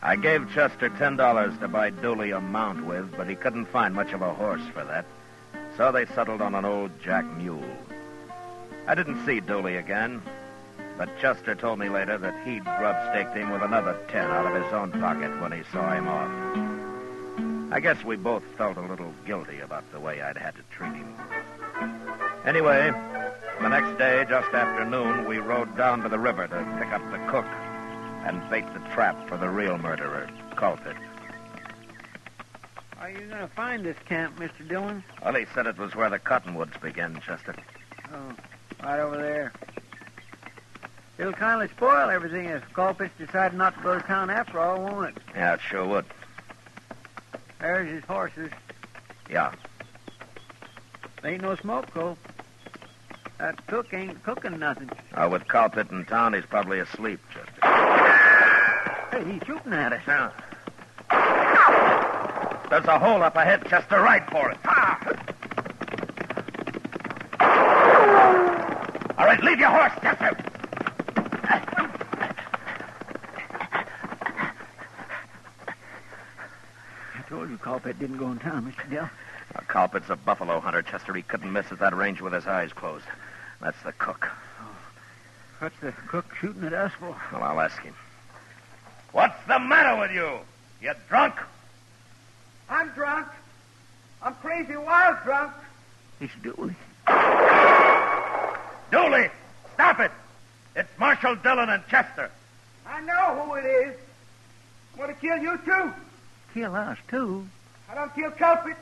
I gave Chester $10 to buy Dooley a mount with, but he couldn't find much of a horse for that. So they settled on an old jack mule. I didn't see Dooley again, but Chester told me later that he'd grub-staked him with another 10 out of his own pocket when he saw him off. I guess we both felt a little guilty about the way I'd had to treat him. Anyway, the next day, just after noon, we rode down to the river to pick up the cook and bait the trap for the real murderer, Culprit. Are you going to find this camp, Mr. Dillon? Well, he said it was where the cottonwoods begin, Chester. Oh, right over there. It'll kind of spoil everything if Culprit's decided not to go to town after all, won't it? Yeah, it sure would. There's his horses. Yeah. Ain't no smoke, though. That cook ain't cooking nothing. With Culprit in town, he's probably asleep, Chester. Hey, he's shooting at us. Yeah. There's a hole up ahead, Chester. Right for it. All right, leave your horse, Chester. I told you Culprit didn't go in town, Mr. Dill. Culprit's a buffalo hunter, Chester. He couldn't miss at that range with his eyes closed. That's the cook. What's the cook shooting at us for? Well, I'll ask him. What's the matter with you? You drunk? I'm drunk. I'm crazy wild drunk. It's Dooley. Dooley, stop it. It's Marshal Dillon and Chester. I know who it is. I'm going to kill you, too. Kill us, too? I don't kill Culprit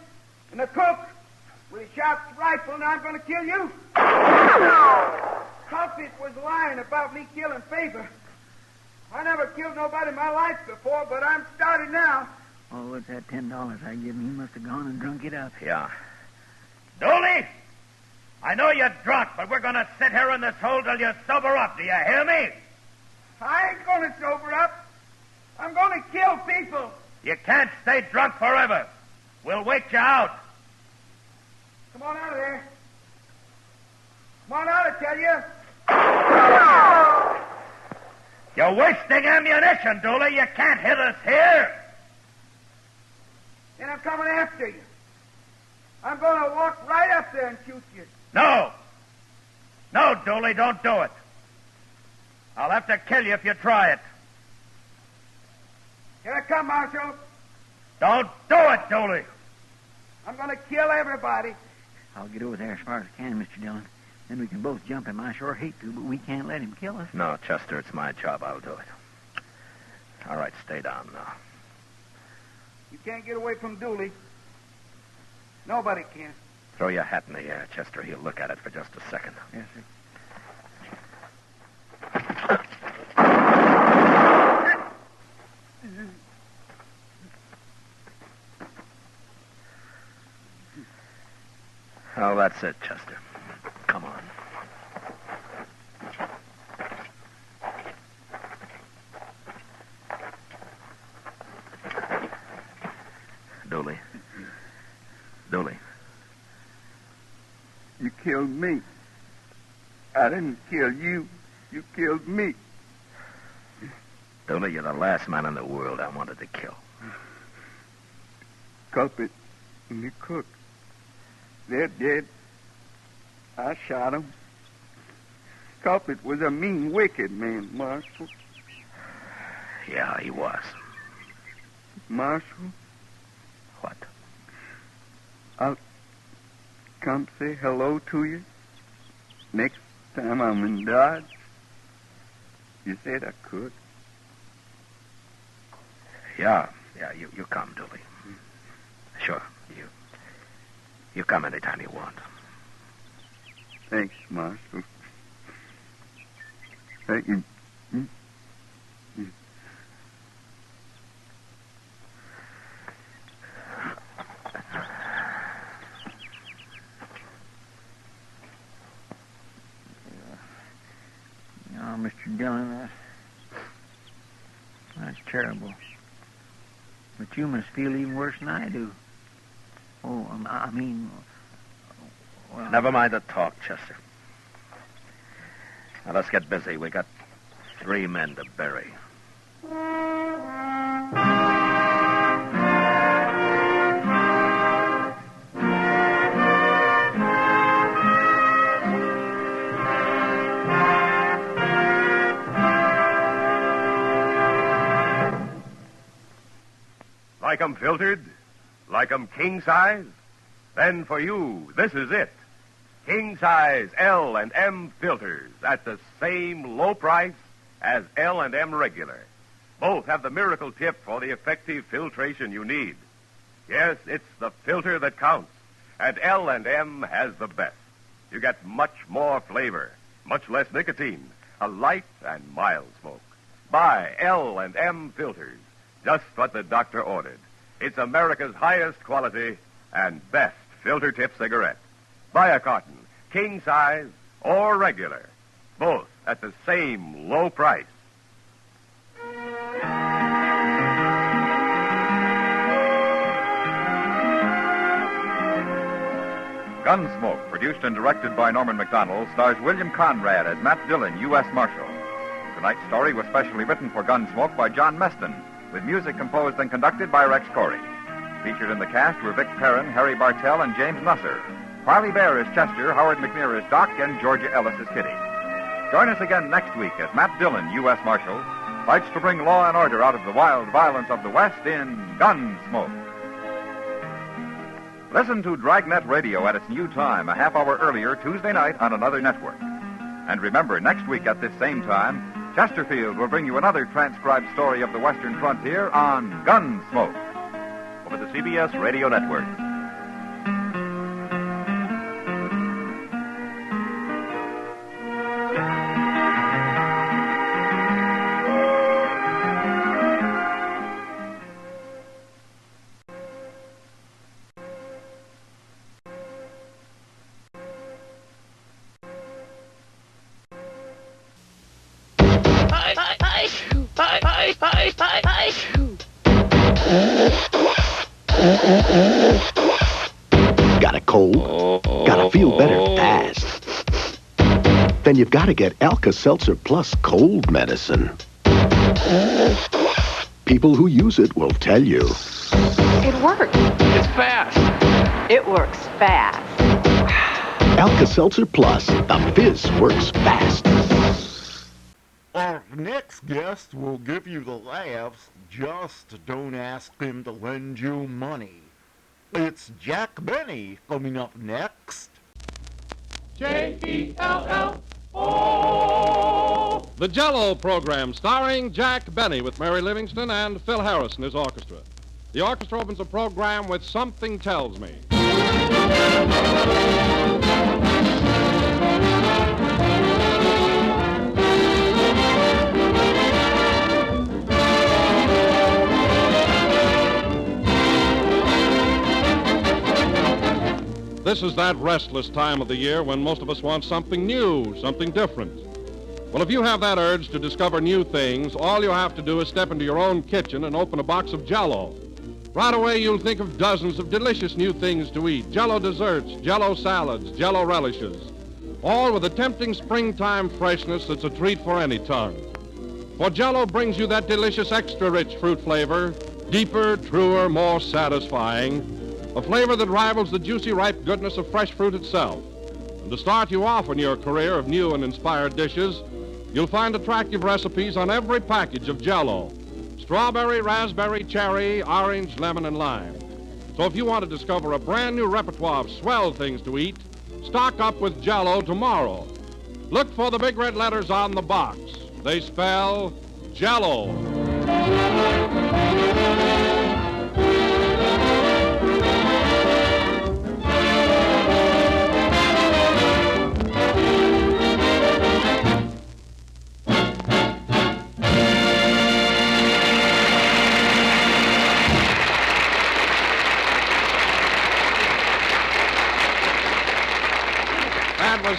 and the cook with a sharp rifle, and I'm going to kill you. Culprit was lying about me killing Fibber. I never killed nobody in my life before, but I'm started now. Oh, what's that $10 I give him? He must have gone and drunk it up. Yeah. Dooley, I know you're drunk, but we're going to sit here in this hole till you sober up. Do you hear me? I ain't going to sober up. I'm going to kill people. You can't stay drunk forever. We'll wait you out. Come on out of there. Come on out, I tell you. You're wasting ammunition, Dooley. You can't hit us here. Then I'm coming after you. I'm going to walk right up there and shoot you. No. No, Dooley, don't do it. I'll have to kill you if you try it. Here I come, Marshal. Don't do it, Dooley. I'm going to kill everybody. I'll get over there as far as I can, Mr. Dillon. Then we can both jump him. I sure hate to, but we can't let him kill us. No, Chester, it's my job. I'll do it. All right, stay down now. You can't get away from Dooley. Nobody can. Throw your hat in the air, Chester. He'll look at it for just a second. Yes, sir. Oh, that's it, Chester. Come on. Dooley. Dooley. You killed me. I didn't kill you. You killed me. Dooley, you're the last man in the world I wanted to kill. Culprit and the cook. They're dead. I shot them. Culprit was a mean, wicked man, Marshal. Yeah, he was. Marshal? What? I'll come say hello to you next time I'm in Dodge. You said I could. Yeah, you come, Duffy. Sure, you come anytime you want. Thanks, Marshal. Thank you. Oh, Mr. Dillon, that's terrible. But you must feel even worse than I do. Oh, I mean... Well, Never mind the talk, Chester. Now, let's get busy. We got 3 men to bury. Like 'em filtered? Like 'em king size? Then for you, this is it. King size L&M filters at the same low price as L&M regular. Both have the miracle tip for the effective filtration you need. Yes, it's the filter that counts, and L&M has the best. You get much more flavor, much less nicotine, a light and mild smoke. Buy L&M filters. Just what the doctor ordered. It's America's highest quality and best filter tip cigarette. Buy a carton, king size or regular. Both at the same low price. Gunsmoke, produced and directed by Norman Macdonald, stars William Conrad as Matt Dillon, U.S. Marshal. Tonight's story was specially written for Gunsmoke by John Meston, with music composed and conducted by Rex Corey. Featured in the cast were Vic Perrin, Harry Bartell, and James Nusser. Parley Bear as Chester, Howard McNear as Doc, and Georgia Ellis as Kitty. Join us again next week as Matt Dillon, U.S. Marshal, fights to bring law and order out of the wild violence of the West in Gunsmoke. Listen to Dragnet Radio at its new time, a half hour earlier, Tuesday night on another network. And remember, next week at this same time, Chesterfield will bring you another transcribed story of the Western frontier on Gunsmoke. Over the CBS Radio Network. Got a cold? Gotta feel better fast. Then you've got to get Alka-Seltzer Plus cold medicine. People who use it will tell you. It works. It's fast. It works fast. Alka-Seltzer Plus, the fizz works fast. Our next guest will give you the laughs. Just don't ask him to lend you money. It's Jack Benny coming up next. Jell-O. The Jell-O program starring Jack Benny with Mary Livingston and Phil Harris and his orchestra. The orchestra opens the program with Something Tells Me. This is that restless time of the year when most of us want something new, something different. Well, if you have that urge to discover new things, all you have to do is step into your own kitchen and open a box of Jell-O. Right away, you'll think of dozens of delicious new things to eat. Jell-O desserts, Jell-O salads, Jell-O relishes. All with a tempting springtime freshness that's a treat for any tongue. For Jell-O brings you that delicious extra-rich fruit flavor, deeper, truer, more satisfying. A flavor that rivals the juicy, ripe goodness of fresh fruit itself. And to start you off in your career of new and inspired dishes, you'll find attractive recipes on every package of Jell-O. strawberry, raspberry, cherry, orange, lemon, and lime. So if you want to discover a brand new repertoire of swell things to eat, stock up with Jell-O tomorrow. Look for the big red letters on the box. They spell Jell-O.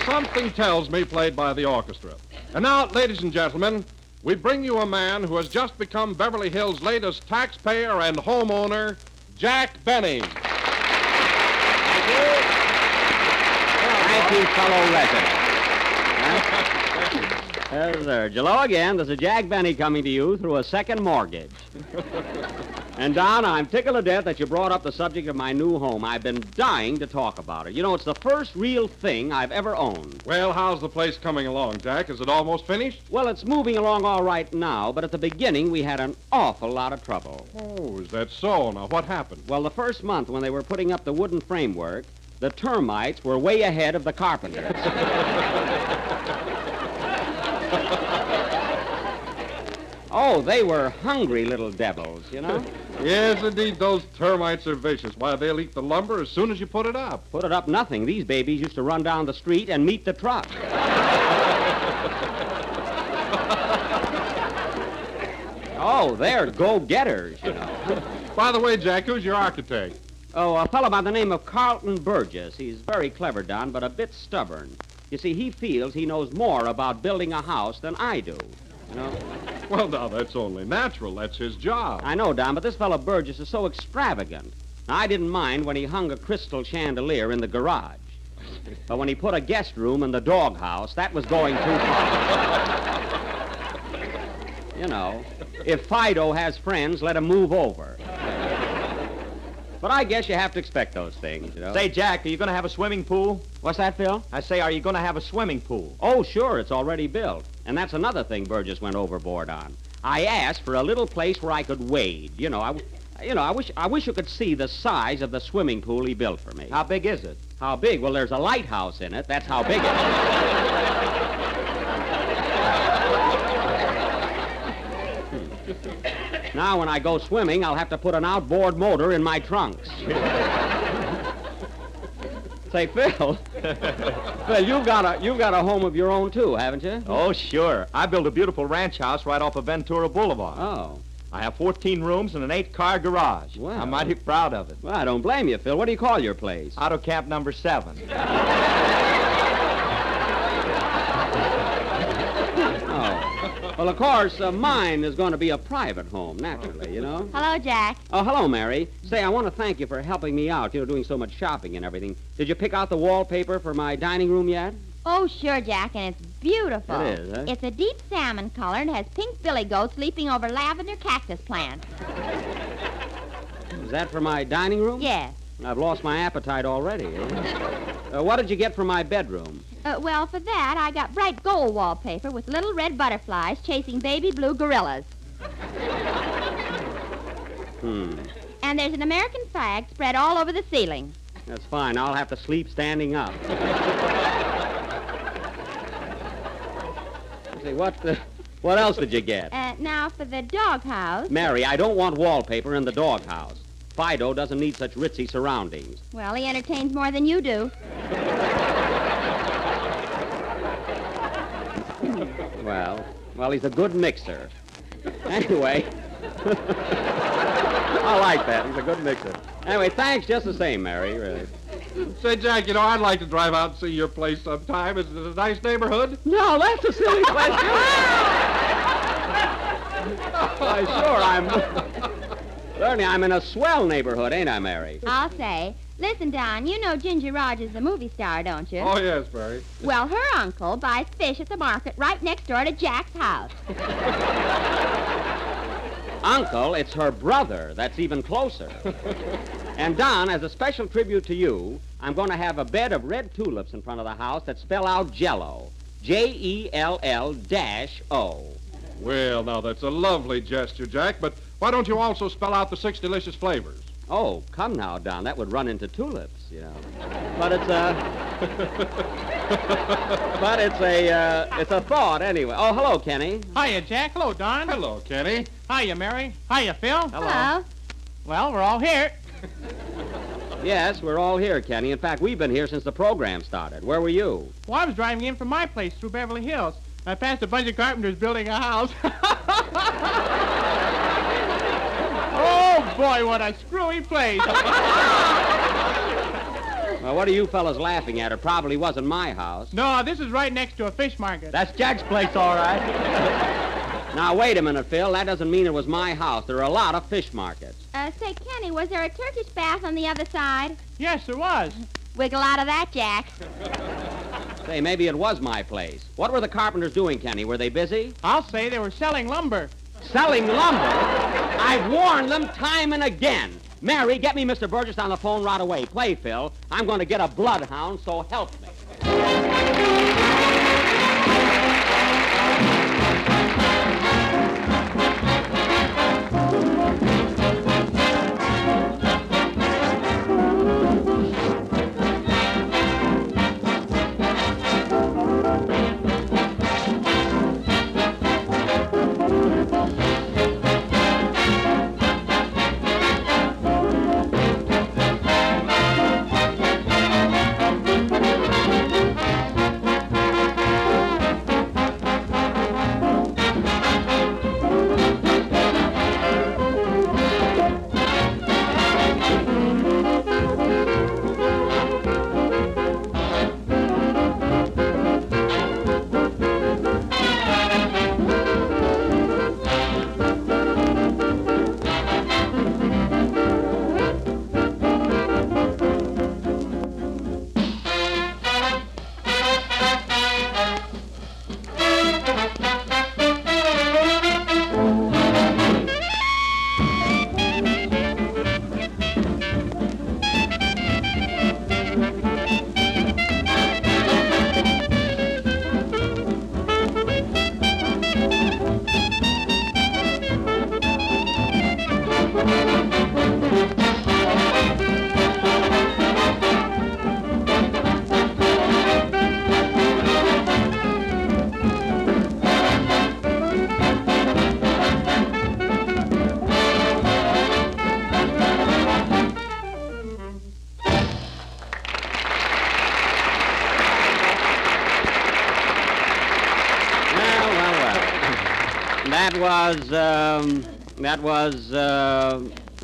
Something Tells Me, played by the orchestra. And now, ladies and gentlemen, we bring you a man who has just become Beverly Hills' latest taxpayer and homeowner, Jack Benny. Thank you, fellow residents. Yes, sir. Hello again. This is Jack Benny coming to you through a second mortgage. And, Don, I'm tickled to death that you brought up the subject of my new home. I've been dying to talk about it. You know, it's the first real thing I've ever owned. Well, how's the place coming along, Jack? Is it almost finished? Well, it's moving along all right now, but at the beginning we had an awful lot of trouble. Oh, is that so? Now, what happened? Well, the first month when they were putting up the wooden framework, the termites were way ahead of the carpenters. Oh, they were hungry little devils, you know? Yes, indeed, those termites are vicious. Why, they'll eat the lumber as soon as you put it up. Put it up nothing. These babies used to run down the street and meet the truck. Oh, they're go-getters, you know. By the way, Jack, who's your architect? Oh, a fellow by the name of Carlton Burgess. He's very clever, Don, but a bit stubborn. You see, he feels he knows more about building a house than I do. You know? Well, now, that's only natural. That's his job. I know, Don, but this fellow Burgess is so extravagant. Now, I didn't mind when he hung a crystal chandelier in the garage. But when he put a guest room in the doghouse, that was going too far. You know, if Fido has friends, let him move over. But I guess you have to expect those things, you know. Say, Jack, are you going to have a swimming pool? What's that, Phil? I say, are you going to have a swimming pool? Oh, sure, it's already built. And that's another thing Burgess went overboard on. I asked for a little place where I could wade. I wish you could see the size of the swimming pool he built for me. How big is it? How big? Well, there's a lighthouse in it. That's how big it is. Now, when I go swimming, I'll have to put an outboard motor in my trunks. Say, Phil, you've got a home of your own, too, haven't you? Oh, sure. I built a beautiful ranch house right off of Ventura Boulevard. Oh. I have 14 rooms and an 8-car garage. Well, I'm mighty proud of it. Well, I don't blame you, Phil. What do you call your place? Auto Camp number 7. Well, of course, mine is going to be a private home, naturally, you know. Hello, Jack. Oh, hello, Mary. Say, I want to thank you for helping me out, doing so much shopping and everything. Did you pick out the wallpaper for my dining room yet? Oh, sure, Jack, and it's beautiful. It is, huh? It's a deep salmon color and has pink billy goats leaping over lavender cactus plants. Is that for my dining room? Yes. I've lost my appetite already. What did you get for my bedroom? Well, for that, I got bright gold wallpaper with little red butterflies chasing baby blue gorillas. And there's an American flag spread all over the ceiling. That's fine. I'll have to sleep standing up. Let's see, what else did you get? Now, for the doghouse... Mary, I don't want wallpaper in the doghouse. Fido doesn't need such ritzy surroundings. Well, he entertains more than you do. Well, he's a good mixer. Anyway, I like that. He's a good mixer. Anyway, thanks just the same, Mary, really. Say, Jack, I'd like to drive out and see your place sometime. Is it a nice neighborhood? No, that's a silly question. Why, sure, Certainly, I'm in a swell neighborhood, ain't I, Mary? I'll say. Listen, Don, you know Ginger Rogers, the movie star, don't you? Oh, yes, Mary. Well, her uncle buys fish at the market right next door to Jack's house. Uncle, it's her brother. That's even closer. And, Don, as a special tribute to you, I'm going to have a bed of red tulips in front of the house that spell out Jell-O. Jell-O. Well, now, that's a lovely gesture, Jack, but why don't you also spell out the 6 delicious flavors? Oh, come now, Don. That would run into tulips, you know. But it's a thought anyway. Oh, hello, Kenny. Hiya, Jack. Hello, Don. Hello, Kenny. Hiya, Mary. Hiya, Phil. Hello. Well, we're all here. Yes, we're all here, Kenny. In fact, we've been here since the program started. Where were you? Well, I was driving in from my place through Beverly Hills. I passed a bunch of carpenters building a house. Oh, boy, what a screwy place. Well, what are you fellas laughing at? It probably wasn't my house. No, this is right next to a fish market. That's Jack's place, all right. Now, wait a minute, Phil. That doesn't mean it was my house. There are a lot of fish markets. Say, Kenny, was there a Turkish bath on the other side? Yes, there was. Wiggle out of that, Jack. Say, maybe it was my place. What were the carpenters doing, Kenny? Were they busy? I'll say they were selling lumber. Selling lumber? I've warned them time and again. Mary, get me Mr. Burgess on the phone right away. Play, Phil. I'm going to get a bloodhound, so help me.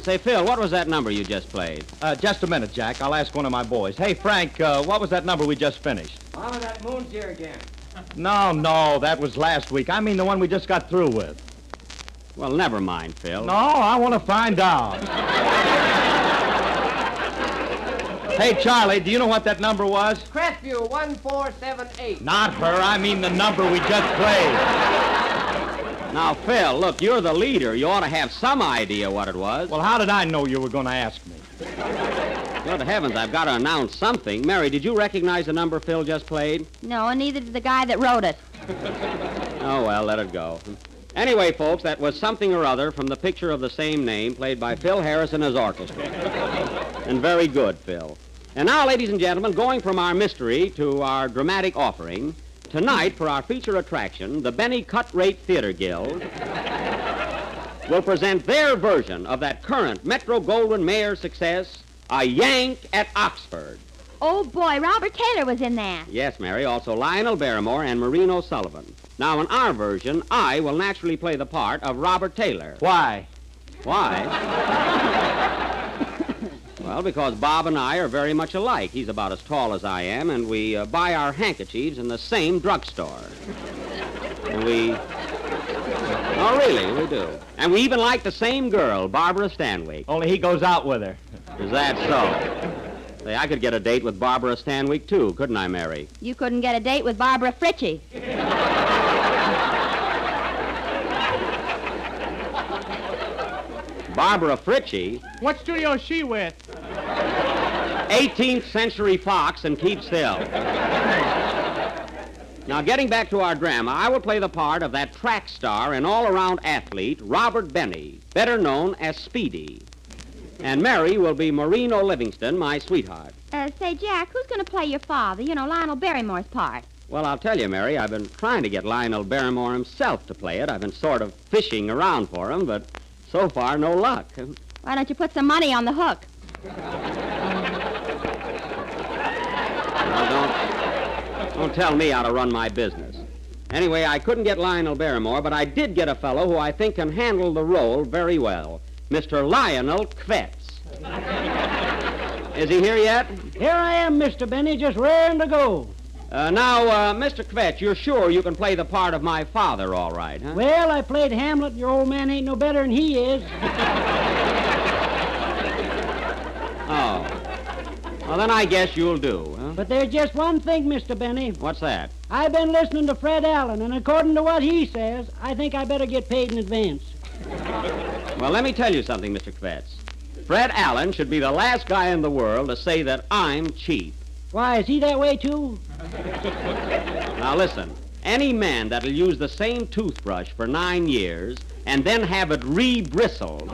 Say, Phil, what was that number you just played? Just a minute, Jack. I'll ask one of my boys. Hey, Frank, what was that number we just finished? Mama, that moon's here again. No, that was last week. I mean the one we just got through with. Well, never mind, Phil. No, I want to find out. Hey, Charlie, do you know what that number was? Crestview 1478. Not her. I mean the number we just played. Now, Phil, look, you're the leader. You ought to have some idea what it was. Well, how did I know you were going to ask me? Good heavens, I've got to announce something. Mary, did you recognize the number Phil just played? No, and neither did the guy that wrote it. Oh, well, let it go. Anyway, folks, that was Something or Other from the picture of the same name, played by Phil Harris and his orchestra. And very good, Phil. And now, ladies and gentlemen, going from our mystery to our dramatic offering, tonight, for our feature attraction, the Benny Cut-Rate Theater Guild will present their version of that current Metro-Goldwyn-Mayer success, A Yank at Oxford. Oh, boy, Robert Taylor was in that. Yes, Mary, also Lionel Barrymore and Maureen O'Sullivan. Now, in our version, I will naturally play the part of Robert Taylor. Why? Well, because Bob and I are very much alike. He's about as tall as I am, and we buy our handkerchiefs in the same drugstore. And we... Oh, really, we do. And we even like the same girl, Barbara Stanwyck. Only he goes out with her. Is that so? Say, I could get a date with Barbara Stanwyck, too, couldn't I, Mary? You couldn't get a date with Barbara Fritchie. Barbara Fritchie? What studio is she with? 18th Century Fox and Keep Still. Now, getting back to our drama, I will play the part of that track star and all-around athlete, Robert Benny, better known as Speedy. And Mary will be Marino Livingston, my sweetheart. Say, Jack, who's going to play your father? You know, Lionel Barrymore's part. Well, I'll tell you, Mary, I've been trying to get Lionel Barrymore himself to play it. I've been sort of fishing around for him, but so far, no luck. Why don't you put some money on the hook? Don't tell me how to run my business. Anyway, I couldn't get Lionel Barrymore, but I did get a fellow who I think can handle the role very well. Mr. Lionel Kvetz. Is he here yet? Here I am, Mr. Benny, just raring to go. Now, Mr. Kvetz, you're sure you can play the part of my father all right, huh? Well, I played Hamlet, and your old man ain't no better than he is. Oh. Well, then I guess you'll do, huh? But there's just one thing, Mr. Benny. What's that? I've been listening to Fred Allen, and according to what he says, I think I better get paid in advance. Well, let me tell you something, Mr. Kvetz. Fred Allen should be the last guy in the world to say that I'm cheap. Why, is he that way, too? Now, listen. Any man that'll use the same toothbrush for 9 years and then have it re-bristled,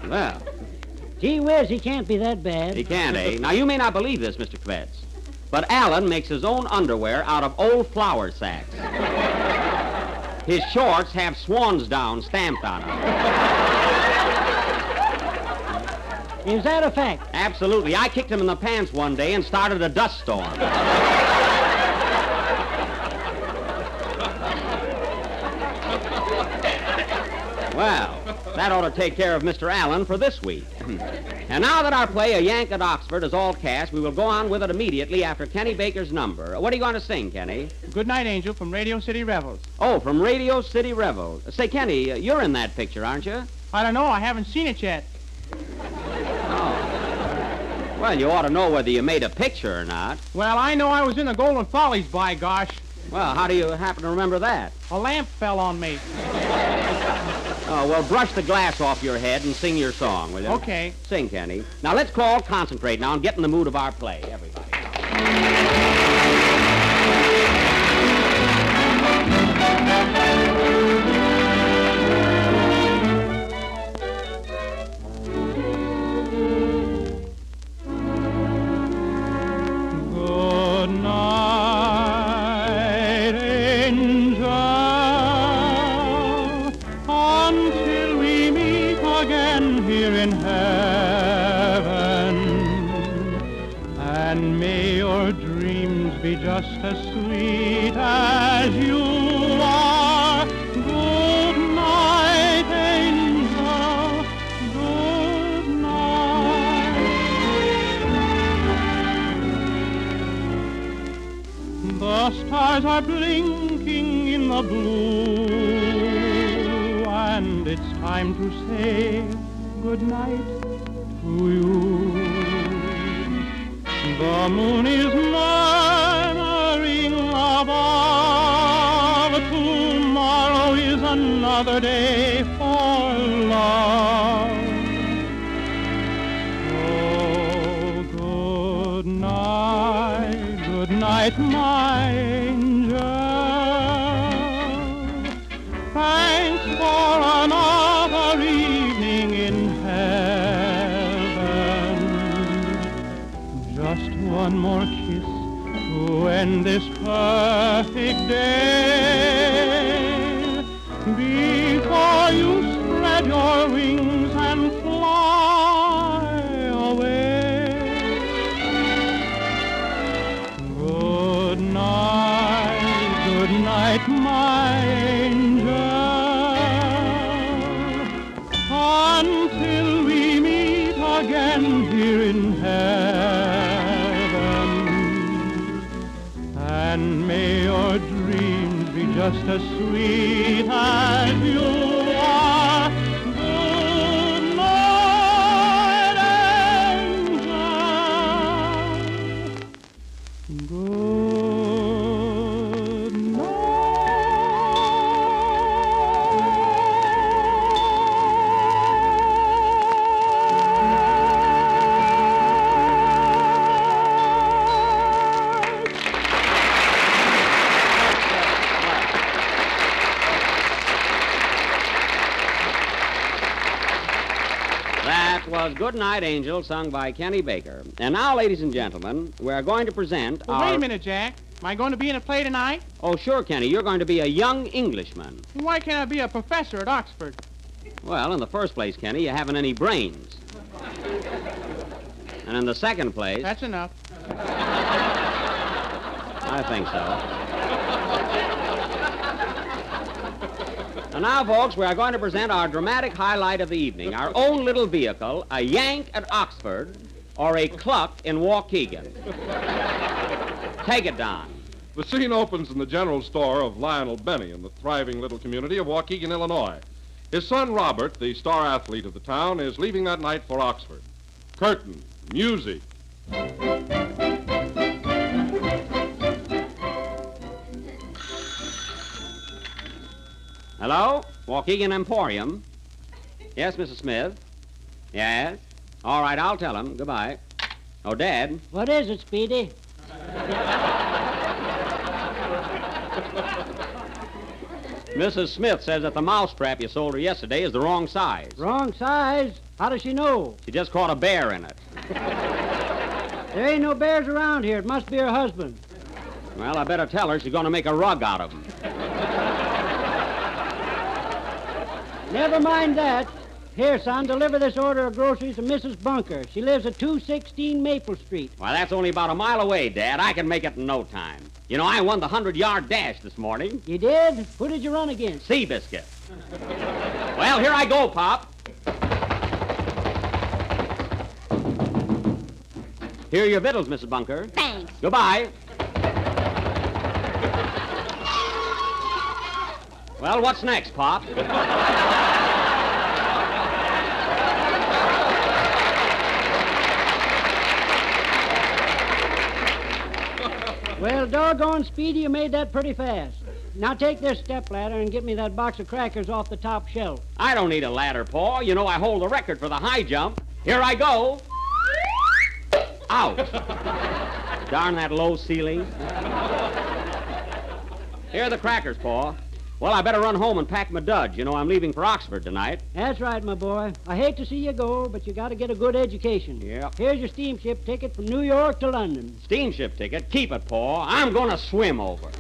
well, gee whiz, he can't be that bad. He can't, eh? Now, you may not believe this, Mr. Kvetz, but Allen makes his own underwear out of old flour sacks. His shorts have swan's down stamped on them. Is that a fact? Absolutely. I kicked him in the pants one day and started a dust storm. Well, that ought to take care of Mr. Allen for this week. And now that our play, A Yank at Oxford, is all cast, we will go on with it immediately after Kenny Baker's number. What are you going to sing, Kenny? Good Night, Angel from Radio City Revels. Oh, from Radio City Revels. Say, Kenny, you're in that picture, aren't you? I don't know. I haven't seen it yet. Oh. Well, you ought to know whether you made a picture or not. Well, I know I was in the Golden Follies, by gosh. Well, how do you happen to remember that? A lamp fell on me. Oh, well, brush the glass off your head and sing your song, will you? Okay. Sing, Kenny. Now, let's all concentrate now and get in the mood of our play, everybody. Good night, angel, until we meet again here in heaven. And may your dreams be just as sweet as you are. Good night, angel, good night. The stars are blinking in the blue, and it's time to say good night to you. The moon is murmuring above. Tomorrow is another day for love. Oh, good night, my angel. Thanks for another evening in heaven. Just one more kiss to end this perfect day before you spread your wings and fly away. Good night, my angel, until we meet again here in heaven. And may your dreams be just as sweet as you are. Good night, angel. Good night. was Good Night Angel, sung by Kenny Baker. And now, ladies and gentlemen, we're going to present Well, wait a minute, Jack. Am I going to be in a play tonight? Oh, sure, Kenny. You're going to be a young Englishman. Why can't I be a professor at Oxford? Well, in the first place, Kenny, you haven't any brains. And in the second place... That's enough. I think so. And now, folks, we are going to present our dramatic highlight of the evening, our own little vehicle, a Yank at Oxford, or a Cluck in Waukegan. Take it, Don. The scene opens in the general store of Lionel Benny in the thriving little community of Waukegan, Illinois. His son, Robert, the star athlete of the town, is leaving that night for Oxford. Curtain, music. Hello? Waukegan Emporium? Yes, Mrs. Smith? Yes? All right, I'll tell him. Goodbye. Oh, Dad? What is it, Speedy? Mrs. Smith says that the mousetrap you sold her yesterday is the wrong size. Wrong size? How does she know? She just caught a bear in it. There ain't no bears around here. It must be her husband. Well, I better tell her she's going to make a rug out of them. Never mind that. Here, son, deliver this order of groceries to Mrs. Bunker. She lives at 216 Maple Street. Why, that's only about a mile away, Dad. I can make it in no time. You know, I won the 100-yard dash this morning. You did? Who did you run against? Seabiscuit. Well, here I go, Pop. Here are your victuals, Mrs. Bunker. Thanks. Goodbye. Well, what's next, Pop? Well, doggone, Speedy, you made that pretty fast. Now take this stepladder and get me that box of crackers off the top shelf. I don't need a ladder, Paul. You know I hold the record for the high jump. Here I go. Ouch. Darn that low ceiling. Here are the crackers, Paul. Well, I better run home and pack my duds. You know I'm leaving for Oxford tonight. That's right, my boy. I hate to see you go, but you got to get a good education. Yep. Here's your steamship ticket from New York to London. Steamship ticket? Keep it, Paul. I'm going to swim over.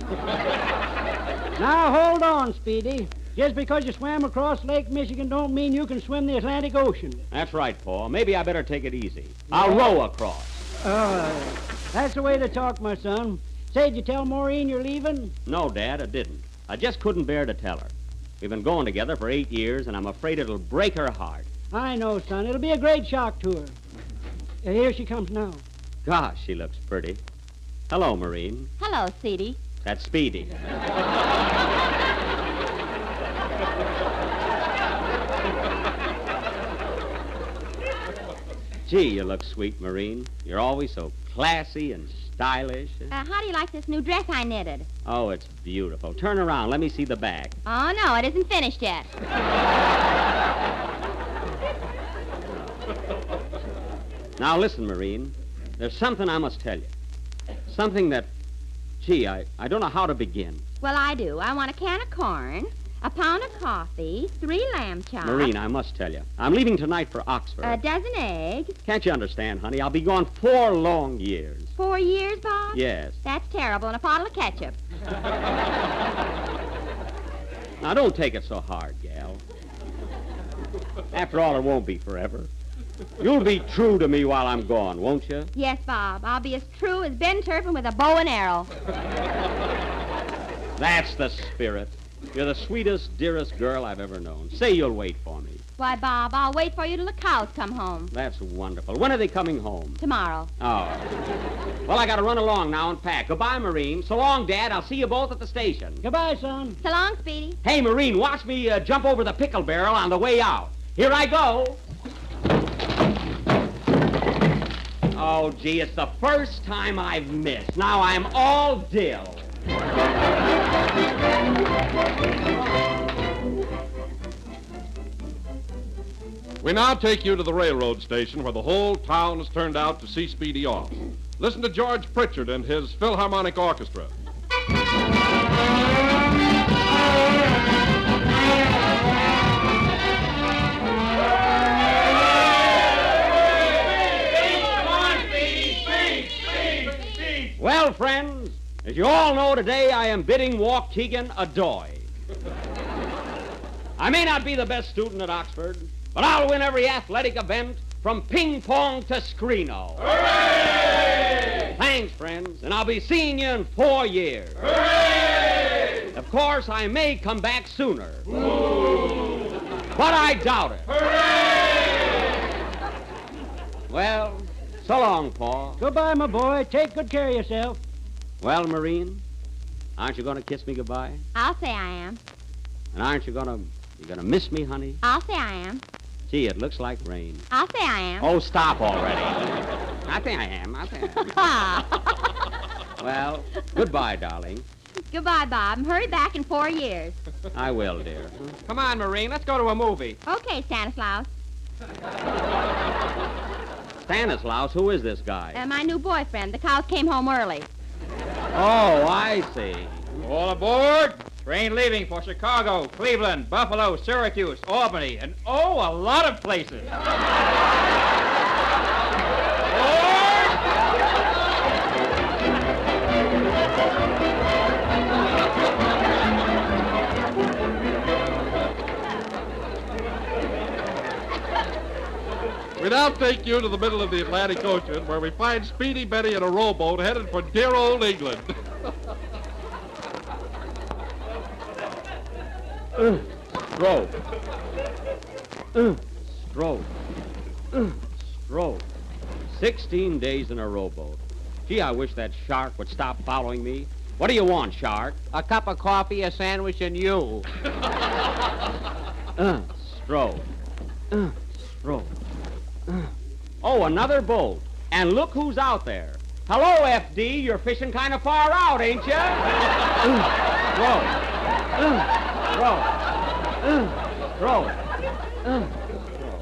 Now, hold on, Speedy. Just because you swam across Lake Michigan don't mean you can swim the Atlantic Ocean. That's right, Paul. Maybe I better take it easy. I'll row across. That's the way to talk, my son. Say, did you tell Maureen you're leaving? No, Dad, I didn't. I just couldn't bear to tell her. We've been going together for 8 years, and I'm afraid it'll break her heart. I know, son. It'll be a great shock to her. Here she comes now. Gosh, she looks pretty. Hello, Maureen. Hello, Speedy. That's Speedy. Gee, you look sweet, Maureen. You're always so classy and stylish. How do you like this new dress I knitted? Oh, it's beautiful. Turn around. Let me see the back. Oh, no, it isn't finished yet. Now, listen, Maureen. There's something I must tell you. Something that, gee, I don't know how to begin. Well, I do. I want a can of corn, a pound of coffee, 3 lamb chops. Maureen, I must tell you. I'm leaving tonight for Oxford. A dozen eggs. Can't you understand, honey? I'll be gone 4 long years. 4 years, Bob? Yes. That's terrible. And a bottle of ketchup. Now, don't take it so hard, gal. After all, it won't be forever. You'll be true to me while I'm gone, won't you? Yes, Bob. I'll be as true as Ben Turpin with a bow and arrow. That's the spirit. You're the sweetest, dearest girl I've ever known. Say you'll wait for me. Why, Bob, I'll wait for you till the cows come home. That's wonderful. When are they coming home? Tomorrow. Oh. Well, I gotta run along now and pack. Goodbye, Maureen. So long, Dad. I'll see you both at the station. Goodbye, son. So long, Speedy. Hey, Maureen, watch me jump over the pickle barrel on the way out. Here I go. Oh, gee, it's the first time I've missed. Now I'm all dill. We now take you to the railroad station where the whole town has turned out to see Speedy off. Listen to George Pritchard and his Philharmonic Orchestra. Well, friends, as you all know, today I am bidding Waukegan adieu. I may not be the best student at Oxford, but I'll win every athletic event from ping pong to screeno. Hooray! Thanks, friends, and I'll be seeing you in 4 years. Hooray! Of course, I may come back sooner. Ooh. But I doubt it. Hooray! Well, so long, Paul. Goodbye, my boy. Take good care of yourself. Well, Marine, aren't you going to kiss me goodbye? I'll say I am. And aren't you going to miss me, honey? I'll say I am. Gee, it looks like rain. I'll say I am. Oh, stop already. I think I am. Well, goodbye, darling. Goodbye, Bob, and hurry back in 4 years. I will, dear. Come on, Marine, let's go to a movie. Okay, Stanislaus. Stanislaus, who is this guy? My new boyfriend. The cows came home early. Oh, I see. All aboard. Train leaving for Chicago, Cleveland, Buffalo, Syracuse, Albany, and a lot of places. We now take you to the middle of the Atlantic Ocean, where we find Speedy Betty in a rowboat headed for dear old England. Stroke. Stroke. Stroke. 16 days in a rowboat. Gee, I wish that shark would stop following me. What do you want, shark? A cup of coffee, a sandwich, and you. Stroke. Stroke. Oh, another boat. And look who's out there. Hello, FD. You're fishing kind of far out, ain't you? Stroke.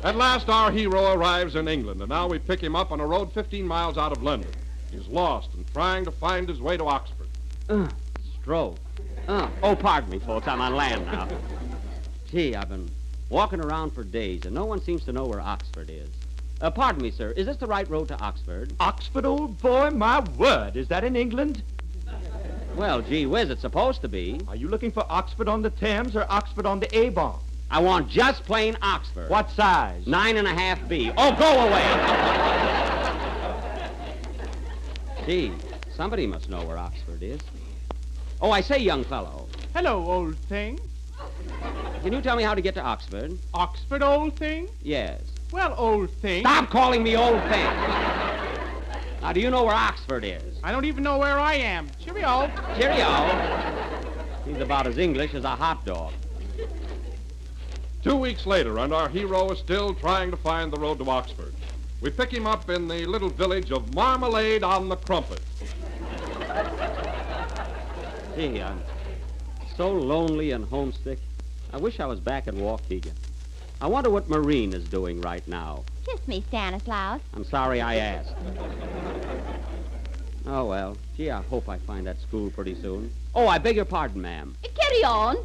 At last, our hero arrives in England, and now we pick him up on a road 15 miles out of London. He's lost and trying to find his way to Oxford. Stroke. Oh, pardon me, folks. I'm on land now. Gee, I've been walking around for days, and no one seems to know where Oxford is. Pardon me, sir. Is this the right road to Oxford? Oxford, old boy? My word. Is that in England? Well, gee whiz, it's supposed to be. Are you looking for Oxford on the Thames or Oxford on the Avon? I want just plain Oxford. What size? 9.5B. Oh, go away. Gee, somebody must know where Oxford is. Oh, I say, young fellow. Hello, old thing. Can you tell me how to get to Oxford? Oxford, old thing? Yes. Well, old thing. Stop calling me old thing. Now, do you know where Oxford is? I don't even know where I am. Cheerio. Cheerio. He's about as English as a hot dog. 2 weeks later, and our hero is still trying to find the road to Oxford. We pick him up in the little village of Marmalade on the Crumpet. Gee, I'm so lonely and homesick. I wish I was back at Waukegan. I wonder what Marine is doing right now. Kiss me, Stanislaus. I'm sorry I asked. Oh, well. Gee, I hope I find that school pretty soon. Oh, I beg your pardon, ma'am. Carry on.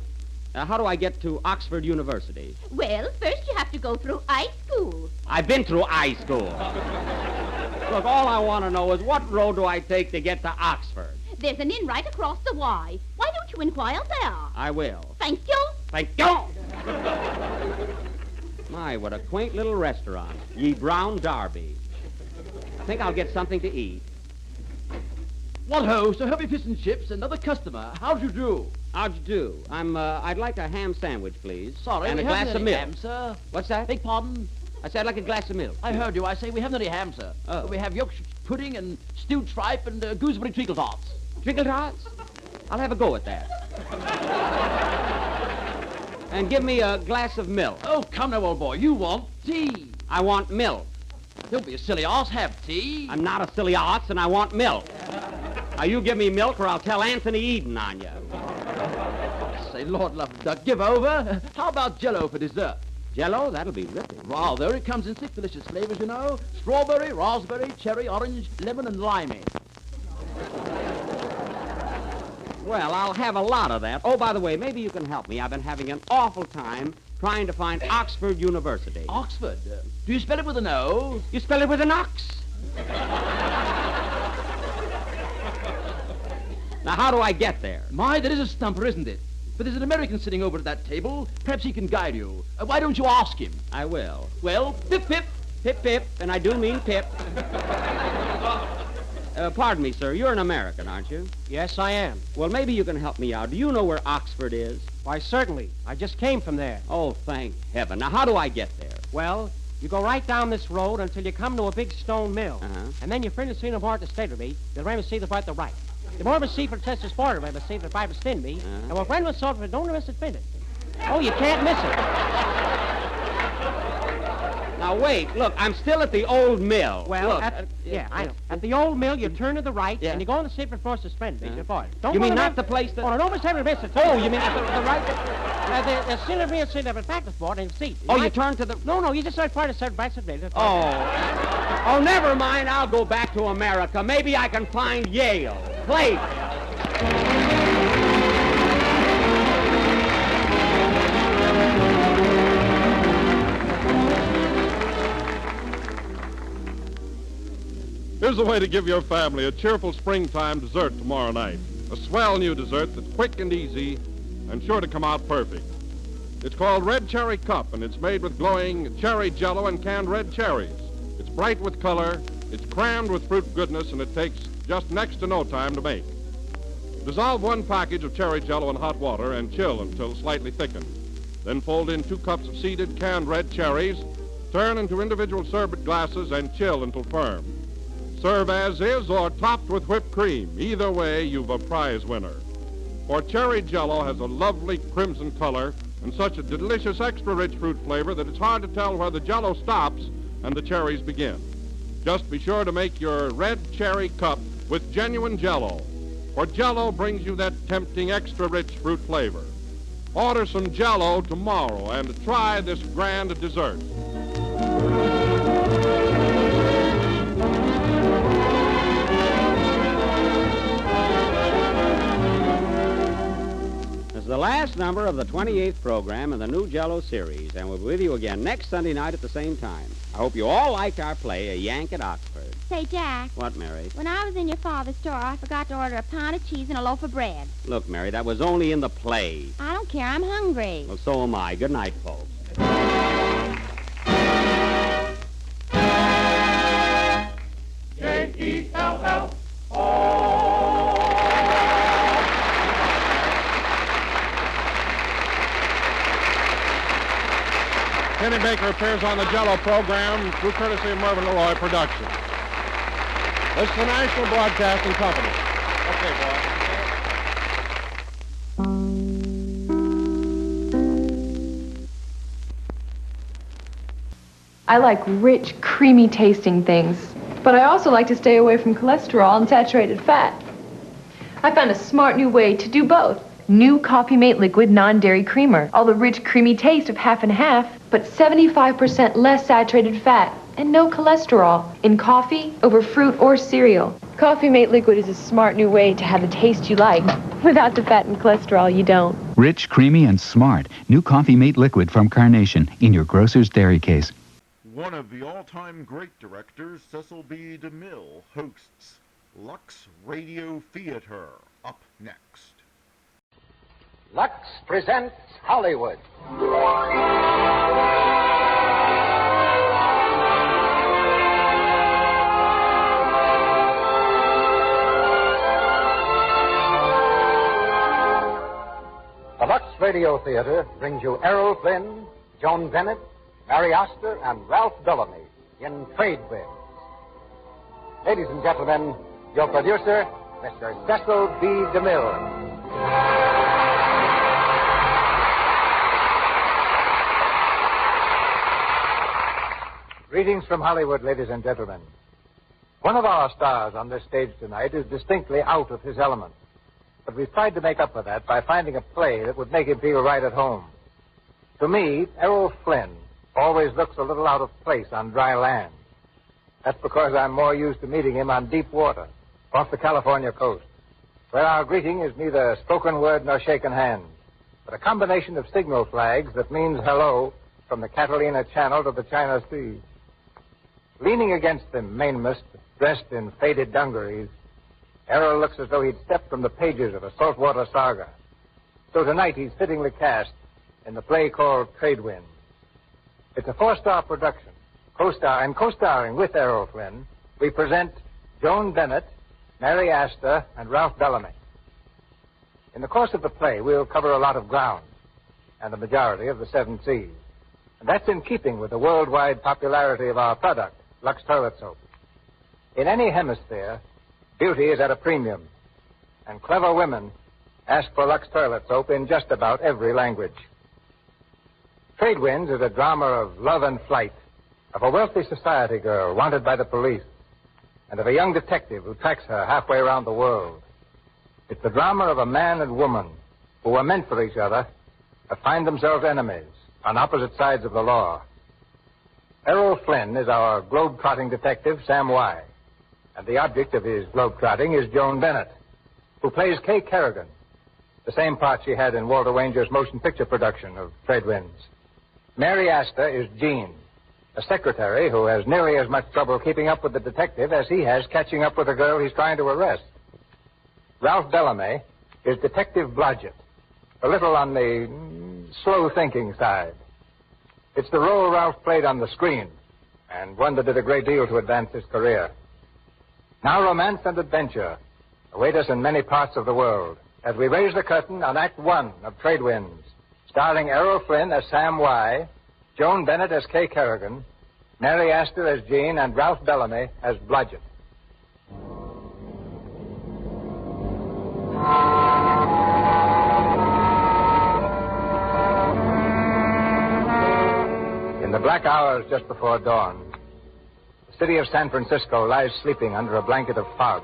How do I get to Oxford University? Well, first you have to go through I school. I've been through I school. Look, all I want to know is what road do I take to get to Oxford? There's an inn right across the Y. Why don't you inquire there? I will. Thank you. Thank you. My, what a quaint little restaurant. Ye Brown Derby. I think I'll get something to eat. What ho, so heavy fish and chips, another customer. How'd you do? How'd you do? I'd like a ham sandwich, please. Sorry, and we a glass haven't of any milk. ham, sir. What's that? Beg pardon? I said I'd like a glass of milk. I heard you. I say we haven't any ham, sir. Oh. We have Yorkshire pudding and stewed tripe and gooseberry treacle tarts. Treacle tarts? I'll have a go at that. And give me a glass of milk. Oh, come now, old boy. You want tea. I want milk. Don't be a silly arse. Have tea. I'm not a silly arse, and I want milk. Now, you give me milk, or I'll tell Anthony Eden on you. Say, Lord love the duck, give over. How about Jell-O for dessert? Jell-O? That'll be ripping. Rather. It comes in 6 delicious flavors, you know. Strawberry, raspberry, cherry, orange, lemon, and limey. Well, I'll have a lot of that. Oh, by the way, maybe you can help me. I've been having an awful time trying to find Oxford University. Oxford? Do you spell it with an O? You spell it with an ox. Now, how do I get there? My, that is a stumper, isn't it? But there's an American sitting over at that table. Perhaps he can guide you. Why don't you ask him? I will. Well, pip, pip. Pip, pip, and I do mean pip. Pardon me, sir. You're an American, aren't you? Yes, I am. Well, maybe you can help me out. Do you know where Oxford is? Why, certainly. I just came from there. Oh, thank heaven. Now, how do I get there? Well, you go right down this road until you come to a big stone mill. And then your friend is seen aboard the state with me. The ram is seen about the right. The more of a see for test the sport, I see for 5 stand me. And my friend was sort of don't miss it, finish. Oh, you can't miss it. Now, wait. Look, I'm still at the old mill. Well, look, I know. At the old mill, you turn to the right, and you go on the secret floor suspended. Don't you mean go not the place that... Oh, no, don't miss every miss it. Oh, you mean at the right? There's still a real seat of a practice board and seat. You turn to the... No, you just start part of 7 by 7. Oh, never mind. I'll go back to America. Maybe I can find Yale. Play. Here's a way to give your family a cheerful springtime dessert tomorrow night. A swell new dessert that's quick and easy and sure to come out perfect. It's called Red Cherry Cup, and it's made with glowing cherry jello and canned red cherries. It's bright with color, it's crammed with fruit goodness, and it takes just next to no time to make. Dissolve 1 package of cherry jello in hot water and chill until slightly thickened. Then fold in 2 cups of seeded canned red cherries, turn into individual sherbet glasses, and chill until firm. Serve as is or topped with whipped cream. Either way, you've a prize winner. For cherry jello has a lovely crimson color and such a delicious extra-rich fruit flavor that it's hard to tell where the jello stops and the cherries begin. Just be sure to make your Red Cherry Cup with genuine jello, for jello brings you that tempting extra-rich fruit flavor. Order some jello tomorrow and try this grand dessert. The last number of the 28th program in the new Jell-O series, and we'll be with you again next Sunday night at the same time. I hope you all liked our play, A Yank at Oxford. Say, Jack. What, Mary? When I was in your father's store, I forgot to order a pound of cheese and a loaf of bread. Look, Mary, that was only in the play. I don't care. I'm hungry. Well, so am I. Good night, folks. J-E-L-L-O. Kenny Baker appears on the Jell-O program through courtesy of Mervyn LeRoy Productions. This is the National Broadcasting Company. Okay, boy. I like rich, creamy tasting things, but I also like to stay away from cholesterol and saturated fat. I found a smart new way to do both. New Coffee Mate Liquid Non-Dairy Creamer. All the rich, creamy taste of half and half, but 75% less saturated fat and no cholesterol in coffee, over fruit, or cereal. Coffee Mate Liquid is a smart new way to have the taste you like without the fat and cholesterol you don't. Rich, creamy, and smart. New Coffee Mate Liquid from Carnation in your grocer's dairy case. One of the all-time great directors, Cecil B. DeMille, hosts Lux Radio Theater. Up next. Lux presents Hollywood. The Lux Radio Theater brings you Errol Flynn, Joan Bennett, Mary Astor, and Ralph Bellamy in Trade Winds. Ladies and gentlemen, your producer, Mr. Cecil B. DeMille. Greetings from Hollywood, ladies and gentlemen. One of our stars on this stage tonight is distinctly out of his element. But we've tried to make up for that by finding a play that would make him feel right at home. To me, Errol Flynn always looks a little out of place on dry land. That's because I'm more used to meeting him on deep water, off the California coast, where our greeting is neither spoken word nor shaken hand, but a combination of signal flags that means hello from the Catalina Channel to the China Sea. Leaning against the mainmast, dressed in faded dungarees, Errol looks as though he'd stepped from the pages of a saltwater saga. So tonight he's fittingly cast in the play called Trade Winds. It's a 4-star production. Co-starring with Errol Flynn, we present Joan Bennett, Mary Astor, and Ralph Bellamy. In the course of the play, we'll cover a lot of ground and the majority of the 7 seas. And that's in keeping with the worldwide popularity of our product, Lux Toilet Soap. In any hemisphere, beauty is at a premium, and clever women ask for Lux Toilet Soap in just about every language. Trade Winds is a drama of love and flight, of a wealthy society girl wanted by the police, and of a young detective who tracks her halfway around the world. It's the drama of a man and woman who were meant for each other, but find themselves enemies on opposite sides of the law. Errol Flynn is our globe-trotting detective, Sam Y., and the object of his globe-trotting is Joan Bennett, who plays Kay Kerrigan, the same part she had in Walter Wanger's motion picture production of Trade Winds. Mary Astor is Jean, a secretary who has nearly as much trouble keeping up with the detective as he has catching up with the girl he's trying to arrest. Ralph Bellamy is Detective Blodgett, a little on the slow-thinking side. It's the role Ralph played on the screen, and one that did a great deal to advance his career. Now romance and adventure await us in many parts of the world as we raise the curtain on Act 1 of Trade Winds, starring Errol Flynn as Sam Y., Joan Bennett as Kay Kerrigan, Mary Astor as Jean, and Ralph Bellamy as Blodgett. In the black hours just before dawn, the city of San Francisco lies sleeping under a blanket of fog.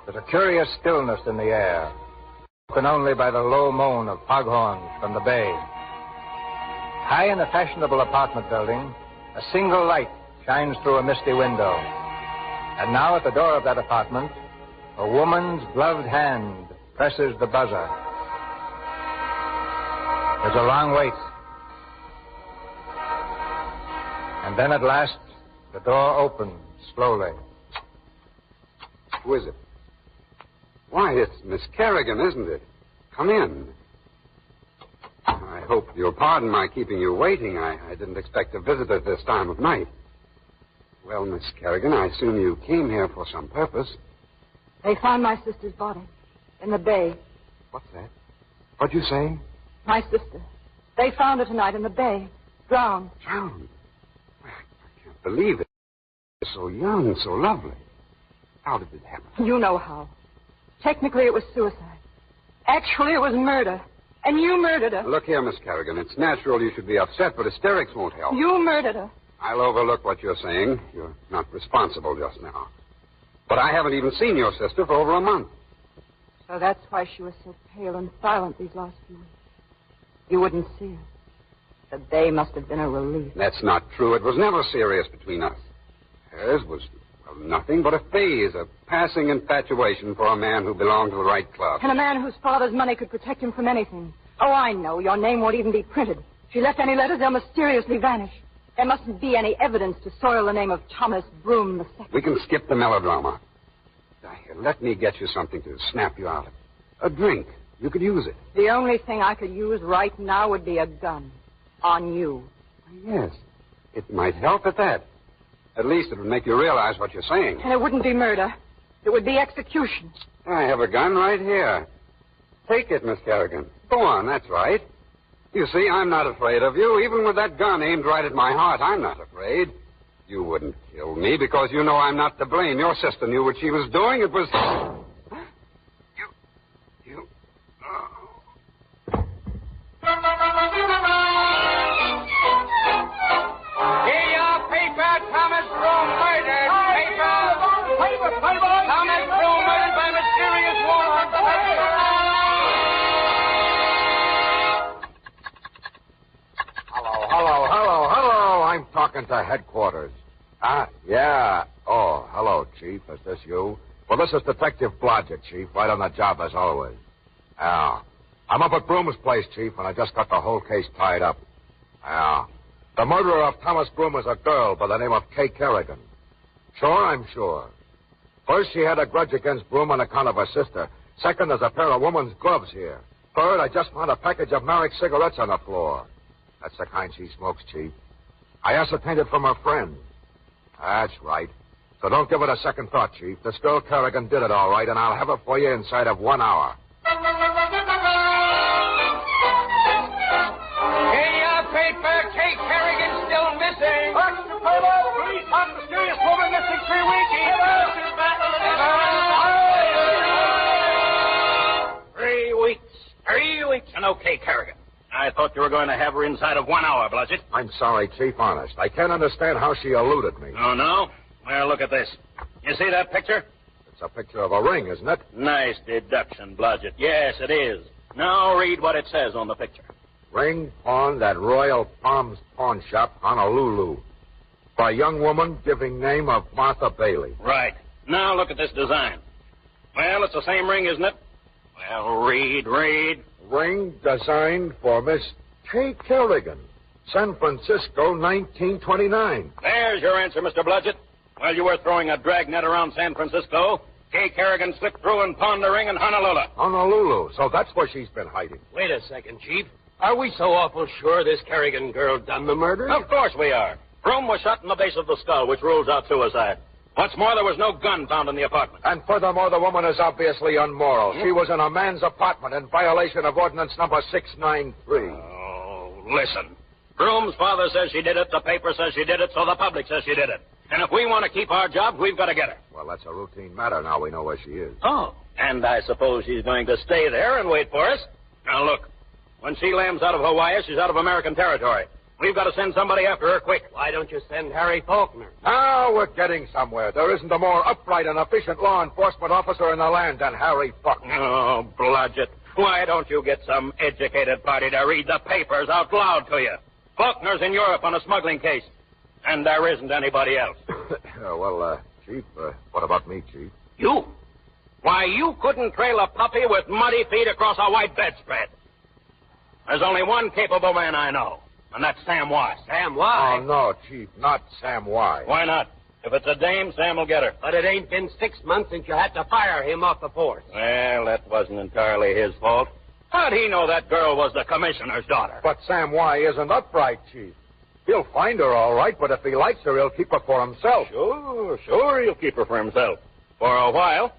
There's a curious stillness in the air, broken only by the low moan of foghorns from the bay. High in a fashionable apartment building, a single light shines through a misty window. And now at the door of that apartment, a woman's gloved hand presses the buzzer. There's a long wait. And then at last, the door opens slowly. Who is it? Why, it's Miss Kerrigan, isn't it? Come in. I hope you'll pardon my keeping you waiting. I didn't expect a visitor at this time of night. Well, Miss Kerrigan, I assume you came here for some purpose. They found my sister's body in the bay. What's that? What'd you say? My sister. They found her tonight in the bay, drowned. Drowned? I can't believe it. So young, so lovely. How did it happen? You know how. Technically, it was suicide. Actually, it was murder. And you murdered her. Look here, Miss Kerrigan. It's natural you should be upset, but hysterics won't help. You murdered her. I'll overlook what you're saying. You're not responsible just now. But I haven't even seen your sister for over a month. So that's why she was so pale and silent these last few weeks. You wouldn't see her. The day must have been a relief. That's not true. It was never serious between us. Hers was, well, nothing but a phase, a passing infatuation for a man who belonged to the right club. And a man whose father's money could protect him from anything. Oh, I know. Your name won't even be printed. If she left any letters, they'll mysteriously vanish. There mustn't be any evidence to soil the name of Thomas Broom II. We can skip the melodrama. Now, here, let me get you something to snap you out of it. A drink. You could use it. The only thing I could use right now would be a gun. On you. Yes. It might help at that. At least it would make you realize what you're saying. And it wouldn't be murder. It would be execution. I have a gun right here. Take it, Miss Kerrigan. Go on, that's right. You see, I'm not afraid of you. Even with that gun aimed right at my heart, I'm not afraid. You wouldn't kill me because you know I'm not to blame. Your sister knew what she was doing. It was... You... Here your paper, Thomas Broom murdered. Paper. Thomas Broom murdered by mysterious warrant. Hello. I'm talking to headquarters. Yeah. Oh, hello, Chief. Is this you? Well, this is Detective Blodgett, Chief, right on the job as always. Yeah. I'm up at Broom's place, Chief, and I just got the whole case tied up. Yeah. The murderer of Thomas Broom is a girl by the name of Kay Kerrigan. Sure, I'm sure. First, she had a grudge against Broom on account of her sister. Second, there's a pair of woman's gloves here. Third, I just found a package of Merrick cigarettes on the floor. That's the kind she smokes, Chief. I ascertained it from her friend. That's right. So don't give it a second thought, Chief. This girl Kerrigan did it all right, and I'll have it for you inside of 1 hour. Paper, Kate Kerrigan still missing. Police have mysterious woman missing 3 weeks. 3 weeks. 3 weeks and okay, Kerrigan. I thought you were going to have her inside of 1 hour, Blodgett. I'm sorry, Chief, honest. I can't understand how she eluded me. Oh, no? Well, look at this. You see that picture? It's a picture of a ring, isn't it? Nice deduction, Blodgett. Yes, it is. Now read what it says on the picture. Ring pawned at Royal Palms Pawn Shop, Honolulu. By a young woman giving name of Martha Bailey. Right. Now look at this design. Well, it's the same ring, isn't it? Well, read. Ring designed for Miss Kate Kerrigan. San Francisco, 1929. There's your answer, Mr. Blodgett. While you were throwing a dragnet around San Francisco, Kay Kerrigan slipped through and pawned the ring in Honolulu. Honolulu. So that's where she's been hiding. Wait a second, Chief. Are we so awful sure this Kerrigan girl done the murder? Of course we are. Broom was shot in the base of the skull, which rules out suicide. What's more, there was no gun found in the apartment. And furthermore, the woman is obviously immoral. She was in a man's apartment in violation of Ordinance Number 693. Oh, listen. Broom's father says she did it, the paper says she did it, so the public says she did it. And if we want to keep our job, we've got to get her. Well, that's a routine matter. Now we know where she is. Oh, and I suppose she's going to stay there and wait for us. Now, look. When she lands out of Hawaii, she's out of American territory. We've got to send somebody after her quick. Why don't you send Harry Faulkner? Now we're getting somewhere. There isn't a more upright and efficient law enforcement officer in the land than Harry Faulkner. Oh, Blodgett. Why don't you get some educated party to read the papers out loud to you? Faulkner's in Europe on a smuggling case. And there isn't anybody else. Chief, what about me, Chief? You? Why, you couldn't trail a puppy with muddy feet across a white bedspread. There's only one capable man I know, and that's Sam Y. Sam Y? Oh, no, Chief, not Sam Y. Why not? If it's a dame, Sam will get her. But it ain't been 6 months since you had to fire him off the force. Well, that wasn't entirely his fault. How'd he know that girl was the commissioner's daughter? But Sam Y isn't upright, Chief. He'll find her all right, but if he likes her, he'll keep her for himself. Sure, he'll keep her for himself. For a while.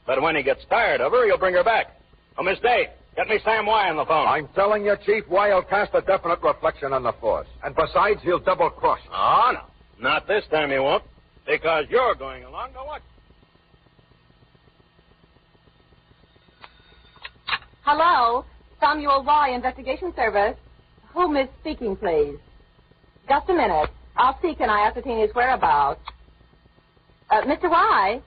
But when he gets tired of her, he'll bring her back. Oh, Miss Day, get me Sam Y on the phone. I'm telling you, Chief, Y will cast a definite reflection on the force. And besides, he'll double-cross you. Oh, no. Not this time he won't. Because you're going along to watch. Hello, Samuel Y. Investigation Service. Whom is speaking, please? Just a minute. I'll see, can I ascertain his whereabouts? Mr. Y?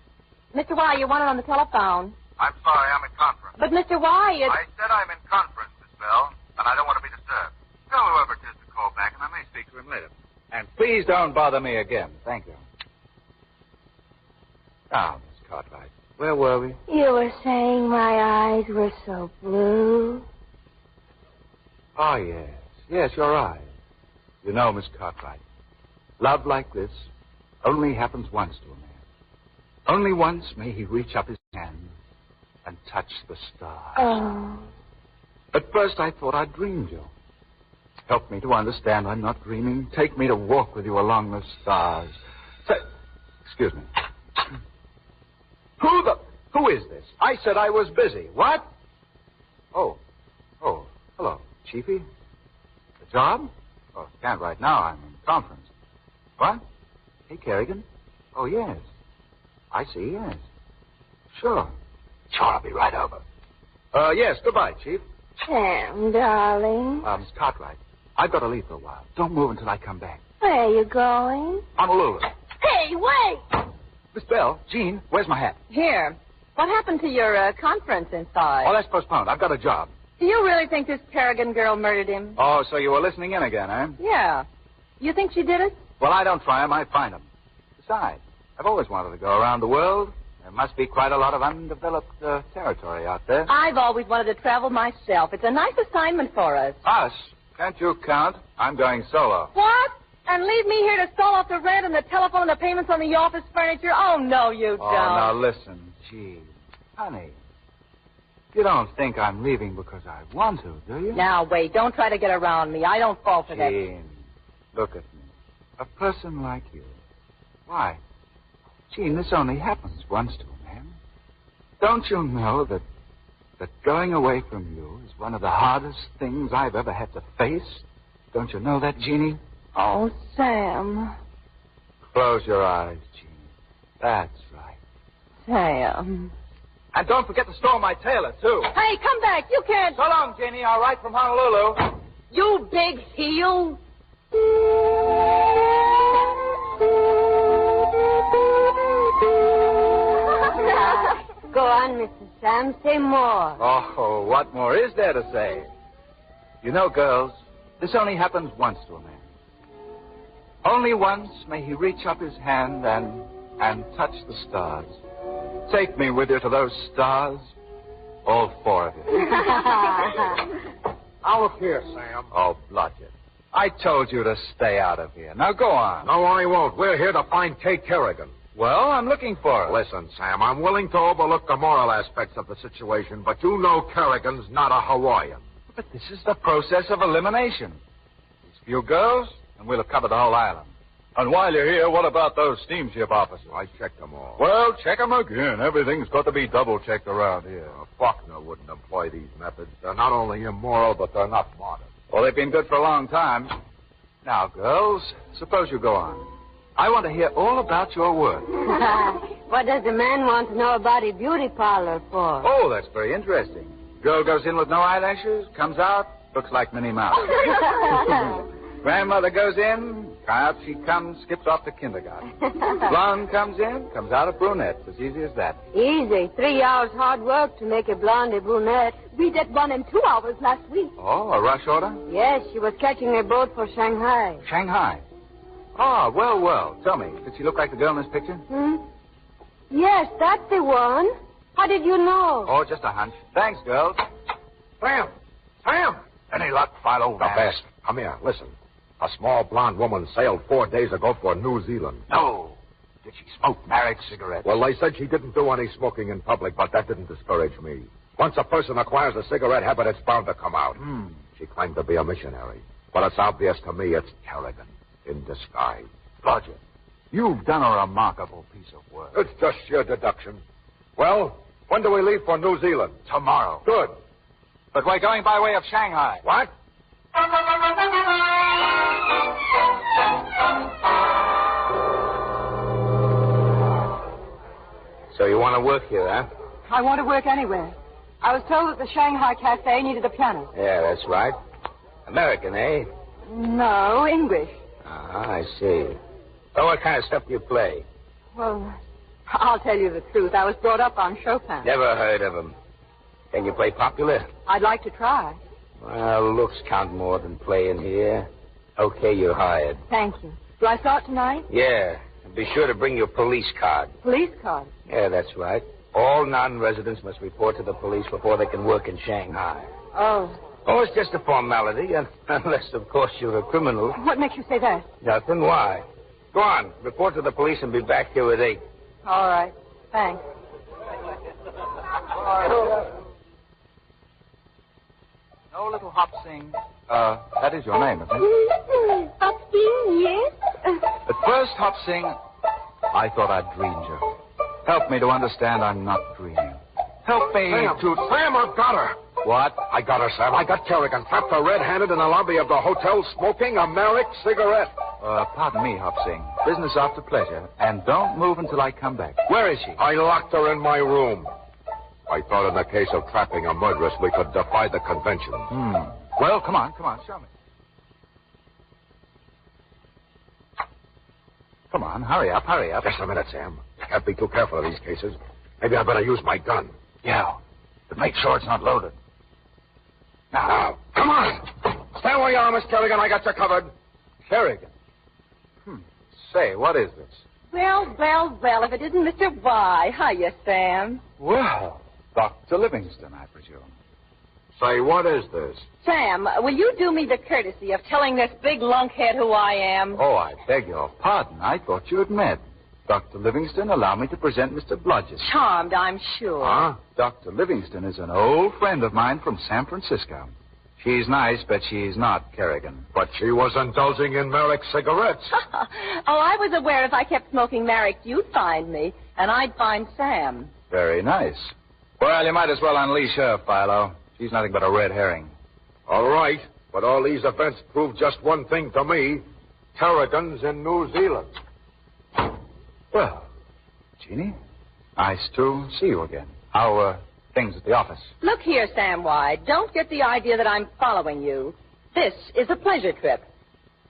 Mr. Y, you're wanted on the telephone. I'm sorry, I'm in conference. But, Mr. Y, it's... I said I'm in conference, Miss Bell, and I don't want to be disturbed. Tell whoever it is to call back, and I may speak to him later. And please don't bother me again. Thank you. Now, Miss Cartwright, where were we? You were saying my eyes were so blue. Oh, yes. Yes, your eyes. You know, Miss Cartwright, love like this only happens once to a man. Only once may he reach up his hand and touch the stars. Oh. At first I thought I dreamed you. Help me to understand I'm not dreaming. Take me to walk with you along the stars. Excuse me. Who is this? I said I was busy. What? Oh, hello, Chiefy. A job? Oh, can't right now. I'm in conference. What? Hey, Kerrigan? Oh, yes. I see, yes. Sure, I'll be right over. Yes, goodbye, Chief. Sam, darling. Miss Cartwright, I've got to leave for a while. Don't move until I come back. Where are you going? Honolulu. Hey, wait! Miss Bell, Jean, where's my hat? Here. What happened to your conference inside? Oh, that's postponed. I've got a job. Do you really think this Kerrigan girl murdered him? Oh, so you were listening in again, eh? Yeah. You think she did it? Well, I don't try 'em. I find 'em. Besides, I've always wanted to go around the world. There must be quite a lot of undeveloped territory out there. I've always wanted to travel myself. It's a nice assignment for us. Us? Can't you count? I'm going solo. What? And leave me here to stall off the rent and the telephone and the payments on the office furniture? Oh, no, you don't. Oh, now listen, gee. Honey, you don't think I'm leaving because I want to, do you? Now, wait. Don't try to get around me. I don't fall for that. Jean, look at me. A person like you. Why? Jean, this only happens once to a man. Don't you know that going away from you is one of the hardest things I've ever had to face? Don't you know that, Jeannie? Oh, Sam. Close your eyes, Jeannie. That's right. Sam. And don't forget to store my tailor, too. Hey, come back. You can't. So long, Jeannie. I'll write from Honolulu. You big heel. Go on, Mr. Sam. Say more. Oh, what more is there to say? You know, girls, this only happens once to a man. Only once may he reach up his hand and touch the stars. Take me with you to those stars, all four of you. Now look here, Sam. Oh, Blodgett. I told you to stay out of here. Now go on. No, I won't. We're here to find Kate Kerrigan. Well, I'm looking for her. Listen, Sam, I'm willing to overlook the moral aspects of the situation, but you know Kerrigan's not a Hawaiian. But this is the process of elimination. These few girls, and we'll have covered the whole island. And while you're here, what about those steamship officers? I checked them all. Well, check them again. Everything's got to be double-checked around here. Faulkner wouldn't employ these methods. They're not only immoral, but they're not modern. Well, they've been good for a long time. Now, girls, suppose you go on. I want to hear all about your work. What does a man want to know about a beauty parlor for? Oh, that's very interesting. Girl goes in with no eyelashes, comes out, looks like Minnie Mouse. Grandmother goes in, out she comes, skips off to kindergarten. Blonde comes in, comes out a brunette. As easy as that. Easy. 3 hours hard work to make a blonde a brunette. We did one in 2 hours last week. Oh, a rush order? Yes, she was catching a boat for Shanghai. Shanghai? Oh, well. Tell me, did she look like the girl in this picture? Yes, that's the one. How did you know? Oh, just a hunch. Thanks, girls. Sam! Any luck, Philo? The best. Come here, listen. A small blonde woman sailed 4 days ago for New Zealand. No. Did she smoke married cigarettes? Well, they said she didn't do any smoking in public, but that didn't discourage me. Once a person acquires a cigarette habit, it's bound to come out. She claimed to be a missionary. But it's obvious to me it's Kerrigan in disguise. Roger, you've done a remarkable piece of work. It's just sheer deduction. Well, when do we leave for New Zealand? Tomorrow. Good. But we're going by way of Shanghai. What? So you want to work here, huh? I want to work anywhere. I was told that the Shanghai Cafe needed a pianist. Yeah, that's right. American, eh? No, English. I see. So what kind of stuff do you play? Well, I'll tell you the truth. I was brought up on Chopin. Never heard of him. Can you play popular? I'd like to try. Well, looks count more than playing here. Okay, you're hired. Thank you. Do I start tonight? Yeah. And be sure to bring your police card. Police card? Yeah, that's right. All non-residents must report to the police before they can work in Shanghai. Oh. Oh, it's just a formality, unless, of course, you're a criminal. What makes you say that? Nothing. Why? Go on. Report to the police and be back here at 8. All right. Thanks. No, little Hop-Sing. That is your name, isn't it? Hop-Sing, yes. At first, Hop-Sing, I thought I'd dreamed you. Help me to understand I'm not dreaming. Help me to... Sam, I've got her. What? I got her, Sam. I got Kerrigan trapped her red-handed in the lobby of the hotel smoking a Merrick cigarette. Pardon me, Hop-Sing. Business after pleasure. And don't move until I come back. Where is she? I locked her in my room. I thought in the case of trapping a murderess, we could defy the conventions. Well, come on, show me. Come on, hurry up. Just a minute, Sam. Can't be too careful in these cases. Maybe I better use my gun. Yeah, but make sure it's not loaded. Now, come on. Stand where you are, Miss Kerrigan. I got you covered. Kerrigan? Say, what is this? Well, if it isn't Mr. Y. Hiya, Sam. Well, Dr. Livingston, I presume. Say, what is this? Sam, will you do me the courtesy of telling this big lunkhead who I am? Oh, I beg your pardon. I thought you had met. Dr. Livingston, allow me to present Mr. Blodgett. Charmed, I'm sure. Huh? Dr. Livingston is an old friend of mine from San Francisco. She's nice, but she's not Kerrigan. But she was indulging in Merrick cigarettes. Oh, I was aware if I kept smoking Merrick, you'd find me, and I'd find Sam. Very nice. Well, you might as well unleash her, Philo. She's nothing but a red herring. All right, but all these events prove just one thing to me. Kerrigan's in New Zealand. Well, Jeannie, nice to see you again. How are things at the office? Look here, Sam White. Don't get the idea that I'm following you. This is a pleasure trip.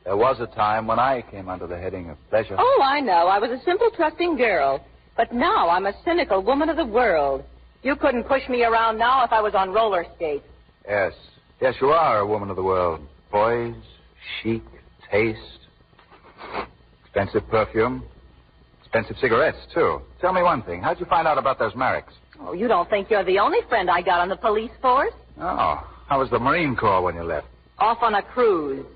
There was a time when I came under the heading of pleasure. Oh, I know. I was a simple, trusting girl. But now I'm a cynical woman of the world. You couldn't push me around now if I was on roller skates. Yes. Yes, you are a woman of the world. Poise, chic, taste, expensive perfume, expensive cigarettes, too. Tell me one thing. How'd you find out about those Merricks? Oh, you don't think you're the only friend I got on the police force? Oh. How was the Marine Corps when you left? Off on a cruise.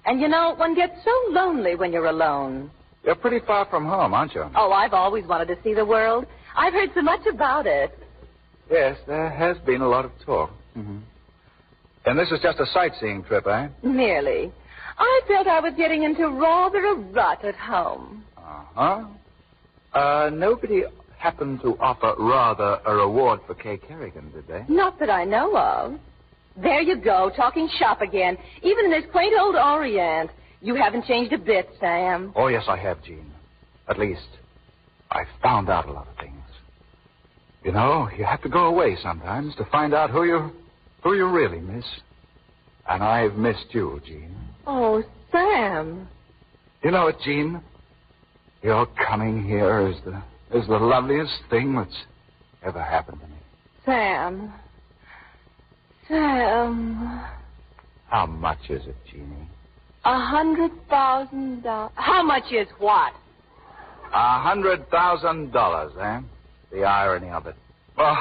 And you know, one gets so lonely when you're alone. You're pretty far from home, aren't you? Oh, I've always wanted to see the world. I've heard so much about it. Yes, there has been a lot of talk. Mm-hmm. And this is just a sightseeing trip, eh? Merely. I felt I was getting into rather a rut at home. Uh-huh. Nobody happened to offer rather a reward for Kay Kerrigan, did they? Not that I know of. There you go, talking shop again. Even in this quaint old Orient. You haven't changed a bit, Sam. Oh, yes, I have, Jean. At least, I've found out a lot of things. You know, you have to go away sometimes to find out who you really miss. And I've missed you, Jean. Oh, Sam. You know what, Jean? Your coming here is the loveliest thing that's ever happened to me. Sam. Sam. How much is it, Jeannie? $100,000. How much is what? $100,000, eh? The irony of it. Well,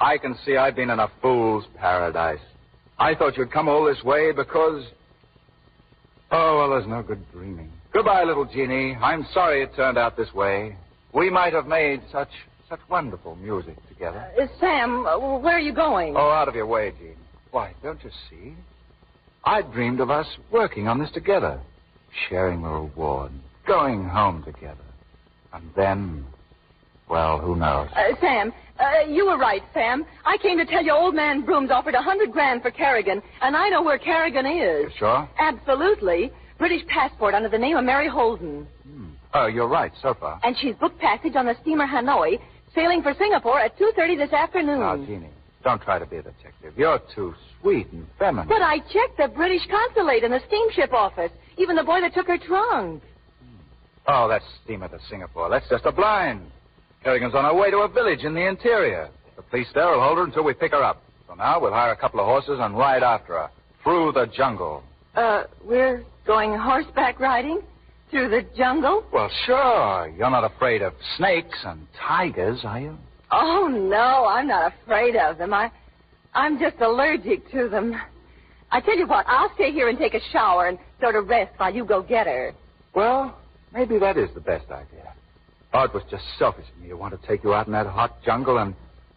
I can see I've been in a fool's paradise. I thought you'd come all this way because... Oh, well, there's no good dreaming. Goodbye, little Jeannie. I'm sorry it turned out this way. We might have made such wonderful music together. Sam, where are you going? Oh, out of your way, Jean. Why, don't you see? I dreamed of us working on this together, sharing the reward, going home together. And then, well, who knows? Sam, you were right, Sam. I came to tell you old man Brooms offered $100,000 for Kerrigan, and I know where Kerrigan is. You sure? Absolutely. British passport under the name of Mary Holden. Oh, you're right, so far. And she's booked passage on the steamer Hanoi, sailing for Singapore at 2:30 this afternoon. Now, Jeannie, don't try to be a detective. You're too sweet and feminine. But I checked the British consulate and the steamship office, even the boy that took her trunk. Oh, that steamer to Singapore. That's just a blind. Kerrigan's on her way to a village in the interior. The police there will hold her until we pick her up. So now we'll hire a couple of horses and ride after her through the jungle. We're going horseback riding? Through the jungle? Well, sure. You're not afraid of snakes and tigers, are you? Oh, no, I'm not afraid of them. I'm just allergic to them. I tell you what, I'll stay here and take a shower and sort of rest while you go get her. Well, maybe that is the best idea. Oh, it was just selfish of me to want to take you out in that hot jungle and,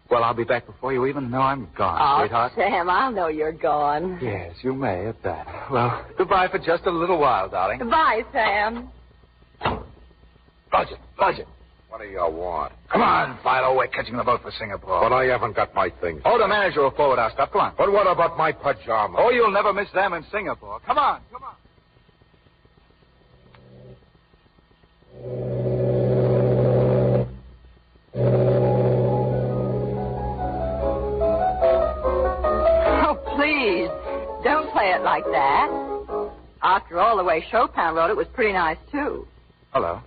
well, I'll be back before you even know I'm gone, sweetheart. Sam, I'll know you're gone. Yes, you may at that. Well, goodbye for just a little while, darling. Goodbye, Sam. Blodgett. What do you want? Come on, Philo. We're catching the boat for Singapore. But I haven't got my things. Oh, the manager will forward our stuff. Come on. But what about my pajamas? Oh, you'll never miss them in Singapore. Come on. Oh, please. Don't play it like that. After all, the way Chopin wrote it was pretty nice, too. Hello.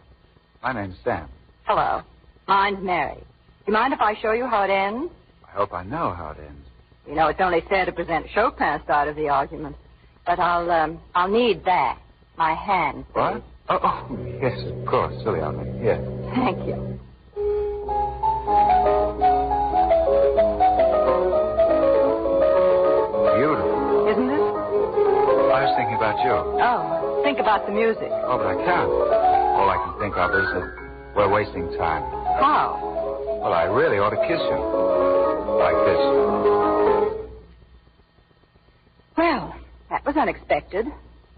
My name's Sam. Hello. Mine's Mary. Do you mind if I show you how it ends? I hope I know how it ends. You know, it's only fair to present Chopin's side of the argument. But I'll need that. My hand. Please. What? Oh, yes, of course. Silly on me. Here. Thank you. about you. Oh, think about the music. Oh, but I can't. All I can think of is that we're wasting time. How? Well, I really ought to kiss you. Like this. Well, that was unexpected.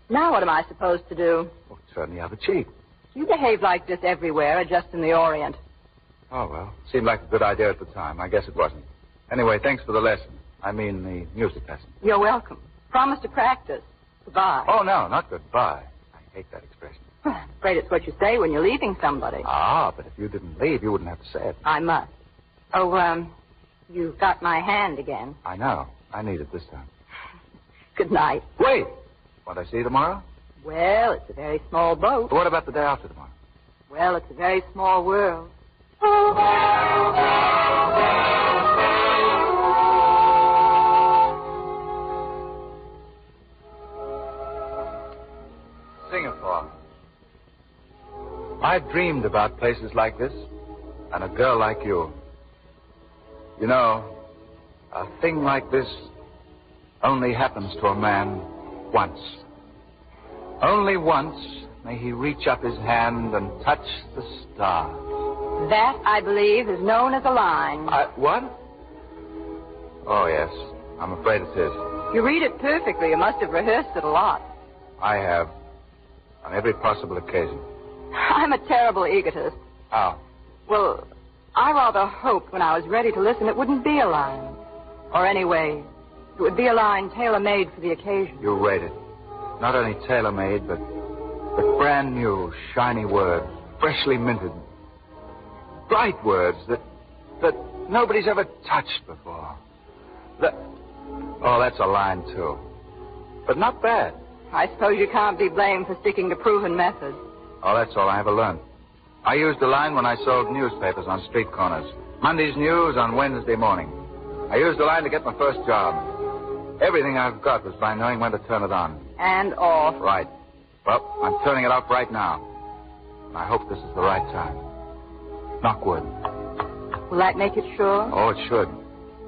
Now what am I supposed to do? Oh, turn the other cheek. You behave like this everywhere, or just in the Orient. Oh, well, seemed like a good idea at the time. I guess it wasn't. Anyway, thanks for the lesson. I mean the music lesson. You're welcome. Promise to practice. Goodbye. Oh, no, not goodbye. I hate that expression. I'm afraid it's what you say when you're leaving somebody. Ah, but if you didn't leave, you wouldn't have to say it. I must. Oh, you've got my hand again. I know. I need it this time. Good night. Wait! Won't I see you tomorrow? Well, it's a very small boat. What about the day after tomorrow? Well, it's a very small world. Singapore. I dreamed about places like this and a girl like you. You know, a thing like this only happens to a man once. Only once may he reach up his hand and touch the stars. That, I believe, is known as a line. What? Oh, yes. I'm afraid it is. You read it perfectly. You must have rehearsed it a lot. I have. On every possible occasion. I'm a terrible egotist. How? Well, I rather hoped when I was ready to listen it wouldn't be a line. Or anyway, it would be a line tailor-made for the occasion. You rate it. Not only tailor-made, but brand new, shiny words, freshly minted. Bright words that nobody's ever touched before. Oh, that's a line, too. But not bad. I suppose you can't be blamed for sticking to proven methods. Oh, that's all I ever learned. I used the line when I sold newspapers on street corners. Monday's news on Wednesday morning. I used the line to get my first job. Everything I've got was by knowing when to turn it on. And off. Right. Well, I'm turning it off right now. And I hope this is the right time. Knock wood. Will that make it sure? Oh, it should.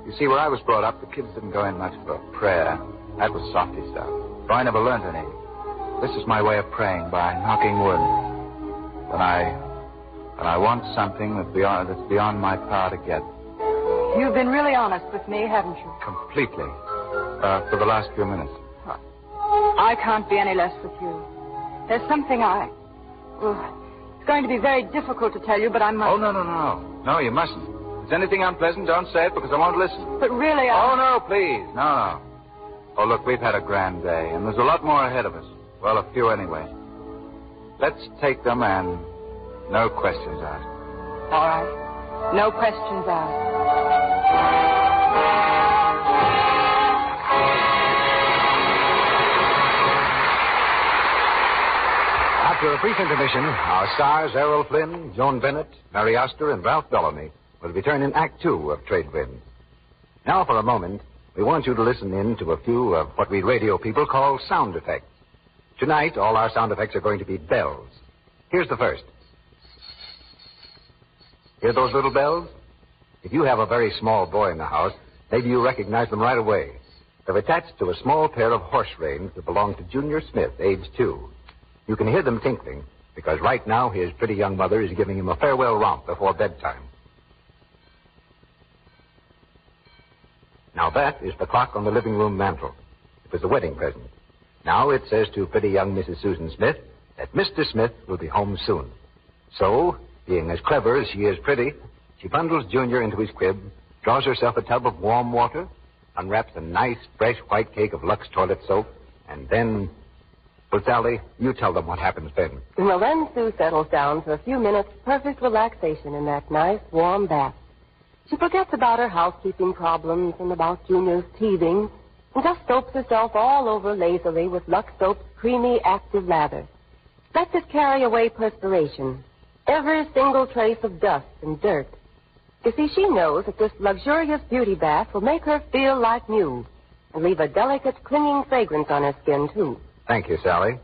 You see, where I was brought up, the kids didn't go in much for prayer. That was softy stuff. So I never learned any. This is my way of praying, by knocking wood. When I want something that's beyond my power to get. You've been really honest with me, haven't you? Completely. For the last few minutes. I can't be any less with you. There's something it's going to be very difficult to tell you, but I must. Oh, no. No, you mustn't. If there's anything unpleasant, don't say it because I won't listen. But really, Oh, no, please. No. Oh, look, we've had a grand day, and there's a lot more ahead of us. Well, a few anyway. Let's take them and no questions asked. All right. No questions asked. After a brief intermission, our stars Errol Flynn, Joan Bennett, Mary Astor, and Ralph Bellamy will return in Act Two of Trade Winds. Now, for a moment, we want you to listen in to a few of what we radio people call sound effects. Tonight, all our sound effects are going to be bells. Here's the first. Hear those little bells? If you have a very small boy in the house, maybe you recognize them right away. They're attached to a small pair of horse reins that belong to Junior Smith, age 2. You can hear them tinkling, because right now his pretty young mother is giving him a farewell romp before bedtime. Now that is the clock on the living room mantel. It was a wedding present. Now it says to pretty young Mrs. Susan Smith that Mr. Smith will be home soon. So, being as clever as she is pretty, she bundles Junior into his crib, draws herself a tub of warm water, unwraps a nice, fresh white cake of Lux toilet soap, and then... Well, Sally, you tell them what happens then. Well, then Sue settles down for a few minutes of perfect relaxation in that nice, warm bath. She forgets about her housekeeping problems and about Junior's teething, and just soaps herself all over lazily with Lux Soap's creamy, active lather. Lets it carry away perspiration, every single trace of dust and dirt. You see, she knows that this luxurious beauty bath will make her feel like new and leave a delicate, clinging fragrance on her skin, too. Thank you, Sally.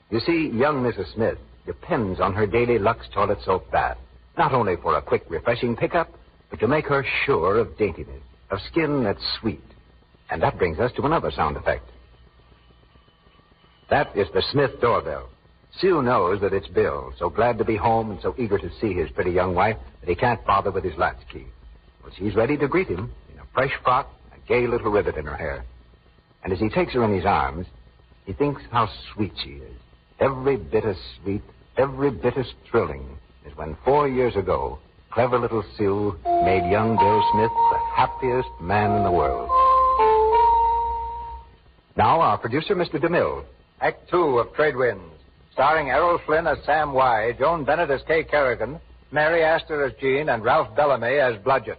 You see, young Mrs. Smith depends on her daily Lux toilet soap bath, not only for a quick, refreshing pickup, but to make her sure of daintiness, of skin that's sweet. And that brings us to another sound effect. That is the Smith doorbell. Sue knows that it's Bill, so glad to be home and so eager to see his pretty young wife that he can't bother with his latchkey. Well, she's ready to greet him in a fresh frock, a gay little ribbon in her hair. And as he takes her in his arms, he thinks how sweet she is. Every bit as sweet, every bit as thrilling as when 4 years ago, clever little Sue made young Bill Smith the happiest man in the world. Now, our producer, Mr. DeMille. Act 2 of Trade Winds, starring Errol Flynn as Sam Y., Joan Bennett as Kay Kerrigan, Mary Astor as Jean, and Ralph Bellamy as Bludgett.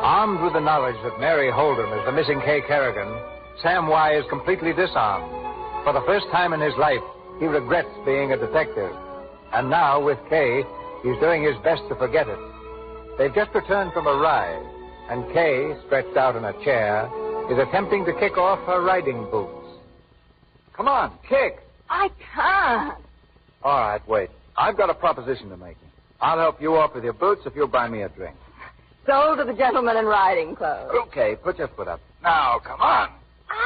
Armed with the knowledge that Mary Holden is the missing Kay Kerrigan, Sam Y. is completely disarmed. For the first time in his life, he regrets being a detective. And now, with Kay, he's doing his best to forget it. They've just returned from a ride, and Kay, stretched out in a chair, is attempting to kick off her riding boots. Come on, kick. I can't. All right, wait. I've got a proposition to make you. I'll help you off with your boots if you'll buy me a drink. Sold to the gentleman in riding clothes. Okay, put your foot up. Now, come on.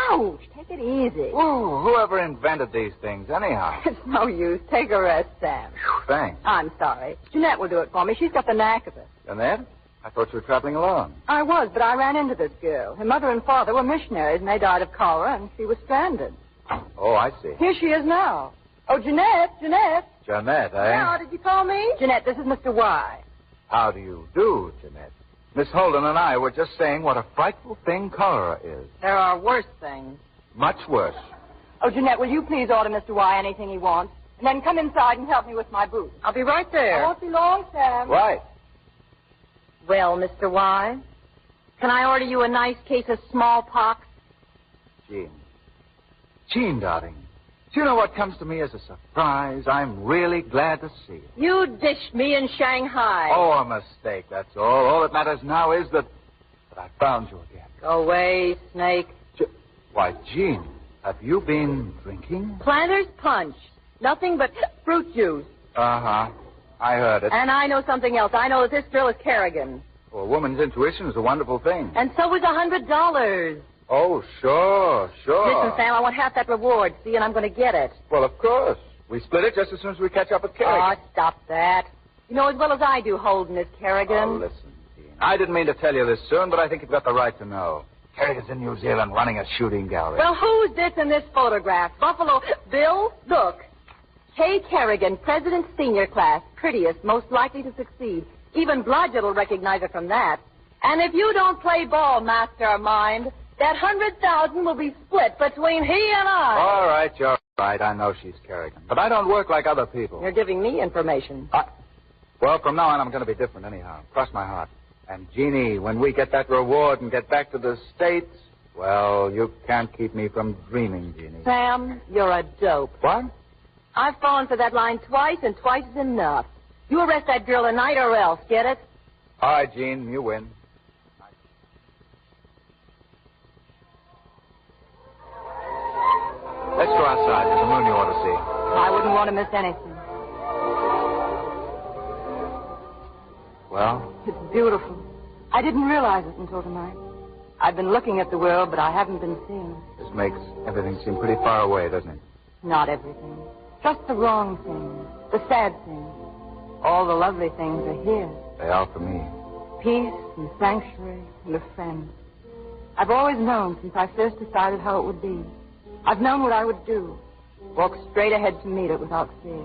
Ouch, take it easy. Ooh, whoever invented these things, anyhow? It's no use. Take a rest, Sam. Thanks. I'm sorry. Jeanette will do it for me. She's got the knack of it. Jeanette? I thought you were traveling alone. I was, but I ran into this girl. Her mother and father were missionaries, and they died of cholera, and she was stranded. Oh, I see. Here she is now. Oh, Jeanette. Jeanette, eh? Now, did you call me? Jeanette, this is Mr. Y. How do you do, Jeanette? Miss Holden and I were just saying what a frightful thing cholera is. There are worse things. Much worse. Oh, Jeanette, will you please order Mr. Y anything he wants? And then come inside and help me with my boots. I'll be right there. I won't be long, Sam. Right. Well, Mr. Y, can I order you a nice case of smallpox? Jean, darling, do you know what comes to me as a surprise? I'm really glad to see you. You dished me in Shanghai. Oh, a mistake, that's all. All that matters now is that I found you again. Go away, snake. Why, Jean, have you been drinking? Planter's Punch. Nothing but fruit juice. Uh-huh. I heard it. And I know something else. I know that this girl is Kerrigan. Well, a woman's intuition is a wonderful thing. And so is $100. Oh, sure. Listen, Sam, I want half that reward, see, and I'm going to get it. Well, of course. We split it just as soon as we catch up with Kerrigan. Oh, stop that. You know as well as I do Holden is Kerrigan. Oh, listen, Jean. I didn't mean to tell you this soon, but I think you've got the right to know. Kerrigan's in New Zealand running a shooting gallery. Well, who's this in this photograph? Buffalo Bill? Look. Kay Kerrigan, President Senior Class, prettiest, most likely to succeed. Even Blodgett will recognize her from that. And if you don't play ball, mastermind, that 100,000 will be split between he and I. All right, you're right. I know she's Kerrigan. But I don't work like other people. You're giving me information. Well, from now on, I'm going to be different anyhow. Cross my heart. And, Jeannie, when we get that reward and get back to the States, well, you can't keep me from dreaming, Jeannie. Sam, you're a dope. What? I've fallen for that line twice, and twice is enough. You arrest that girl tonight or else, get it? All right, Jean, you win. Let's go outside. There's a moon you ought to see. I wouldn't want to miss anything. Well? It's beautiful. I didn't realize it until tonight. I've been looking at the world, but I haven't been seeing it. This makes everything seem pretty far away, doesn't it? Not everything. Just the wrong things, the sad things. All the lovely things are here. They are for me. Peace and sanctuary and a friend. I've always known since I first decided how it would be. I've known what I would do. Walk straight ahead to meet it without fear.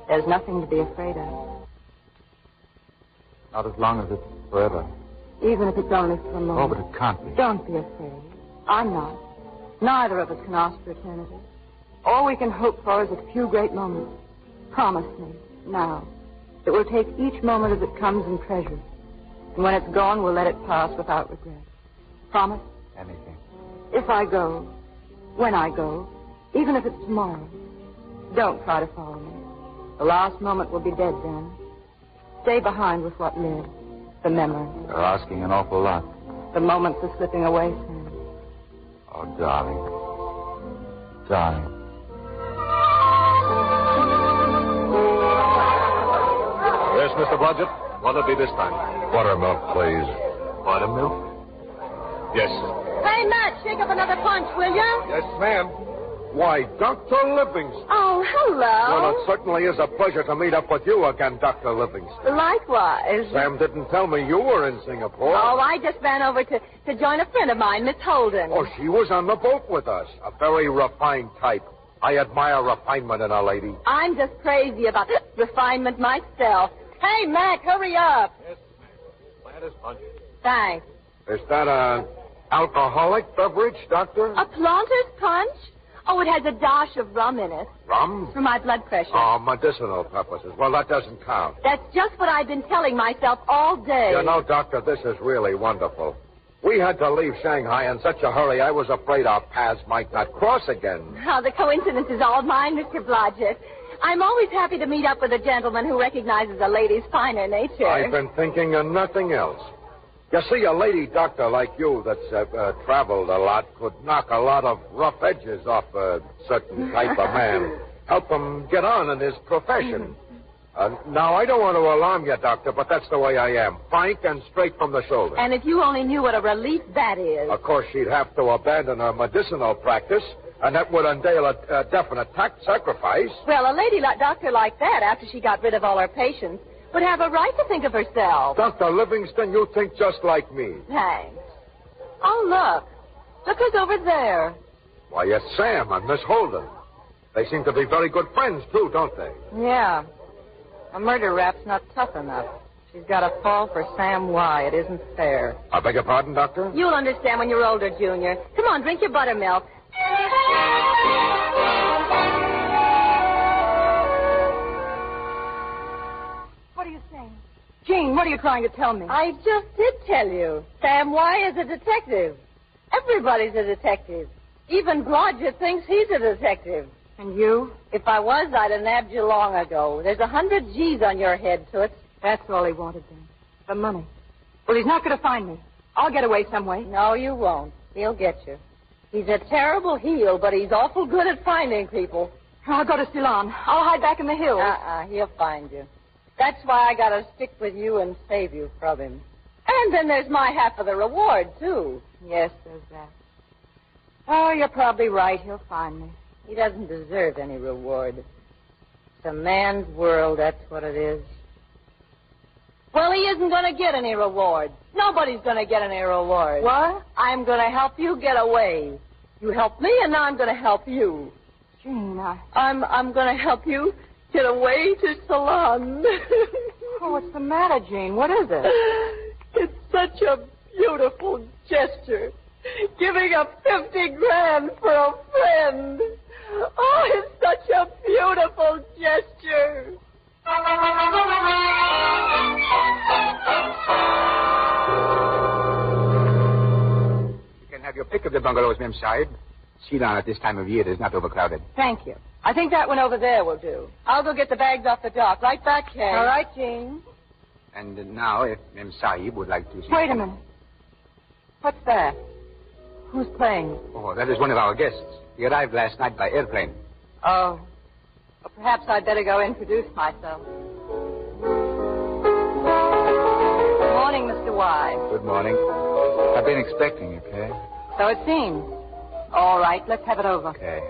There's nothing to be afraid of. Not as long as it's forever. Even if it's only for a moment. Oh, but it can't be. Don't be afraid. I'm not. Neither of us can ask for eternity. All we can hope for is a few great moments. Promise me, now, that we'll take each moment as it comes and treasure it. And when it's gone, we'll let it pass without regret. Promise? Anything. If I go, when I go, even if it's tomorrow, don't try to follow me. The last moment will be dead then. Stay behind with what lives, the memories. You're asking an awful lot. The moments are slipping away, Sam. Oh, darling. Darling. Yes, Mr. Blodgett? What'll it be this time? Buttermilk, please. Buttermilk? Yes. Hey, Matt, shake up another punch, will you? Yes, ma'am. Why, Dr. Livingston. Oh, hello. Well, it certainly is a pleasure to meet up with you again, Dr. Livingston. Likewise. Sam didn't tell me you were in Singapore. Oh, I just ran over to join a friend of mine, Miss Holden. Oh, she was on the boat with us. A very refined type. I admire refinement in a lady. I'm just crazy about refinement myself. Hey, Mac, hurry up. Yes, ma'am. That is punch. Thanks. Is that an alcoholic beverage, Doctor? A planter's punch? Oh, it has a dash of rum in it. Rum? For my blood pressure. Oh, medicinal purposes. Well, that doesn't count. That's just what I've been telling myself all day. You know, Doctor, this is really wonderful. We had to leave Shanghai in such a hurry, I was afraid our paths might not cross again. Oh, the coincidence is all mine, Mr. Blodgett. I'm always happy to meet up with a gentleman who recognizes a lady's finer nature. I've been thinking of nothing else. You see, a lady doctor like you that's traveled a lot could knock a lot of rough edges off a certain type of man. Help him get on in his profession. Now, I don't want to alarm you, Doctor, but that's the way I am. Frank and straight from the shoulder. And if you only knew what a relief that is. Of course, she'd have to abandon her medicinal practice, and that would entail a definite tax sacrifice. Well, a lady doctor like that, after she got rid of all her patients, would have a right to think of herself. Dr. Livingston, you think just like me. Thanks. Oh, look. Look who's over there. Why, it's Sam and Miss Holden. They seem to be very good friends, too, don't they? Yeah. A murder rap's not tough enough. She's got a fall for Sam Y. It isn't fair. I beg your pardon, Doctor? You'll understand when you're older, Junior. Come on, drink your buttermilk. What are you saying? Jean, what are you trying to tell me? I just did tell you. Sam Y. is a detective. Everybody's a detective. Even Blodgett thinks he's a detective. And you? If I was, I'd have nabbed you long ago. There's 100 G's on your head, Toots. That's all he wanted, then. The money. Well, he's not going to find me. I'll get away some way. No, you won't. He'll get you. He's a terrible heel, but he's awful good at finding people. I'll go to Ceylon. I'll hide back in the hills. He'll find you. That's why I got to stick with you and save you from him. And then there's my half of the reward, too. Yes, there's that. Oh, you're probably right. He'll find me. He doesn't deserve any reward. It's a man's world, that's what it is. Well, he isn't going to get any reward. Nobody's going to get any reward. What? I'm going to help you get away. You helped me, and now I'm going to help you. Jean, I'm going to help you get away to Ceylon. Oh, what's the matter, Jean? What is it? It's such a beautiful gesture. Giving up 50 grand for a friend. Oh, it's such a beautiful gesture. You can have your pick of the bungalows, Mem Sahib. Ceylon at this time of year is not overcrowded. Thank you. I think that one over there will do. I'll go get the bags off the dock. Right back, Kay. All right, Jean. And now, if Mem Sahib would like to see... Wait a minute. What's that? Who's playing? Oh, that is one of our guests. He arrived last night by airplane. Oh. Well, perhaps I'd better go introduce myself. Good morning, Mr. Y. Good morning. I've been expecting you, Kay. So it seems. All right, let's have it over. Kay,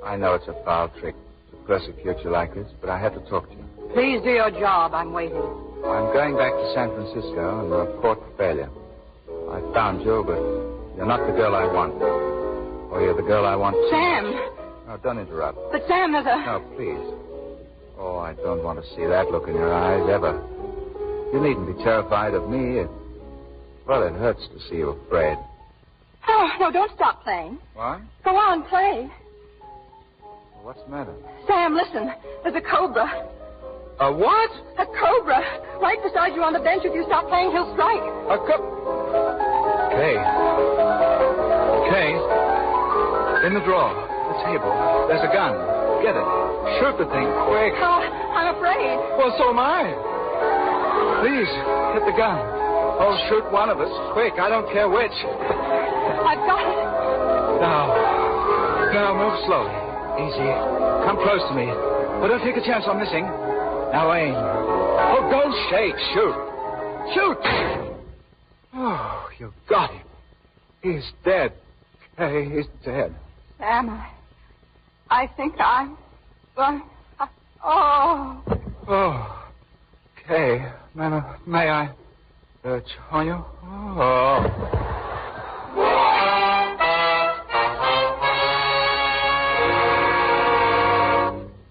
I know it's a foul trick to persecute you like this, but I have to talk to you. Please do your job. I'm waiting. I'm going back to San Francisco and report failure. I found you, but you're not the girl I want. Or you're the girl I want. Sam! No, don't interrupt. But Sam, there's a... No, please. Oh, I don't want to see that look in your eyes, ever. You needn't be terrified of me. Well, it hurts to see you afraid. Oh, no, don't stop playing. What? Go on, play. Well, what's the matter? Sam, listen. There's a cobra. A what? A cobra. Right beside you on the bench. If you stop playing, he'll strike. A Kay. Kay. In the drawer. The table. There's a gun. Get it. Shoot the thing. Quick. Oh, I'm afraid. Well, so am I. Please, get the gun. Oh, shoot one of us. Quick. I don't care which. I've got it. Now, move slowly. Easy. Come close to me. Oh, don't take a chance on missing. Now aim. Oh, don't shake. Shoot. Shoot! Oh, you got him. He's dead. Kay, he's dead. Sam, I think I'm going... Oh. Oh. Kay, may I join you? Oh.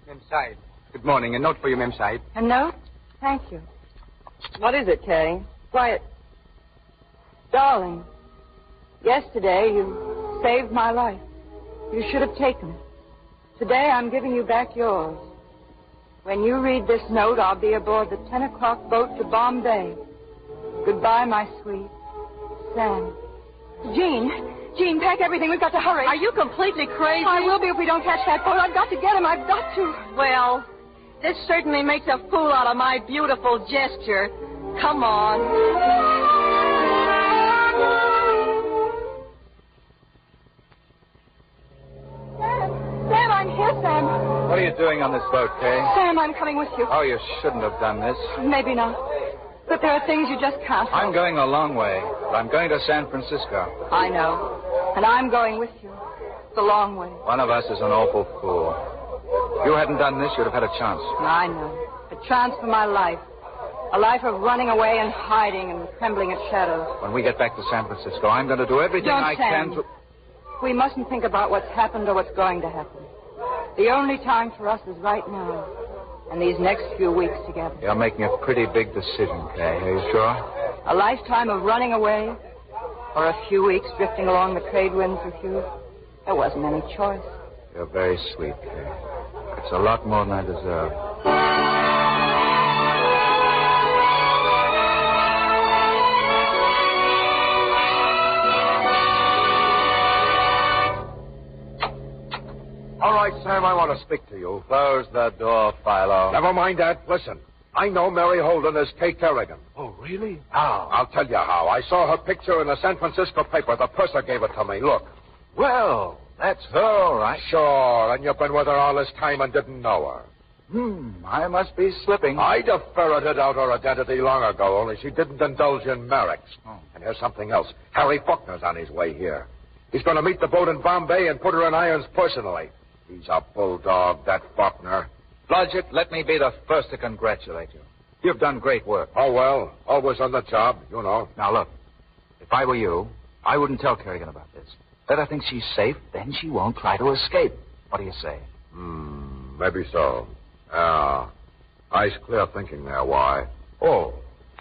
Mem Sahib. Good morning. A note for you, Mem Sahib. A note? Thank you. What is it, Kay? Why, darling, yesterday you saved my life. You should have taken it. Today I'm giving you back yours. When you read this note, I'll be aboard the 10 o'clock boat to Bombay. Goodbye, my sweet. Sam. Jean, pack everything. We've got to hurry. Are you completely crazy? I will be if we don't catch that boat. I've got to get him. I've got to. Well, this certainly makes a fool out of my beautiful gesture. Come on. Sam, I'm here, Sam. What are you doing on this boat, Kay? Sam, I'm coming with you. Oh, you shouldn't have done this. Maybe not. But there are things you just can't help. I'm going a long way, but I'm going to San Francisco. I know. And I'm going with you. The long way. One of us is an awful fool. If you hadn't done this, you'd have had a chance. I know. A chance for my life. A life of running away and hiding and trembling at shadows. When we get back to San Francisco, I'm going to do everything I can to... We mustn't think about what's happened or what's going to happen. The only time for us is right now. And these next few weeks together. You're making a pretty big decision, Kay. Are you sure? A lifetime of running away, or a few weeks drifting along the trade winds with you. There wasn't any choice. You're very sweet, Kay. It's a lot more than I deserve. All right, Sam, I want to speak to you. Close the door, Philo. Never mind that. Listen, I know Mary Holden as Kay Kerrigan. Oh, really? How? I'll tell you how. I saw her picture in the San Francisco paper. The purser gave it to me. Look. Well, that's her, all right. Sure, and you've been with her all this time and didn't know her. I must be slipping. I'd have ferreted out her identity long ago, only she didn't indulge in Merrick's. Oh. And here's something else. Harry Faulkner's on his way here. He's going to meet the boat in Bombay and put her in irons personally. He's a bulldog, that Faulkner. Blodgett, let me be the first to congratulate you. You've done great work. Oh, well, always on the job, you know. Now, look, if I were you, I wouldn't tell Kerrigan about this. Let her think she's safe, then she won't try to escape. What do you say? Maybe so. Nice, clear thinking there, why? Oh,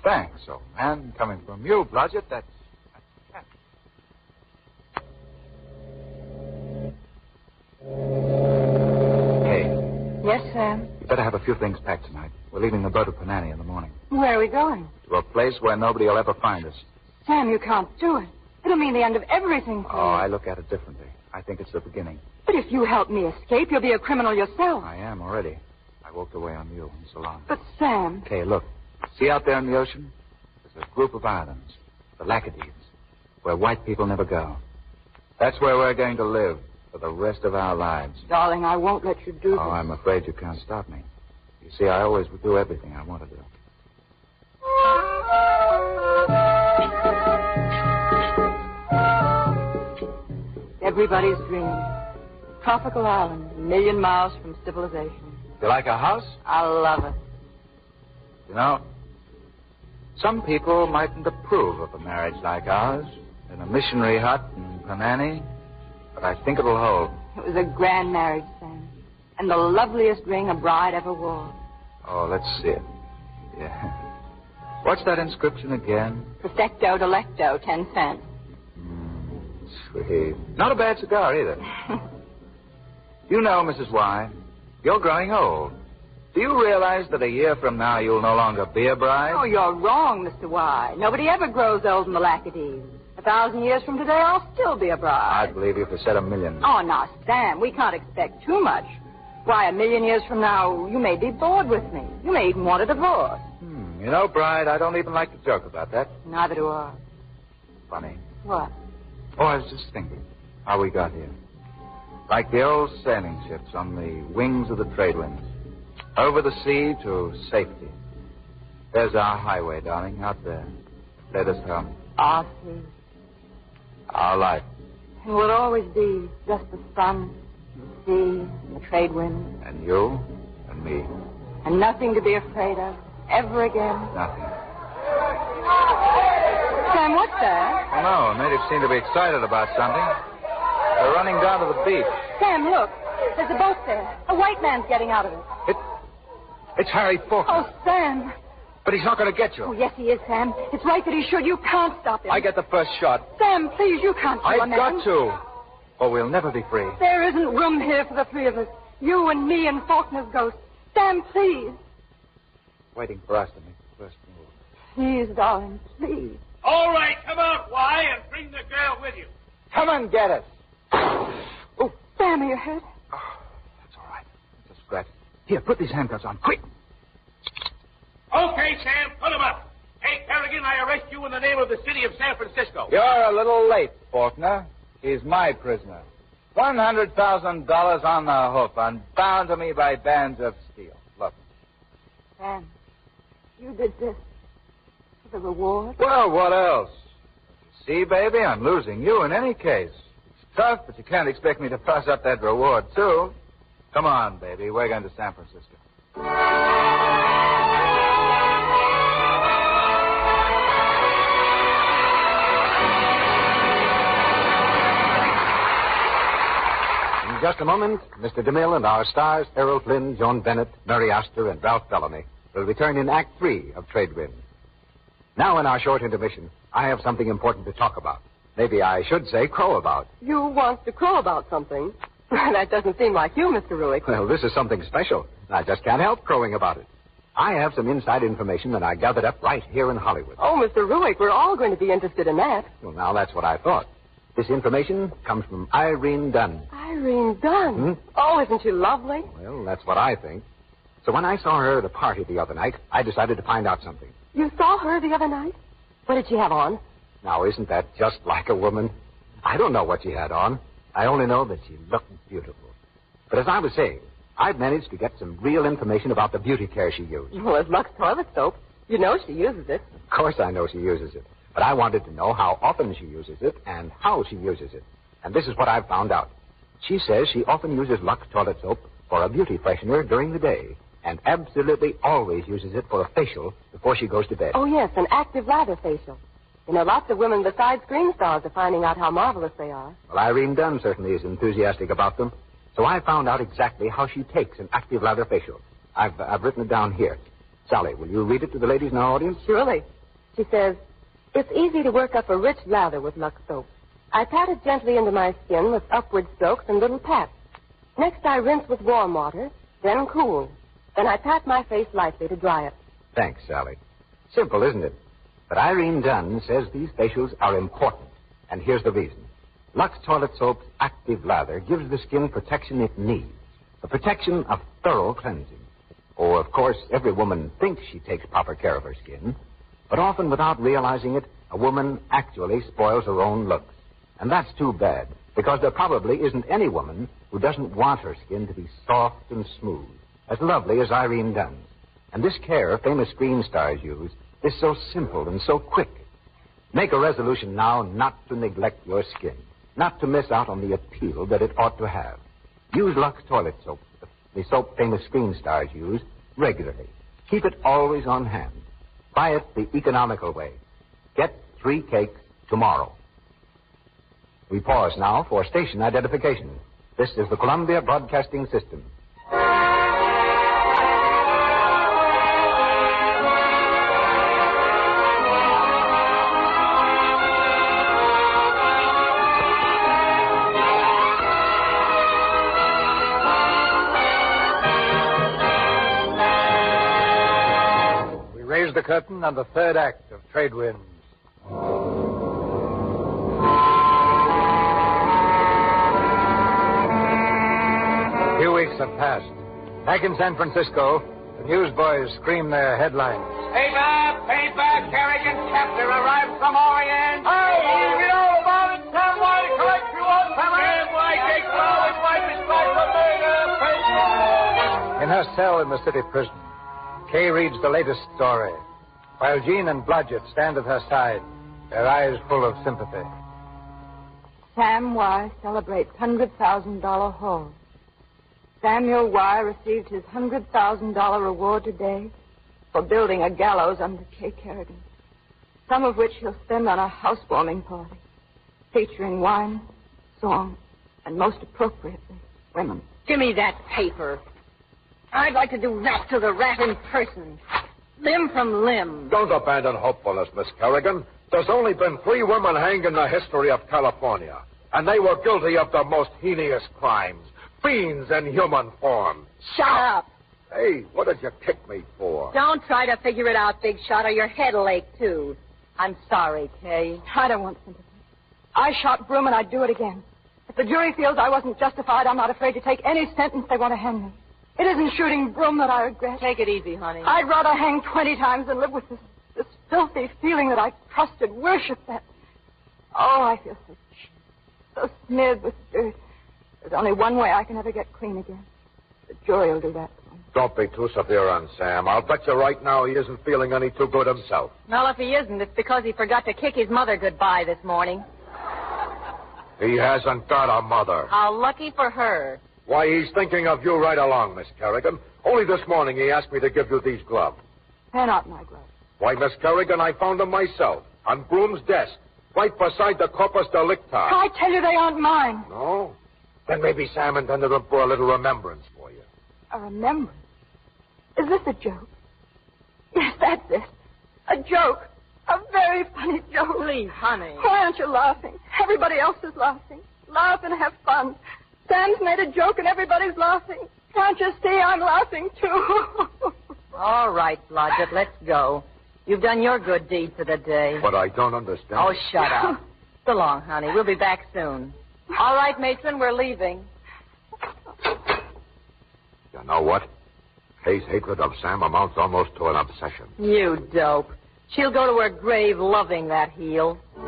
thanks, old man. Coming from you, Blodgett, that's... Hey. Yes, Sam? You better have a few things packed tonight. We're leaving the boat at Penani in the morning. Where are we going? To a place where nobody will ever find us. Sam, you can't do it. It'll mean the end of everything for you. Oh, I look at it differently. I think it's the beginning. But if you help me escape, you'll be a criminal yourself. I am already. I walked away on you and so long. But, Sam... Okay, look. See out there in the ocean? There's a group of islands. The Lacadives. Where white people never go. That's where we're going to live for the rest of our lives. Darling, I won't let you do this. Oh, I'm afraid you can't stop me. You see, I always would do everything I want to do. Everybody's dream. Tropical island, a million miles from civilization. You like a house? I love it. You know, some people mightn't approve of a marriage like ours in a missionary hut in Penani, but I think it'll hold. It was a grand marriage, Sam, and the loveliest ring a bride ever wore. Oh, let's see it. Yeah. What's that inscription again? Perfecto delecto, 10 cents. Sweet. Not a bad cigar, either. You know, Mrs. Y, you're growing old. Do you realize that a year from now you'll no longer be a bride? Oh, you're wrong, Mr. Y. Nobody ever grows old in the Lacadives. 1,000 years from today, I'll still be a bride. I'd believe you if you said 1,000,000. Oh, now, Sam, we can't expect too much. Why, 1,000,000 years from now, you may be bored with me. You may even want a divorce. You know, Bride, I don't even like to joke about that. Neither do I. Funny. What? Oh, I was just thinking how we got here. Like the old sailing ships on the wings of the trade winds. Over the sea to safety. There's our highway, darling, out there. Let us home. Ah, see. Our life. It will always be just the sun, the sea, the trade wind. And you and me. And nothing to be afraid of ever again. Nothing. Sam, what's that? Oh, no. Natives seem to be excited about something. They're running down to the beach. Sam, look. There's a boat there. A white man's getting out of it. It's Harry Faulkner. Oh, Sam. But he's not going to get you. Oh, yes, he is, Sam. It's right that he should. You can't stop him. I get the first shot. Sam, please, you can't kill a I've man. got to. Or we'll never be free. There isn't room here for the three of us. You and me and Faulkner's ghost. Sam, please. Waiting for us to make the first move. Please, darling, please. All right, come out, Y, and bring the girl with you. Come and get us. Oh, Sam, are you hurt? That's all right. It's a scratch. Here, put these handcuffs on, quick. Okay, Sam, put him up. Hey, Kerrigan, I arrest you in the name of the city of San Francisco. You're a little late, Faulkner. He's my prisoner. $100,000 on the hoof, unbound to me by bands of steel. Look. Sam, you did this for the reward? Well, what else? See, baby, I'm losing you in any case. It's tough, but you can't expect me to pass up that reward, too. Come on, baby. We're going to San Francisco. In just a moment, Mr. DeMille and our stars, Errol Flynn, Joan Bennett, Mary Astor, and Ralph Bellamy, will return in Act 3 of Trade Wind. Now, in our short intermission, I have something important to talk about. Maybe I should say crow about. You want to crow about something? That doesn't seem like you, Mr. Ruick. Well, this is something special. I just can't help crowing about it. I have some inside information that I gathered up right here in Hollywood. Oh, Mr. Ruick, we're all going to be interested in that. Well, now, that's what I thought. This information comes from Irene Dunn. Irene Dunn? Oh, isn't she lovely? Well, that's what I think. So when I saw her at a party the other night, I decided to find out something. You saw her the other night? What did she have on? Now, isn't that just like a woman? I don't know what she had on. I only know that she looked beautiful. But as I was saying, I've managed to get some real information about the beauty care she used. Well, it's Lux toilet soap. You know she uses it. Of course I know she uses it. But I wanted to know how often she uses it and how she uses it. And this is what I've found out. She says she often uses Lux toilet soap for a beauty freshener during the day and absolutely always uses it for a facial before she goes to bed. Oh, yes, an active lather facial. You know, lots of women besides screen stars are finding out how marvelous they are. Well, Irene Dunn certainly is enthusiastic about them. So I found out exactly how she takes an active lather facial. I've written it down here. Sally, will you read it to the ladies in our audience? Surely. She says, it's easy to work up a rich lather with Lux soap. I pat it gently into my skin with upward strokes and little pats. Next, I rinse with warm water, then cool. Then I pat my face lightly to dry it. Thanks, Sally. Simple, isn't it? But Irene Dunn says these facials are important. And here's the reason. Lux toilet soap's active lather gives the skin protection it needs. The protection of thorough cleansing. Oh, of course, every woman thinks she takes proper care of her skin. But often, without realizing it, a woman actually spoils her own looks. And that's too bad, because there probably isn't any woman who doesn't want her skin to be soft and smooth, as lovely as Irene Dunn's. And this care famous screen stars use is so simple and so quick. Make a resolution now not to neglect your skin, not to miss out on the appeal that it ought to have. Use Lux toilet soap, the soap famous screen stars use, regularly. Keep it always on hand. Buy it the economical way. Get 3 cakes tomorrow. We pause now for station identification. This is the Columbia Broadcasting System. The curtain on the third act of Trade Winds. A few weeks have passed. Back in San Francisco, the newsboys scream their headlines. Paper, paper, Kerrigan chapter arrived from Orient. Hey, we know about it. Sam White, collect you all, Sam White, take forward, wipe his back for murder. In her cell in the city prison, Kay reads the latest story, while Jean and Blodgett stand at her side, their eyes full of sympathy. Sam Y. celebrates $100,000 haul. Samuel Y. received his $100,000 reward today for building a gallows under Kay Kerrigan, some of which he'll spend on a housewarming party, featuring wine, song, and most appropriately, women. Give me that paper. I'd like to do that to the rat in person. Limb from limb. Don't abandon hopefulness, Miss Kerrigan. There's only been 3 women hanged in the history of California, and they were guilty of the most heinous crimes. Fiends in human form. Shut up. Hey, what did you kick me for? Don't try to figure it out, Big Shot, or your head'll ache, too. I'm sorry, Kay. I don't want sympathy. I shot Broom, and I'd do it again. If the jury feels I wasn't justified, I'm not afraid to take any sentence they want to hang me. It isn't shooting Broom that I regret. Take it easy, honey. I'd rather hang 20 times than live with this filthy feeling that I trusted, worshipped that. Oh, I feel so cheap, so smeared with dirt. There's only one way I can ever get clean again. The jury will do that. Don't be too severe on Sam. I'll bet you right now he isn't feeling any too good himself. Well, if he isn't, it's because he forgot to kick his mother goodbye this morning. He hasn't got a mother. How lucky for her. Why, he's thinking of you right along, Miss Kerrigan. Only this morning he asked me to give you these gloves. They're not my gloves. Why, Miss Kerrigan, I found them myself on Broom's desk, right beside the corpus delicti. I tell you they aren't mine. No? Then maybe Sam intended them for a little remembrance for you. A remembrance? Is this a joke? Yes, that's it. A joke. A very funny joke. Please, honey. Why aren't you laughing? Everybody else is laughing. Laugh and have fun. Sam's made a joke and everybody's laughing. Can't you see I'm laughing, too? All right, Blodgett, let's go. You've done your good deed for the day. But I don't understand. Oh, shut up. So long, honey. We'll be back soon. All right, matron, we're leaving. You know what? Kay's hatred of Sam amounts almost to an obsession. You dope. She'll go to her grave loving that heel. And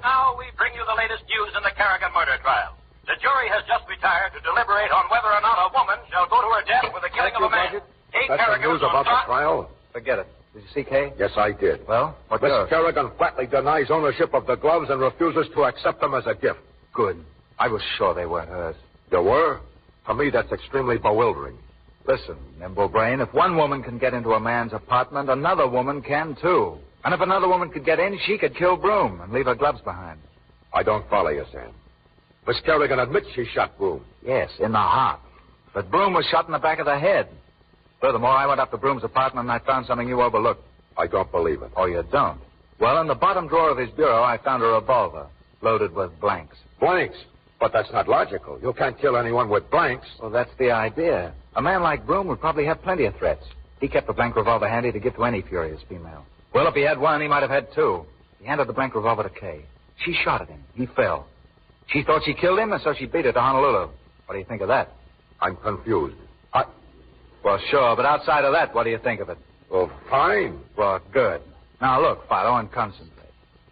now we bring you the latest news in the Kerrigan murder trial. The jury has just retired to deliberate on whether or not a woman shall go to her death with the killing of a man. Kay That's the Kerrigan news was on about the trial. trial? Forget it. Did you see Kay? Yes, I did. Well, what's Miss yours? Kerrigan flatly denies ownership of the gloves and refuses to accept them as a gift. Good. I was sure they weren't hers. You were? To me, that's extremely bewildering. Listen, Nimble Brain, if one woman can get into a man's apartment, another woman can, too. And if another woman could get in, she could kill Broom and leave her gloves behind. I don't follow you, Sam. Miss Kerrigan admits she shot Broom. Yes, in the heart. But Broom was shot in the back of the head. Furthermore, I went up to Broom's apartment and I found something you overlooked. I don't believe it. Oh, you don't? Well, in the bottom drawer of his bureau, I found a revolver loaded with blanks. Blanks? But that's not logical. You can't kill anyone with blanks. Well, that's the idea. A man like Broom would probably have plenty of threats. He kept a blank revolver handy to give to any furious female. Well, if he had one, he might have had two. He handed the blank revolver to Kay. She shot at him. He fell. She thought she killed him, and so she beat it to Honolulu. What do you think of that? I'm confused. Well, sure, but outside of that, what do you think of it? Well, fine. Well, good. Now, look, Philo, and concentrate.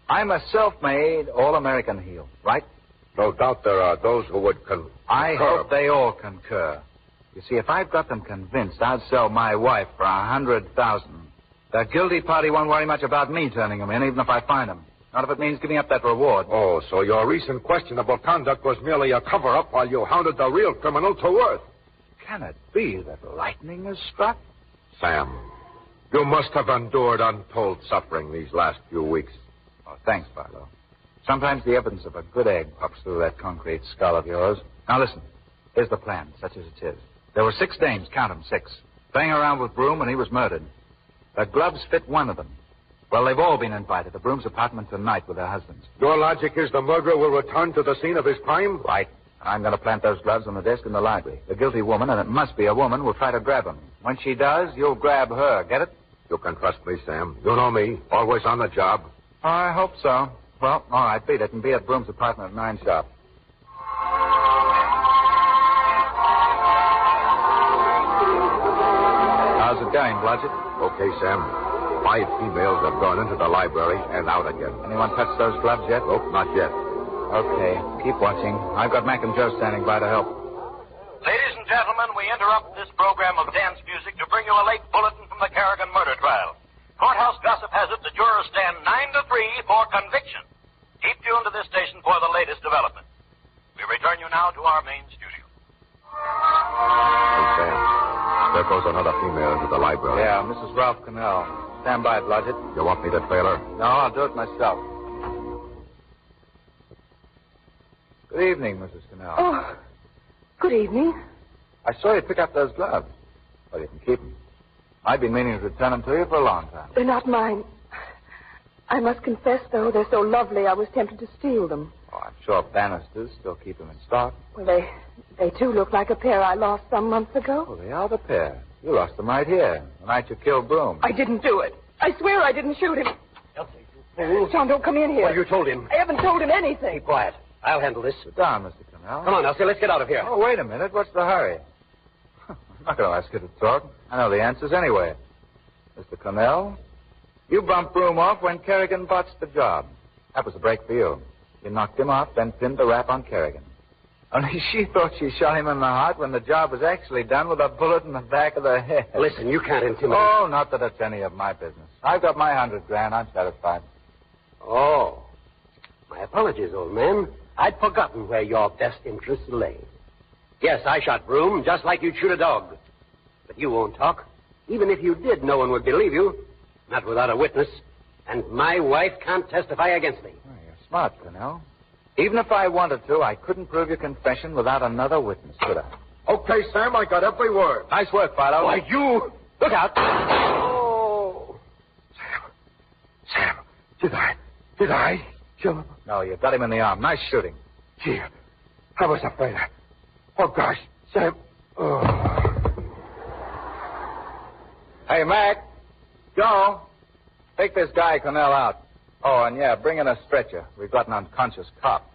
I'm a self-made, all-American heel, right? No doubt there are those who would concur. I hope they all concur. You see, if I've got them convinced I'd sell my wife for $100,000, the guilty party won't worry much about me turning them in, even if I find them. Not if it means giving up that reward. Oh, so your recent questionable conduct was merely a cover-up while you hounded the real criminal to earth. Can it be that lightning has struck? Sam, you must have endured untold suffering these last few weeks. Oh, thanks, Philo. Sometimes the evidence of a good egg pops through that concrete skull of yours. Now, listen. Here's the plan, such as it is. There were 6 dames, count them, 6, playing around with Broom when he was murdered. The gloves fit one of them. Well, they've all been invited to Broom's apartment tonight with their husbands. Your logic is the murderer will return to the scene of his crime? Right. I'm going to plant those gloves on the desk in the library. The guilty woman, and it must be a woman, will try to grab them. When she does, you'll grab her. Get it? You can trust me, Sam. You know me. Always on the job. I hope so. Well, all right, beat it and be at Broom's apartment at 9 sharp. How's it going, Blodgett? Okay, Sam. 5 females have gone into the library and out again. Anyone touched those gloves yet? Nope, not yet. Okay, keep watching. I've got Mac and Joe standing by to help. Ladies and gentlemen, we interrupt this program of dance music to bring you a late bulletin from from the Kerrigan murder trial. Courthouse gossip has it the jurors stand 9-3 for conviction. Keep tuned to this station for the latest development. We return you now to our main studio. Hey, Sam. There goes another female into the library. Yeah, Mrs. Ralph Cannell. Stand by, Blodgett. You want me to trail her? No, I'll do it myself. Good evening, Mrs. Cannell. Oh, good evening. I saw you pick up those gloves. Well, you can keep them. I've been meaning to return them to you for a long time. They're not mine. I must confess, though, they're so lovely, I was tempted to steal them. Oh, I'm sure Bannisters still keep them in stock. Well, they too look like a pair I lost some months ago. Oh, they are the pair. You lost them right here, the night you killed Broom. I didn't do it. I swear I didn't shoot him. John, don't come in here. What have you told him? I haven't told him anything. Keep quiet. I'll handle this. Sit down, Mr. Cannell. Come on, Elsie, let's get out of here. Oh, wait a minute. What's the hurry? I'm not going to ask you to talk. I know the answers anyway. Mr. Cannell, you bumped Broom off when Kerrigan botched the job. That was a break for you. You knocked him off, then pinned the rap on Kerrigan. Only she thought she shot him in the heart when the job was actually done with a bullet in the back of the head. Listen, you can't intimidate. Oh, not that it's any of my business. I've got my $100,000. I'm satisfied. Oh. My apologies, old man. I'd forgotten where your best interests lay. Yes, I shot Broom just like you'd shoot a dog. But you won't talk. Even if you did, no one would believe you. Not without a witness. And my wife can't testify against me. Oh, you're smart, Cannell. Even if I wanted to, I couldn't prove your confession without another witness, could I? Okay, Sam, I got every word. Nice work, Philo. Why, you... Look out. Oh. Sam, did I kill him? No, you got him in the arm. Nice shooting. Gee, I was afraid. Oh, gosh, Sam. Oh. Hey, Mac. Joe, take this guy Cannell out. Oh, and yeah, bring in a stretcher. We've got an unconscious cop.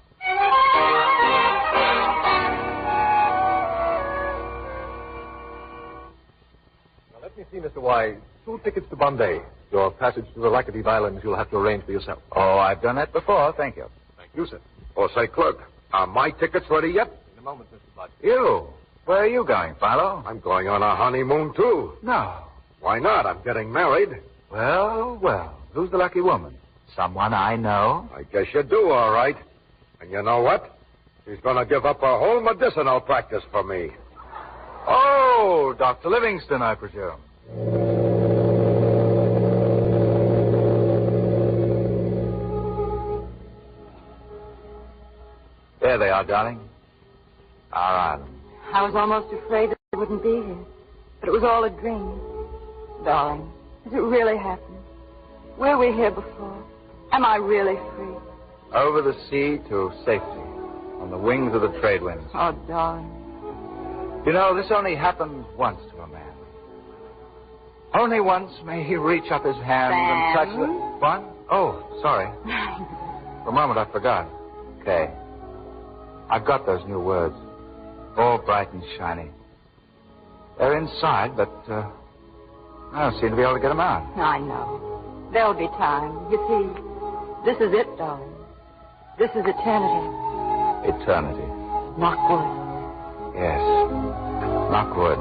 Now, let me see, Mr. Y. 2 tickets to Bombay. Your passage to the Lackady Islands you'll have to arrange for yourself. Oh, I've done that before. Thank you. Thank you, sir. Oh, say, clerk, are my tickets ready yet? In a moment, Mr. Blodgett. You? Where are you going, Philo? I'm going on a honeymoon, too. No. Why not? I'm getting married. Well, well. Who's the lucky woman? Someone I know? I guess you do, all right. And you know what? She's going to give up her whole medicinal practice for me. Oh, Dr. Livingston, I presume. There they are, darling. Our island. I was almost afraid that I wouldn't be here. But it was all a dream. Darling, has it really happened? Were we here before? Am I really free? Over the sea to safety. On the wings of the trade winds. Oh, darling. You know, this only happens once to a man. Only once may he reach up his hand and touch the... What? Oh, sorry. For a moment I forgot. Okay. I've got those new words. All bright and shiny. They're inside, but I don't seem to be able to get them out. I know. There'll be time. You see, this is it, darling. This is eternity. Eternity. Knock wood. Yes. Knock wood.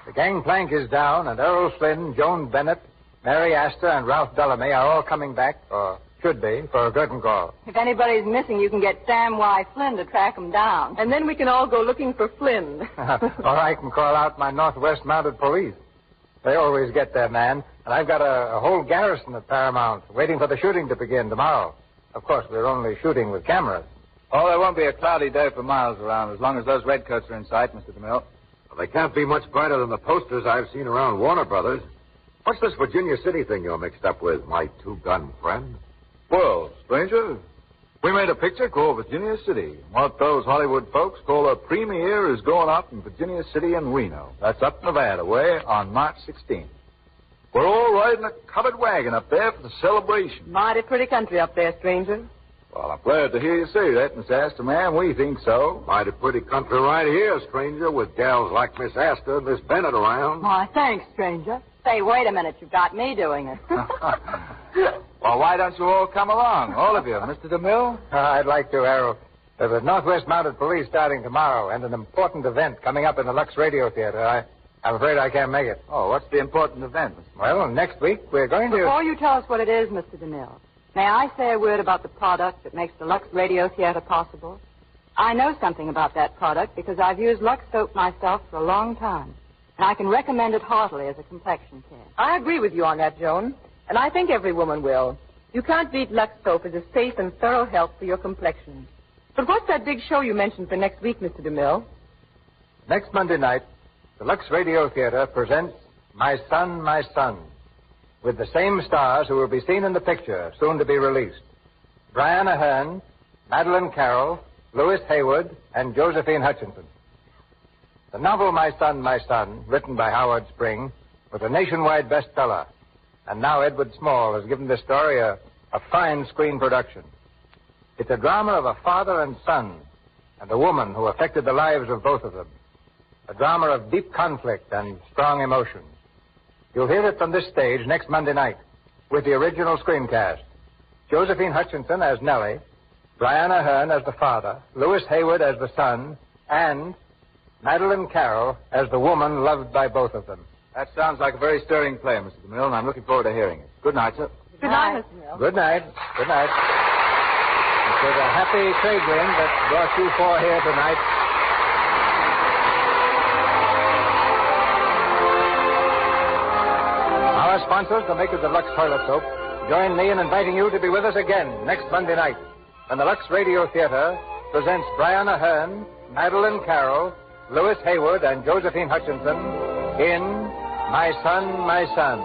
The gangplank is down, and Earl Flynn, Joan Bennett, Mary Astor, and Ralph Bellamy are all coming back, or should be, for a curtain call. If anybody's missing, you can get Sam Y. Flynn to track him down. And then we can all go looking for Flynn. Or I can call out my Northwest Mounted Police. They always get their man, and I've got a whole garrison at Paramount waiting for the shooting to begin tomorrow. Of course, we're only shooting with cameras. Oh, there won't be a cloudy day for miles around as long as those redcoats are in sight, Mr. DeMille. Well, they can't be much brighter than the posters I've seen around Warner Brothers. What's this Virginia City thing you're mixed up with, my two-gun friend? Well, stranger, we made a picture called Virginia City. What those Hollywood folks call a premiere is going up in Virginia City and Reno. That's up Nevada way on March 16th. We're all riding a covered wagon up there for the celebration. Mighty pretty country up there, stranger. Well, I'm glad to hear you say that, Miss Astor, ma'am. We think so. Mighty pretty country right here, stranger, with gals like Miss Astor and Miss Bennett around. Why, thanks, stranger. Say, wait a minute. You've got me doing it. Well, why don't you all come along, all of you? Mr. DeMille? I'd like to, Harold. There's Northwest Mounted Police starting tomorrow and an important event coming up in the Lux Radio Theater. I'm afraid I can't make it. Oh, what's the important event? Well, next week we're going to... Before you tell us what it is, Mr. DeMille, may I say a word about the product that makes the Lux Radio Theater possible? I know something about that product because I've used Lux soap myself for a long time. And I can recommend it heartily as a complexion care. I agree with you on that, Joan. And I think every woman will. You can't beat Lux soap as a safe and thorough help for your complexion. But what's that big show you mentioned for next week, Mr. DeMille? Next Monday night, the Lux Radio Theater presents My Son, My Son, with the same stars who will be seen in the picture, soon to be released. Brian Ahern, Madeline Carroll, Louis Haywood, and Josephine Hutchinson. The novel My Son, My Son, written by Howard Spring, was a nationwide bestseller. And now Edward Small has given this story a fine screen production. It's a drama of a father and son, and a woman who affected the lives of both of them. A drama of deep conflict and strong emotion. You'll hear it from this stage next Monday night, with the original screencast. Josephine Hutchinson as Nellie, Brian Ahern as the father, Louis Haywood as the son, and Madeline Carroll as the woman loved by both of them. That sounds like a very stirring play, Mr. DeMille, and I'm looking forward to hearing it. Good night, sir. Good night, Mr. DeMille. Good night. Good night. It was a happy trade wind that brought you four here tonight. Our sponsors, the makers of Lux Toilet Soap, join me in inviting you to be with us again next Monday night when the Lux Radio Theater presents Brian Ahern, Madeline Carroll, Louis Haywood, and Josephine Hutchinson in My Son, My Son.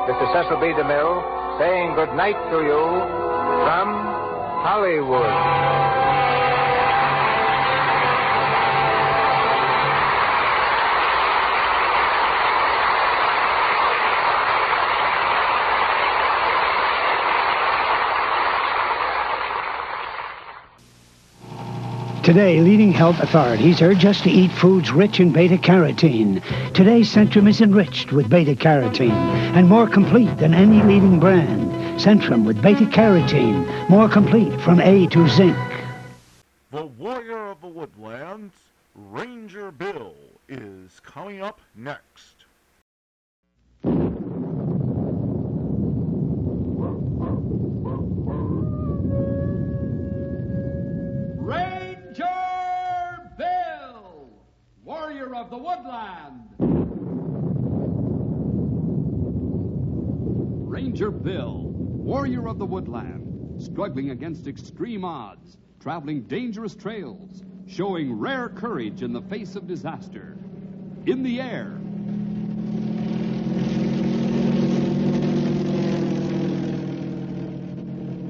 This is Cecil B. DeMille saying good night to you from Hollywood. Today, leading health authorities urge us to eat foods rich in beta-carotene. Today, Centrum is enriched with beta-carotene and more complete than any leading brand. Centrum with beta-carotene, more complete from A to zinc. The Warrior of the Woodlands, Ranger Bill, is coming up next. Ranger Bill, Warrior of the Woodland. Ranger Bill, Warrior of the Woodland, struggling against extreme odds, traveling dangerous trails, showing rare courage in the face of disaster. In the air,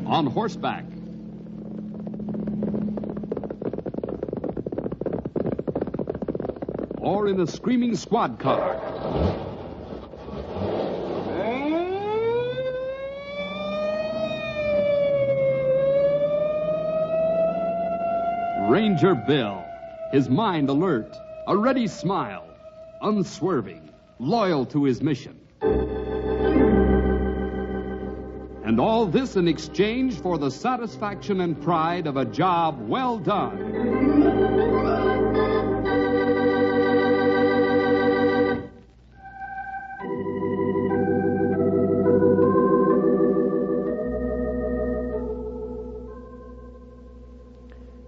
on horseback, or in a screaming squad car. Ranger Bill, his mind alert, a ready smile, unswerving, loyal to his mission. And all this in exchange for the satisfaction and pride of a job well done.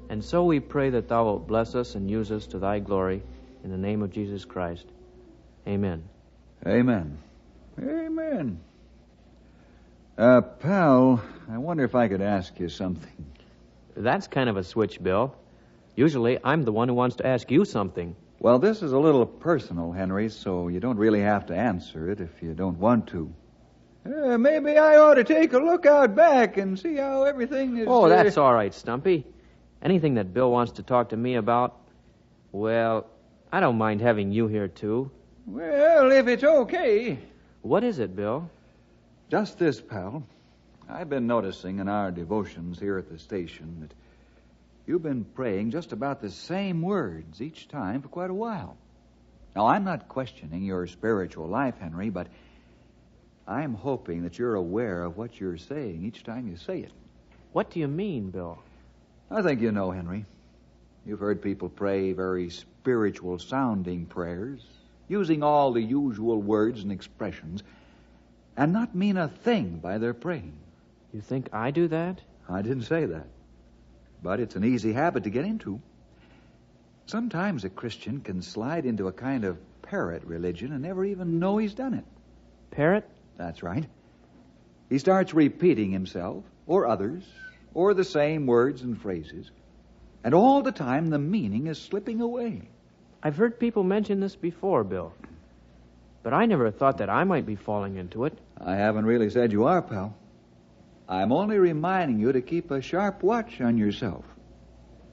And so we pray that thou wilt bless us and use us to thy glory, in the name of Jesus Christ. Amen. Amen. Amen. Pal, I wonder if I could ask you something. That's kind of a switch, Bill. Usually, I'm the one who wants to ask you something. Well, this is a little personal, Henry, so you don't really have to answer it if you don't want to. Maybe I ought to take a look out back and see how everything is... Oh, that's all right, Stumpy. Anything that Bill wants to talk to me about, well, I don't mind having you here, too. Well, if it's okay. What is it, Bill? Just this, pal. I've been noticing in our devotions here at the station that you've been praying just about the same words each time for quite a while. Now, I'm not questioning your spiritual life, Henry, but I'm hoping that you're aware of what you're saying each time you say it. What do you mean, Bill? I think you know, Henry. You've heard people pray very spiritual-sounding prayers, using all the usual words and expressions, and not mean a thing by their praying. You think I do that? I didn't say that. But it's an easy habit to get into. Sometimes a Christian can slide into a kind of parrot religion and never even know he's done it. Parrot? That's right. He starts repeating himself, or others, or the same words and phrases, and all the time the meaning is slipping away. I've heard people mention this before, Bill. But I never thought that I might be falling into it. I haven't really said you are, pal. I'm only reminding you to keep a sharp watch on yourself.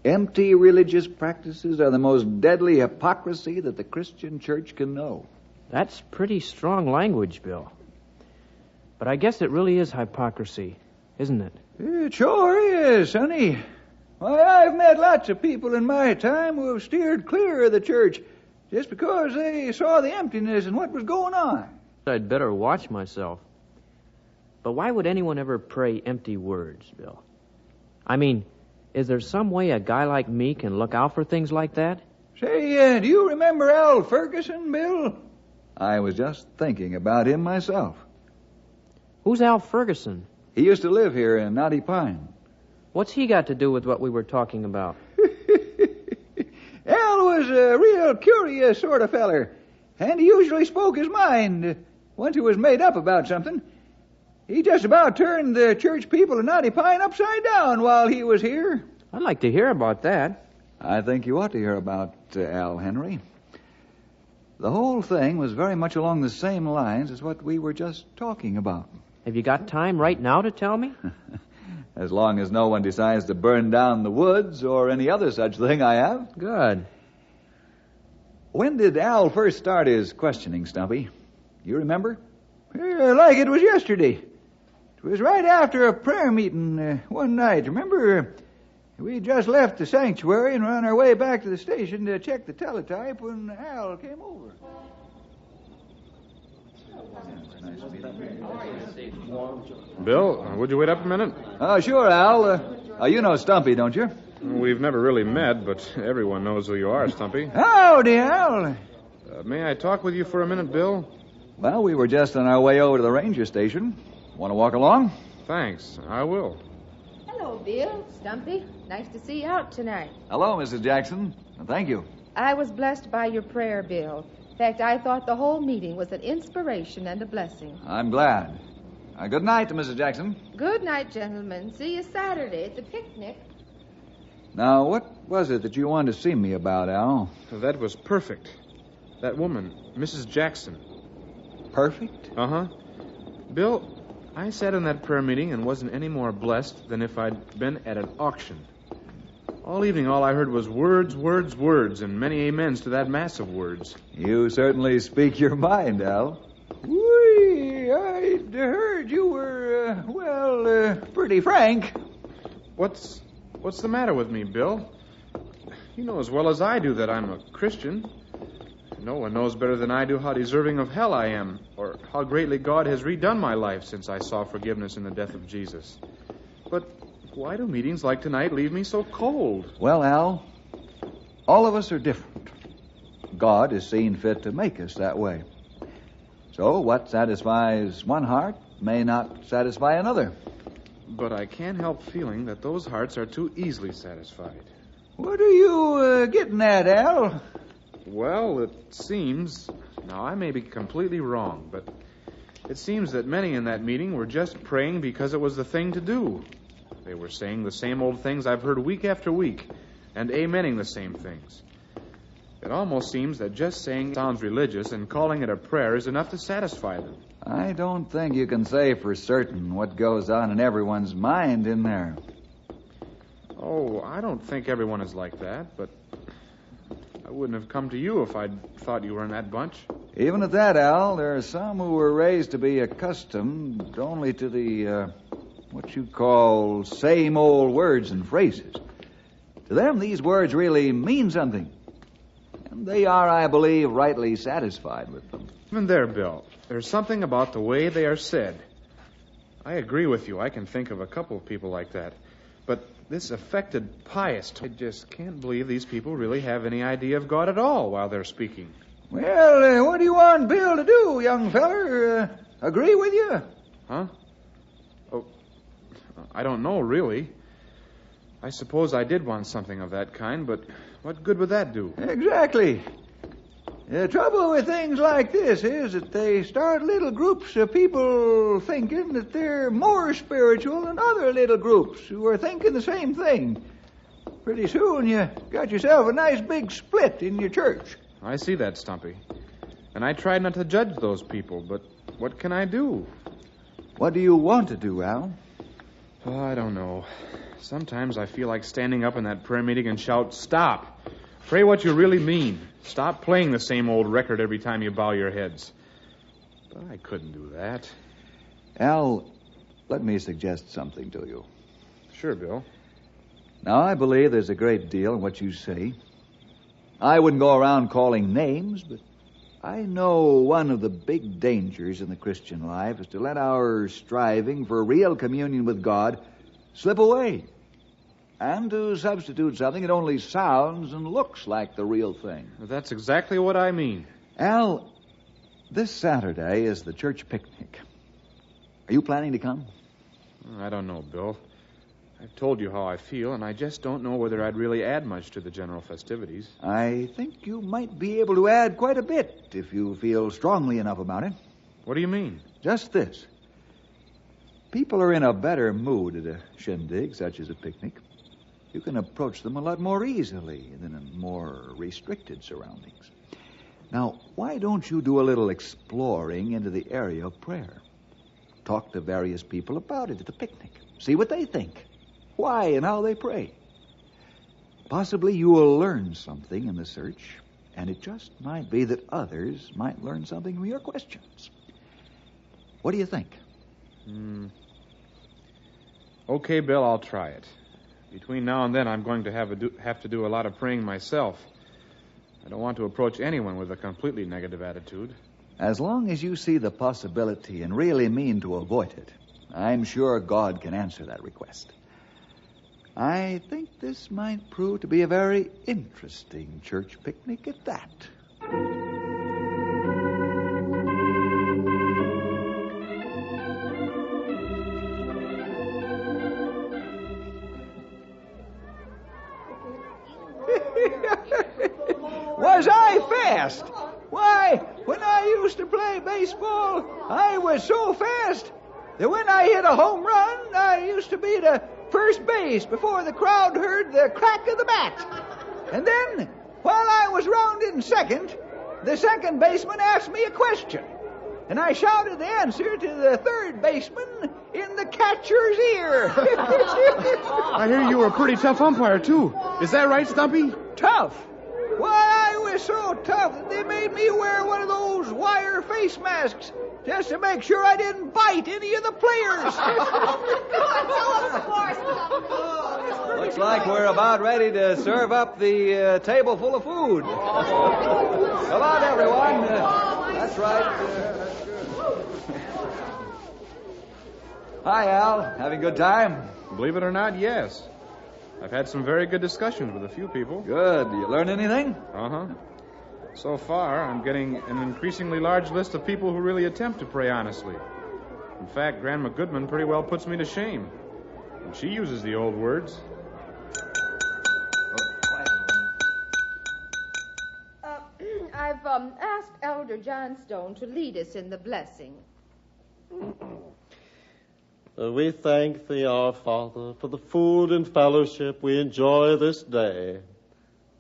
Empty religious practices are the most deadly hypocrisy that the Christian church can know. That's pretty strong language, Bill. But I guess it really is hypocrisy, isn't it? It sure is, sonny. Why, I've met lots of people in my time who have steered clear of the church just because they saw the emptiness and what was going on. I'd better watch myself. But why would anyone ever pray empty words, Bill? I mean, is there some way a guy like me can look out for things like that? Say, do you remember Al Ferguson, Bill? I was just thinking about him myself. Who's Al Ferguson? He used to live here in Knotty Pine. What's he got to do with what we were talking about? Al was a real curious sort of feller, and he usually spoke his mind once he was made up about something. He just about turned the church people of Knotty Pine upside down while he was here. I'd like to hear about that. I think you ought to hear about Al, Henry. The whole thing was very much along the same lines as what we were just talking about. Have you got time right now to tell me? As long as no one decides to burn down the woods or any other such thing, I have. Good. When did Al first start his questioning, Stumpy? You remember? Like it was yesterday. It was right after a prayer meeting one night. Remember, we just left the sanctuary and were on our way back to the station to check the teletype when Al came over. Bill, would you wait up a minute? Sure, Al. You know Stumpy, don't you? We've never really met, but everyone knows who you are, Stumpy. Howdy, Al. May I talk with you for a minute, Bill? Well, we were just on our way over to the ranger station. Want to walk along? Thanks, I will. Hello, Bill. Stumpy. Nice to see you out tonight. Hello, Mrs. Jackson. Thank you. I was blessed by your prayer, Bill. In fact, I thought the whole meeting was an inspiration and a blessing. I'm glad. Good night, Mrs. Jackson. Good night, gentlemen. See you Saturday at the picnic. Now, what was it that you wanted to see me about, Al? That was perfect. That woman, Mrs. Jackson. Perfect? Uh-huh. Bill, I sat in that prayer meeting and wasn't any more blessed than if I'd been at an auction. All evening, all I heard was words, words, words, and many amens to that mass of words. You certainly speak your mind, Al. Whee! I'd heard you were, pretty frank. What's the matter with me, Bill? You know as well as I do that I'm a Christian. No one knows better than I do how deserving of hell I am, or how greatly God has redone my life since I saw forgiveness in the death of Jesus. But why do meetings like tonight leave me so cold? Well, Al, all of us are different. God has seen fit to make us that way. So what satisfies one heart may not satisfy another. But I can't help feeling that those hearts are too easily satisfied. What are you getting at, Al? Well, it seems... Now, I may be completely wrong, but it seems that many in that meeting were just praying because it was the thing to do. They were saying the same old things I've heard week after week, and amening the same things. It almost seems that just saying sounds religious and calling it a prayer is enough to satisfy them. I don't think you can say for certain what goes on in everyone's mind in there. Oh, I don't think everyone is like that, but I wouldn't have come to you if I'd thought you were in that bunch. Even at that, Al, there are some who were raised to be accustomed only to the, what you call same old words and phrases. To them, these words really mean something. And And they are, I believe, rightly satisfied with them. Even there, Bill, there's something about the way they are said. I agree with you. I can think of a couple of people like that. But this affected pious, I just can't believe these people really have any idea of God at all while they're speaking. Well, what do you want Bill to do, young feller? Agree with you? Huh? Oh, I don't know, really. I suppose I did want something of that kind, but what good would that do? Exactly. The trouble with things like this is that they start little groups of people thinking that they're more spiritual than other little groups who are thinking the same thing. Pretty soon you got yourself a nice big split in your church. I see that, Stumpy. And I tried not to judge those people, but what can I do? What do you want to do, Al? Oh, I don't know. Sometimes I feel like standing up in that prayer meeting and shout, "Stop! Pray what you really mean. Stop playing the same old record every time you bow your heads." But I couldn't do that. Al, let me suggest something to you. Sure, Bill. Now, I believe there's a great deal in what you say. I wouldn't go around calling names, but I know one of the big dangers in the Christian life is to let our striving for real communion with God slip away, and to substitute something that only sounds and looks like the real thing. That's exactly what I mean. Al, this Saturday is the church picnic. Are you planning to come? I don't know, Bill. I've told you how I feel, and I just don't know whether I'd really add much to the general festivities. I think you might be able to add quite a bit if you feel strongly enough about it. What do you mean? Just this. People are in a better mood at a shindig, such as a picnic. You can approach them a lot more easily than in more restricted surroundings. Now, why don't you do a little exploring into the area of prayer? Talk to various people about it at the picnic. See what they think, why and how they pray. Possibly you will learn something in the search, and it just might be that others might learn something from your questions. What do you think? Okay, Bill, I'll try it. Between now and then, I'm going to have to do a lot of praying myself. I don't want to approach anyone with a completely negative attitude. As long as you see the possibility and really mean to avoid it, I'm sure God can answer that request. I think this might prove to be a very interesting church picnic at that. Was I fast? Why, when I used to play baseball, I was so fast that when I hit a home run, I used to be to first base before the crowd heard the crack of the bat. And then, while I was rounding second, the second baseman asked me a question. And I shouted the answer to the third baseman in the catcher's ear. I hear you were a pretty tough umpire, too. Is that right, Stumpy? Tough? Why, I was so tough that they made me wear one of those wire face masks just to make sure I didn't bite any of the players. Looks like we're about ready to serve up the table full of food. Come on, everyone. That's right. Hi, Al. Having a good time? Believe it or not, yes. I've had some very good discussions with a few people. Good. You learn anything? Uh-huh. So far, I'm getting an increasingly large list of people who really attempt to pray honestly. In fact, Grandma Goodman pretty well puts me to shame. And she uses the old words. I've asked Elder Johnstone to lead us in the blessing. We thank thee, our Father, for the food and fellowship we enjoy this day.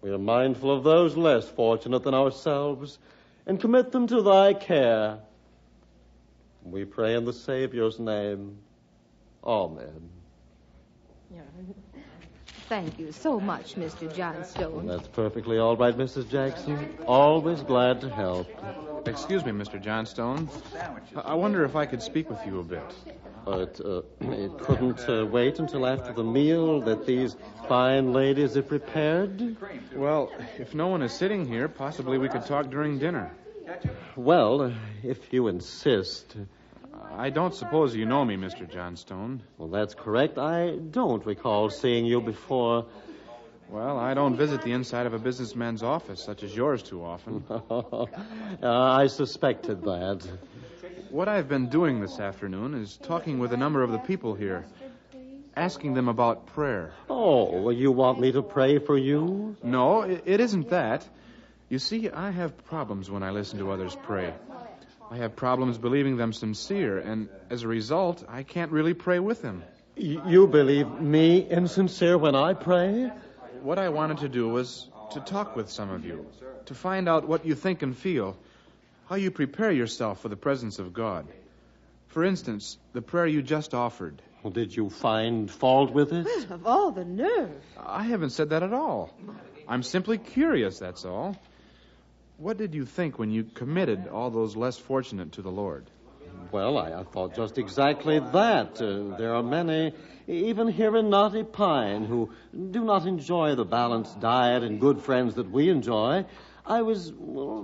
We are mindful of those less fortunate than ourselves and commit them to thy care. We pray in the Savior's name. Amen. Thank you so much, Mr. Johnstone. That's perfectly all right, Mrs. Jackson. Always glad to help. Excuse me, Mr. Johnstone. I wonder if I could speak with you a bit. It couldn't wait until after the meal that these fine ladies have prepared? Well, if no one is sitting here, possibly we could talk during dinner. Well, if you insist. I don't suppose you know me, Mr. Johnstone. Well, that's correct. I don't recall seeing you before. Well, I don't visit the inside of a businessman's office, such as yours, too often. I suspected that. What I've been doing this afternoon is talking with a number of the people here, asking them about prayer. Oh, well, you want me to pray for you? No, it isn't that. You see, I have problems when I listen to others pray. I have problems believing them sincere, and as a result, I can't really pray with them. You believe me insincere when I pray? What I wanted to do was to talk with some of you, to find out what you think and feel, how you prepare yourself for the presence of God. For instance, the prayer you just offered. Well, did you find fault with it? Well, of all the nerve. I haven't said that at all. I'm simply curious, that's all. What did you think when you committed all those less fortunate to the Lord? Well, I thought just exactly that. There are many, even here in Knotty Pine, who do not enjoy the balanced diet and good friends that we enjoy. I was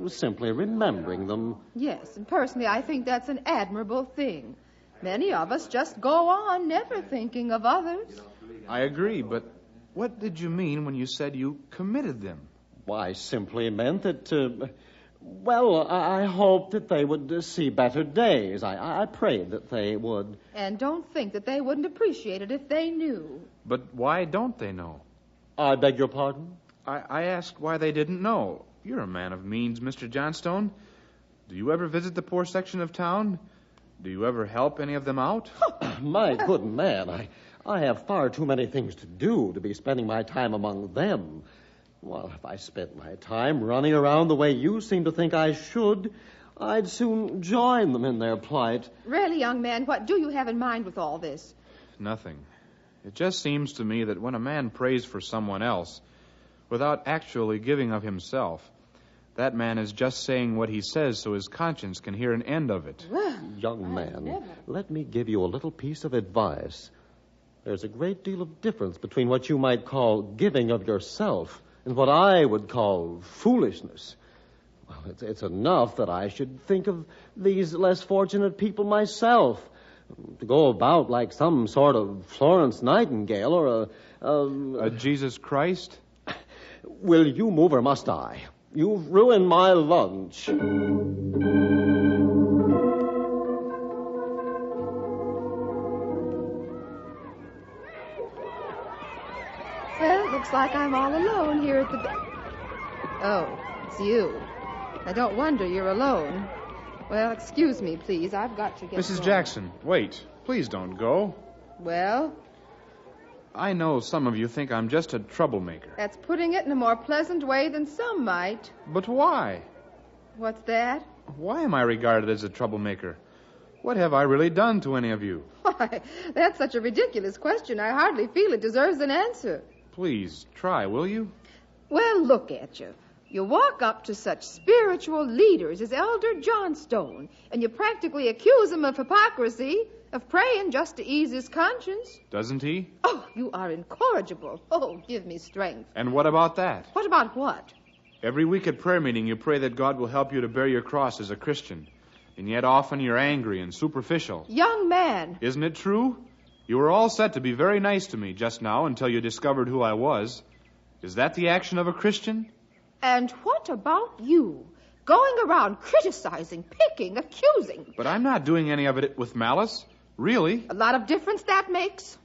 simply remembering them. Yes, and personally, I think that's an admirable thing. Many of us just go on never thinking of others. I agree, but what did you mean when you said you committed them? Why, I simply meant that, I hoped that they would see better days. I prayed that they would. And don't think that they wouldn't appreciate it if they knew. But why don't they know? I beg your pardon? I asked why they didn't know. You're a man of means, Mr. Johnstone. Do you ever visit the poor section of town? Do you ever help any of them out? My good man, I have far too many things to do to be spending my time among them. Well, if I spent my time running around the way you seem to think I should, I'd soon join them in their plight. Really, young man, what do you have in mind with all this? Nothing. It just seems to me that when a man prays for someone else, without actually giving of himself, that man is just saying what he says so his conscience can hear an end of it. Young man, let me give you a little piece of advice. There's a great deal of difference between what you might call giving of yourself and what I would call foolishness. Well, it's enough that I should think of these less fortunate people myself. To go about like some sort of Florence Nightingale or a Jesus Christ? Will you move or must I? You've ruined my lunch. Well, it looks like I'm all alone here at the... Oh, it's you. I don't wonder you're alone. Well, excuse me, please. I've got to get Mrs. going. Jackson, wait. Please don't go. Well? I know some of you think I'm just a troublemaker. That's putting it in a more pleasant way than some might. But why? What's that? Why am I regarded as a troublemaker? What have I really done to any of you? Why, that's such a ridiculous question. I hardly feel it deserves an answer. Please, try, will you? Well, look at you. You walk up to such spiritual leaders as Elder Johnstone, and you practically accuse him of hypocrisy, of praying just to ease his conscience. Doesn't he? Oh, you are incorrigible. Oh, give me strength. And what about that? What about what? Every week at prayer meeting, you pray that God will help you to bear your cross as a Christian. And yet often you're angry and superficial. Young man. Isn't it true? You were all set to be very nice to me just now until you discovered who I was. Is that the action of a Christian? And what about you? Going around criticizing, picking, accusing. But I'm not doing any of it with malice. Really. A lot of difference that makes.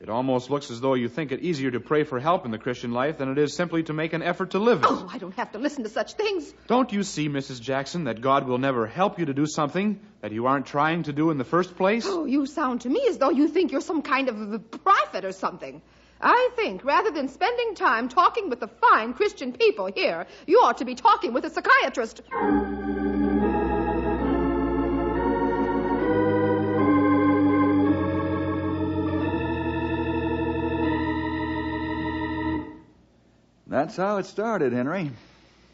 It almost looks as though you think it easier to pray for help in the Christian life than it is simply to make an effort to live it. Oh, I don't have to listen to such things. Don't you see, Mrs. Jackson, that God will never help you to do something that you aren't trying to do in the first place? Oh, you sound to me as though you think you're some kind of a prophet or something. I think rather than spending time talking with the fine Christian people here, you ought to be talking with a psychiatrist. That's how it started, Henry.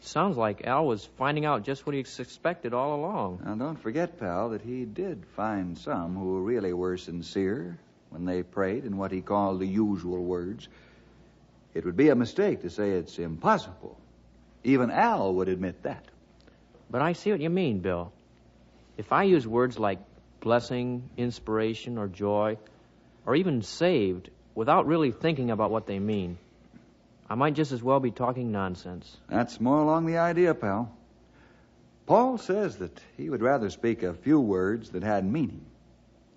Sounds like Al was finding out just what he suspected all along. Now, don't forget, pal, that he did find some who really were sincere when they prayed in what he called the usual words. It would be a mistake to say it's impossible. Even Al would admit that. But I see what you mean, Bill. If I use words like blessing, inspiration, or joy, or even saved, without really thinking about what they mean, I might just as well be talking nonsense. That's more along the idea, pal. Paul says that he would rather speak a few words that had meaning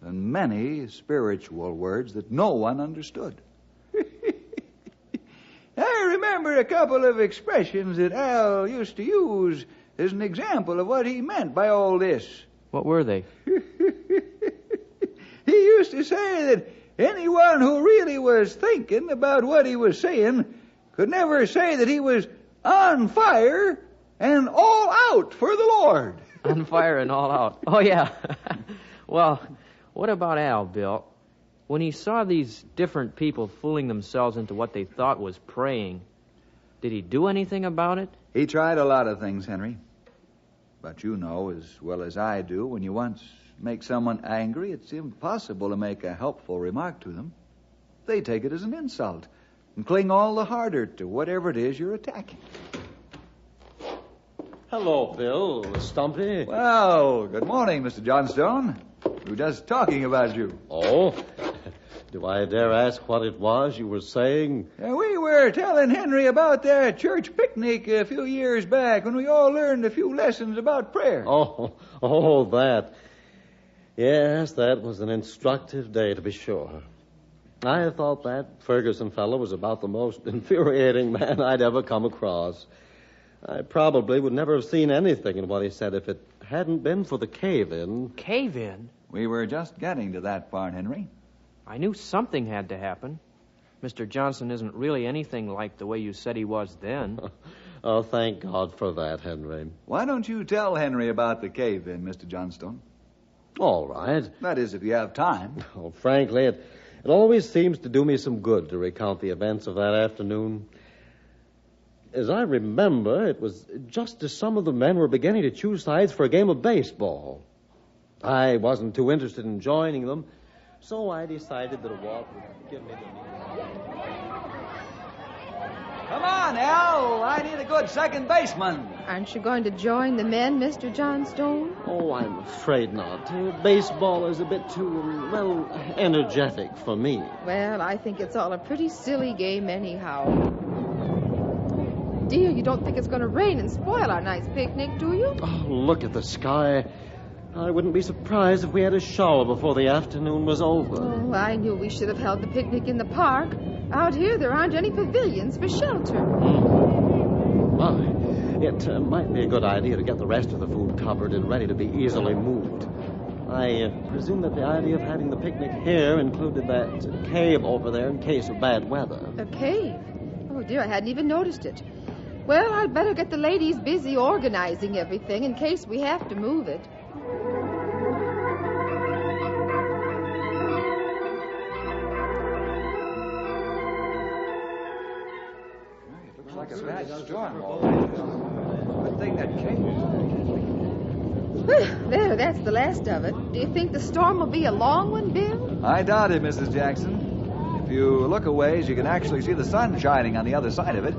than many spiritual words that no one understood. I remember a couple of expressions that Al used to use as an example of what he meant by all this. What were they? He used to say that anyone who really was thinking about what he was saying could never say that he was on fire and all out for the Lord. On fire and all out. Oh, yeah. Well, what about Al, Bill? When he saw these different people fooling themselves into what they thought was praying, did he do anything about it? He tried a lot of things, Henry. But you know as well as I do, when you once make someone angry, it's impossible to make a helpful remark to them. They take it as an insult and cling all the harder to whatever it is you're attacking. Hello, Bill. Stumpy. Well, good morning, Mr. Johnstone. We were just talking about you. Oh? Do I dare ask what it was you were saying? We were telling Henry about that church picnic a few years back when we all learned a few lessons about prayer. Oh, that. Yes, that was an instructive day, to be sure. I thought that Ferguson fellow was about the most infuriating man I'd ever come across. I probably would never have seen anything in what he said if it hadn't been for the cave-in. Cave-in? We were just getting to that part, Henry. I knew something had to happen. Mr. Johnson isn't really anything like the way you said he was then. Oh, thank God for that, Henry. Why don't you tell Henry about the cave-in, Mr. Johnstone? All right. That is, if you have time. Oh, frankly, it always seems to do me some good to recount the events of that afternoon. As I remember, it was just as some of the men were beginning to choose sides for a game of baseball. I wasn't too interested in joining them, so I decided that a walk would give me the... Come on, Al. I need a good second baseman. Aren't you going to join the men, Mr. Johnstone? Oh, I'm afraid not. Baseball is a bit too, energetic for me. Well, I think it's all a pretty silly game anyhow. Dear, you don't think it's going to rain and spoil our nice picnic, do you? Oh, look at the sky. I wouldn't be surprised if we had a shower before the afternoon was over. Oh, I knew we should have held the picnic in the park. Out here, there aren't any pavilions for shelter. It might be a good idea to get the rest of the food covered and ready to be easily moved. I presume that the idea of having the picnic here included that cave over there in case of bad weather. A cave? Oh, dear, I hadn't even noticed it. Well, I'd better get the ladies busy organizing everything in case we have to move it. Looks like a bad storm. Good thing that cave. There, that's the last of it. Do you think the storm will be a long one, Bill? I doubt it, Mrs. Jackson. If you look a ways, you can actually see the sun shining on the other side of it.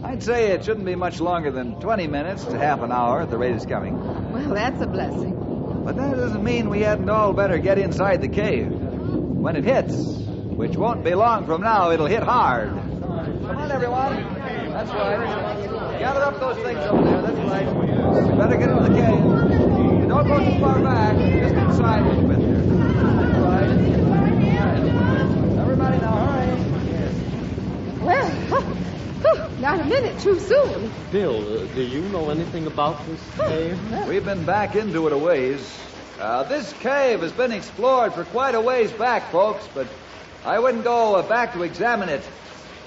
I'd say it shouldn't be much longer than 20 minutes to half an hour at the rate it's coming. Well, that's a blessing. But that doesn't mean we hadn't all better get inside the cave. When it hits, which won't be long from now, it'll hit hard. Come on, everyone. That's right. Gather up those things over there. That's right. You better get into the cave. You don't go too far back. Just inside a little bit there. That's right. Everybody now, hurry. Well, not a minute too soon. Bill, do you know anything about this cave? We've been back into it a ways. This cave has been explored for quite a ways back, folks, but I wouldn't go back to examine it.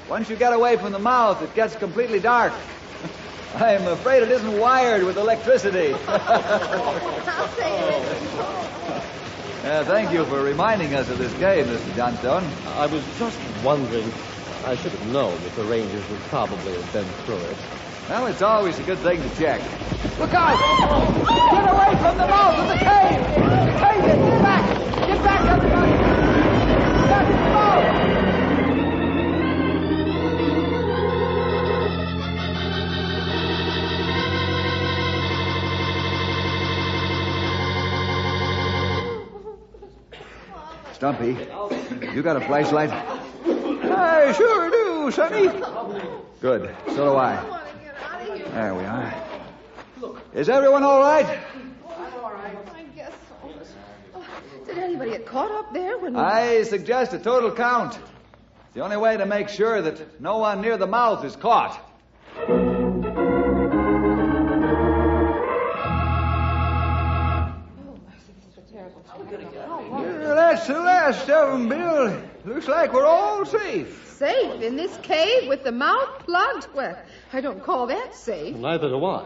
Once you get away from the mouth, it gets completely dark. I'm afraid it isn't wired with electricity. I'll say it. Thank you for reminding us of this cave, Mr. Johnstone. I was just wondering. I should have known that the Rangers would probably have been through it. Well, it's always a good thing to check. Look out! Get away from the mouth of the cave! Cave it! Get back! Get back, everybody! Get back to the mouth! Stumpy, you got a flashlight? I sure do, Sonny. Good. So do I. There we are. Is everyone all right? I'm all right. I guess so. Did anybody get caught up there when we... I suggest a total count. It's the only way to make sure that no one near the mouth is caught. That's the last of them, Bill. Looks like we're all safe. Safe in this cave with the mouth plugged? Well, I don't call that safe. Neither do I.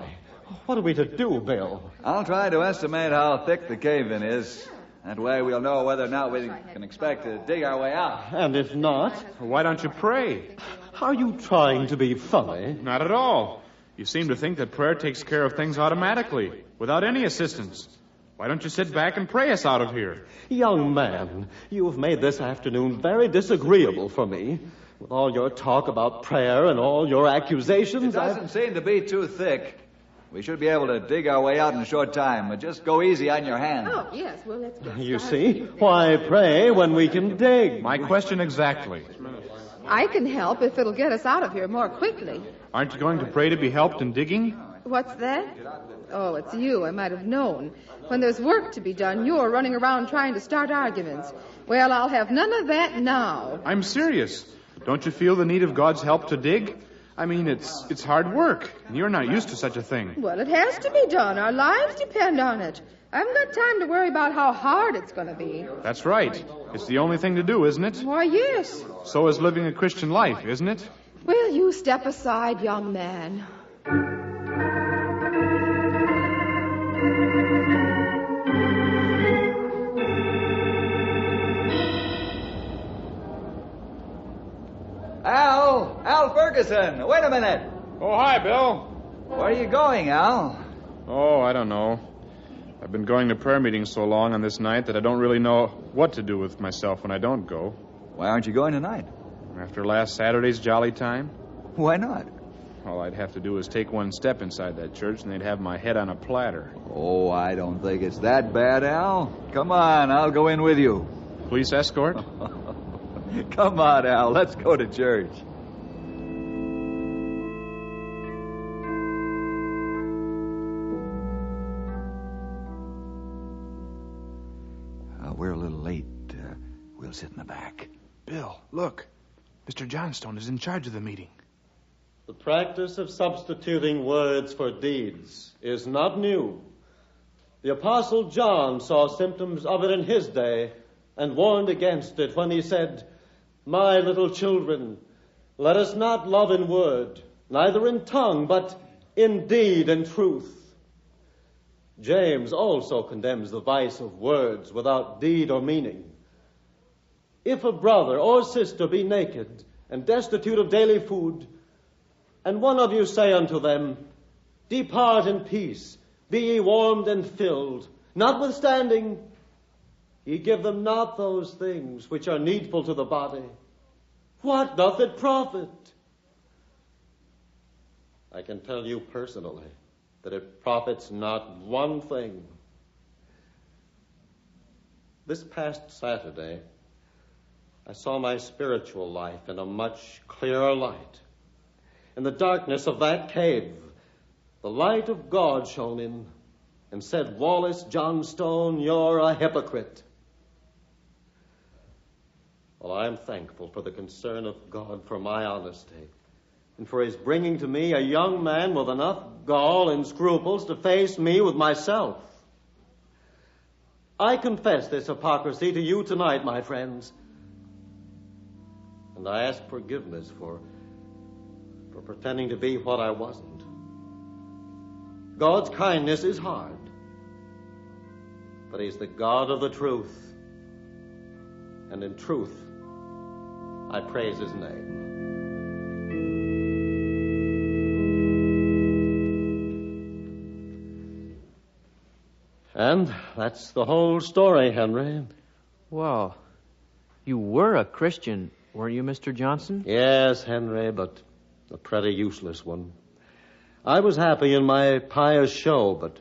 What are we to do, Bill? I'll try to estimate how thick the cave-in is. That way we'll know whether or not we can expect to dig our way out. And if not? Why don't you pray? Are you trying to be funny? Not at all. You seem to think that prayer takes care of things automatically, without any assistance. Why don't you sit back and pray us out of here? Young man, you have made this afternoon very disagreeable for me. With all your talk about prayer and all your accusations, It doesn't seem to be too thick. We should be able to dig our way out in a short time, but just go easy on your hand. Oh, yes. Well, let's get You started. see, why pray when we can dig? My question exactly. I can help if it'll get us out of here more quickly. Aren't you going to pray to be helped in digging? What's that? Oh, it's you. I might have known. When there's work to be done, you're running around trying to start arguments. Well, I'll have none of that now. I'm serious. Don't you feel the need of God's help to dig? I mean, it's hard work, and you're not used to such a thing. Well, it has to be done. Our lives depend on it. I haven't got time to worry about how hard it's going to be. That's right. It's the only thing to do, isn't it? Why, yes. So is living a Christian life, isn't it? Will you step aside, young man? Al Ferguson, wait a minute. Oh, hi, Bill. Where are you going, Al? Oh, I don't know. I've been going to prayer meetings so long on this night that I don't really know what to do with myself when I don't go. Why aren't you going tonight? After last Saturday's jolly time? Why not? All I'd have to do is take one step inside that church and they'd have my head on a platter. Oh, I don't think it's that bad, Al. Come on, I'll go in with you. Police escort? Come on, Al, let's go to church. We're a little late. We'll sit in the back. Bill, look. Mr. Johnstone is in charge of the meeting. The practice of substituting words for deeds is not new. The Apostle John saw symptoms of it in his day and warned against it when he said, "My little children, let us not love in word, neither in tongue, but in deed and truth." James also condemns the vice of words without deed or meaning. If a brother or sister be naked and destitute of daily food, and one of you say unto them, "Depart in peace, be ye warmed and filled," notwithstanding, ye give them not those things which are needful to the body, what doth it profit? I can tell you personally that it profits not one thing. This past Saturday, I saw my spiritual life in a much clearer light. In the darkness of that cave, the light of God shone in and said, "Wallace Johnstone, you're a hypocrite." Well, I'm thankful for the concern of God for my honesty and for his bringing to me a young man with enough gall and scruples to face me with myself. I confess this hypocrisy to you tonight, my friends, and I ask forgiveness for pretending to be what I wasn't. God's kindness is hard, but he's the God of the truth, and in truth, I praise his name. And that's the whole story, Henry. Well, you were a Christian, weren't you, Mr. Johnson? Yes, Henry, but a pretty useless one. I was happy in my pious show, but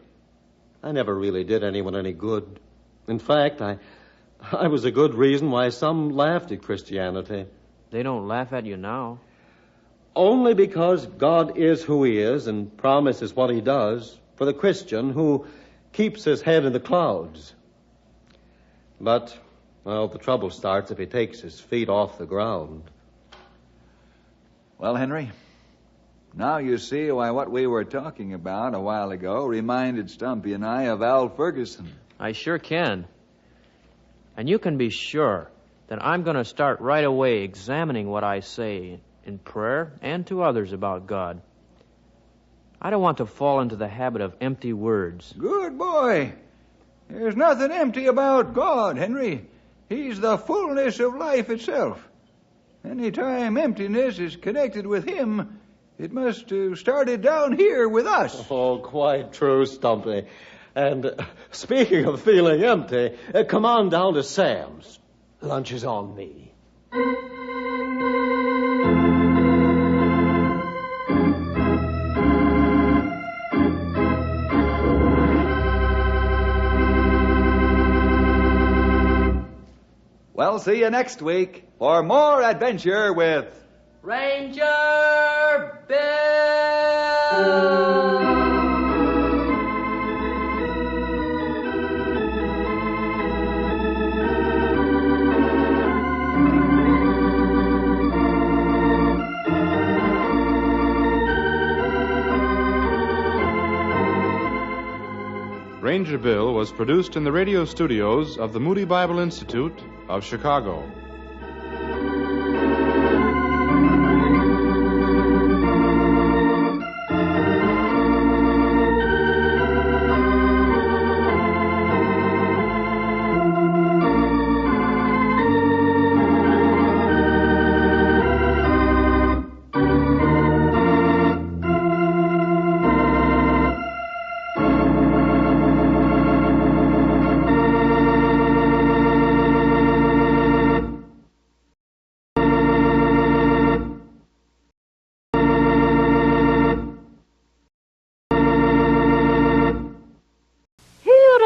I never really did anyone any good. In fact, I was a good reason why some laughed at Christianity. They don't laugh at you now. Only because God is who he is and promises what he does for the Christian who keeps his head in the clouds. But, well, the trouble starts if he takes his feet off the ground. Well, Henry, now you see why what we were talking about a while ago reminded Stumpy and I of Al Ferguson. I sure can. And you can be sure that I'm going to start right away examining what I say in prayer and to others about God. I don't want to fall into the habit of empty words. Good boy. There's nothing empty about God, Henry. He's the fullness of life itself. Any time emptiness is connected with him, it must have started down here with us. Oh, quite true, Stumpy. And speaking of feeling empty, come on down to Sam's. Lunch is on me. Well, see you next week for more adventure with Ranger Bill! Ranger Bill was produced in the radio studios of the Moody Bible Institute of Chicago.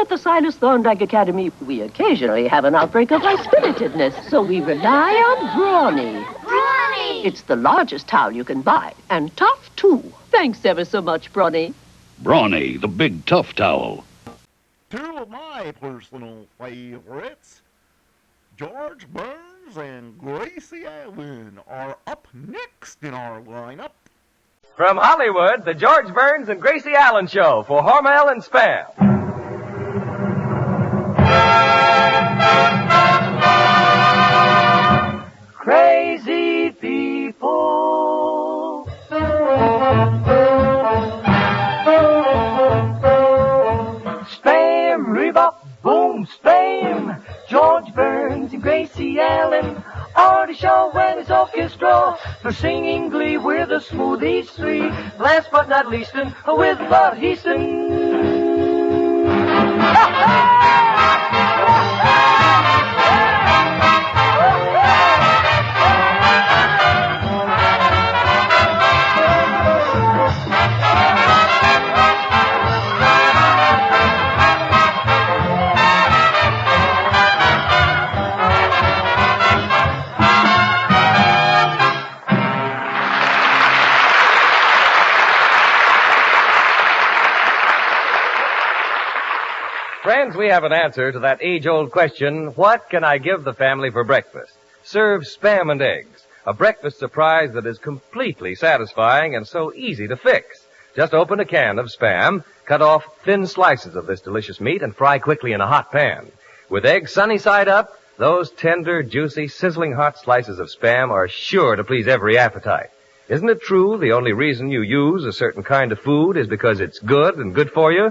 At the Silas Thorndike Academy, we occasionally have an outbreak of high-spiritedness, so we rely on Brawny. Brawny! It's the largest towel you can buy, and tough, too. Thanks ever so much, Brawny. Brawny, the big tough towel. Two of my personal favorites, George Burns and Gracie Allen, are up next in our lineup. From Hollywood, the George Burns and Gracie Allen Show for Hormel and Spam. Crazy people. Spam, rebop, boom, spam. George Burns and Gracie Allen are the show when it's orchestra. For singing glee, we're the Smoothies three. Last but not least, with Bud Heaston. Friends, we have an answer to that age-old question, what can I give the family for breakfast? Serve Spam and eggs, a breakfast surprise that is completely satisfying and so easy to fix. Just open a can of Spam, cut off thin slices of this delicious meat, and fry quickly in a hot pan. With eggs sunny side up, those tender, juicy, sizzling hot slices of Spam are sure to please every appetite. Isn't it true the only reason you use a certain kind of food is because it's good and good for you?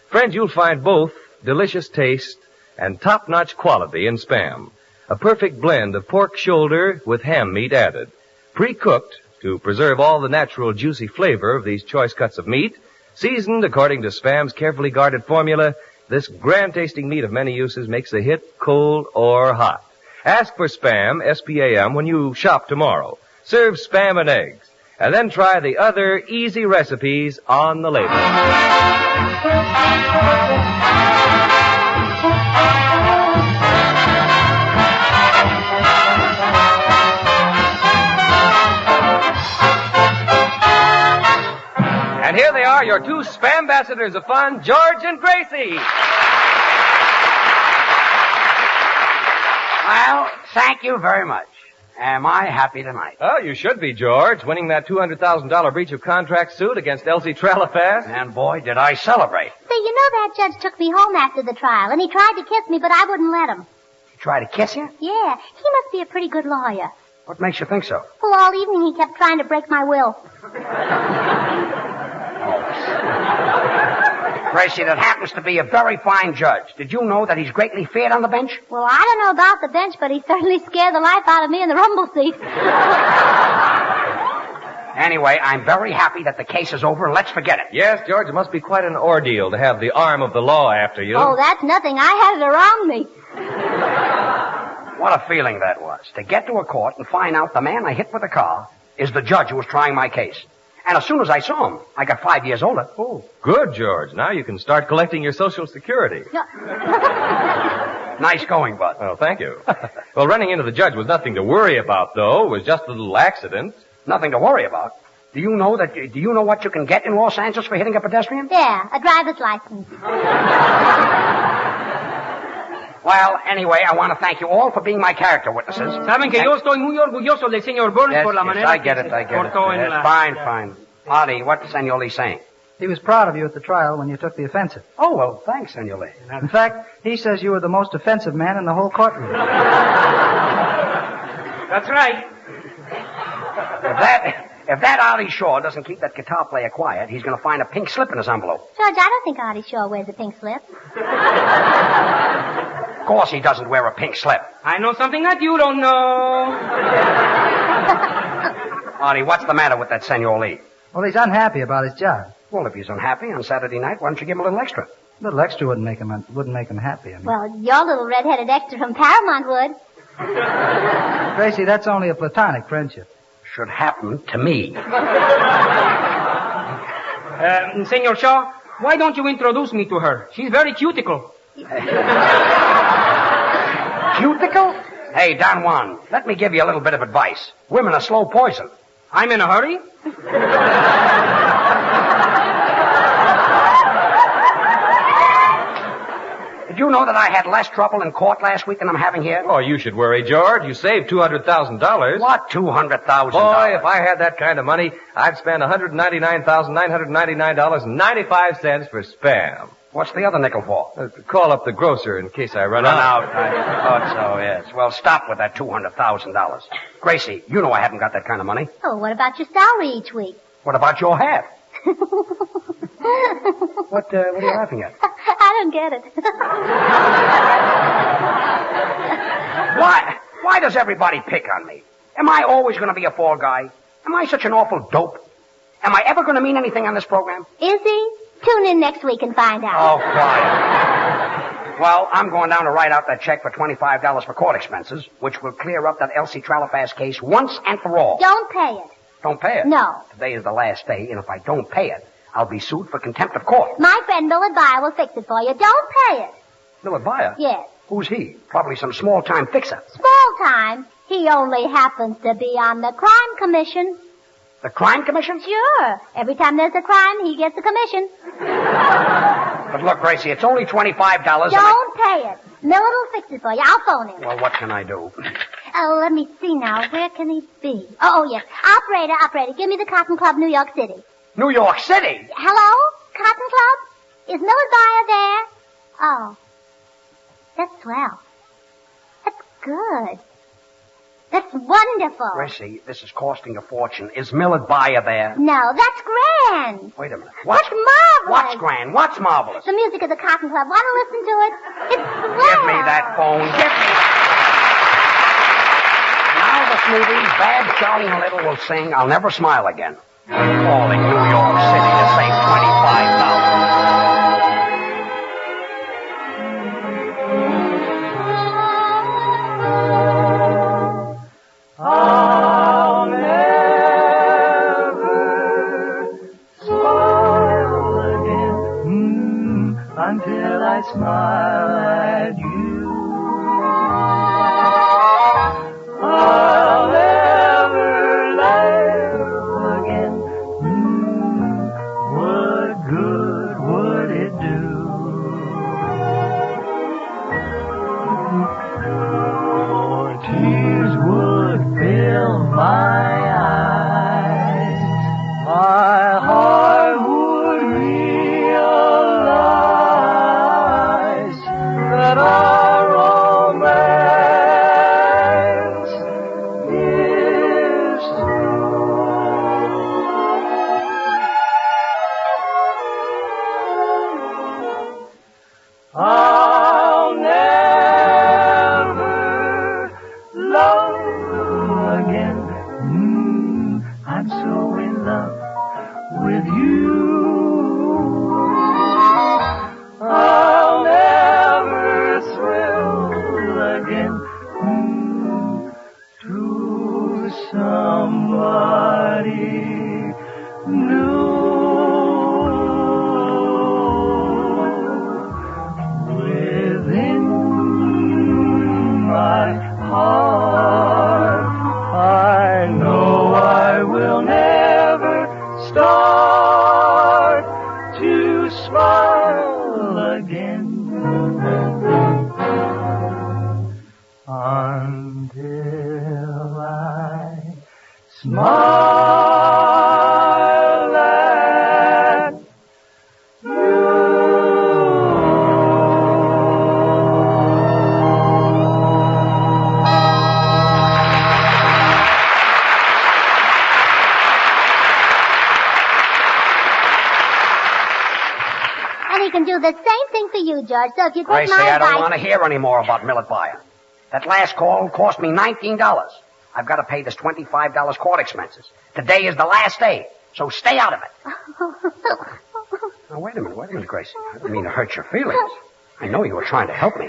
Friends, you'll find both delicious taste and top-notch quality in Spam. A perfect blend of pork shoulder with ham meat added. Pre-cooked to preserve all the natural juicy flavor of these choice cuts of meat. Seasoned according to Spam's carefully guarded formula, This grand-tasting meat of many uses makes a hit cold or hot. Ask for Spam, S-P-A-M, when you shop tomorrow. Serve Spam and eggs. And then try the other easy recipes on the label. And here they are, your two Spam ambassadors of fun, George and Gracie. Well, thank you very much. Am I happy tonight? Oh, you should be, George, winning that $200,000 breach of contract suit against Elsie Trelafass. And boy, did I celebrate. Say, you know that judge took me home after the trial, and he tried to kiss me, but I wouldn't let him. Try to kiss you? Yeah, he must be a pretty good lawyer. What makes you think so? Well, all evening he kept trying to break my will. Gracie, that happens to be a very fine judge. Did you know that he's greatly feared on the bench? Well, I don't know about the bench, but he certainly scared the life out of me in the rumble seat. Anyway, I'm very happy that the case is over. Let's forget it. Yes, George, it must be quite an ordeal to have the arm of the law after you. Oh, that's nothing. I had it around me. What a feeling that was, to get to a court and find out the man I hit with a car is the judge who was trying my case. And as soon as I saw him, I got 5 years older. Oh, good, George. Now you can start collecting your Social Security. Nice going, Bud. Oh, thank you. Well, running into the judge was nothing to worry about, though. It was just a little accident. Nothing to worry about. Do you know what you can get in Los Angeles for hitting a pedestrian? Yeah, a driver's license. Well, anyway, I want to thank you all for being my character witnesses. Saben que yo estoy muy orgulloso del señor Burns por la manera I get it. Yes, fine. Marty, what's Senor Lee saying? He was proud of you at the trial when you took the offensive. Oh, well, thanks, Senor Lee. In fact, he says you were the most offensive man in the whole courtroom. That's right. If that Artie Shaw doesn't keep that guitar player quiet, he's going to find a pink slip in his envelope. George, I don't think Artie Shaw wears a pink slip. Of course he doesn't wear a pink slip. I know something that you don't know. Artie, what's the matter with that Senor Lee? Well, he's unhappy about his job. Well, if he's unhappy on Saturday night, why don't you give him a little extra? A little extra wouldn't make him happy. I mean. Well, your little red-headed extra from Paramount would. Gracie, that's only a platonic friendship. Should happen to me. Senor Shaw, why don't you introduce me to her? She's very cuticle. Cuticle? Hey, Don Juan, let me give you a little bit of advice. Women are slow poison. I'm in a hurry. Did you know that I had less trouble in court last week than I'm having here? Oh, you should worry, George. You saved $200,000. What $200,000? Boy, if I had that kind of money, I'd spend $199,999.95 for Spam. What's the other nickel for? To call up the grocer in case I run out. I thought so, yes. Well, stop with that $200,000. Gracie, you know I haven't got that kind of money. Oh, what about your salary each week? What about your hat? What are you laughing at? I don't get it. Why does everybody pick on me? Am I always going to be a fall guy? Am I such an awful dope? Am I ever going to mean anything on this program? Is he? Tune in next week and find out. Oh, quiet. Well, I'm going down to write out that check for $25 for court expenses, which will clear up that Elsie Trelafass case once and for all. Don't pay it. Don't pay it? No. Today is the last day, and if I don't pay it, I'll be sued for contempt of court. My friend Millard Byer will fix it for you. Don't pay it. Millard Byer? Yes. Who's he? Probably some small-time fixer. Small time? He only happens to be on the crime commission. The crime commission? Sure. Every time there's a crime, he gets a commission. But look, Gracie, it's only $25. Don't pay it. Millard will fix it for you. I'll phone him. Well, what can I do? Oh, let me see now. Where can he be? Oh, yes. Operator, give me the Cotton Club, New York City. New York City? Hello? Cotton Club? Is Millard Byer there? Oh. That's swell. That's good. That's wonderful. Gracie, this is costing a fortune. Is Millard Byer there? No, that's grand. Wait a minute. That's marvelous. What's grand? What's marvelous? The music of the Cotton Club. Want to listen to it? It's swell. Give me that phone. Give me Now the Smoothies, Bad Charlie and Little will sing I'll Never Smile Again. Calling New York City to save $25. until I smile at you. I'll never laugh again. What good would it do? Your tears would fill my eyes. My heart would realize that our romance is through. I'll never love again. I'm so in love with you. I'll never thrill again to somebody new. Within my heart, I know I will never start to smile again until I smile at And he can do the same thing for you, George. So if you take Gracie, my I don't advice... want to hear any more about Millet Buyer. That last call cost me $19. I've got to pay this $25 court expenses. Today is the last day, so stay out of it. Now, wait a minute, Gracie. I didn't mean to hurt your feelings. I know you were trying to help me.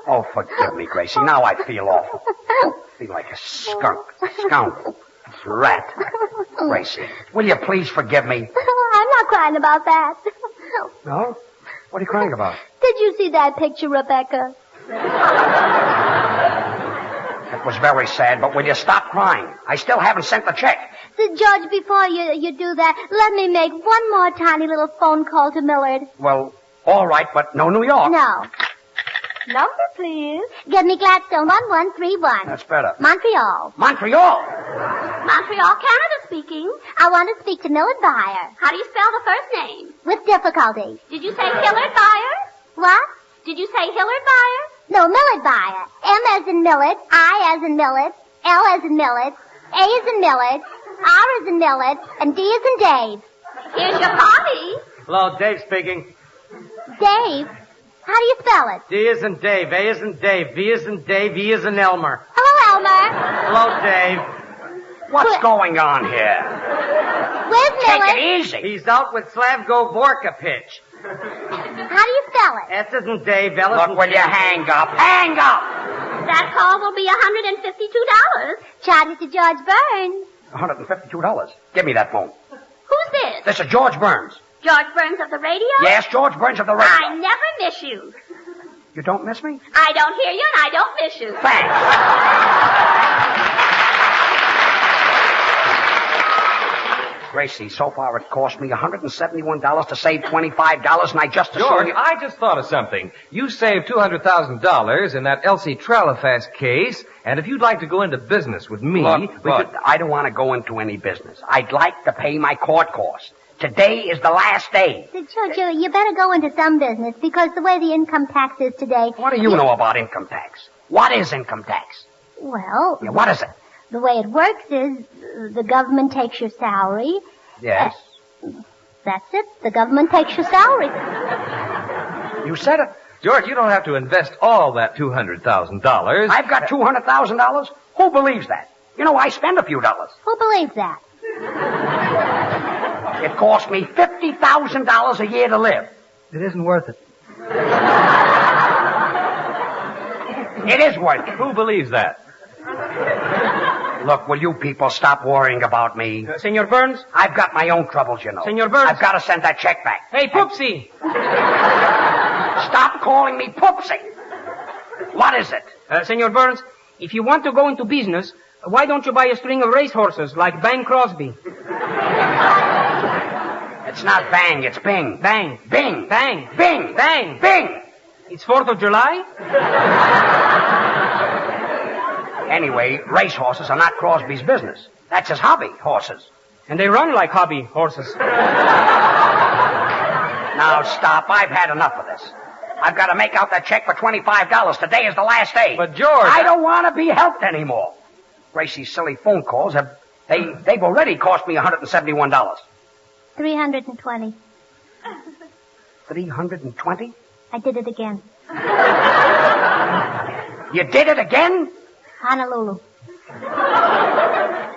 Oh, forgive me, Gracie. Now I feel awful. I feel like a skunk, scoundrel, rat. Gracie, will you please forgive me? I'm not crying about that. No? What are you crying about? Did you see that picture, Rebecca? It was very sad, but will you stop crying? I still haven't sent the check. So, George, before you do that, let me make one more tiny little phone call to Millard. Well, all right, but no New York. No. Number, please. Get me Gladstone 1131. That's better. Montreal. Montreal? Montreal, Canada speaking. I want to speak to Millard Buyer. How do you spell the first name? With difficulty. Did you say Hillard Buyer? What? Did you say Hillard Buyer? No, Millard Buyer. M as in Millard, I as in Millard, L as in Millard, A as in Millard, R as in Millard, and D as in Dave. Here's your party. Hello, Dave speaking. Dave? How do you spell it? D is in Dave, A is in Dave, V is in Dave, E is in Elmer. Hello, Elmer. Hello, Dave. What's going on here? Where's Millard? Take it easy. He's out with Slavko Vorka pitch. How do you spell it? S isn't Dave, L isn't Look, will you hang up? Hang up! That call will be $152. Charge it to George Burns. $152. Give me that phone. Who's this? This is George Burns. George Burns of the radio? Yes, George Burns of the radio. I never miss you. You don't miss me? I don't hear you and I don't miss you. Thanks. Gracie, so far it cost me $171 to save $25, and I just George, I just thought of something. You saved $200,000 in that Elsie Tralafast case, and if you'd like to go into business with me... Look, I don't want to go into any business. I'd like to pay my court costs. Today is the last day. So, George, you better go into some business, because the way the income tax is today... What do you know about income tax? What is income tax? Well... Yeah, what is it? The way it works is the government takes your salary. Yes. That's it. The government takes your salary. You said it. George, you don't have to invest all that $200,000. I've got $200,000? Who believes that? You know, I spend a few dollars. Who believes that? It costs me $50,000 a year to live. It isn't worth it. It is worth it. Who believes that? Look, will you people stop worrying about me? Senor Burns? I've got my own troubles, you know. Senor Burns? I've got to send that check back. Hey, Poopsie! calling me Poopsie. What is it? Senor Burns, if you want to go into business, why don't you buy a string of racehorses like Bang Crosby? It's not Bang, it's Bing. Bang. Bing. Bang. Bing. Bang. Bing. It's 4th of July? Anyway, racehorses are not Crosby's business. That's his hobby, horses. And they run like hobby horses. Now stop. I've had enough of this. I've got to make out that check for $25. Today is the last day. But George... I don't want to be helped anymore. Gracie's silly phone calls they've already cost me $171. 320. 320? I did it again. You did it again? Honolulu.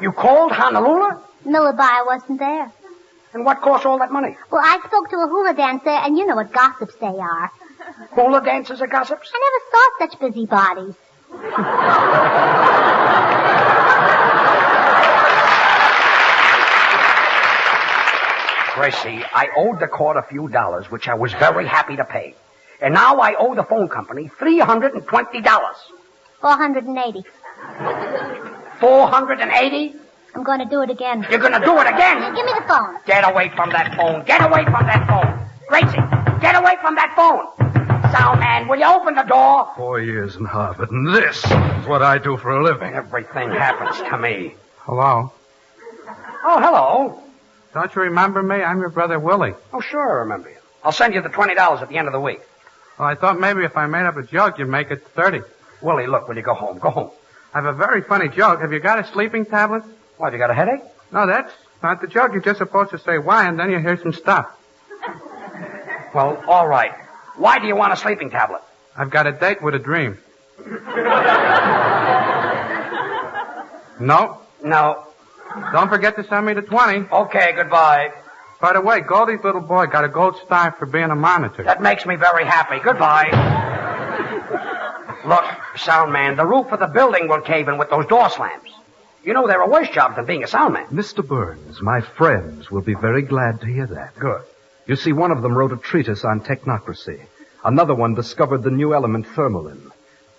You called Honolulu? Miller buyer wasn't there. And what cost all that money? Well, I spoke to a hula dancer, and you know what gossips they are. Hula dancers are gossips? I never saw such busybodies. Gracie, I owed the court a few dollars, which I was very happy to pay. And now I owe the phone company $320. 480. 480? I'm going to do it again. You're going to do it again? Give me the phone. Get away from that phone. Get away from that phone. Gracie, get away from that phone. Sound man, will you open the door? 4 years in Harvard, and this is what I do for a living. Everything happens to me. Hello? Oh, hello. Don't you remember me? I'm your brother Willie. Oh, sure I remember you. I'll send you the $20 at the end of the week. Well, I thought maybe if I made up a joke, you'd make it 30. Willie, look, will you go home? Go home. I have a very funny joke. Have you got a sleeping tablet? What, you got a headache? No, that's not the joke. You're just supposed to say why, and then you hear some stuff. Well, all right. Why do you want a sleeping tablet? I've got a date with a dream. No? No. Don't forget to send me the 20. Okay, goodbye. By the way, Goldie's little boy got a gold star for being a monitor. That makes me very happy. Goodbye. Look, sound man, the roof of the building will cave in with those door slams. You know there are worse jobs than being a sound man. Mr. Burns, my friends will be very glad to hear that. Good. You see, one of them wrote a treatise on technocracy. Another one discovered the new element thermalin.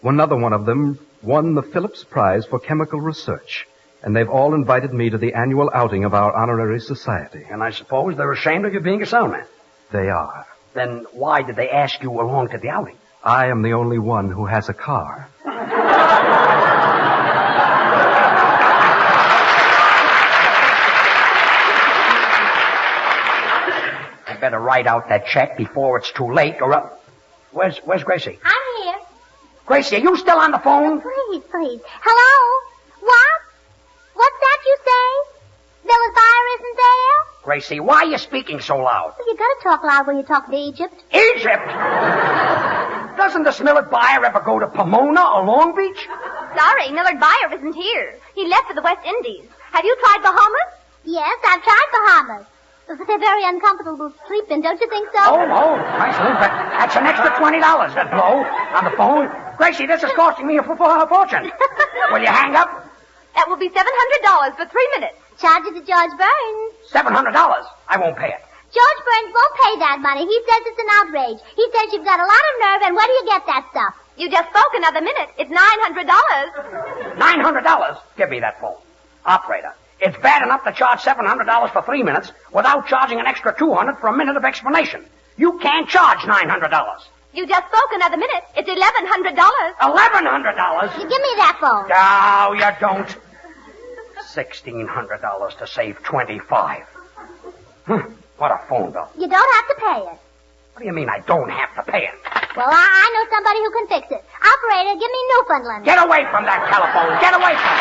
Another one of them won the Phillips Prize for chemical research. And they've all invited me to the annual outing of our honorary society. And I suppose they're ashamed of you being a sound man. They are. Then why did they ask you along to the outing? I am the only one who has a car. I better write out that check before it's too late, or Where's Gracie? I'm here. Gracie, are you still on the phone? Please, please. Hello? What? What's that you say? Miller's buyer isn't there? Gracie, why are you speaking so loud? Well, you gotta talk loud when you talk to Egypt. Egypt? Doesn't the Millard buyer ever go to Pomona or Long Beach? Sorry, Millard buyer isn't here. He left for the West Indies. Have you tried Bahamas? Yes, I've tried Bahamas. But they're very uncomfortable to sleep in, don't you think so? Oh, nice. That's an extra $20, that blow, on the phone. Gracie, this is costing me a fortune. Will you hang up? That will be $700 for 3 minutes. Charge it to George Burns. $700. I won't pay it. George Burns won't pay that money. He says it's an outrage. He says you've got a lot of nerve, and where do you get that stuff? You just spoke another minute. It's $900. $900? Give me that phone. Operator, it's bad enough to charge $700 for 3 minutes without charging an extra $200 for a minute of explanation. You can't charge $900. You just spoke another minute. It's $1,100. $1,100? You give me that phone. No, you don't. $1,600 to save $25. What a phone bill. You don't have to pay it. What do you mean I don't have to pay it? Well, I know somebody who can fix it. Operator, give me Newfoundland. Get away from that telephone. Get away from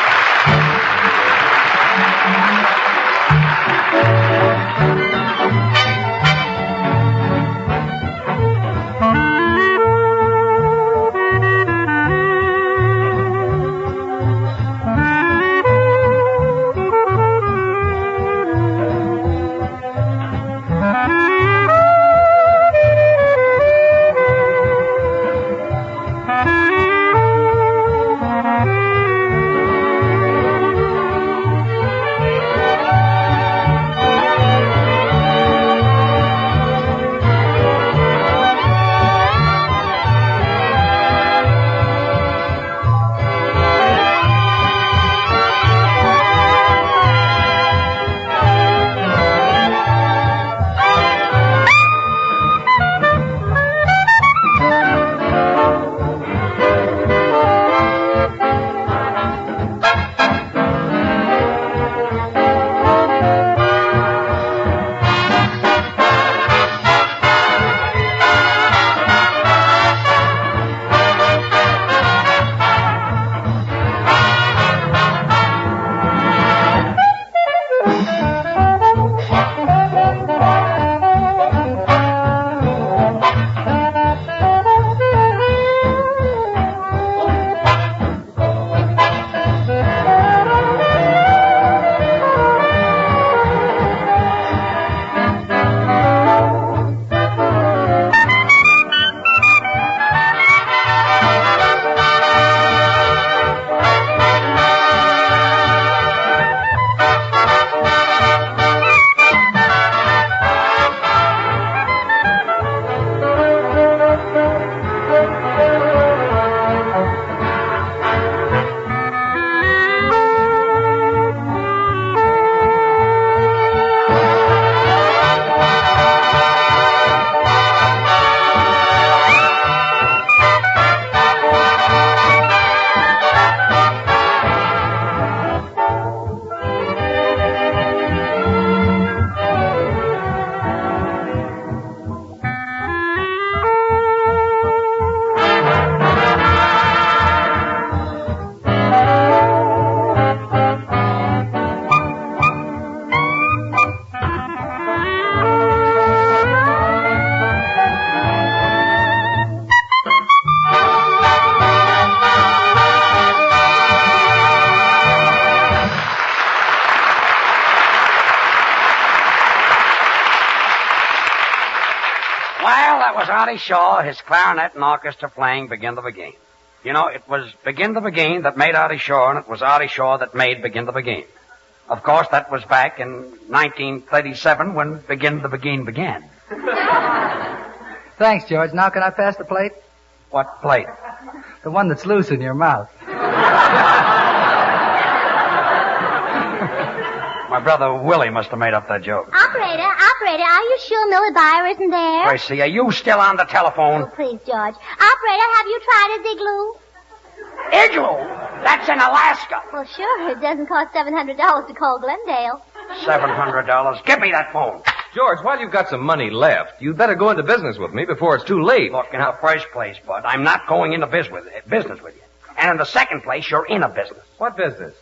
was Artie Shaw, his clarinet and orchestra playing Begin the Beguine. You know, it was Begin the Beguine that made Artie Shaw, and it was Artie Shaw that made Begin the Beguine. Of course, that was back in 1937 when Begin the Beguine began. Thanks, George. Now can I pass the plate? What plate? The one that's loose in your mouth. My brother Willie must have made up that joke. Operator, are you sure Millard Byer isn't there? Gracie, are you still on the telephone? Oh, please, George. Operator, have you tried his igloo? Igloo? That's in Alaska. Well, sure. It doesn't cost $700 to call Glendale. $700. Give me that phone. George, while you've got some money left, you'd better go into business with me before it's too late. Look, in the first place, Bud, I'm not going into business with you. And in the second place, you're in a business. What business?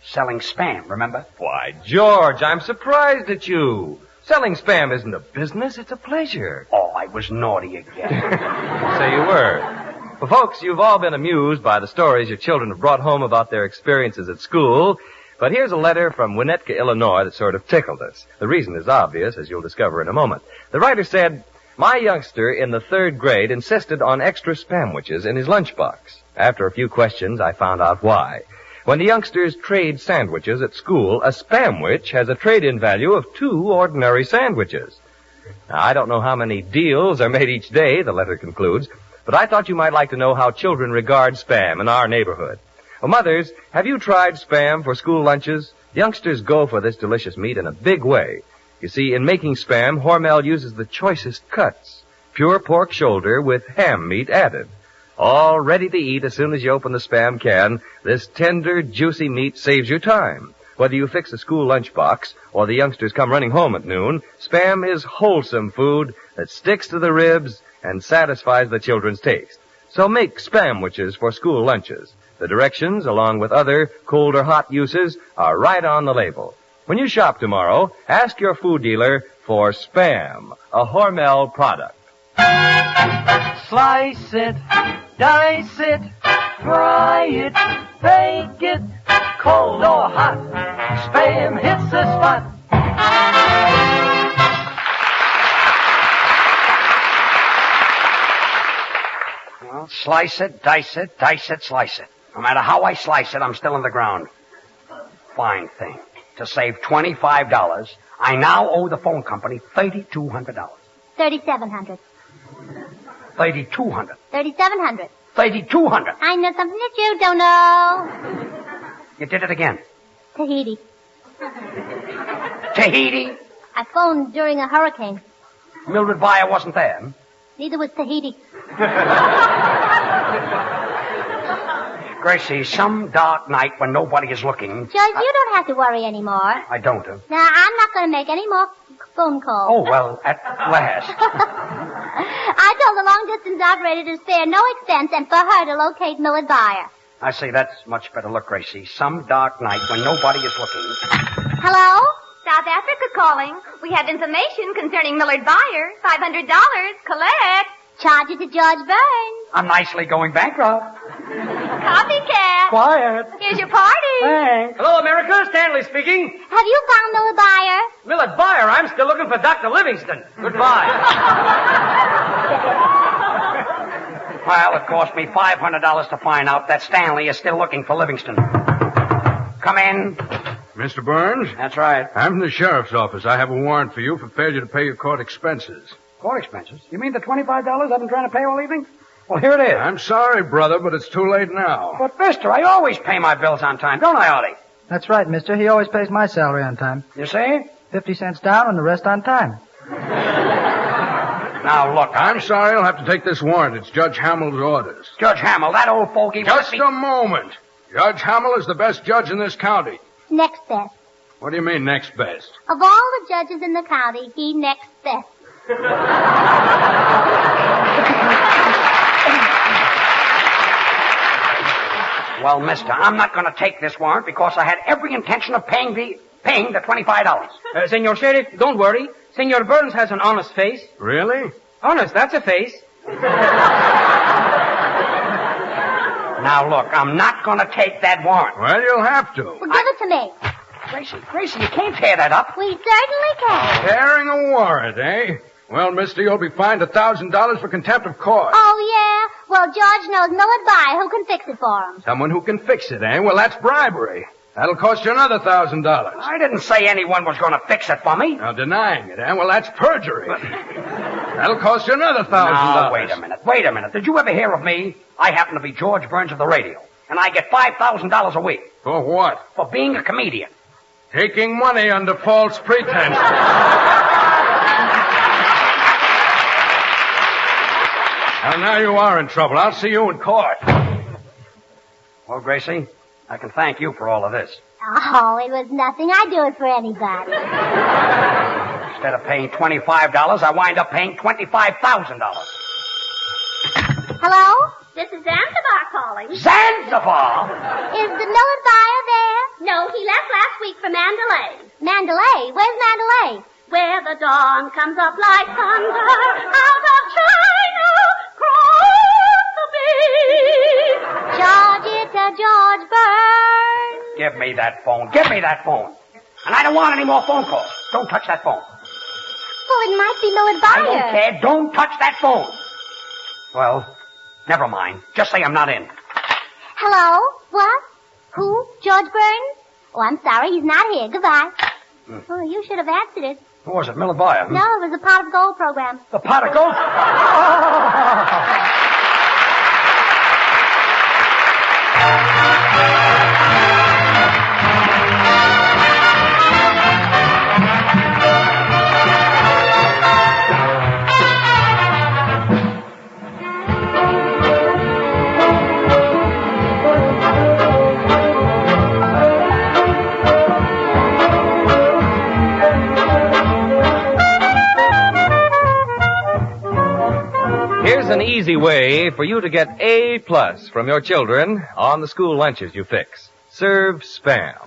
Selling spam, remember? Why, George, I'm surprised at you. Selling spam isn't a business, it's a pleasure. Oh, I was naughty again. So you were. Well, folks, you've all been amused by the stories your children have brought home about their experiences at school. But here's a letter from Winnetka, Illinois that sort of tickled us. The reason is obvious, as you'll discover in a moment. The writer said, my youngster in the 3rd grade insisted on extra spamwiches in his lunchbox. After a few questions, I found out why. When the youngsters trade sandwiches at school, a spamwich has a trade-in value of 2 ordinary sandwiches. Now, I don't know how many deals are made each day, the letter concludes, but I thought you might like to know how children regard spam in our neighborhood. Well, mothers, have you tried spam for school lunches? Youngsters go for this delicious meat in a big way. You see, in making spam, Hormel uses the choicest cuts, pure pork shoulder with ham meat added. All ready to eat as soon as you open the spam can, this tender, juicy meat saves you time. Whether you fix a school lunchbox or the youngsters come running home at noon, spam is wholesome food that sticks to the ribs and satisfies the children's taste. So make spamwiches for school lunches. The directions, along with other cold or hot uses, are right on the label. When you shop tomorrow, ask your food dealer for Spam, a Hormel product. Slice it, dice it, fry it, bake it, cold or hot, Spam hits the spot. Well, slice it, dice it, slice it. No matter how I slice it, I'm still in the ground. Fine thing. To save $25, I now owe the phone company $3,200. $3,700. $3,200. $3,700. $3,200. I know something that you don't know. You did it again. Tahiti. Tahiti? I phoned during a hurricane. Mildred Byer wasn't there. Neither was Tahiti. Gracie, some dark night when nobody is looking... Judge, you don't have to worry anymore. I don't. Now, I'm not going to make any more phone calls. Oh, well, at last. I told the long-distance operator to spare no expense and for her to locate Millard Byer. I see, that's much better. Look, Gracie, some dark night when nobody is looking... Hello? South Africa calling. We have information concerning Millard Byer. $500. Collect. Charge it to George Burns. I'm nicely going bankrupt. Copycat. Quiet. Here's your party. Thanks. Hello, America. Stanley speaking. Have you found Millard Byer? Millard Byer, I'm still looking for Dr. Livingston. Goodbye. Well, it cost me $500 to find out that Stanley is still looking for Livingston. Come in. Mr. Burns? That's right. I'm from the sheriff's office. I have a warrant for you for failure to pay your court expenses. Court expenses? You mean the $25 I've been trying to pay all evening? Well, here it is. I'm sorry, brother, but it's too late now. But, mister, I always pay my bills on time, don't I, Artie? That's right, mister. He always pays my salary on time. You see? 50 cents down and the rest on time. Now, look, I'm sorry. I'll have to take this warrant. It's Judge Hamill's orders. Judge Hamill, that old fogey... Just a moment. Judge Hamill is the best judge in this county. Next best. What do you mean, next best? Of all the judges in the county, he next best. Well, mister, I'm not going to take this warrant because I had every intention of paying the $25. Senor Sheriff, don't worry. Senor Burns has an honest face. Really? Honest, that's a face. Now, look, I'm not going to take that warrant. Well, you'll have to. Well, give it to me. Gracie, you can't tear that up. We certainly can. Tearing a warrant, eh? Well, mister, you'll be fined $1,000 for contempt of court. Oh, yeah? Well, George knows Millard Byer who can fix it for him. Someone who can fix it, eh? Well, that's bribery. That'll cost you another $1,000. I didn't say anyone was going to fix it for me. Now, denying it, eh? Well, that's perjury. That'll cost you another $1,000. Now, wait a minute. Did you ever hear of me? I happen to be George Burns of the radio, and I get $5,000 a week. For what? For being a comedian. Taking money under false pretense. Well, now you are in trouble. I'll see you in court. Well, Gracie, I can thank you for all of this. Oh, it was nothing. I'd do it for anybody. Instead of paying $25, I wind up paying $25,000. Hello? This is Zanzibar calling. Zanzibar? Is the Millard Byer there? No, he left last week for Mandalay. Mandalay? Where's Mandalay? Where the dawn comes up like thunder out of China, across the beach. Georgita, George Burns. Give me that phone. Give me that phone. And I don't want any more phone calls. Don't touch that phone. Well, it might be Millard Byer. I don't care. Don't touch that phone. Well, never mind. Just say I'm not in. Hello? What? Who? George Burns? Oh, I'm sorry. He's not here. Goodbye. Oh, you should have answered it. Who was it, Millard Byer? No, it was the Pot of Gold program. The Pot of Gold? An easy way for you to get A+ from your children on the school lunches you fix. Serve Spam.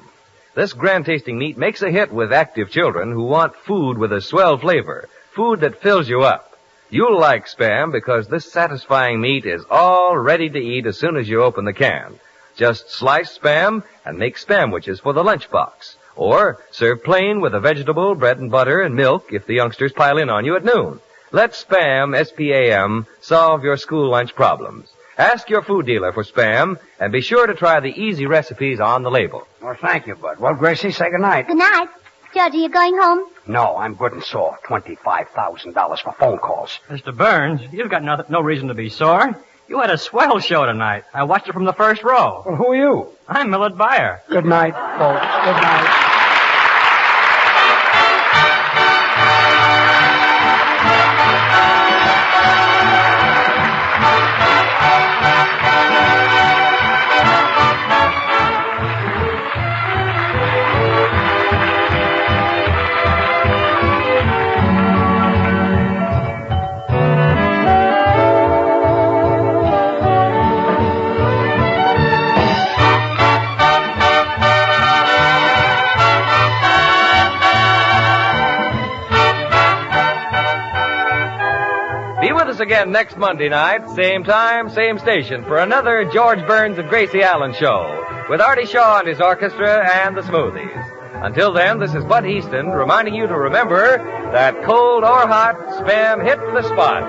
This grand-tasting meat makes a hit with active children who want food with a swell flavor, food that fills you up. You'll like Spam because this satisfying meat is all ready to eat as soon as you open the can. Just slice Spam and make Spamwiches for the lunchbox. Or serve plain with a vegetable, bread and butter, and milk if the youngsters pile in on you at noon. Let Spam, S-P-A-M, solve your school lunch problems. Ask your food dealer for Spam, and be sure to try the easy recipes on the label. Well, thank you, Bud. Well, Gracie, say goodnight. Good night. George, are you going home? No, I'm good and sore. $25,000 for phone calls. Mr. Burns, you've got no reason to be sore. You had a swell show tonight. I watched it from the first row. Well, who are you? I'm Millard Byer. Good night, folks. Good night. Again next Monday night, same time, same station, for another George Burns and Gracie Allen show, with Artie Shaw and his orchestra and the Smoothies. Until then, this is Bud Easton reminding you to remember that cold or hot, Spam hit the spot.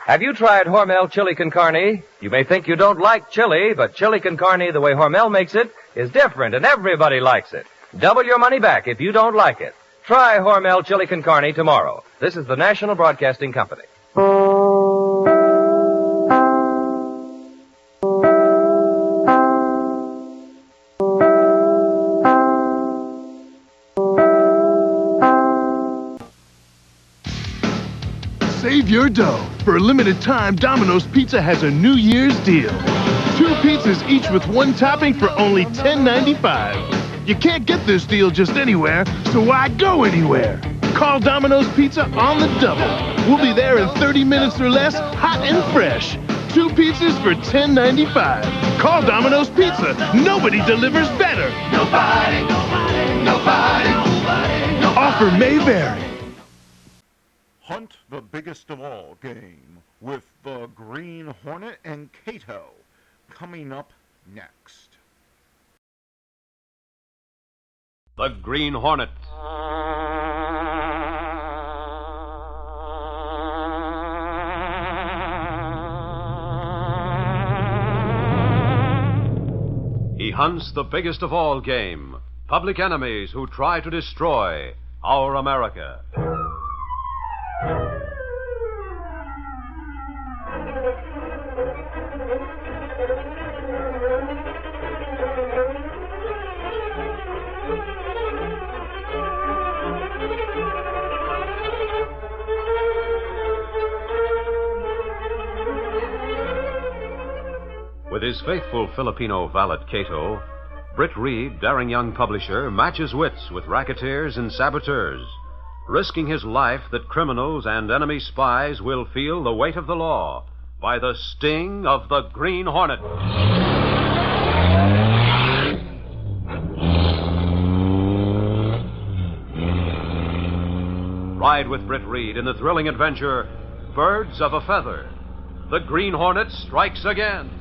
Have you tried Hormel Chili Con Carne? You may think you don't like chili, but Chili Con Carne, the way Hormel makes it, is different, and everybody likes it. Double your money back if you don't like it. Try Hormel Chili Con Carne tomorrow. This is the National Broadcasting Company. Save your dough. For a limited time, Domino's Pizza has a New Year's deal. 2 pizzas each with 1 topping for only $10.95. You can't get this deal just anywhere, so why go anywhere? Call Domino's Pizza on the double. We'll be there in 30 minutes or less, hot and fresh. 2 pizzas for $10.95. Call Domino's Pizza. Nobody delivers better. Nobody. Offer may vary. Hunt the biggest of all game with the Green Hornet and Cato coming up next. The Green Hornet. He hunts the biggest of all game, public enemies who try to destroy our America. With his faithful Filipino valet Cato, Britt Reed, daring young publisher, matches wits with racketeers and saboteurs, risking his life that criminals and enemy spies will feel the weight of the law by the sting of the Green Hornet. Ride with Britt Reed in the thrilling adventure, Birds of a Feather. The Green Hornet strikes again.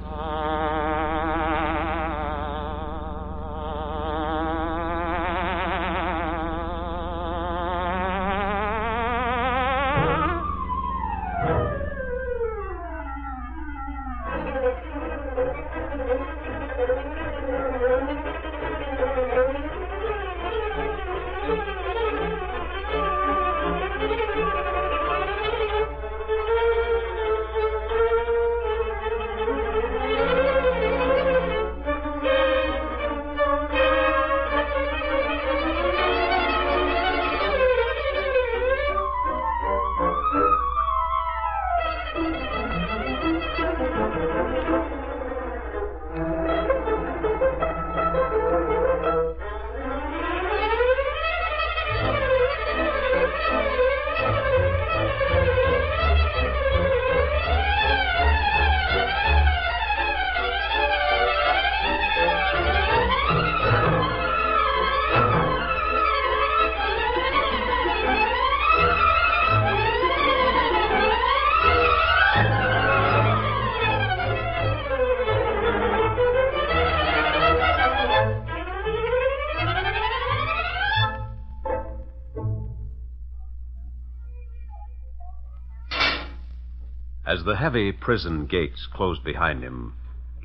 As the heavy prison gates closed behind him,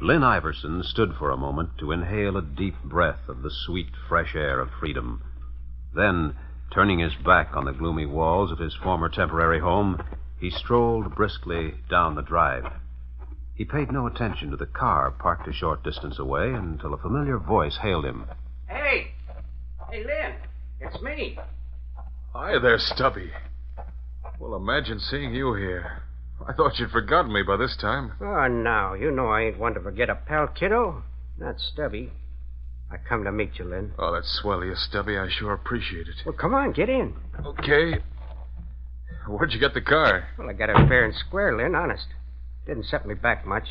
Lynn Iverson stood for a moment to inhale a deep breath of the sweet, fresh air of freedom. Then, turning his back on the gloomy walls of his former temporary home, he strolled briskly down the drive. He paid no attention to the car parked a short distance away until a familiar voice hailed him. Hey! Hey, Lynn! It's me! Hi there, Stubby. Well, imagine seeing you here. I thought you'd forgotten me by this time. Oh, now, you know I ain't one to forget a pal, kiddo. Not Stubby. I come to meet you, Lynn. Oh, that's swell of you, Stubby. I sure appreciate it. Well, come on, get in. Okay. Where'd you get the car? Well, I got it fair and square, Lynn, honest. Didn't set me back much.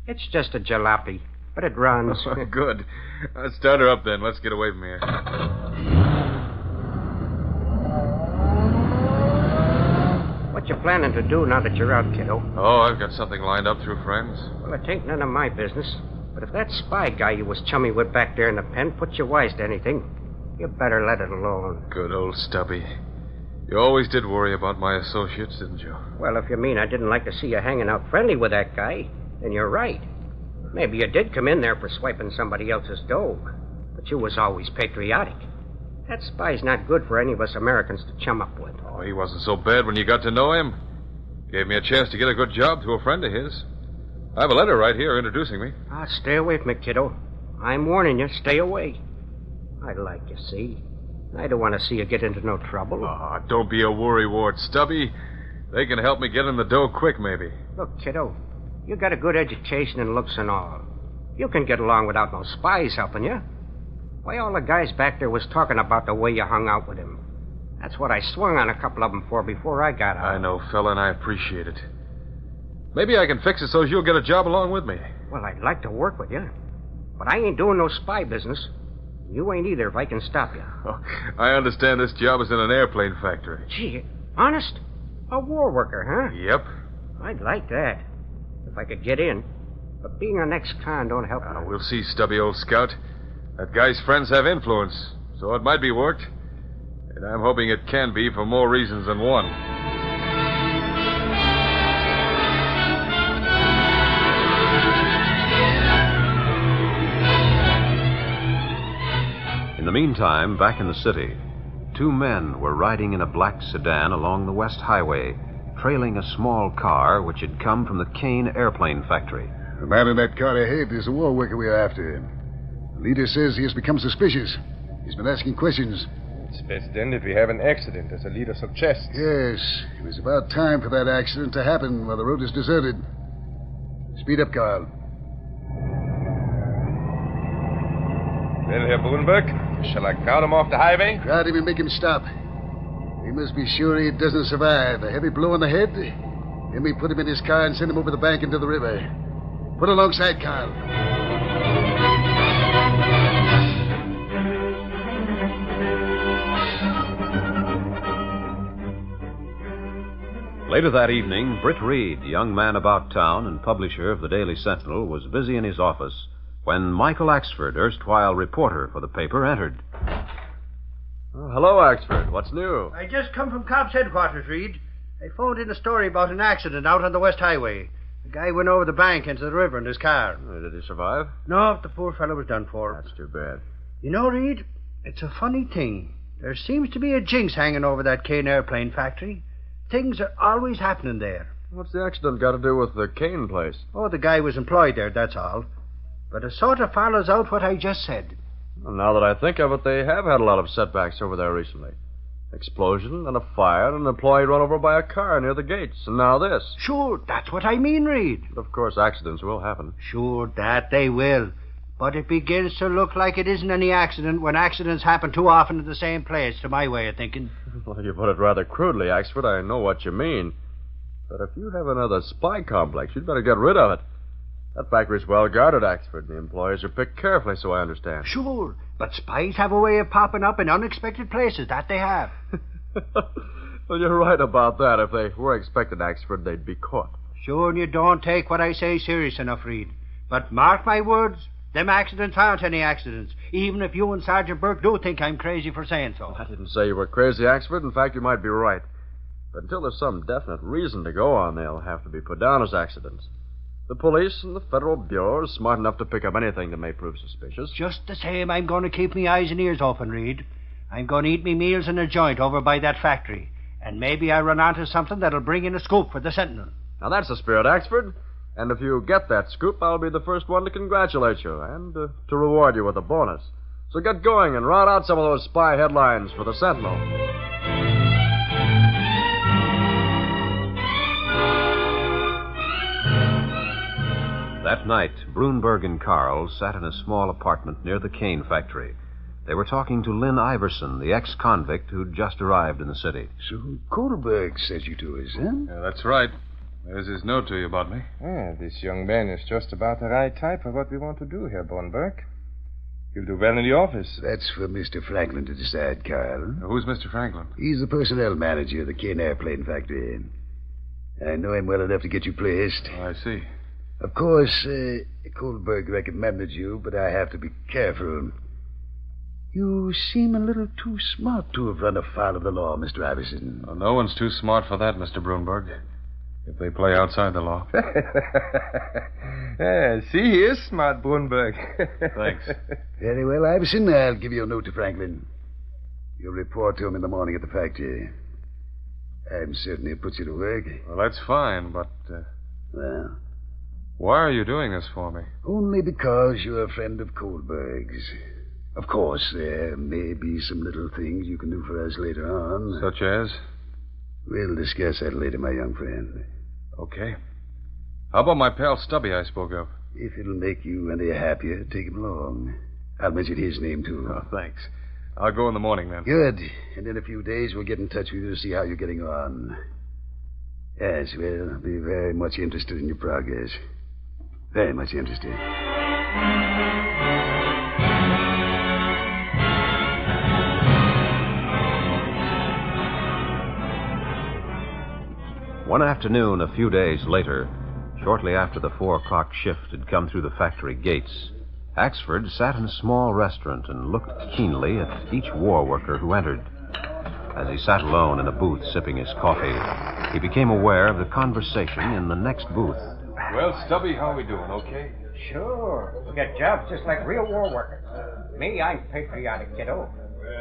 It's just a jalopy, but it runs. Good. Start her up, then. Let's get away from here. What you planning to do now that you're out, kiddo? Oh, I've got something lined up through friends. Well, it ain't none of my business. But if that spy guy you was chummy with back there in the pen puts you wise to anything, you better let it alone. Good old Stubby. You always did worry about my associates, didn't you? Well, if you mean I didn't like to see you hanging out friendly with that guy, then you're right. Maybe you did come in there for swiping somebody else's dough, but you was always patriotic. That spy's not good for any of us Americans to chum up with. Oh, he wasn't so bad when you got to know him. Gave me a chance to get a good job through a friend of his. I have a letter right here introducing me. Ah, stay away from me, kiddo. I'm warning you, stay away. I like you, see? I don't want to see you get into no trouble. Ah, don't be a worrywart, Stubby. They can help me get in the dough quick, maybe. Look, kiddo, you got a good education and looks and all. You can get along without no spies helping you. Why, all the guys back there was talking about the way you hung out with him. That's what I swung on a couple of them for before I got out. I know, fella, and I appreciate it. Maybe I can fix it so you'll get a job along with me. Well, I'd like to work with you. But I ain't doing no spy business. You ain't either if I can stop you. Oh, I understand this job is in an airplane factory. Gee, honest? A war worker, huh? Yep. I'd like that. If I could get in. But being an ex-con don't help me. We'll see, stubby old scout. That guy's friends have influence, so it might be worked. And I'm hoping it can be for more reasons than one. In the meantime, back in the city, two men were riding in a black sedan along the West Highway, trailing a small car which had come from the Kane airplane factory. The man in that car ahead is a war worker we are after. The leader says he has become suspicious. He's been asking questions. It's best then if we have an accident, as the leader suggests. Yes, it was about time for that accident to happen while the road is deserted. Speed up, Carl. Well, Herr Boonberg, shall I crowd him off the highway? Crowd him and make him stop. We must be sure he doesn't survive. A heavy blow on the head. Then we put him in his car and send him over the bank into the river. Put alongside, Carl. Later that evening, Britt Reed, young man about town and publisher of the Daily Sentinel, was busy in his office when Michael Axford, erstwhile reporter for the paper, entered. Oh, hello, Axford. What's new? I just come from Cops Headquarters, Reed. They phoned in a story about an accident out on the West Highway. The guy went over the bank into the river in his car. Did he survive? No, the poor fellow was done for. That's too bad. You know, Reed, it's a funny thing. There seems to be a jinx hanging over that Kane airplane factory. Things are always happening there. What's the accident got to do with the Kane place? Oh, the guy was employed there, that's all. But it sort of follows out what I just said. Well, now that I think of it, they have had a lot of setbacks over there recently. Explosion and a fire and an employee run over by a car near the gates, and now this. Sure, that's what I mean, Reed. But of course, accidents will happen. Sure, that they will. But it begins to look like it isn't any accident when accidents happen too often at the same place, to my way of thinking. Well, you put it rather crudely, Axford. I know what you mean. But if you have another spy complex, you'd better get rid of it. That factory's well guarded, Axford. The employees are picked carefully, so I understand. Sure, but spies have a way of popping up in unexpected places, that they have. Well, you're right about that. If they were expected, Axford, they'd be caught. Sure, and you don't take what I say serious enough, Reed. But mark my words, them accidents aren't any accidents, even if you and Sergeant Burke do think I'm crazy for saying so. I didn't say you were crazy, Axford. In fact, you might be right. But until there's some definite reason to go on, they'll have to be put down as accidents. The police and the Federal Bureau are smart enough to pick up anything that may prove suspicious. Just the same, I'm going to keep me eyes and ears open, Reed. I'm going to eat me meals in a joint over by that factory. And maybe I'll run onto something that'll bring in a scoop for the Sentinel. Now, that's the spirit, Axford. And if you get that scoop, I'll be the first one to congratulate you and to reward you with a bonus. So get going and round out some of those spy headlines for the Sentinel. That night, Brunberg and Carl sat in a small apartment near the Kane factory. They were talking to Lynn Iverson, the ex-convict who'd just arrived in the city. So Kohlberg sent you to us, huh? Yeah, that's right. There's his note to you about me. This young man is just about the right type for what we want to do here, Boonberg. He'll do well in the office. That's for Mr. Franklin to decide, Carl. Who's Mr. Franklin? He's the personnel manager of the Kane airplane factory. I know him well enough to get you placed. Oh, I see. Of course, Kohlberg recommended you, but I have to be careful. You seem a little too smart to have run afoul of the law, Mr. Iverson. Well, no one's too smart for that, Mr. Brunberg. If they play outside the law. See, he is smart, Brunberg. Thanks. Very well, Iverson. I'll give you a note to Franklin. You'll report to him in the morning at the factory. I'm certain he'll put you to work. Well, that's fine, but... Well? Why are you doing this for me? Only because you're a friend of Kohlberg's. Of course, there may be some little things you can do for us later on. Such as? We'll discuss that later, my young friend. Okay. How about my pal Stubby I spoke of? If it'll make you any happier, take him along. I'll mention his name, too. Oh, thanks. I'll go in the morning, then. Good. And in a few days, we'll get in touch with you to see how you're getting on. Yes, well, I'll be very much interested in your progress. Very much interested. One afternoon, a few days later, shortly after the 4 o'clock shift had come through the factory gates, Axford sat in a small restaurant and looked keenly at each war worker who entered. As he sat alone in a booth sipping his coffee, he became aware of the conversation in the next booth. Well, Stubby, how are we doing? Okay? Sure. We got jobs just like real war workers. Me, I'm patriotic, kiddo.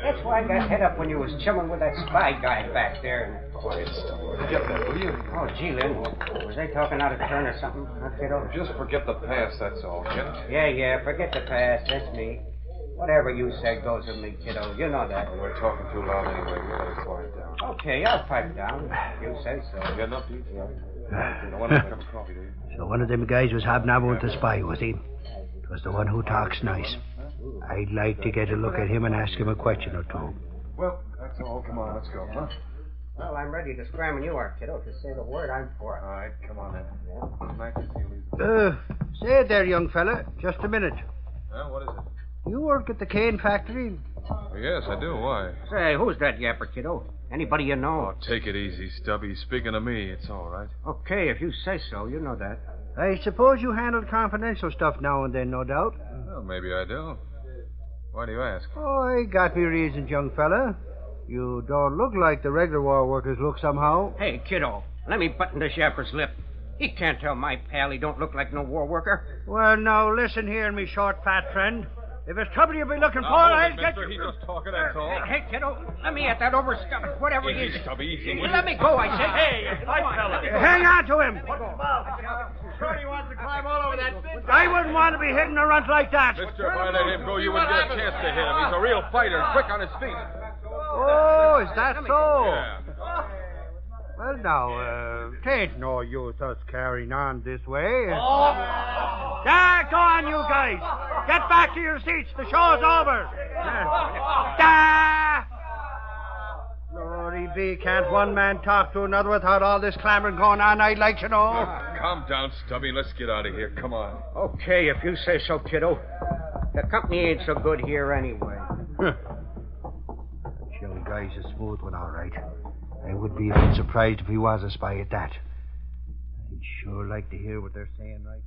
That's why I got head up when you was chilling with that spy guy back there. Quiet, Stubby. Get that, will you? Oh, gee, Lynn. Was they talking out of turn or something, huh, kiddo? Just forget the past, that's all. Get it? Yeah, forget the past. That's me. Whatever you say goes with me, kiddo. You know that. Well, we're talking too loud anyway. We better quiet down. Okay, I'll pipe down. You say so. You got enough to eat? Yeah. I want a cup of coffee, do you? So one of them guys was hobnobbing with the spy, was he? It was the one who talks nice. I'd like to get a look at him and ask him a question or two. Well, that's all. Come on, let's go, huh? Well, I'm ready to scram when you are, kiddo. To say the word, I'm for it. All right, come on then. Yeah. Nice to see you. Say there, young fella. Just a minute. What is it? You work at the cane factory? Yes, I do. Why? Say, who's that yapper, kiddo? Anybody you know? Oh, take it easy, Stubby. Speaking of me, it's all right. Okay, if you say so. You know that. I suppose you handle confidential stuff now and then, no doubt. Well, maybe I do. Why do you ask? Oh, I got me reasons, young fella. You don't look like the regular war workers look somehow. Hey, kiddo, let me button this yapper's lip. He can't tell my pal he don't look like no war worker. Well, now, listen here, me short, fat friend. If it's trouble you'll be looking for, I'll get you... He's just talking, that's all. Hey, kiddo, let me at that overstuffed, whatever it is. Easy, Stubby, easy. Let me go, I say. Hey, fella. Hang on to him. Sure he wants to climb all over that big guy. I wouldn't want to be hitting a runt like that. Mister, if I let him go, you wouldn't get a chance to hit him. He's a real fighter, quick on his feet. Oh, is that so? Yeah. Well, now, 'tain't no use us carrying on this way. Go on, you guys. Get back to your seats. The show's over. Glory be, can't one man talk to another without all this clamoring going on, I'd like to know. Calm down, Stubby. Let's get out of here. Come on. Okay, if you say so, kiddo. The company ain't so good here anyway. Young guy's a smooth one, all right. I would be a bit surprised if he was a spy at that. I'd sure like to hear what they're saying right now.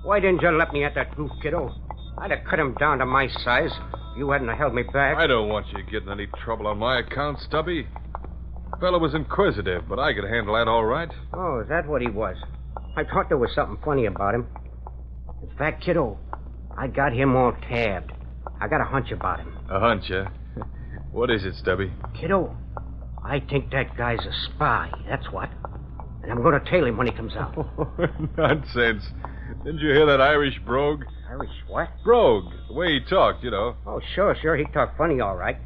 Why didn't you let me at that booth, kiddo? I'd have cut him down to my size. You hadn't held me back. I don't want you getting any trouble on my account, Stubby. The fellow was inquisitive, but I could handle that all right. Oh, is that what he was? I thought there was something funny about him. In fact, kiddo, I got him all tabbed. I got a hunch about him. A hunch, huh? What is it, Stubby? Kiddo, I think that guy's a spy, that's what. And I'm going to tail him when he comes out. Nonsense. Didn't you hear that Irish brogue? Irish what? Brogue. The way he talked, you know. Oh, sure. He talked funny, all right.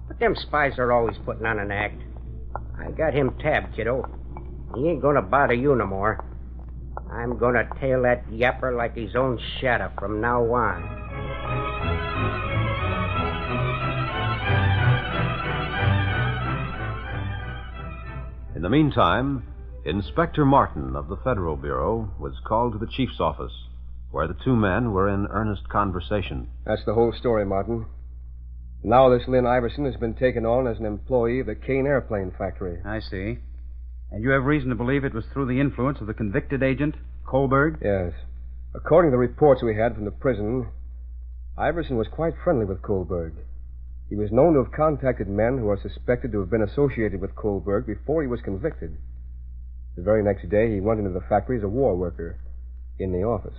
But them spies are always putting on an act. I got him tabbed, kiddo. He ain't going to bother you no more. I'm going to tail that yapper like his own shadow from now on. In the meantime, Inspector Martin of the Federal Bureau was called to the chief's office, where the two men were in earnest conversation. That's the whole story, Martin. Now this Lynn Iverson has been taken on as an employee of the Kane Airplane Factory. I see. And you have reason to believe it was through the influence of the convicted agent, Kohlberg? Yes. According to the reports we had from the prison, Iverson was quite friendly with Kohlberg. He was known to have contacted men who are suspected to have been associated with Kohlberg before he was convicted. The very next day, he went into the factory as a war worker in the office.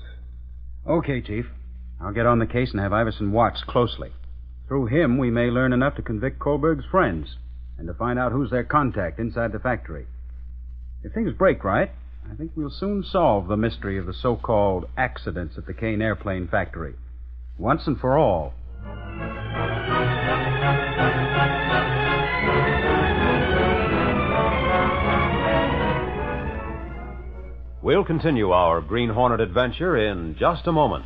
Okay, Chief. I'll get on the case and have Iverson watched closely. Through him, we may learn enough to convict Kohlberg's friends and to find out who's their contact inside the factory. If things break right, I think we'll soon solve the mystery of the so-called accidents at the Kane Airplane Factory. Once and for all. We'll continue our Green Hornet adventure in just a moment.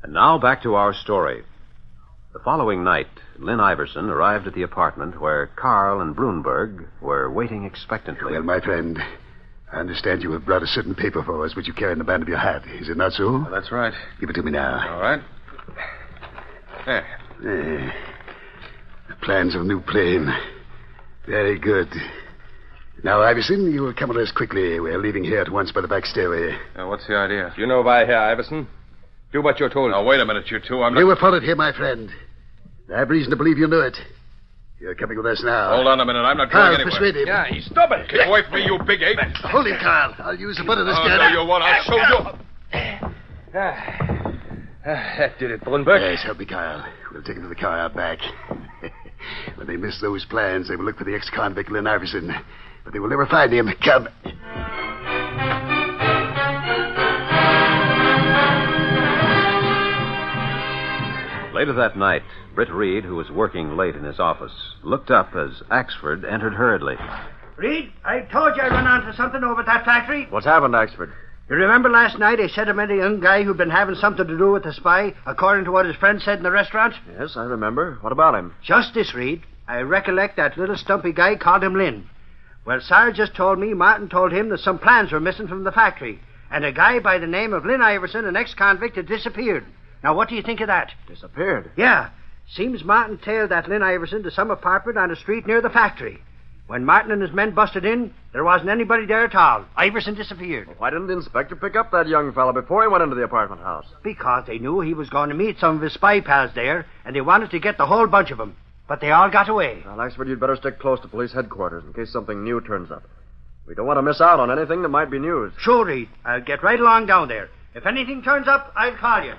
Now back to our story. The following night, Lynn Iverson arrived at the apartment where Carl and Brunberg were waiting expectantly. Well, my friend, I understand you have brought a certain paper for us which you carry in the band of your hat. Is it not so? Well, that's right. Give it to me now. All right. There. The plans of a new plane. Very good. Now, Iverson, you will come with us quickly. We're leaving here at once by the back stairway. What's the idea? You know why here, Iverson? Do what you're told. Now, wait a minute, you two. I'm not... You were followed here, my friend. I have reason to believe you knew it. You're coming with us now. Hold on a minute. I'm not Carl, going anywhere. persuade him. Yeah, he's stubborn. Keep away from me, you big ape. Hold him, Carl. I'll use the butt of this gun. No, you won't. I'll show you. That did it, Brunberg. Yes, help me, Carl. We'll take him to the car out back. When they miss those plans, they will look for the ex-convict Lynn Iverson. But they will never find him. Come. Later that night, Britt Reed, who was working late in his office, looked up as Axford entered hurriedly. Reed, I told you I'd run onto something over at that factory. What's happened, Axford? You remember last night I said I met a young guy who'd been having something to do with the spy, according to what his friend said in the restaurant? Yes, I remember. What about him? Just this, Reed. I recollect that little stumpy guy called him Lynn. Well, Sarge just told me Martin told him that some plans were missing from the factory, and a guy by the name of Lynn Iverson, an ex-convict, had disappeared. Now, what do you think of that? Disappeared? Yeah. Seems Martin tailed that Lynn Iverson to some apartment on a street near the factory. When Martin and his men busted in, there wasn't anybody there at all. Iverson disappeared. Well, why didn't the inspector pick up that young fellow before he went into the apartment house? Because they knew he was going to meet some of his spy pals there, and they wanted to get the whole bunch of them. But they all got away. Well, Axford, you'd better stick close to police headquarters in case something new turns up. We don't want to miss out on anything that might be news. Sure, Reed. I'll get right along down there. If anything turns up, I'll call you.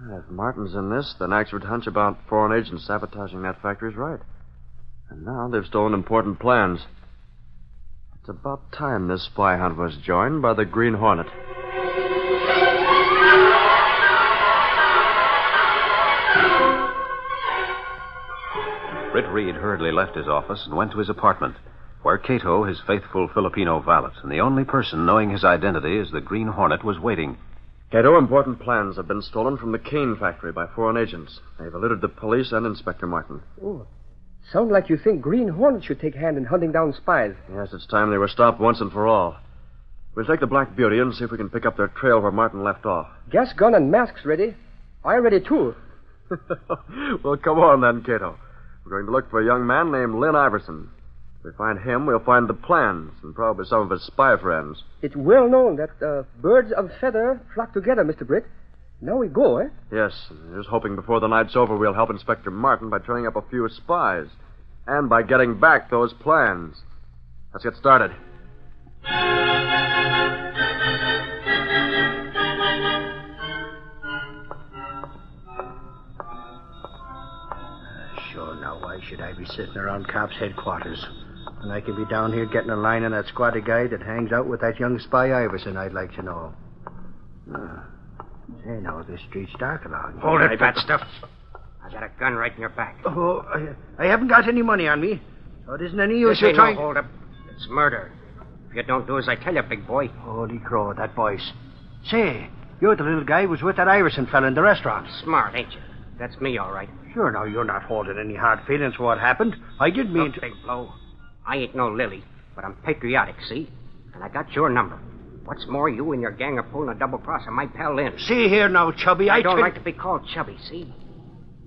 If Martin's in this, then Axford's hunch about foreign agents sabotaging that factory is right. And now they've stolen important plans. It's about time this spy hunt was joined by the Green Hornet. Britt Reed hurriedly left his office and went to his apartment, where Cato, his faithful Filipino valet, and the only person knowing his identity as the Green Hornet, was waiting. Cato, important plans have been stolen from the cane factory by foreign agents. They've eluded the police and Inspector Martin. Oh, sound like you think Green Hornet should take hand in hunting down spies. Yes, it's time they were stopped once and for all. We'll take the Black Beauty and see if we can pick up their trail where Martin left off. Gas gun and masks ready. I ready, too. Well, come on then, Cato. We're going to look for a young man named Lynn Iverson. If we find him, we'll find the plans and probably some of his spy friends. It's well known that birds of feather flock together, Mr. Britt. Now we go, eh? Yes, and here's hoping before the night's over we'll help Inspector Martin by turning up a few spies and by getting back those plans. Let's get started. Sure, now why should I be sitting around cops' headquarters? And I can be down here getting a line on that squatty guy that hangs out with that young spy Iverson, I'd like to know. Say, now, this street's dark along. Hold it, fat stuff. I got a gun right in your back. Oh, I haven't got any money on me, so it isn't any use This ain't trying... no hold up. It's murder. If You don't do as I tell you, big boy. Holy crow, that voice. Say, you're the little guy who was with that Iverson fella in the restaurant. Smart, ain't you? That's me, all right. Sure, now, you're not holding any hard feelings for what happened. I didn't mean Look, Big Blow, I ain't no lily, but I'm patriotic, see? And I got your number. What's more, you and your gang are pulling a double cross on my pal Lynn. See here now, Chubby, I don't like to be called Chubby, see?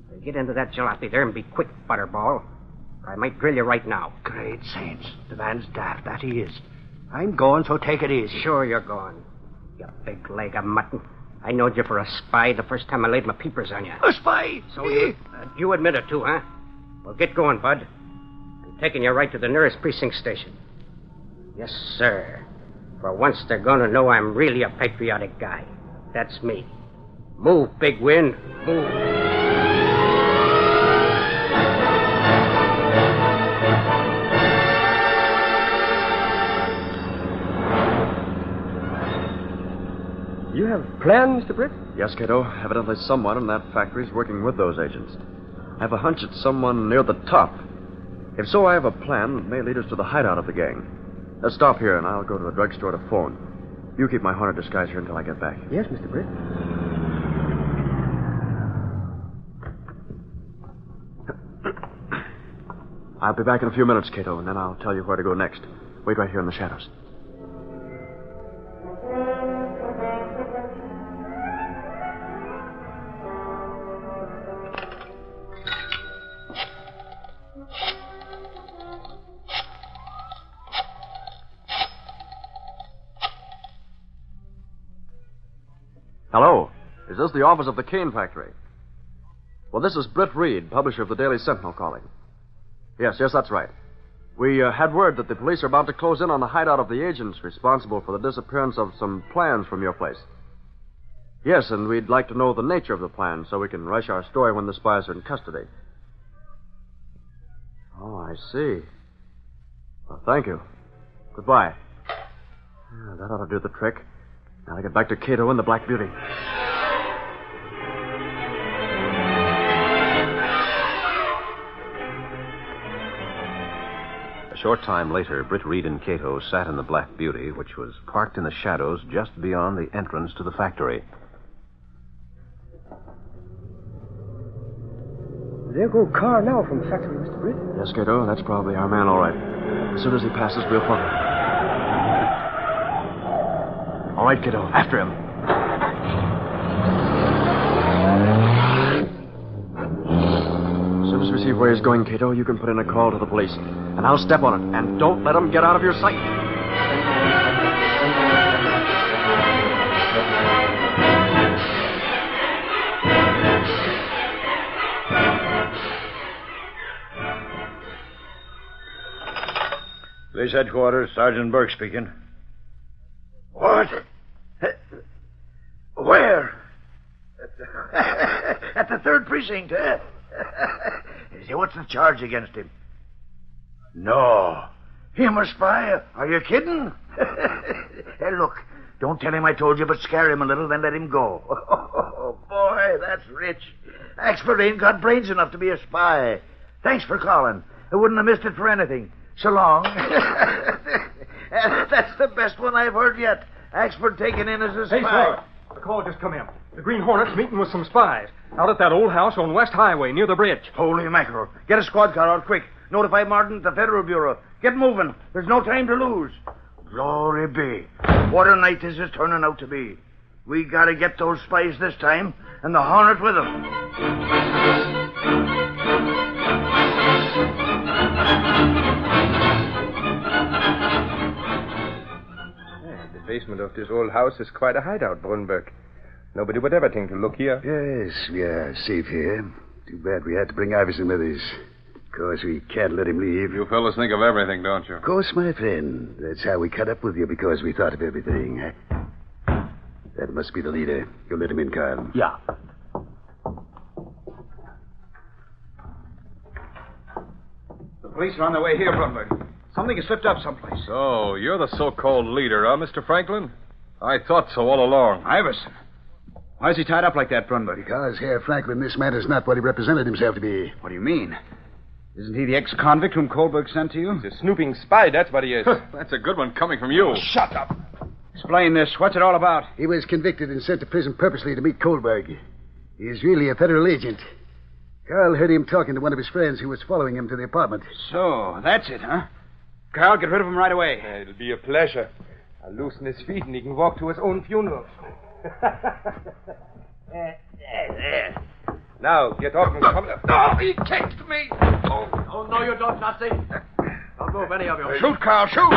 So get into that jalopy there and be quick, Butterball. Or I might drill you right now. Great saints. The man's daft, that he is. I'm going, so take it easy. Sure you're going. You big leg of mutton. I knowed you for a spy the first time I laid my peepers on you. A spy? So you admit it, too, huh? Well, get going, Bud. I'm taking you right to the nearest precinct station. Yes, sir. For once, they're going to know I'm really a patriotic guy. That's me. Move, Big Win. Move. You have plans, Mr. Britt? Yes, Cato. Evidently someone in that factory is working with those agents. I have a hunch it's someone near the top. If so, I have a plan that may lead us to the hideout of the gang. Let's stop here, and I'll go to the drugstore to phone. You keep my Hornet disguise here until I get back. Yes, Mr. Britt. I'll be back in a few minutes, Cato, and then I'll tell you where to go next. Wait right here in the shadows. Hello. Is this the office of the cane factory? Well, this is Britt Reed, publisher of the Daily Sentinel, calling. Yes, that's right. We had word that the police are about to close in on the hideout of the agents responsible for the disappearance of some plans from your place. Yes, and we'd like to know the nature of the plan so we can rush our story when the spies are in custody. Oh, I see. Well, thank you. Goodbye. Yeah, that ought to do the trick. Now to get back to Cato and the Black Beauty. A short time later, Britt Reed and Cato sat in the Black Beauty, which was parked in the shadows just beyond the entrance to the factory. There go car now from the factory, Mr. Britt. Yes, Cato, that's probably our man, all right. As soon as he passes, we'll follow. All right, Cato, after him. As soon as we see where he's going, Cato, you can put in a call to the police. And I'll step on it. And don't let him get out of your sight. Police headquarters, Sergeant Burke speaking. What? Where? At the 3rd precinct, eh? Say, what's the charge against him? No. Him a spy? Are you kidding? Hey, look, don't tell him I told you, but scare him a little, then let him go. Oh, boy, that's rich. Axford ain't got brains enough to be a spy. Thanks for calling. I wouldn't have missed it for anything. So long. That's the best one I've heard yet. Axford taken in as a spy. Hey, sir. A call just come in. The Green Hornet's meeting with some spies out at that old house on West Highway near the bridge. Holy mackerel. Get a squad car out quick. Notify Martin at the Federal Bureau. Get moving. There's no time to lose. Glory be. What a night this is turning out to be. We gotta get those spies this time, and the Hornet with them. The basement of this old house is quite a hideout, Brunberg. Nobody would ever think to look here. Yes, we are safe here. Too bad we had to bring Iverson with us. Of course, we can't let him leave. You fellas think of everything, don't you? Of course, my friend. That's how we cut up with you, because we thought of everything. That must be the leader. You'll let him in, Carl. Yeah. The police are on their way here, Brunberg. Something has slipped up someplace. So, you're the so-called leader, huh, Mr. Franklin? I thought so all along. Iverson. Why is he tied up like that, Brunberg? Because, Herr Franklin, this man is not what he represented himself to be. What do you mean? Isn't he the ex-convict whom Kohlberg sent to you? He's a snooping spy, that's what he is. That's a good one coming from you. Shut up. Explain this. What's it all about? He was convicted and sent to prison purposely to meet Kohlberg. He's really a federal agent. Carl heard him talking to one of his friends who was following him to the apartment. So, that's it, huh? Carl, get rid of him right away. It'll be a pleasure. I'll loosen his feet and he can walk to his own funeral. There. Now, get off and come. No, he kicked me. Oh, no, you don't, Nazi. Don't move any of you. Shoot, Carl, shoot.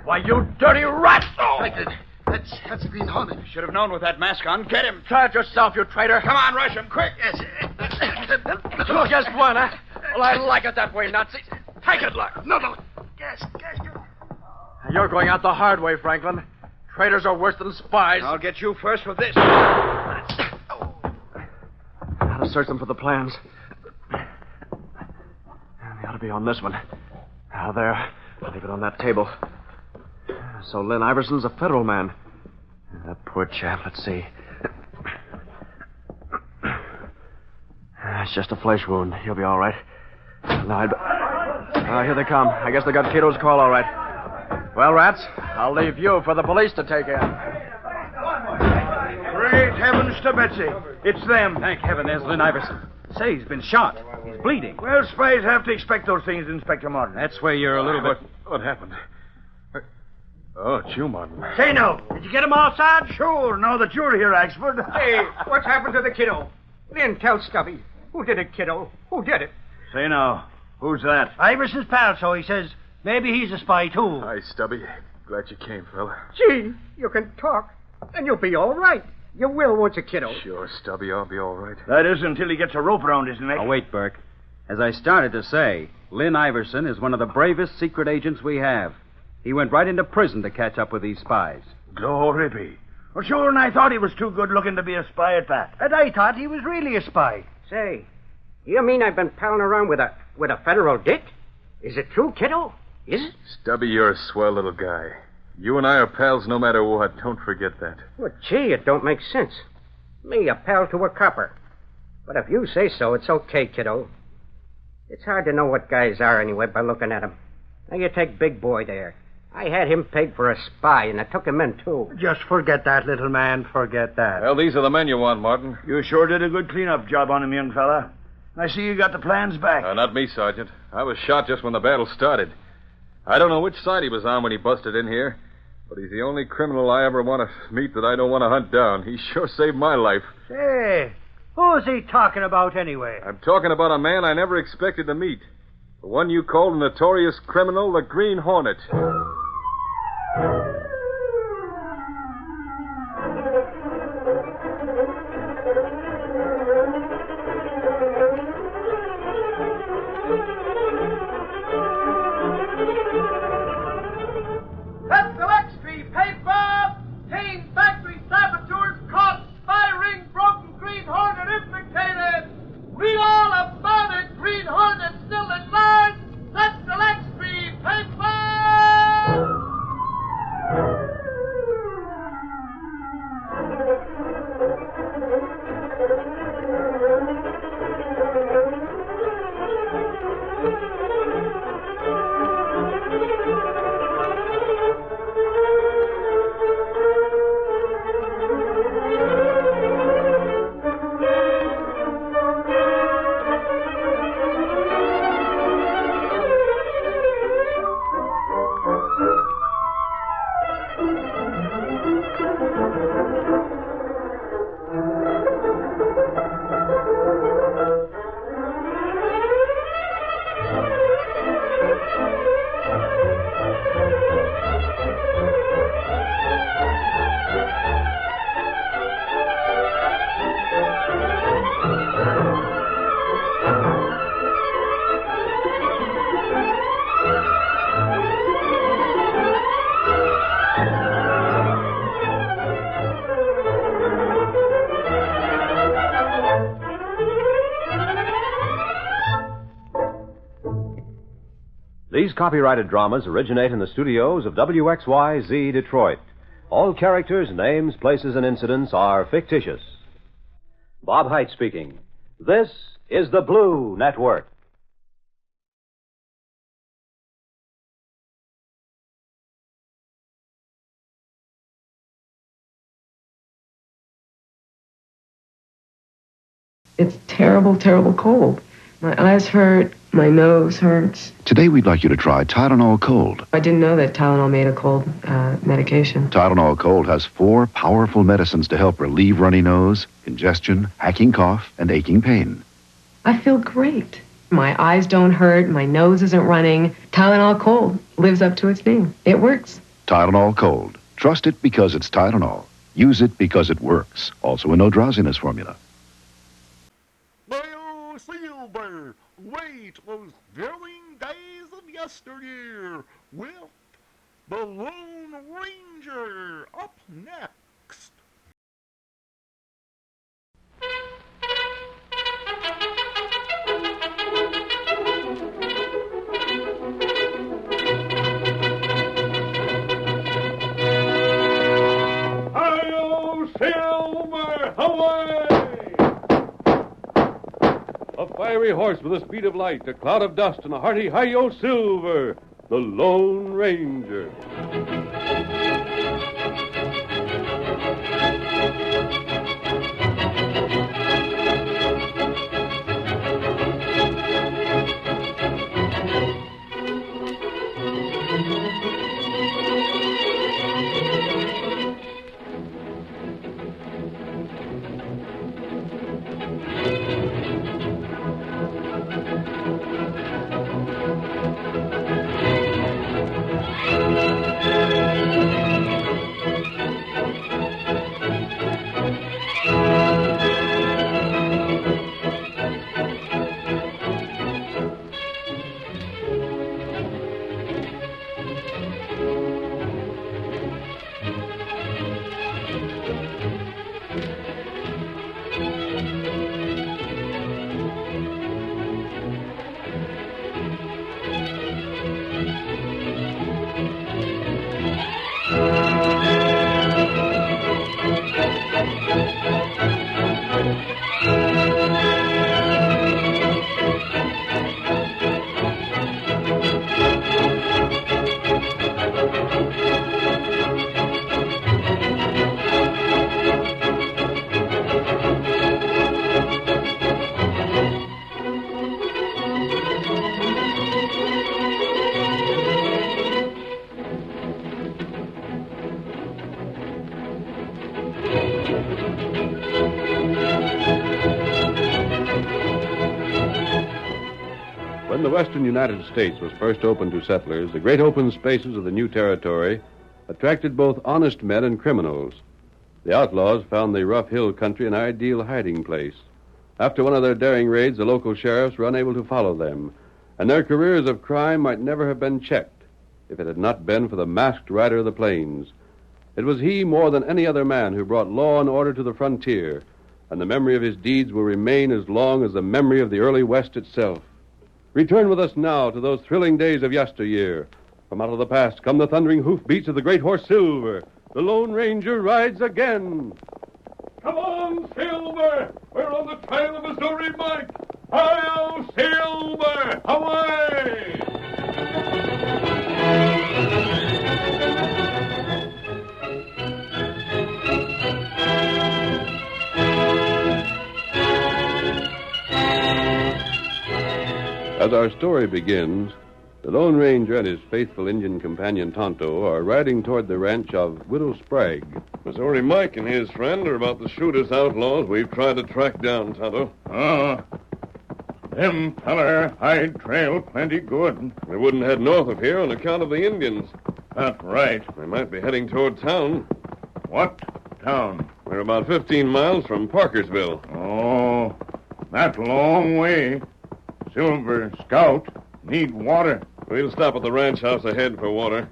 Why, you dirty rat! That's the Green Hornet. Should have known with that mask on. Get him. Try it yourself, you traitor. Come on, rush him, quick. Yes. Just one, huh? Well, I like it that way, Nazi. Take it, Lux. No. Gas. You're going out the hard way, Franklin. Traitors are worse than spies. I'll get you first with this. Gotta search them for the plans. They ought to be on this one. There. Leave it on that table. So Lynn Iverson's a federal man. That poor chap, let's see. It's just a flesh wound. He'll be all right. Now, here they come. I guess they got Cato's call all right. Well, Rats, I'll leave you for the police to take in. Great heavens to Betsy. It's them. Thank heaven there's Lynn Iverson. Say, he's been shot. He's bleeding. Well, spies have to expect those things, Inspector Martin. That's where you're a little bit... What happened? Oh, it's you, Martin. Say no. Did you get them all, Sarge? Sure, now that you're here, Axford. Hey, what's happened to the kiddo? Lynn, tell Stubby. Who did it, kiddo? Who did it? Say now. Who's that? Iverson's pal, so he says. Maybe he's a spy, too. Hi, Stubby. Glad you came, fella. Gee, you can talk, and you'll be all right. You will, won't you, kiddo? Sure, Stubby, I'll be all right. That is until he gets a rope around his neck. Oh, wait, Burke. As I started to say, Lynn Iverson is one of the bravest secret agents we have. He went right into prison to catch up with these spies. Glory be. Well, sure, and I thought he was too good looking to be a spy at that. And I thought he was really a spy. Say, you mean I've been palling around with a federal dick? Is it true, kiddo? Is it? Stubby, you're a swell little guy. You and I are pals no matter what. Don't forget that. Well, gee, it don't make sense. Me, a pal to a copper. But if you say so, it's okay, kiddo. It's hard to know what guys are anyway by looking at them. Now, you take Big Boy there. I had him pegged for a spy, and I took him in, too. Just forget that, little man. Forget that. Well, these are the men you want, Martin. You sure did a good clean-up job on him, young fella. I see you got the plans back. Not me, Sergeant. I was shot just when the battle started. I don't know which side he was on when he busted in here, but he's the only criminal I ever want to meet that I don't want to hunt down. He sure saved my life. Hey, who's he talking about anyway? I'm talking about a man I never expected to meet. The one you called a notorious criminal, the Green Hornet. That's the Lux paper! Teen factory saboteurs caught, spy ring broken, Green Hornet implicated! Read all about it, Green Hornet still in line! That's the Lux paper! These copyrighted dramas originate in the studios of WXYZ Detroit. All characters, names, places, and incidents are fictitious. Bob Height speaking. This is the Blue Network. It's terrible, terrible cold. My eyes hurt, my nose hurts. Today we'd like you to try Tylenol Cold. I didn't know that Tylenol made a cold medication. Tylenol Cold has 4 powerful medicines to help relieve runny nose, congestion, hacking cough, and aching pain. I feel great. My eyes don't hurt, my nose isn't running. Tylenol Cold lives up to its name. It works. Tylenol Cold. Trust it because it's Tylenol. Use it because it works. Also a no drowsiness formula. Well, Silver, wait those thrilling days of yesteryear with the Lone Ranger up next. Hi-yo, Silver, away! A fiery horse with the speed of light, a cloud of dust, and a hearty hi-yo, Silver, the Lone Ranger. When the western United States was first opened to settlers, the great open spaces of the new territory attracted both honest men and criminals. The outlaws found the rough hill country an ideal hiding place. After one of their daring raids, the local sheriffs were unable to follow them, and their careers of crime might never have been checked if it had not been for the masked rider of the plains. It was he, more than any other man, who brought law and order to the frontier, and the memory of his deeds will remain as long as the memory of the early West itself. Return with us now to those thrilling days of yesteryear. From out of the past come the thundering hoofbeats of the great horse Silver. The Lone Ranger rides again. Come on, Silver! We're on the trail of Missouri Mike! Hi-yo, Silver! Away! As our story begins, the Lone Ranger and his faithful Indian companion Tonto are riding toward the ranch of Widow Sprague. Missouri Mike and his friend are about the shootest outlaws we've tried to track down, Tonto. Them feller hide trail plenty good. They wouldn't head north of here on account of the Indians. That's right. They might be heading toward town. What town? We're about 15 miles from Parkersville. Oh, that's a long way. Silver, Scout, need water. We'll stop at the ranch house ahead for water.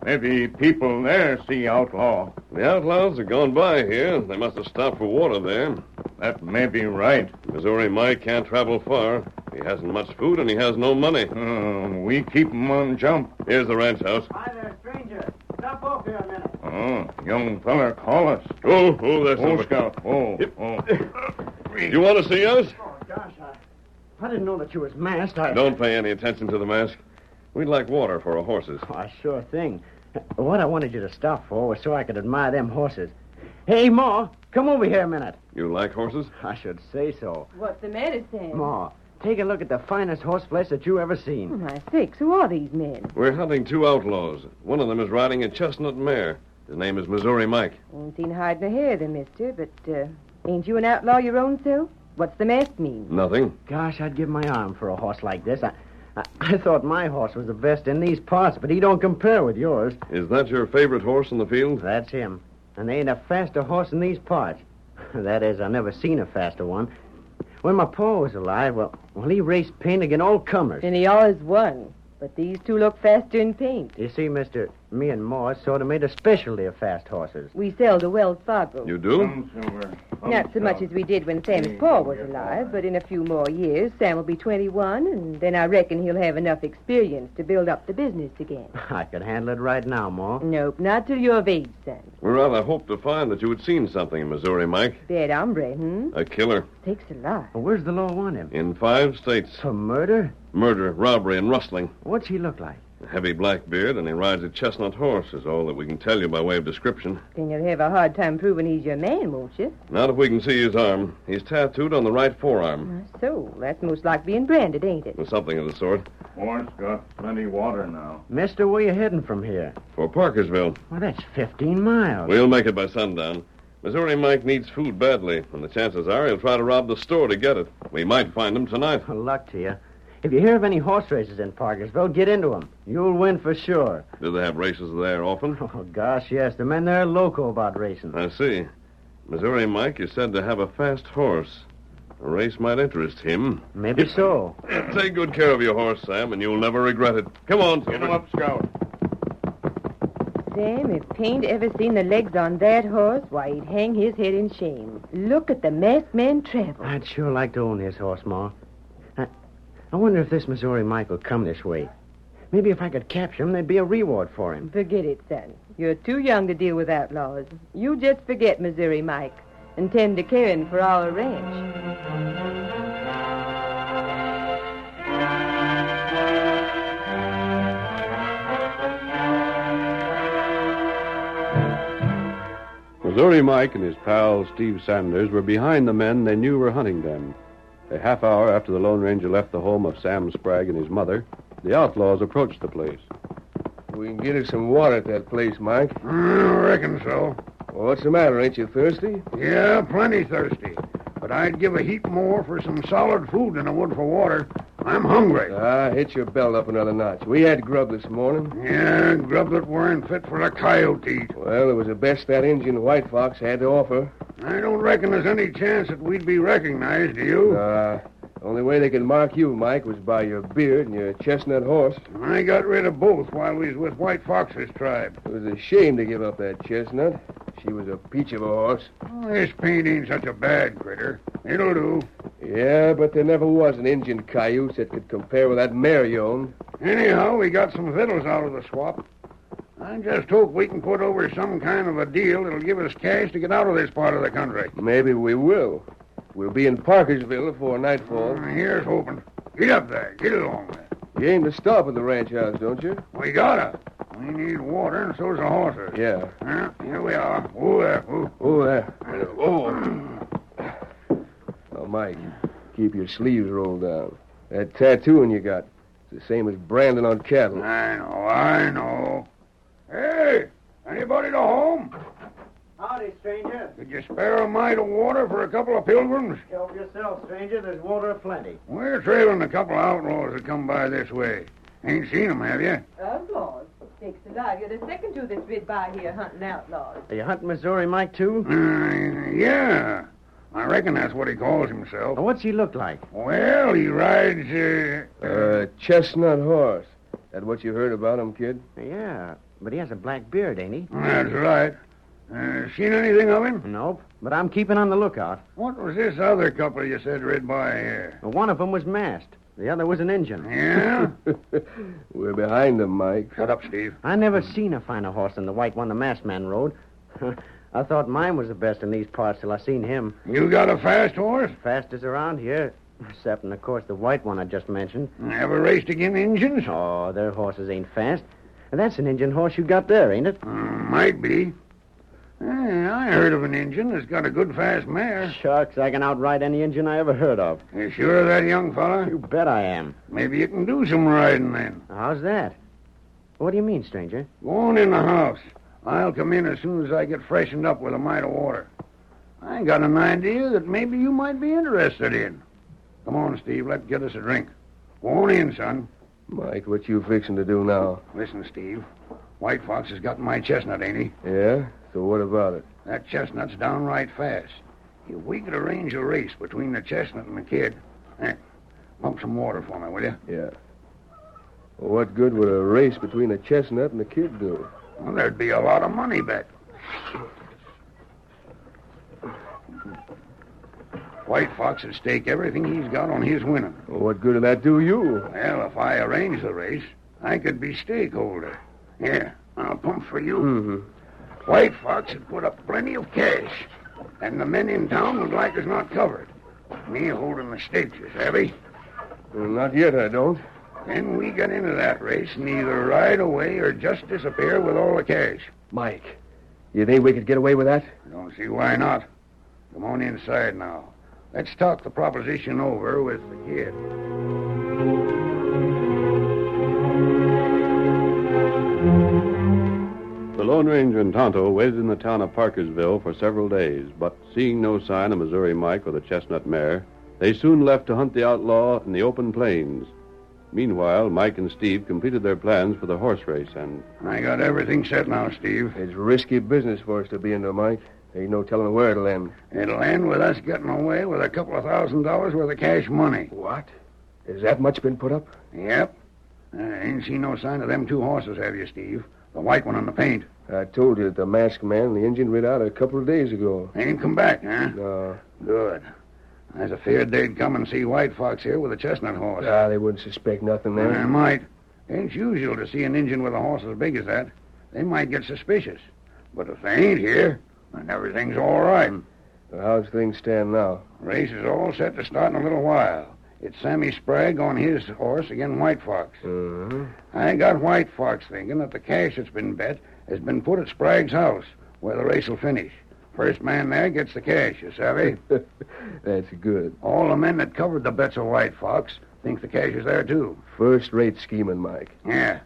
Maybe people there see outlaw. The outlaws have gone by here. They must have stopped for water there. That may be right. Missouri Mike can't travel far. He hasn't much food and he has no money. We keep him on jump. Here's the ranch house. Hi there, stranger. Stop off here a minute. Young feller, call us. Oh, that's Scout. You want to see us? Oh, gosh, I didn't know that you was masked. Don't pay any attention to the mask. We'd like water for our horses. Oh, sure thing. What I wanted you to stop for was so I could admire them horses. Hey, Ma, come over here a minute. You like horses? I should say so. What's the matter, Sam? Ma, take a look at the finest horseflesh that you ever seen. Oh, my sakes, who are these men? We're hunting 2 outlaws. One of them is riding a chestnut mare. His name is Missouri Mike. Ain't seen hide nor hair then, mister, but ain't you an outlaw your own self? What's the mask mean? Nothing. Gosh, I'd give my arm for a horse like this. I thought my horse was the best in these parts, but he don't compare with yours. Is that your favorite horse in the field? That's him. And there ain't a faster horse in these parts. That is, I never seen a faster one. When my pa was alive, well, he raced paint against all comers. And he always won. But these two look faster in paint. You see, mister, me and Ma sort of made a specialty of fast horses. We sell to Wells Fargo. You do? Not so much as we did when Sam's pa was alive, but in a few more years, Sam will be 21, and then I reckon he'll have enough experience to build up the business again. I could handle it right now, Ma. Nope, not till you're of age, son. We rather hoped to find that you had seen something in Missouri, Mike. Bad hombre, A killer. Takes a lot. Well, where's the law want him? In 5 states. For murder? Murder, robbery, and rustling. What's he look like? A heavy black beard, and he rides a chestnut horse, is all that we can tell you by way of description. Then you'll have a hard time proving he's your man, won't you? Not if we can see his arm. He's tattooed on the right forearm. So, that's most like being branded, ain't it? Or something of the sort. Horse got plenty water now. Mister, where you heading from here? For Parkersville. Well, that's 15 miles. We'll make it by sundown. Missouri Mike needs food badly, and the chances are he'll try to rob the store to get it. We might find him tonight. Well, luck to you. If you hear of any horse races in Parkersville, get into them. You'll win for sure. Do they have races there often? Oh, gosh, yes. The men there are local about racing. I see. Missouri Mike is said to have a fast horse. A race might interest him. Maybe so. Take good care of your horse, Sam, and you'll never regret it. Come on, Get him up, Scout. Sam, if Paint ever seen the legs on that horse, why, he'd hang his head in shame. Look at the masked man travel. I'd sure like to own this horse, Ma. I wonder if this Missouri Mike will come this way. Maybe if I could capture him, there'd be a reward for him. Forget it, son. You're too young to deal with outlaws. You just forget Missouri Mike and tend to caring for our ranch. Missouri Mike and his pal Steve Sanders were behind the men they knew were hunting them. A half hour after the Lone Ranger left the home of Sam Sprague and his mother, the outlaws approached the place. We can get us some water at that place, Mike. I reckon so. Well, what's the matter? Ain't you thirsty? Yeah, plenty thirsty. But I'd give a heap more for some solid food than I would for water. I'm hungry. Hit your belt up another notch. We had grub this morning. Yeah, grub that weren't fit for a coyote to eat. Well, it was the best that Indian White Fox had to offer. I don't reckon there's any chance that we'd be recognized, do you? Only way they could mark you, Mike, was by your beard and your chestnut horse. I got rid of both while we was with White Fox's tribe. It was a shame to give up that chestnut. She was a peach of a horse. Oh, this Paint ain't such a bad critter. It'll do. Yeah, but there never was an Indian cayuse that could compare with that mare you own. Anyhow, we got some victuals out of the swap. I just hope we can put over some kind of a deal that'll give us cash to get out of this part of the country. Maybe we will. We'll be in Parkersville before nightfall. Here's hoping. Get up there. Get along there. You aim to stop at the ranch house, don't you? We gotta. We need water, and so's the horses. Yeah. Here we are. Oh, there. Oh, Mike, keep your sleeves rolled down. That tattooing you got, it's the same as branding on cattle. I know. Hey, anybody to home? Howdy, stranger. Could you spare a mite of water for a couple of pilgrims? Help yourself, stranger. There's water aplenty. We're trailing a couple of outlaws that come by this way. Ain't seen them, have you? Outlaws? Sakes alive, you're the second two that's rid by here hunting outlaws. Are you hunting Missouri Mike, too? Yeah. I reckon that's what he calls himself. What's he look like? Well, he rides, chestnut horse. That what you heard about him, kid? Yeah, but he has a black beard, ain't he? That's right. Seen anything of him? Nope, but I'm keeping on the lookout. What was this other couple you said rid by here? One of them was masked. The other was an Injun. Yeah? We're behind them, Mike. Shut up, Steve. I never seen a finer horse than the white one the masked man rode. I thought mine was the best in these parts till I seen him. You got a fast horse? Fastest around here. Excepting, of course, the white one I just mentioned. Ever raced again Injuns? Oh, their horses ain't fast. And that's an Injun horse you got there, ain't it? Might be. I heard of an Injun that's got a good fast mare. Shucks, I can outride any Injun I ever heard of. You sure of that, young fella? You bet I am. Maybe you can do some riding then. How's that? What do you mean, stranger? Go on in the house. I'll come in as soon as I get freshened up with a mite of water. I got an idea that maybe you might be interested in. Come on, Steve, let's get us a drink. Go on in, son. Mike, what you fixing to do now? Listen, Steve. White Fox has got my chestnut, ain't he? Yeah? So what about it? That chestnut's downright fast. If we could arrange a race between the chestnut and the kid... pump some water for me, will you? Yeah. Well, what good would a race between a chestnut and a kid do? Well, there'd be a lot of money bet. White Fox would stake everything he's got on his winning. Well, what good would that do you? Well, if I arrange the race, I could be stakeholder. Here, I'll pump for you. Mm-hmm. White Fox would put up plenty of cash, and the men in town would like us not covered. Me holding the stakes, you savvy? Well, not yet, I don't. Then we get into that race and either ride away or just disappear with all the cash. Mike, you think we could get away with that? I don't see why not. Come on inside now. Let's talk the proposition over with the kid. The Lone Ranger and Tonto waited in the town of Parkersville for several days, but seeing no sign of Missouri Mike or the chestnut mare, they soon left to hunt the outlaw in the open plains. Meanwhile, Mike and Steve completed their plans for the horse race, and... I got everything set now, Steve. It's risky business for us to be into, Mike. Ain't no telling where it'll end. It'll end with us getting away with a couple of $1,000 worth of cash money. What? Has that much been put up? Yep. Ain't seen no sign of them two horses, have you, Steve? The white one on the paint. I told you that the masked man and the Indian rid out a couple of days ago. Ain't come back, huh? No. Good. I was afeard they'd come and see White Fox here with a chestnut horse. They wouldn't suspect nothing then. They might. Ain't usual to see an Indian with a horse as big as that. They might get suspicious. But if they ain't here, then everything's all right. Well, how's things stand now? Race is all set to start in a little while. It's Sammy Sprague on his horse against White Fox. Uh-huh. I got White Fox thinking that the cash that's been bet has been put at Sprague's house, where the race will finish. First man there gets the cash, you savvy? That's good. All the men that covered the bets of White Fox think the cash is there, too. First-rate scheming, Mike. Yeah.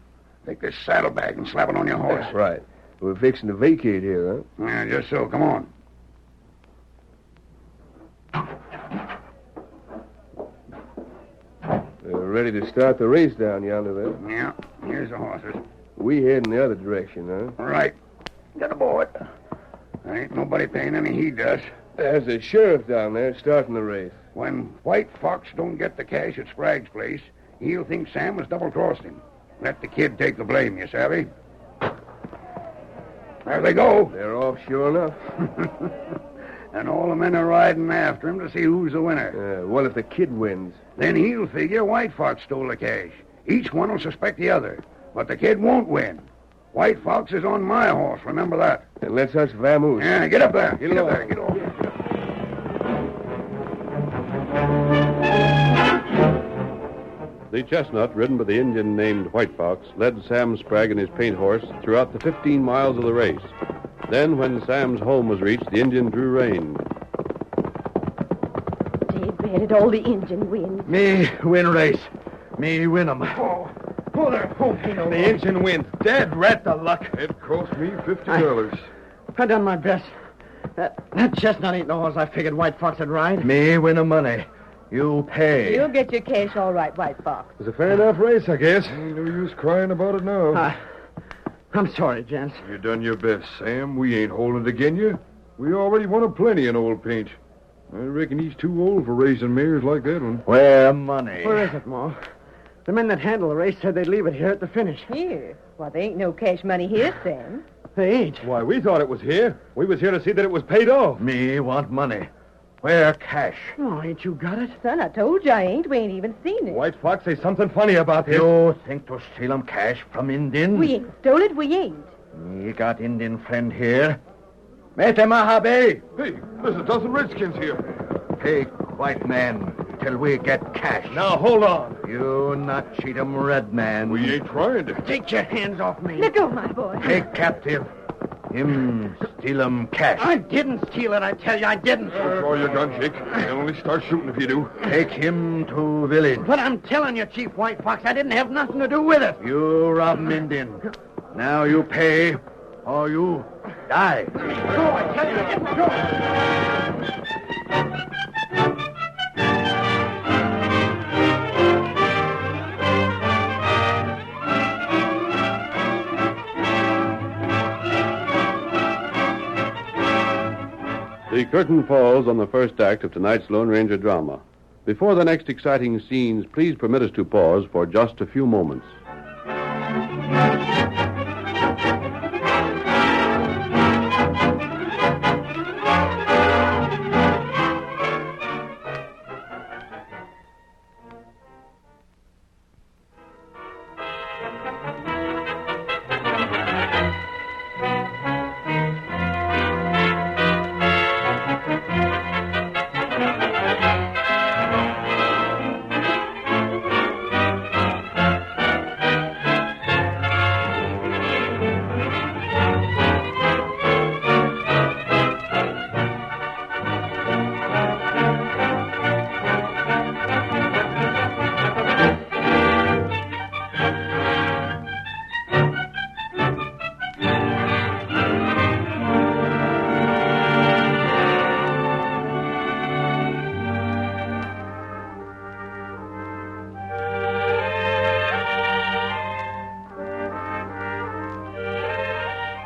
Take this saddlebag and slap it on your horse. Right. We're fixing to vacate here, huh? Yeah, just so. Come on. We're ready to start the race down yonder, then. Yeah. Here's the horses. We head in the other direction, huh? Right. Get aboard. There ain't nobody paying any heed to us. There's the sheriff down there starting the race. When White Fox don't get the cash at Sprague's place, he'll think Sam has double-crossed him. Let the kid take the blame, you savvy? There they go. They're off sure enough. And all the men are riding after him to see who's the winner. What if the kid wins? Then he'll figure White Fox stole the cash. Each one will suspect the other. But the kid won't win. White Fox is on my horse, remember that. Then let's us vamoose. Yeah, get up there. Get up there. Get off. The chestnut, ridden by the Indian named White Fox, led Sam Sprague and his paint horse throughout the 15 miles of the race. Then, when Sam's home was reached, the Indian drew rein. David, it all the Indian wins. Me win race. Me win 'em. Oh, there. Oh, The engine wins. Dead rat the luck. It cost me $50. I done my best. That chestnut ain't the horse I figured White Fox would ride. Me win the money. You pay. You'll get your cash all right, White Fox. It's a fair enough race, I guess. Ain't no use crying about it now. I'm sorry, gents. You done your best, Sam. We ain't holding it again you. We already won a plenty in old paint. I reckon he's too old for racing mares like that one. Where money? Where is it, Ma? The men that handle the race said they'd leave it here at the finish. Here? Well, there ain't no cash money here, Sam. They ain't. Why, we thought it was here. We was here to see that it was paid off. Me want money. Where cash? Oh, ain't you got it? Son, I told you I ain't. We ain't even seen it. White Fox say something funny about this. You think to steal 'em cash from Indian? We ain't stole it. We ain't. Me got Indian friend here. Mete Mahabe. Hey, there's a dozen redskins here. Take white man. till we get cash. Now, hold on. You not cheat 'em, red man. We ain't trying to. Take your hands off me. Let go, my boy. Take captive. Him steal 'em cash. I didn't steal it, I tell you, I didn't. Don't draw your gun, Jake. They'll only start shooting if you do. Take him to village. But I'm telling you, Chief White Fox, I didn't have nothing to do with it. You rob 'em Indian. Now you pay, or you die. Go, I tell you, go. The curtain falls on the first act of tonight's Lone Ranger drama. Before the next exciting scenes, please permit us to pause for just a few moments.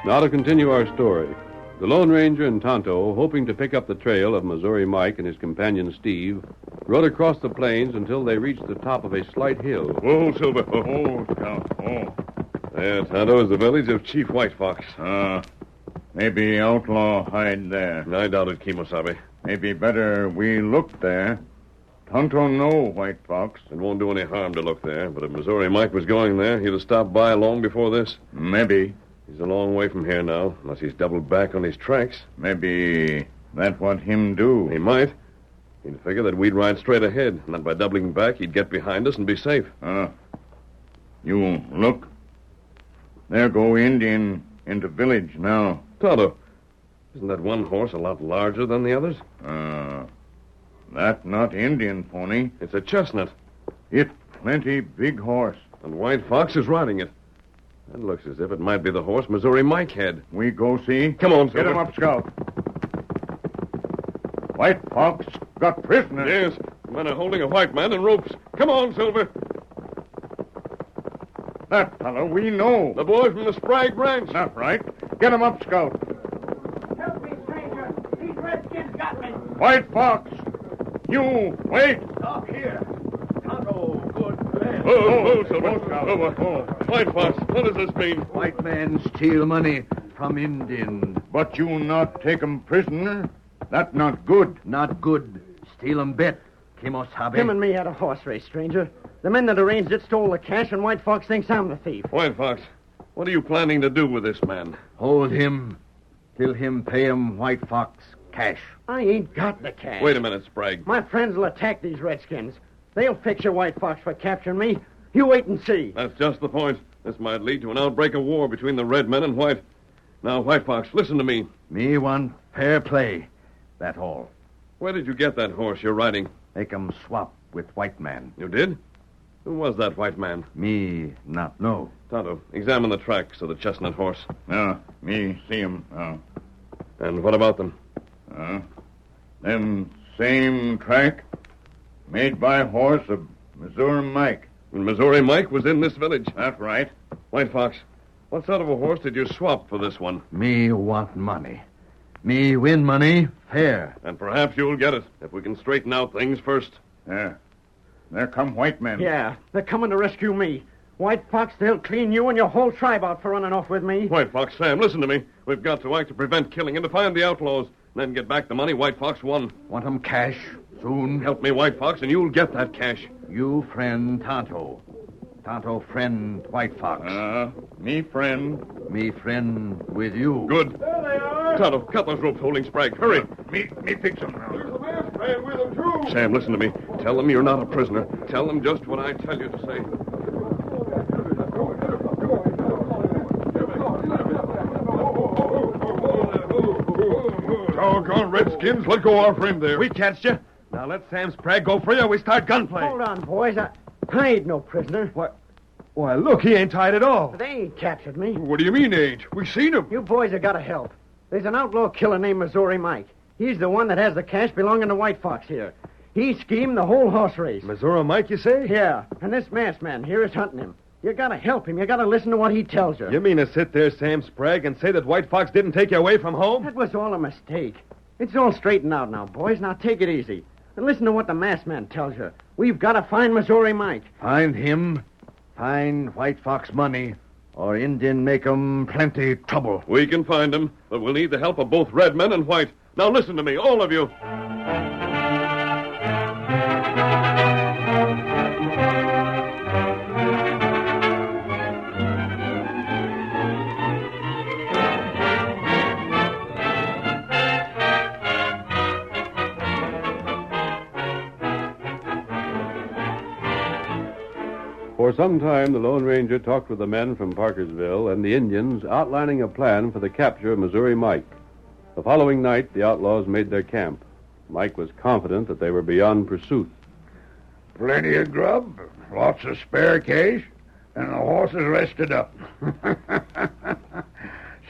Now to continue our story. The Lone Ranger and Tonto, hoping to pick up the trail of Missouri Mike and his companion Steve, rode across the plains until they reached the top of a slight hill. Whoa, Silver. Oh, Scout. Oh. There, Tonto, is the village of Chief White Fox. Maybe outlaw hide there. I doubt it, Kimosabe. Maybe better we look there. Tonto know White Fox. It won't do any harm to look there, but if Missouri Mike was going there, he'd have stopped by long before this. Maybe. He's a long way from here now, unless he's doubled back on his tracks. Maybe that what him do. He might. He'd figure that we'd ride straight ahead, and that by doubling back, he'd get behind us and be safe. You look. There go Indian into village now. Tonto, isn't that one horse a lot larger than the others? That not Indian pony. It's a chestnut. It plenty big horse. And White Fox is riding it. That looks as if it might be the horse Missouri Mike had. We go see? Come on, Silver. Get him up, Scout. White Fox got prisoner. Yes, men are holding a white man in ropes. Come on, Silver. That fellow we know. The boy from the Sprague Ranch. Not right. Get him up, Scout. Help me, stranger. These redskins got me. White Fox. You, wait. Stop here. Tonto, good man. Silver. White Fox, what does this mean? White man steal money from Indian. But you not take 'em prisoner? That not good. Not good. Steal 'em bet. Kimosabe. Him and me had a horse race, stranger. The men that arranged it stole the cash, and White Fox thinks I'm the thief. White Fox, what are you planning to do with this man? Hold him till him pay him White Fox cash. I ain't got the cash. Wait a minute, Sprague. My friends will attack these redskins. They'll picture White Fox for capturing me. You wait and see. That's just the point. This might lead to an outbreak of war between the red men and white. Now, White Fox, listen to me. Me want fair play. That all. Where did you get that horse you're riding? Make 'em swap with white man. You did? Who was that white man? Me not know. Tonto, examine the tracks of the chestnut horse. Me see 'em. And what about them? Them same track made by horse of Missouri Mike. And Missouri Mike was in this village. That's right. White Fox, what sort of a horse did you swap for this one? Me want money. Me win money fair. And perhaps you'll get it if we can straighten out things first. There come white men. Yeah, they're coming to rescue me. White Fox, they'll clean you and your whole tribe out for running off with me. White Fox, Sam, listen to me. We've got to act to prevent killing and to find the outlaws. Then get back the money White Fox won. Want 'em cash soon? Help me, White Fox, and you'll get that cash. You friend Tonto. Tonto friend White Fox. Me friend. Me friend with you. Good. There they are. Tonto, cut those ropes holding Sprague. Hurry. Me fix 'em now. There's a man spraying with them, too. Sam, listen to me. Tell them you're not a prisoner. Tell them just what I tell you to say. Doggone Redskins, let go our friend there. We catched you. Now let Sam Sprague go free or we start gunplay. Hold on, boys. I ain't no prisoner. What? Why, look, he ain't tied at all. They ain't captured me. What do you mean, ain't? We seen him. You boys have got to help. There's an outlaw killer named Missouri Mike. He's the one that has the cash belonging to White Fox here. He schemed the whole horse race. Missouri Mike, you say? Yeah, and this masked man here is hunting him. You got to help him. You got to listen to what he tells you. You mean to sit there, Sam Sprague, and say that White Fox didn't take you away from home? That was all a mistake. It's all straightened out now, boys. Now take it easy. And listen to what the masked man tells you. We've got to find Missouri Mike. Find him, find White Fox money, or Indian make 'em plenty trouble. We can find him, but we'll need the help of both red men and white. Now listen to me, all of you. For some time, the Lone Ranger talked with the men from Parkersville and the Indians, outlining a plan for the capture of Missouri Mike. The following night, the outlaws made their camp. Mike was confident that they were beyond pursuit. Plenty of grub, lots of spare cash, and the horses rested up.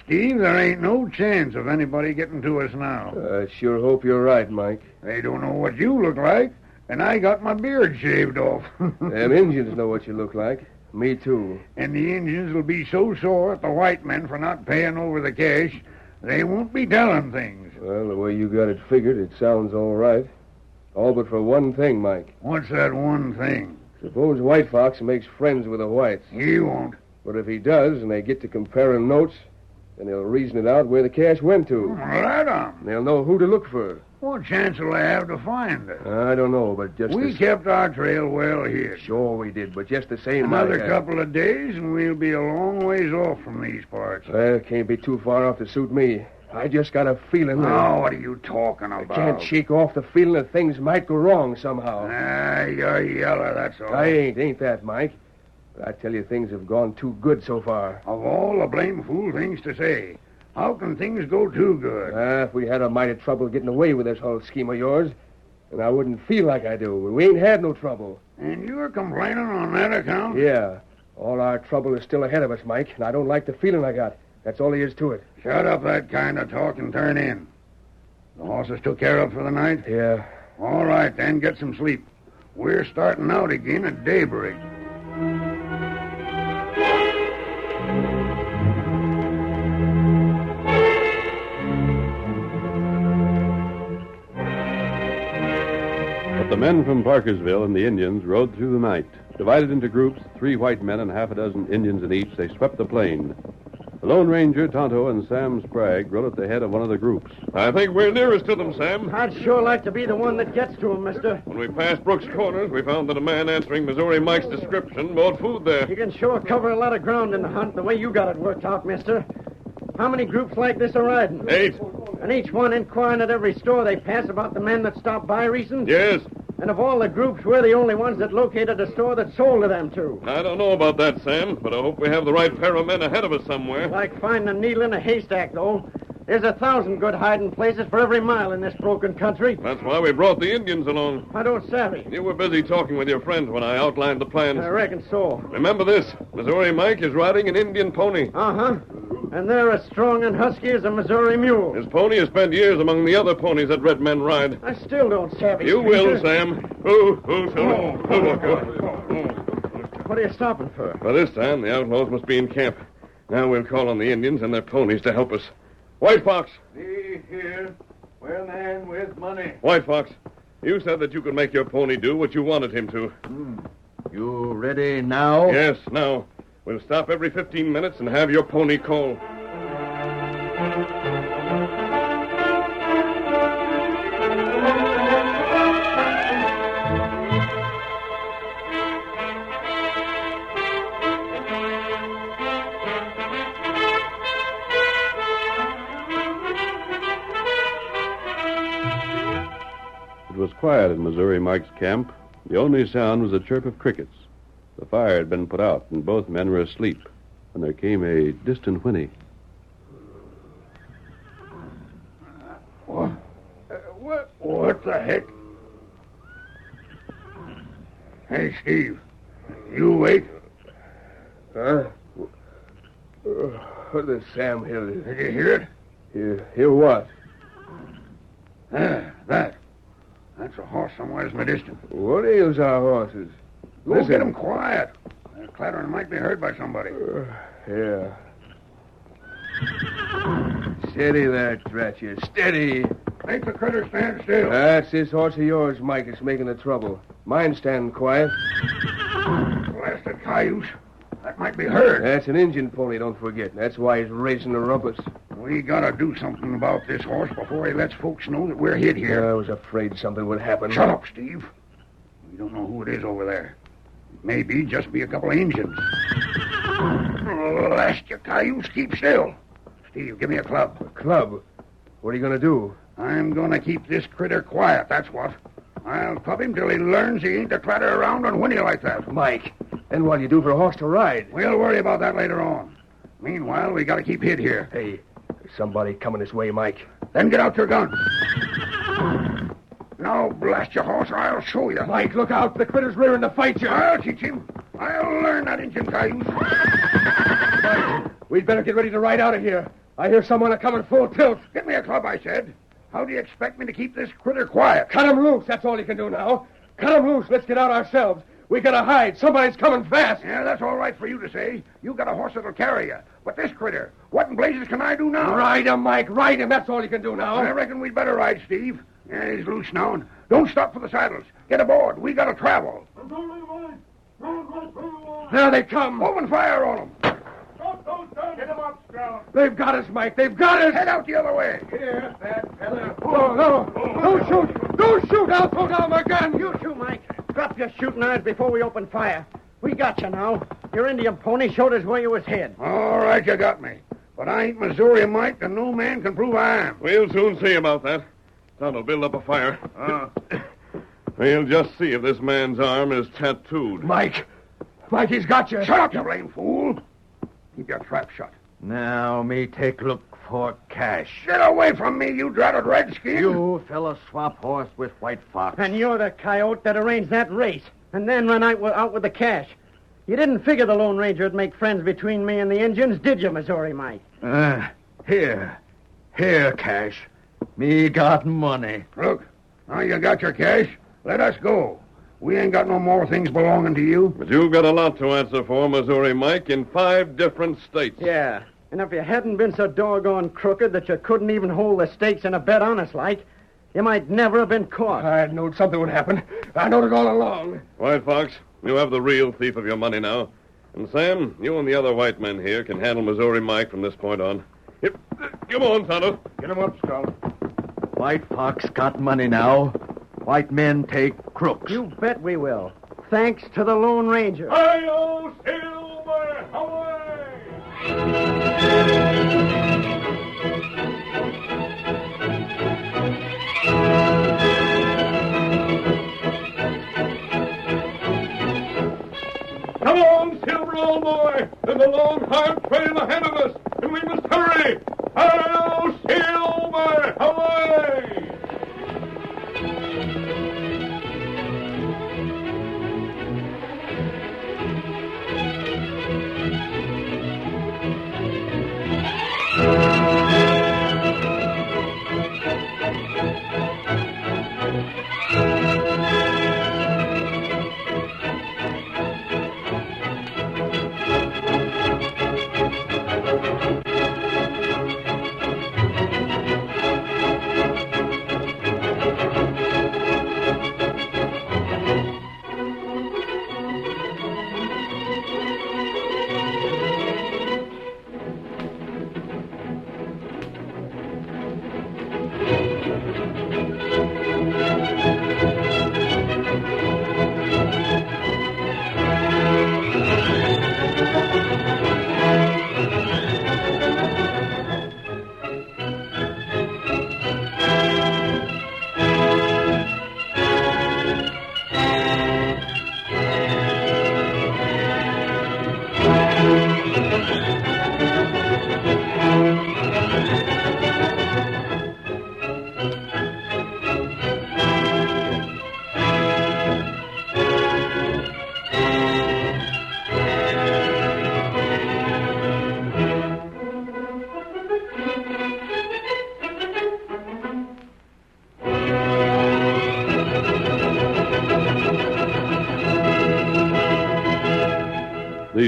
Steve, there ain't no chance of anybody getting to us now. I sure hope you're right, Mike. They don't know what you look like, and I got my beard shaved off. Them Indians know what you look like. Me, too. And the Indians will be so sore at the white men for not paying over the cash, they won't be telling things. Well, the way you got it figured, it sounds all right. All but for one thing, Mike. What's that one thing? Suppose White Fox makes friends with the whites. He won't. But if he does, and they get to comparing notes, then they'll reason it out where the cash went to. Right on. They'll know who to look for. What chance will they have to find us? I don't know, but just We kept our trail well hid. Sure we did, but just the same... Another couple of days, and we'll be a long ways off from these parts. Well, can't be too far off to suit me. I just got a feeling that... Oh, what are you talking about? I can't shake off the feeling that things might go wrong somehow. You're yeller, that's all. I ain't that, Mike. But I tell you, things have gone too good so far. Of all the blame fool things to say, how can things go too good? If we had a mighty trouble getting away with this whole scheme of yours, then I wouldn't feel like I do. We ain't had no trouble. And you're complaining on that account? Yeah. All our trouble is still ahead of us, Mike, and I don't like the feeling I got. That's all there is to it. Shut up that kind of talk and turn in. The horses took care of for the night? Yeah. All right, then, get some sleep. We're starting out again at daybreak. But the men from Parkersville and the Indians rode through the night. Divided into groups, 3 white men and half a dozen Indians in each, they swept the plain. The Lone Ranger, Tonto, and Sam Sprague rode at the head of one of the groups. I think we're nearest to them, Sam. I'd sure like to be the one that gets to him, mister. When we passed Brooks Corners, we found that a man answering Missouri Mike's description bought food there. You can sure cover a lot of ground in the hunt the way you got it worked out, mister. How many groups like this are riding? 8. And each one inquiring at every store they pass about the men that stopped by recent? Yes. And of all the groups, we're the only ones that located a store that sold to them, too. I don't know about that, Sam, but I hope we have the right pair of men ahead of us somewhere. Like finding a needle in a haystack, though. There's 1,000 good hiding places for every mile in this broken country. That's why we brought the Indians along. I don't savvy. You were busy talking with your friend when I outlined the plans. I reckon so. Remember this. Missouri Mike is riding an Indian pony. Uh-huh. And they're as strong and husky as a Missouri mule. His pony has spent years among the other ponies that red men ride. I still don't savvy. You will, Sam. What are you stopping for? By this time, the outlaws must be in camp. Now we'll call on the Indians and their ponies to help us. White Fox. Me here. We're the man with money. White Fox, you said that you could make your pony do what you wanted him to. You ready now? Yes, now. We'll stop every 15 minutes and have your pony call. It was quiet in Missouri Mike's camp. The only sound was a chirp of crickets. The fire had been put out, and both men were asleep when there came a distant whinny. What the heck? Hey, Steve. You wait. Huh? The Sam Hill. Did you hear it? Hear what? That. That's a horse somewhere in the distance. What ails our horses? Go get them quiet. Their clattering might be heard by somebody. Yeah. Steady there, drat you. Steady. Make the critter stand still. That's this horse of yours, Mike, that's making the trouble. Mine standing quiet. Blasted cayuse. That might be heard. That's an Indian pony, don't forget. That's why he's raising the rumpus. We gotta do something about this horse before he lets folks know that we're hid here. I was afraid something would happen. Shut up, Steve. We don't know who it is over there. It may be just be a couple of Indians. Blast you, cayuse. Keep still. Steve, give me a club. A club? What are you gonna do? I'm gonna keep this critter quiet, that's what. I'll club him till he learns he ain't to clatter around and whinny like that. Mike, then what'll you do for a horse to ride? We'll worry about that later on. Meanwhile, we gotta keep hid here. Hey, there's somebody coming this way, Mike. Then get out your gun. Now, blast your horse, or I'll show you. Mike, look out. The critter's rearing to fight you. I'll teach him. I'll learn that Indian cayuse. Mike, we'd better get ready to ride out of here. I hear someone coming full tilt. Get me a club, I said. How do you expect me to keep this critter quiet? Cut him loose. That's all you can do now. Cut him loose. Let's get out ourselves. We gotta hide. Somebody's coming fast. Yeah, that's all right for you to say. You got a horse that'll carry you. But this critter, what in blazes can I do now? Ride him, Mike. Ride him. That's all you can do now. I reckon we'd better ride, Steve. Yeah, he's loose now. Don't stop for the saddles. Get aboard. We gotta travel. There they come. Open fire on them. Get him up, Scout. They've got us, Mike. They've got us. Head out the other way. Here, that feather. No. Don't shoot. Don't shoot. I'll throw down my gun. You too, Mike. Drop your shooting irons before we open fire. We got you now. Your Indian pony showed us where you was hid. All right, you got me. But I ain't Missouri Mike, and no man can prove I am. We'll soon see about that. Tom will build up a fire. We'll just see if this man's arm is tattooed. Mike, he's got you. Shut up, you blame fool. Keep your trap shut. Now, me take look for cash. Get away from me, you dratted redskin. You fella swap horse with White Fox. And you're the coyote that arranged that race, and then run out with the cash. You didn't figure the Lone Ranger would make friends between me and the Indians, did you, Missouri Mike? Here, Cash. Me got money. Look, now you got your cash. Let us go. We ain't got no more things belonging to you. But you've got a lot to answer for, Missouri Mike, in 5 different states. Yeah, and if you hadn't been so doggone crooked that you couldn't even hold the stakes in a bet honest like, you might never have been caught. I knowed something would happen. I knowed it all along. White Fox, you have the real thief of your money now. And Sam, you and the other white men here can handle Missouri Mike from this point on. Here, come on, Tonto. Get him up, Scout. White Fox got money now. White men take crooks. You bet we will. Thanks to the Lone Ranger. Hi-yo, Silver, away! Come on, Silver, old boy. There's a long, hard trail ahead of us, and we must hurry. Hi-yo, Silver, away!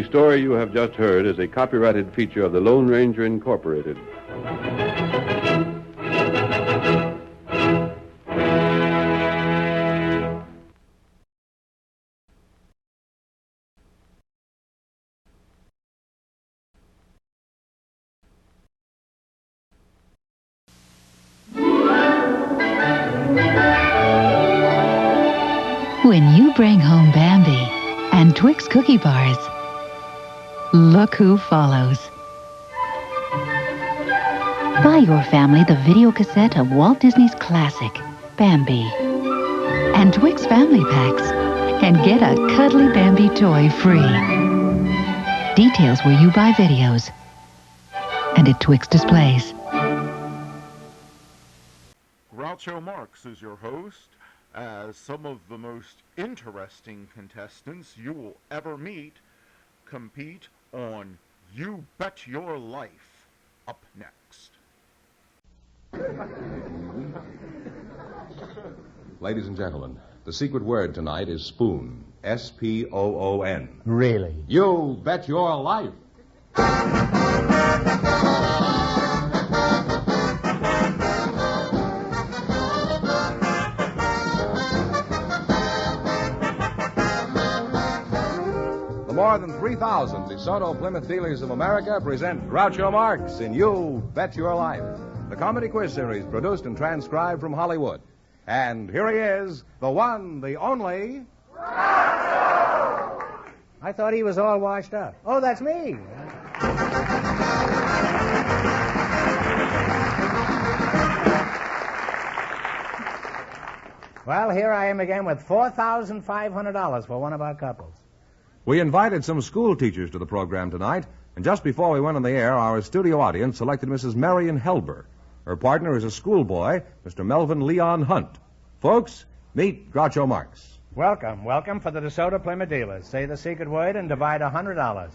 story you have just heard is a copyrighted feature of the Lone Ranger Incorporated. When you bring home Bambi and Twix cookie bars, look who follows. Buy your family the video cassette of Walt Disney's classic, Bambi, and Twix family packs, and get a cuddly Bambi toy free. Details where you buy videos and at Twix displays. Groucho Marx is your host, as some of the most interesting contestants you will ever meet compete on You Bet Your Life. Up next. Ladies and gentlemen, the secret word tonight is spoon. S-P-O-O-N. Really? You bet your life. The more than 3,000 DeSoto Plymouth dealers of America present Groucho Marx in You Bet Your Life, the comedy quiz series produced and transcribed from Hollywood. And here he is, the one, the only... I thought he was all washed up. Oh, that's me. Well, here I am again with $4,500 for one of our couples. We invited some school teachers to the program tonight, and just before we went on the air, our studio audience selected Mrs. Marion Helber. Her partner is a schoolboy, Mr. Melvin Leon Hunt. Folks, meet Groucho Marx. Welcome for the DeSoto Plymouth dealers. Say the secret word and divide $100.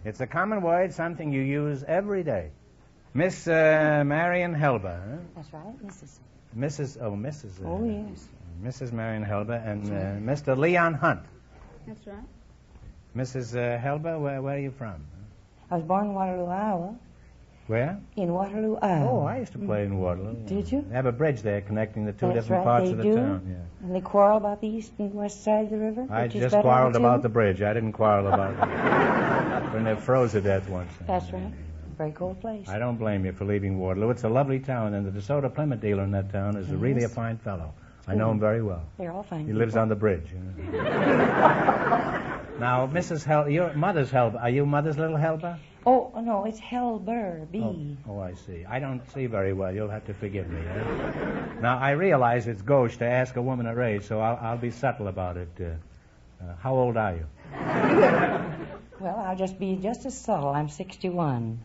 It's a common word, something you use every day. Miss Marion Helber, huh? That's right, Mrs. Mrs. Oh, yes. Mrs. Marion Helber and Mr. Leon Hunt. That's right. Mrs. Helber, where are you from? I was born in Waterloo, Iowa. Where? In Waterloo, Iowa. Oh, I used to play in Waterloo. Did you? They have a bridge there connecting the two That's different right, parts they of the do. town. Yeah. And they quarrel about the east and west side of the river? I which is just better quarreled of the about two? the bridge. I didn't quarrel about it. When they froze to death once. That's right. Very cold place. I don't blame you for leaving Waterloo. It's a lovely town, and the DeSoto Plymouth dealer in that town is really a fine fellow. I know him very well. They're all fine He people. lives on the bridge. You know. Now, Mrs. your mother's Helber. Are you mother's little Helber? Oh, no, it's Helber, B. Oh, I see. I don't see very well. You'll have to forgive me. Now, I realize it's gauche to ask a woman her age, so I'll be subtle about it. How old are you? Well, I'll just be just as subtle. I'm 61.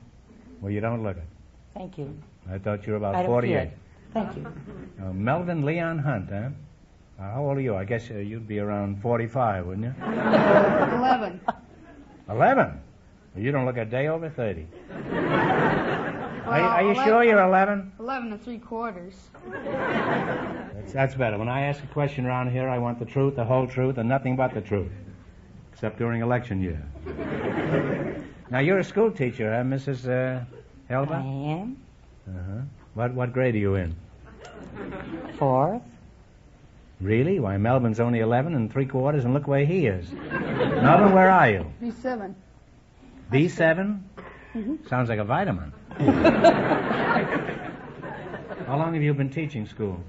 Well, you don't look it. Thank you. I thought you were about I don't 48. feel it. Thank you. Melvin Leon Hunt, huh? How old are you? I guess you'd be around 45, wouldn't you? 11. 11? Well, you don't look a day over 30. Are you sure you're 11? 11 3/4. That's better. When I ask a question around here, I want the truth, the whole truth, and nothing but the truth. Except during election year. Now, you're a school teacher, huh, Mrs. Helber? I am. Uh-huh. What grade are you in? 4th. Really? Why, Melvin's only 11 3/4, and look where he is. Melvin, where are you? B7. B7? Mm-hmm. Sounds like a vitamin. How long have you been teaching school?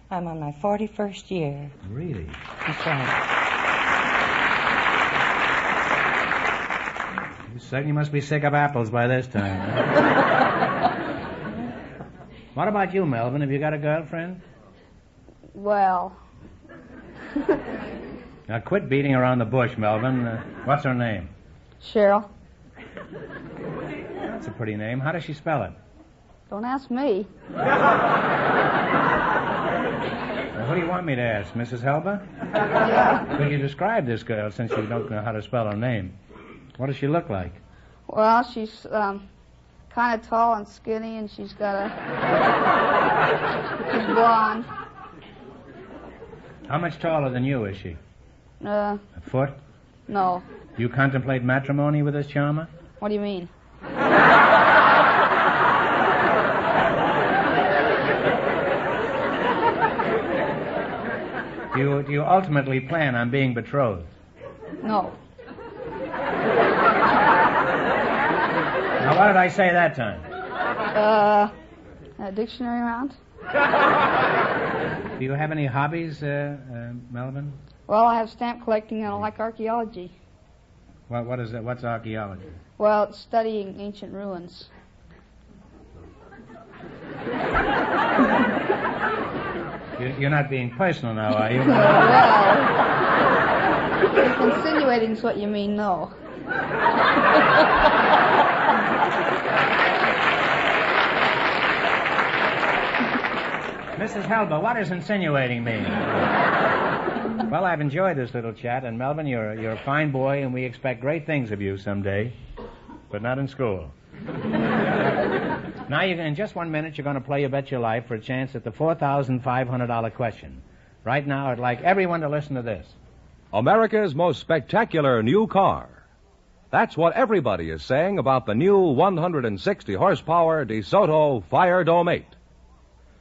I'm on my 41st year. Really? That's right. You certainly must be sick of apples by this time. What about you, Melvin? Have you got a girlfriend? Well. Now, quit beating around the bush, Melvin. What's her name? Cheryl. That's a pretty name. How does she spell it? Don't ask me. Well, who do you want me to ask, Mrs. Helber? Yeah. Could you describe this girl, since you don't know how to spell her name? What does she look like? Well, she's kind of tall and skinny, and she's got she's blonde. How much taller than you is she? A foot? No, You contemplate matrimony with this charmer? What do you mean? Do you ultimately plan on being betrothed? No. Now, what did I say that time? A dictionary round? Do you have any hobbies, Melvin? Well, I have stamp collecting and I like archaeology. What is that? What's archaeology? Well, it's studying ancient ruins. You're not being personal now, are you? Well, if insinuating's what you mean, no. Mrs. Helber, what does insinuating mean? Well, I've enjoyed this little chat, and Melvin, you're a fine boy, and we expect great things of you someday, but not in school. Now, in just 1 minute, you're going to play You Bet Your Life for a chance at the $4,500 question. Right now, I'd like everyone to listen to this. America's most spectacular new car. That's what everybody is saying about the new 160 horsepower DeSoto Fire Dome 8.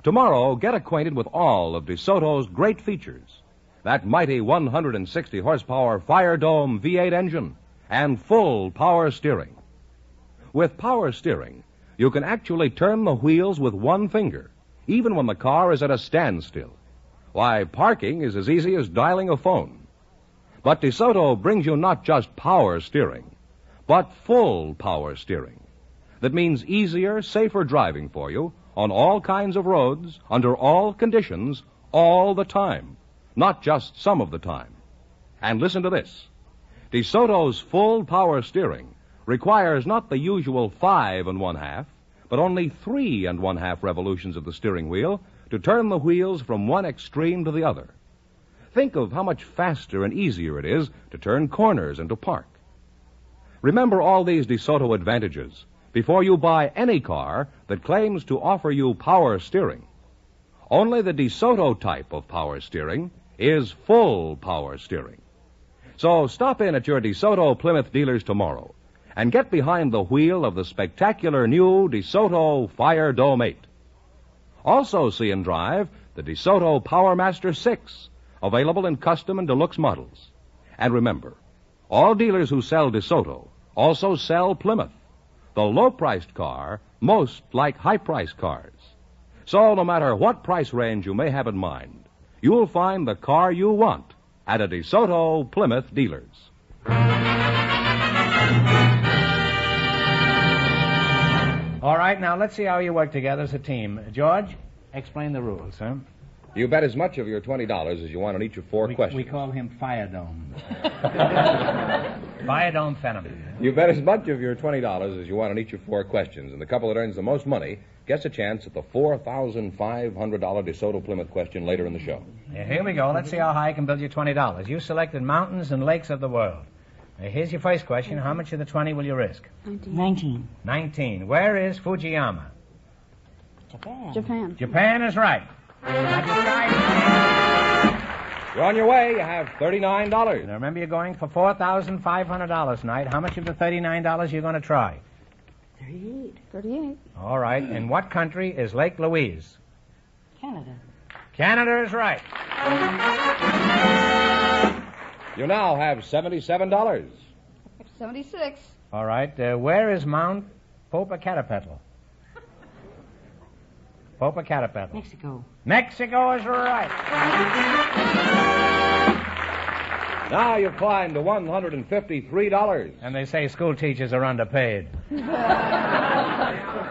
Tomorrow, get acquainted with all of DeSoto's great features. That mighty 160 horsepower Fire Dome V8 engine and full power steering. With power steering, you can actually turn the wheels with one finger, even when the car is at a standstill. Why, parking is as easy as dialing a phone. But DeSoto brings you not just power steering, but full power steering. That means easier, safer driving for you on all kinds of roads, under all conditions, all the time. Not just some of the time. And listen to this. DeSoto's full power steering requires not the usual 5 1/2, but only 3 1/2 revolutions of the steering wheel to turn the wheels from one extreme to the other. Think of how much faster and easier it is to turn corners and to park. Remember all these DeSoto advantages before you buy any car that claims to offer you power steering. Only the DeSoto type of power steering is full power steering. So stop in at your DeSoto Plymouth dealers tomorrow and get behind the wheel of the spectacular new DeSoto Fire Dome 8. Also see and drive the DeSoto Power Master 6, available in custom and deluxe models. And remember, all dealers who sell DeSoto also sell Plymouth, the low-priced car most like high-priced cars. So no matter what price range you may have in mind, you'll find the car you want at a DeSoto Plymouth dealers. All right, now let's see how you work together as a team. George, explain the rules, huh? You bet as much of your $20 as you want on each of 4 questions. We call him Fire Dome. Fire Dome Fenneman. You bet as much of your $20 as you want on each of 4 questions, and the couple that earns the most money gets a chance at the $4,500 DeSoto Plymouth question later in the show. Here we go. Let's see how high I can build you $20. You selected mountains and lakes of the world. Here's your first question. How much of the 20 will you risk? 19. 19. Where is Fujiyama? Japan. Japan is right. You're on your way. You have $39. Now remember, you're going for $4,500 tonight. How much of the $39 are you going to try? 38. All right. In what country is Lake Louise? Canada. Canada is right. You now have $77. 76. All right. Where is Mount Popocatépetl? Popocatépetl. Mexico. Mexico is right. Now you've climbed to $153. And they say school teachers are underpaid.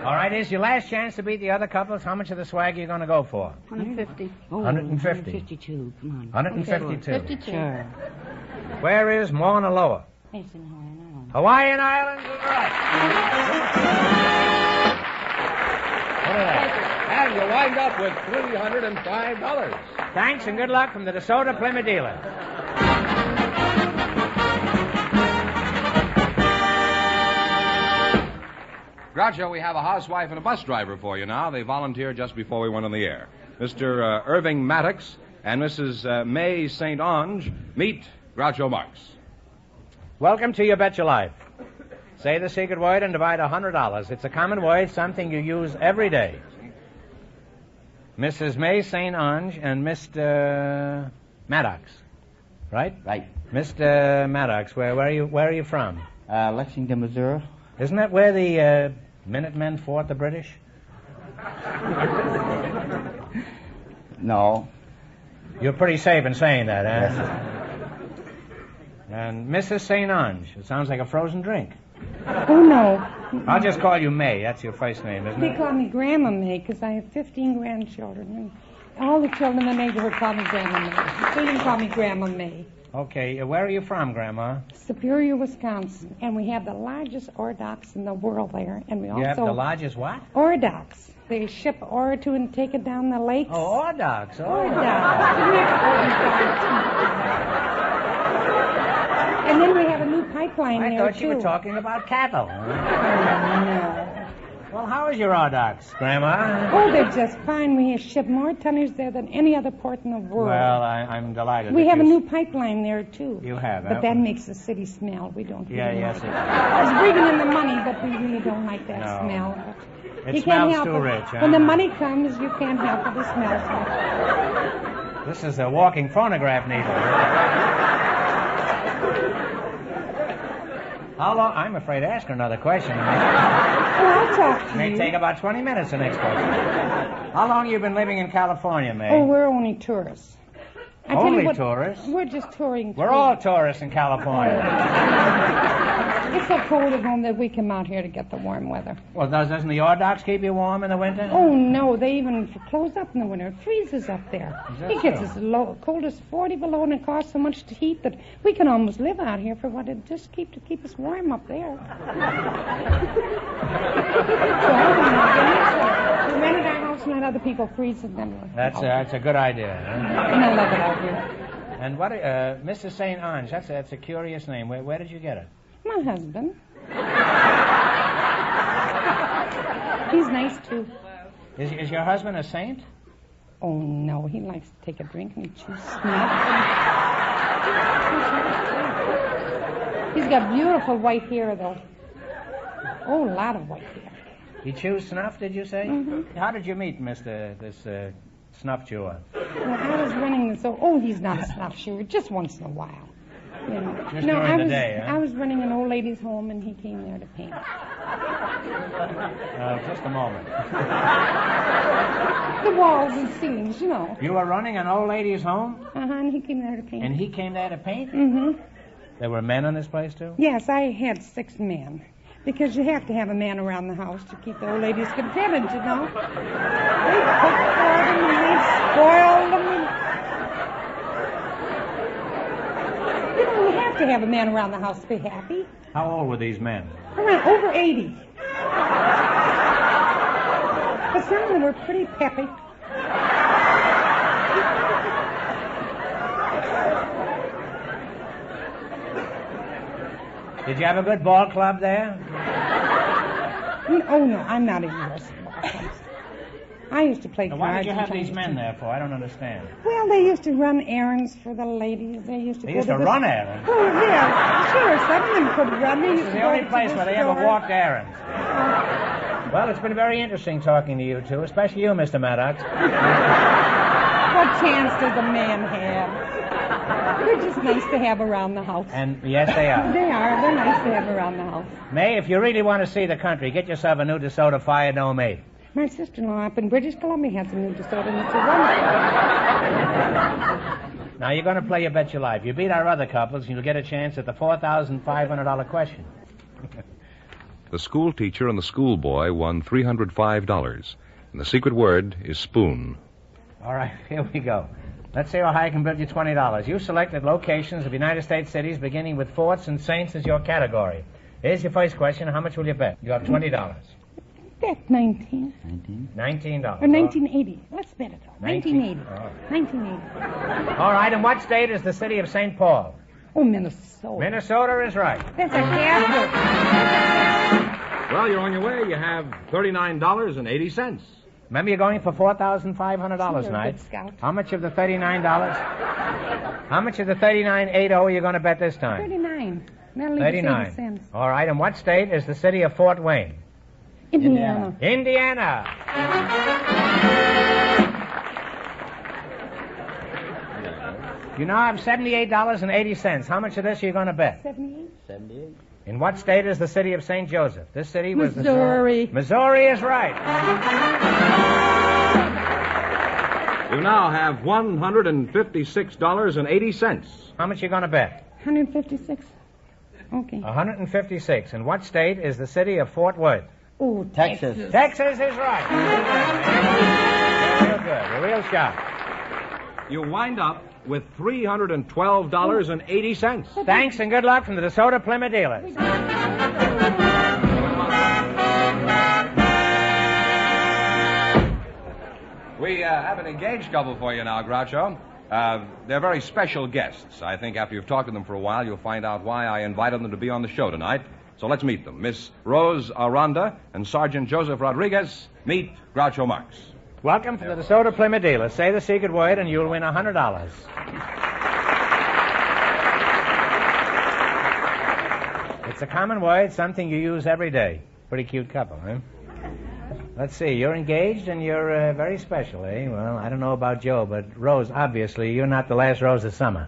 All right, here's your last chance to beat the other couples. How much of the swag are you going to go for? 150. Oh, 150. 152. Come on. 152. 52. Sure. Where is Mauna Loa? It's in Hawaiian Islands. Hawaiian Islands is right. Look at that. And you wind up with $305. Thanks and good luck from the DeSoto Plymouth dealer. Groucho, we have a housewife and a bus driver for you now. They volunteered just before we went on the air. Mr. Irving Maddox and Mrs. May St. Onge. Meet Groucho Marx. Welcome to You Bet Your Life. Say the secret word and divide $100. It's a common word, something you use every day. Mrs. May St. Ange and Mr. Maddox. Right? Right. Mr. Maddox, where are you from? Lexington, Missouri. Isn't that where the Minutemen fought the British? No. You're pretty safe in saying that, eh? And Mrs. St. Ange. It sounds like a frozen drink. Oh, no. I'll just call you May. That's your first name, isn't They it? call me Grandma May because I have 15 grandchildren. And all the children in the neighborhood call me Grandma May. They didn't call me Grandma May. Okay, where are you from, Grandma? Superior, Wisconsin. And we have the largest ore docks in the world there. And we also... You have the largest what? Ore docks. They ship ore to and take it down the lakes. Oh, ore docks. Ore docks. And then we have a new pipeline there, I thought you were talking about cattle. No. Well, how is your ore docks, Grandma? Oh, they're just fine. We ship more tonnage there than any other port in the world. Well, I'm delighted. We have a new pipeline there, too. You have, But that makes the city smell. We don't Yeah, really yes, like it it. It's bringing in the money, but we really don't like that No. smell. It You can't smells help too it. rich, huh? When the money comes, you can't help it. It smells. This is a walking phonograph needle. How long? I'm afraid to ask her another question. I'll talk to It may you. take about 20 minutes, the next question. How long have you been living in California, May? Oh, we're only tourists. I tell you Only what, tourists? We're just touring. We're all tourists in California. It's so cold at home that we come out here to get the warm weather. Well, doesn't the ore docks keep you warm in the winter? Oh, no, they even close up in the winter. It freezes up there. Is that It gets so? as low, cold as 40 below, and it costs so much to heat that we can almost live out here for what it just keep us warm up there. We rented our house and let other people freeze and then That's a good idea. Huh? And I love it out here. And what, Mrs. St. Ange, that's a curious name. Where did you get it? My husband. He's nice, too. Is your husband a saint? Oh, no, he likes to take a drink and he chews snuff. He's got beautiful white hair, though. Oh, a lot of white hair. He chews snuff, did you say? Mm-hmm. How did you meet this snuff chewer? Well, I was running this... Oh, he's not a snuff chewer, just once in a while. You know. Just no, during I the was, day, huh? I was running an old lady's home, and he came there to paint. Just a moment. The walls and ceilings, you know. You were running an old lady's home? Uh-huh, and he came there to paint. And he came there to paint? Mm-hmm. There were men in this place, too? Yes, I had 6 men. Because you have to have a man around the house to keep the old ladies contented, you know. They cook for them and they spoil them. You know, you have to have a man around the house to be happy. How old were these men? Around over 80. But some of them were pretty peppy. Did you have a good ball club there? Oh, no, I'm not interested in ball clubs. I used to play Now, cards. why did you and have these Chinese men tea. there for? I don't understand. Well, they used to run errands for the ladies. They used to They go used to to the... run errands? Oh, yeah, sure. Some of them could run. They This used is to the go only to place the where they ever store. walked errands. Well, it's been very interesting talking to you two, especially you, Mr. Maddox. What chance does a man have? They're just nice to have around the house. And yes, they are. They are. They're nice to have around the house. May, if you really want to see the country, get yourself a new DeSoto Fire No Me. My sister-in-law up in British Columbia had some new DeSoto, and it's a wonderful. Now, you're going to play You Bet Your Life. You beat our other couples, and you'll get a chance at the $4,500 question. The school teacher and the schoolboy won $305, and the secret word is spoon. All right, here we go. Let's see how high I can build you $20. You selected locations of United States cities beginning with forts and saints as your category. Here's your first question. How much will you bet? You have $20. Bet 19. $19. Or 1980. Let's bet it on. 1980. Oh. 1980. All right, and what state is the city of St. Paul? Oh, Minnesota. Minnesota is right. That's a capital. Well, you're on your way. You have $39.80. Remember, you're going for $4,500 You're a tonight. good scout. How much of the $39? How much of the $39.80 are you going to bet this time? 39. That'll leave us 80 39. cents. All right, and what state is the city of Fort Wayne? Indiana. Indiana. You now have $78.80. How much of this are you going to bet? 78. In what state is the city of St. Joseph? This city was Missouri. Missouri is right. You now have $156.80. How much are you going to bet? 156. Okay. 156. In what state is the city of Fort Worth? Oh, Texas. Texas is right. You're real good. You're real sharp. You wind up with $312.80. Thanks and good luck from the DeSoto Plymouth dealers. We have an engaged couple for you now, Groucho. They're very special guests. I think after you've talked to them for a while, you'll find out why I invited them to be on the show tonight. So let's meet them. Miss Rose Aranda and Sergeant Joseph Rodriguez. Meet Groucho Marx. Welcome to the DeSoto Plymouth dealers. Say the secret word and you'll win $100. It's a common word, something you use every day. Pretty cute couple, huh? Let's see, you're engaged and you're very special, eh? Well, I don't know about Joe, but Rose, obviously, you're not the last rose of summer.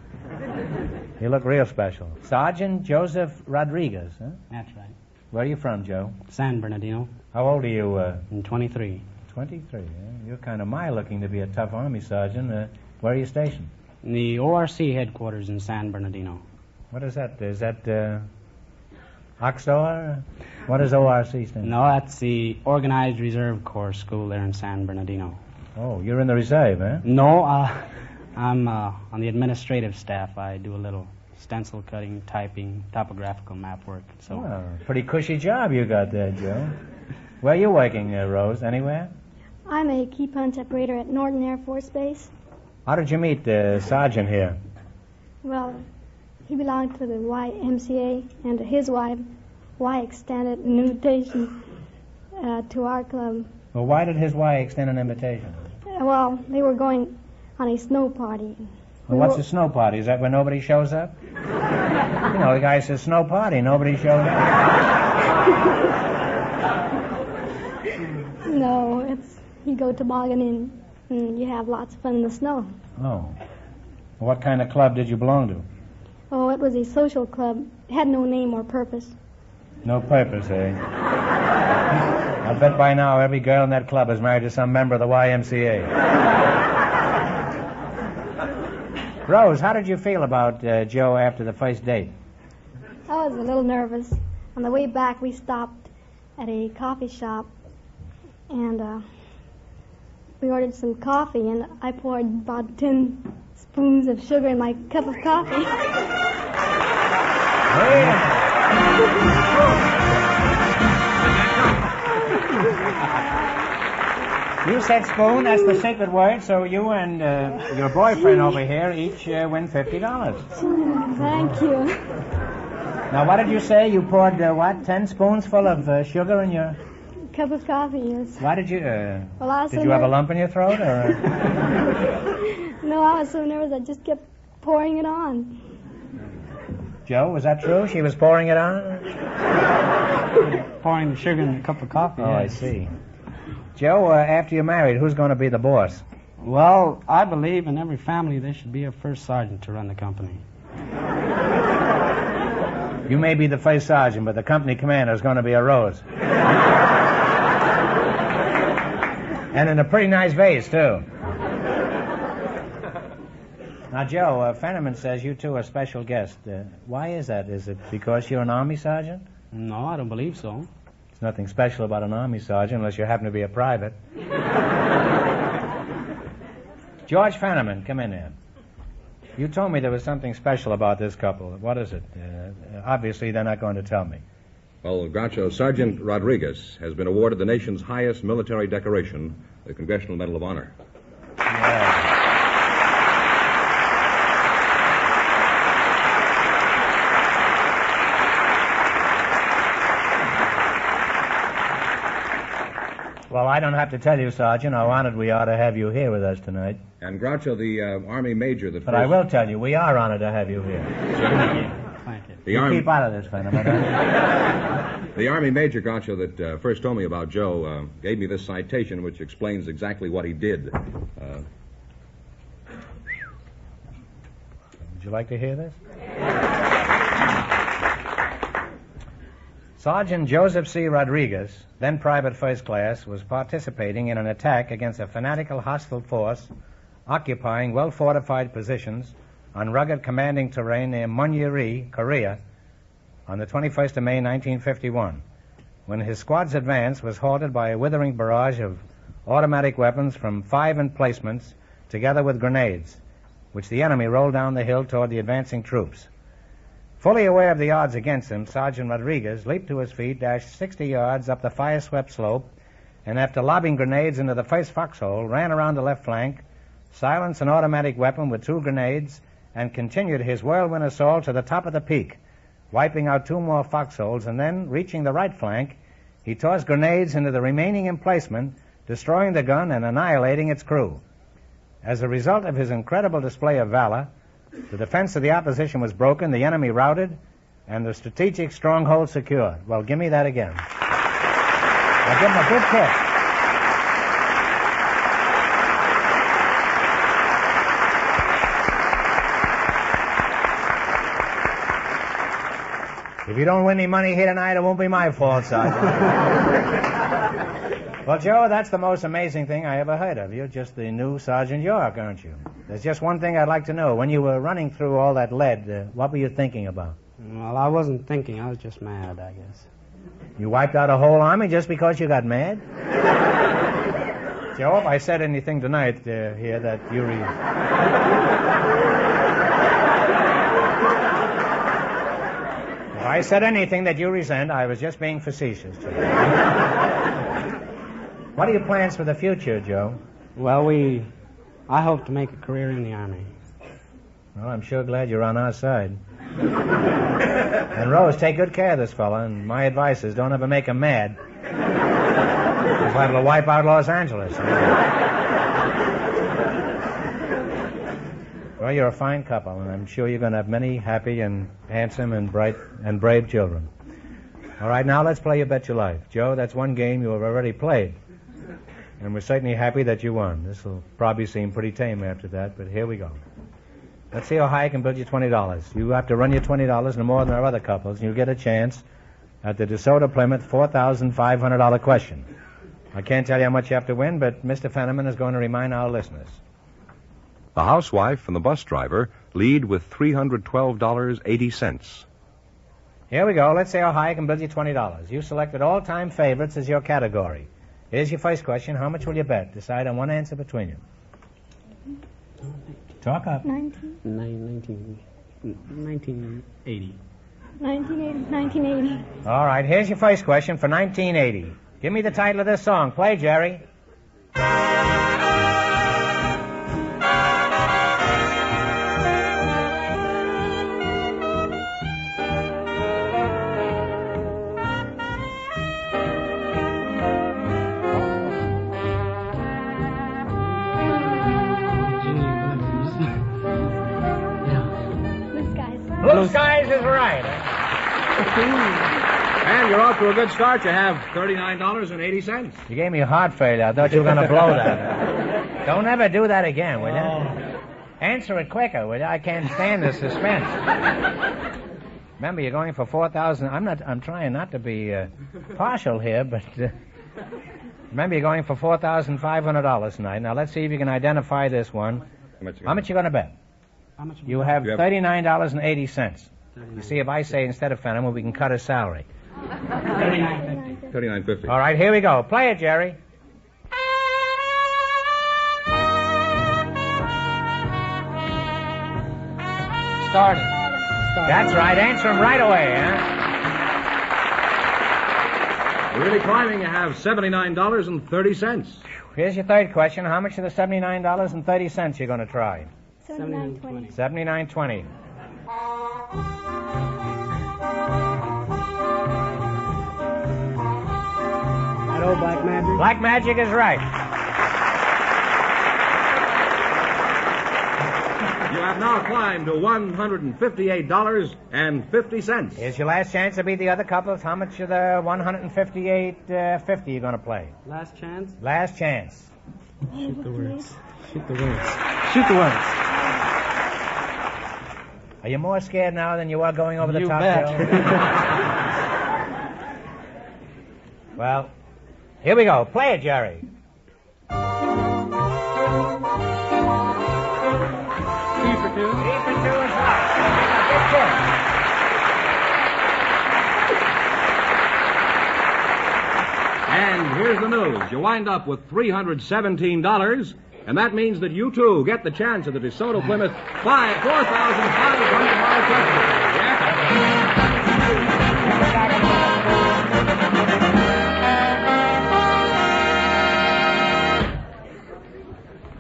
You look real special. Sergeant Joseph Rodriguez, huh? That's right. Where are you from, Joe? San Bernardino. How old are you? I'm 23. 23, eh? You're kind of mild-looking to be a tough Army sergeant. Where are you stationed? In the ORC headquarters in San Bernardino. What is that? Is that OXDOR? What does ORC stand for? No, that's the Organized Reserve Corps School there in San Bernardino. Oh, you're in the reserve, eh? No, I'm on the administrative staff. I do a little stencil cutting, typing, topographical map work, and so on. Oh, pretty cushy job you got there, Joe. Where are you working, Rose? Anywhere? I'm a key punch operator at Norton Air Force Base. How did you meet the sergeant here? Well, he belonged to the YMCA, and his wife, extended an invitation to our club. Well, why did his wife extend an invitation? Well, they were going on a snow party. Well, what's a snow party? Is that when nobody shows up? You know, the guy says snow party, nobody shows up. No, you go tobogganing and you have lots of fun in the snow. Oh. What kind of club did you belong to? Oh, it was a social club. It had no name or purpose. No purpose, eh? I bet by now every girl in that club is married to some member of the YMCA. Rose, how did you feel about Joe after the first date? I was a little nervous. On the way back, we stopped at a coffee shop, and we ordered some coffee, and I poured about 10 spoons of sugar in my cup of coffee. You said spoon, that's the secret word, so you and your boyfriend over here each win $50. Thank you. Now, what did you say? You poured, 10 spoons full of sugar in your... Cup of coffee, yes. Why did you, Well, I was did so you have a nervous. lump in your throat, or... No, I was so nervous I just kept pouring it on. Joe, was that true? She was pouring it on? Pouring the sugar in a cup of coffee. Oh, I see. Joe, after you're married, who's going to be the boss? Well, I believe in every family there should be a first sergeant to run the company. You may be the first sergeant, but the company commander is going to be a Rose. And in a pretty nice vase, too. Now, Joe, Fenneman says you two are special guests. Why is that? Is it because you're an Army sergeant? No, I don't believe so. There's nothing special about an Army sergeant unless you happen to be a private. George Fenneman, come in here. You told me there was something special about this couple. What is it? Obviously, they're not going to tell me. Well, Groucho, Sergeant Rodriguez has been awarded the nation's highest military decoration, the Congressional Medal of Honor. Yeah. Well, I don't have to tell you, Sergeant, how honored we are to have you here with us tonight. And Groucho, the Army major that... But I will tell you, we are honored to have you here. Thank you. Keep out of this, Fenneman. The Army Major, Groucho, that first told me about Joe, gave me this citation which explains exactly what he did. Would you like to hear this? Sergeant Joseph C. Rodriguez, then Private First Class, was participating in an attack against a fanatical hostile force occupying well-fortified positions on rugged commanding terrain near Monyerie, Korea, on the 21st of May, 1951, when his squad's advance was halted by a withering barrage of automatic weapons from 5 emplacements, together with grenades, which the enemy rolled down the hill toward the advancing troops. Fully aware of the odds against him, Sergeant Rodriguez leaped to his feet, dashed 60 yards up the fire-swept slope, and after lobbing grenades into the first foxhole, ran around the left flank, silenced an automatic weapon with 2 grenades, and continued his whirlwind assault to the top of the peak, wiping out 2 more foxholes, and then, reaching the right flank, he tossed grenades into the remaining emplacement, destroying the gun and annihilating its crew. As a result of his incredible display of valor, the defense of the opposition was broken, the enemy routed, and the strategic stronghold secured. Well, give me that again. Now give him a good kick. If you don't win any money here tonight, it won't be my fault, Sergeant. Well, Joe, that's the most amazing thing I ever heard of. You're just the new Sergeant York, aren't you? There's just one thing I'd like to know. When you were running through all that lead, what were you thinking about? Well, I wasn't thinking. I was just mad, I guess. You wiped out a whole army just because you got mad? Joe, if I said anything tonight here that you If I said anything that you resent, I was just being facetious, Joe. What are your plans for the future, Joe? Well, I hope to make a career in the Army. Well, I'm sure glad you're on our side. And Rose, take good care of this fella, and my advice is don't ever make him mad. He's liable to wipe out Los Angeles. Well, you're a fine couple, and I'm sure you're going to have many happy and handsome and bright and brave children. All right, now let's play You Bet Your Life. Joe, that's one game you have already played. And we're certainly happy that you won. This will probably seem pretty tame after that, but here we go. Let's see how high I can build you $20. You have to run your $20 no more than our other couples, and you'll get a chance at the DeSoto Plymouth $4,500 question. I can't tell you how much you have to win, but Mr. Fenneman is going to remind our listeners. The housewife and the bus driver lead with $312.80. Here we go. Let's see how high I can build you $20. You selected all-time favorites as your category. Here's your first question. How much will you bet? Decide on one answer between you. Talk up. 1980. 1980. All right, here's your first question for 1980. Give me the title of this song. Play, Jerry. Blue Skies is right. And you're off to a good start. You have $39.80. You gave me a heart failure. I thought you were going to blow that. Don't ever do that again, will you? Answer it quicker, will you? I can't stand the suspense. Remember, you're going for $4,000. I'm trying not to be partial here, but remember, you're going for $4,500 tonight. Now let's see if you can identify this one. How much you going to bet? You have $39.80. You see, if I say instead of Fenneman, we can cut his salary. $39.50. All right, here we go. Play it, Jerry. Started. That's right. Answer him right away, huh? Really climbing. You have $79.30. Here's your third question. How much of the $79.30 you're going to try? $79.20. $79.20. That old Black Magic? Black Magic is right. You have now climbed to $158.50. Here's your last chance to beat the other couples. How much of the $158.50 you going to play? Last chance? Last chance. Shoot the words. Shoot the words. Shoot the words. Are you more scared now than you are going over the You top bet. hill? Well, here we go. Play it, Jerry. Three for two. 3 for 2 is right. Good kick. And here's the news. You wind up with $317, and that means that you, too, get the chance of the DeSoto Plymouth $4,500 question.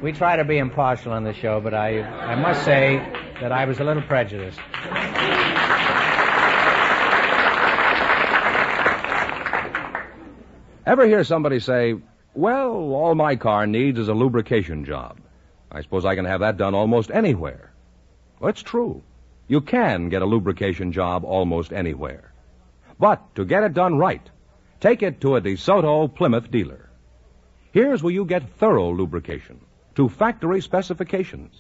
We try to be impartial on the show, but I must say that I was a little prejudiced. Ever hear somebody say, well, all my car needs is a lubrication job. I suppose I can have that done almost anywhere. Well, it's true. You can get a lubrication job almost anywhere. But to get it done right, take it to a DeSoto Plymouth dealer. Here's where you get thorough lubrication to factory specifications.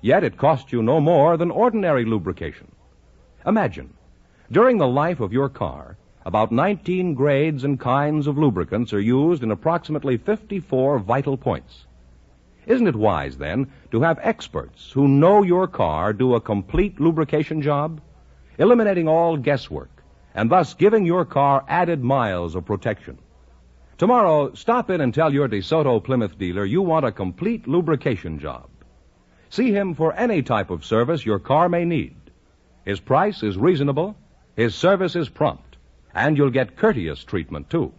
Yet it costs you no more than ordinary lubrication. Imagine, during the life of your car, about 19 grades and kinds of lubricants are used in approximately 54 vital points. Isn't it wise, then, to have experts who know your car do a complete lubrication job, eliminating all guesswork, and thus giving your car added miles of protection? Tomorrow, stop in and tell your DeSoto Plymouth dealer you want a complete lubrication job. See him for any type of service your car may need. His price is reasonable, his service is prompt, and you'll get courteous treatment, too.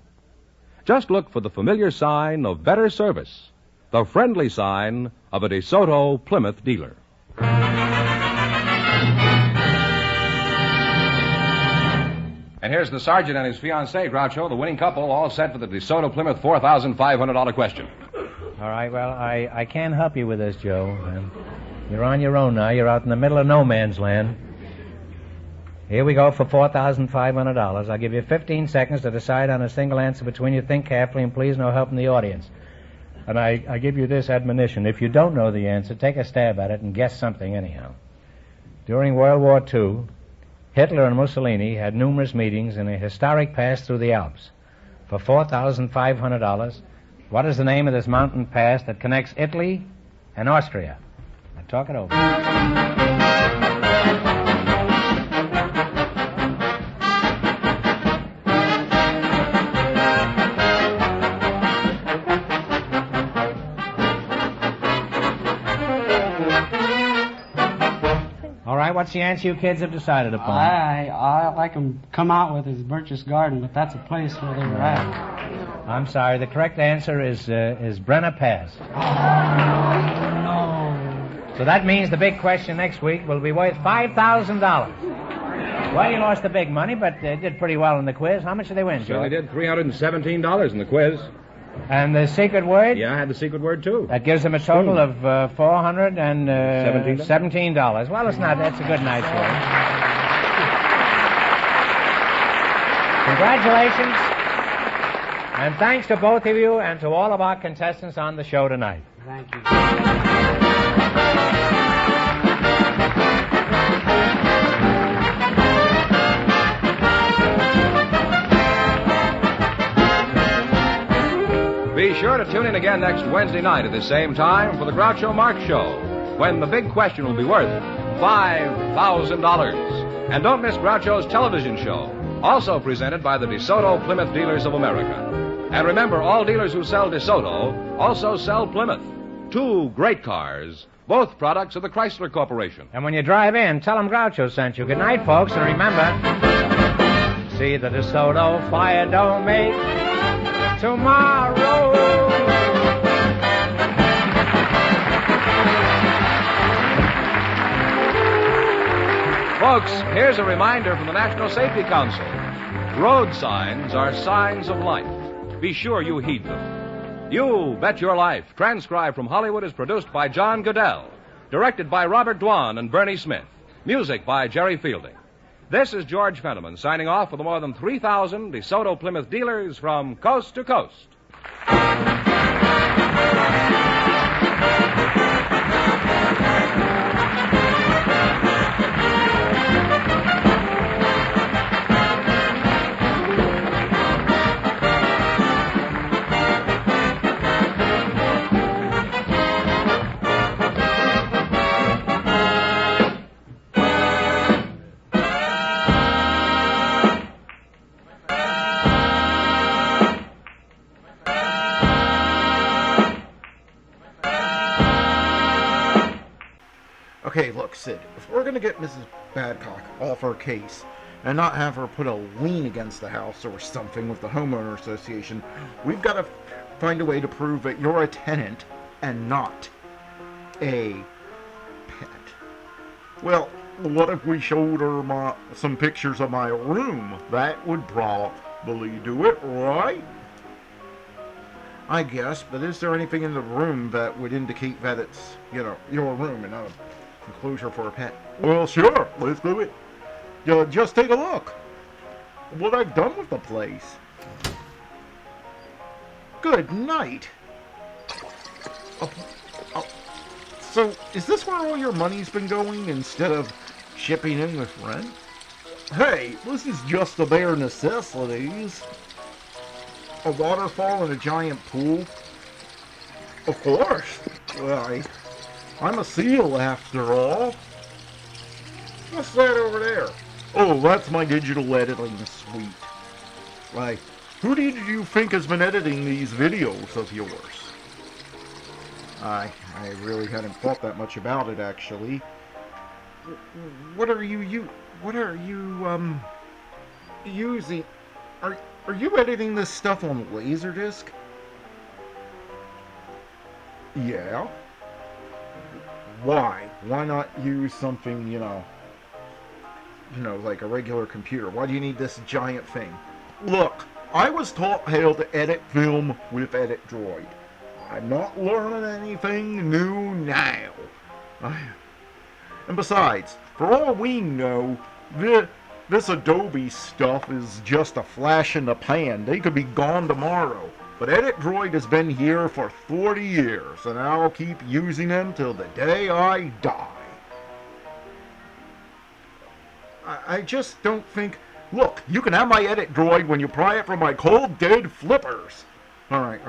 Just look for the familiar sign of better service, the friendly sign of a DeSoto Plymouth dealer. And here's the sergeant and his fiancée, Groucho, the winning couple, all set for the DeSoto Plymouth $4,500 question. All right, well, I can't help you with this, Joe. You're on your own now. You're out in the middle of no man's land. Here we go for $4,500. I'll give you 15 seconds to decide on a single answer between you. Think carefully, and please no help from the audience. And I give you this admonition. If you don't know the answer, take a stab at it and guess something anyhow. During World War II, Hitler and Mussolini had numerous meetings in a historic pass through the Alps. For $4,500, what is the name of this mountain pass that connects Italy and Austria? Now talk it over. All right, what's the answer you kids have decided upon? I like them come out with is Birch's Garden, but that's a place where they were at. I'm sorry. The correct answer is Brenner Pass. No. So that means the big question next week will be worth $5,000. Well, you lost the big money, but did pretty well in the quiz. How much did they win, Joe? Certainly did. $317 in the quiz. And the secret word? Yeah, I had the secret word, too. That gives them a total of $417. Well, it's not. That's a good night's work. Congratulations. And thanks to both of you and to all of our contestants on the show tonight. Thank you. Be sure to tune in again next Wednesday night at the same time for the Groucho Marx Show, when the big question will be worth $5,000. And don't miss Groucho's television show, also presented by the DeSoto Plymouth Dealers of America. And remember, all dealers who sell DeSoto also sell Plymouth. Two great cars, both products of the Chrysler Corporation. And when you drive in, tell them Groucho sent you. Good night, folks, and remember, see the DeSoto fire don't make tomorrow. Folks, here's a reminder from the National Safety Council. Road signs are signs of life. Be sure you heed them. You Bet Your Life, transcribed from Hollywood, is produced by John Goodell. Directed by Robert Dwan and Bernie Smith. Music by Jerry Fielding. This is George Fenneman signing off for the more than 3,000 DeSoto Plymouth dealers from coast to coast. Okay, look, Sid, if we're going to get Mrs. Badcock off her case and not have her put a lien against the house or something with the homeowner association, we've got to find a way to prove that you're a tenant and not a pet. Well, what if we showed her some pictures of my room? That would probably do it, right? I guess, but is there anything in the room that would indicate that it's, your room and not a enclosure for a pet? Well, sure, let's do it. Just take a look. What I've done with the place. Good night. So, is this where all your money's been going instead of shipping in with rent? Hey, this is just the bare necessities. A waterfall and a giant pool? Of course. Well, I'm a SEAL after all. What's that over there? Oh, that's my digital editing suite. Why, who did you think has been editing these videos of yours? I really hadn't thought that much about it, actually. What are you using? Are you editing this stuff on Laserdisc? Yeah. Why? Why not use something, like a regular computer? Why do you need this giant thing? Look, I was taught how to edit film with Edit Droid. I'm not learning anything new now. And besides, for all we know, this Adobe stuff is just a flash in the pan. They could be gone tomorrow. But Edit Droid has been here for 40 years, and I'll keep using them till the day I die. I just don't think... Look, you can have my Edit Droid when you pry it from my cold, dead flippers. Alright.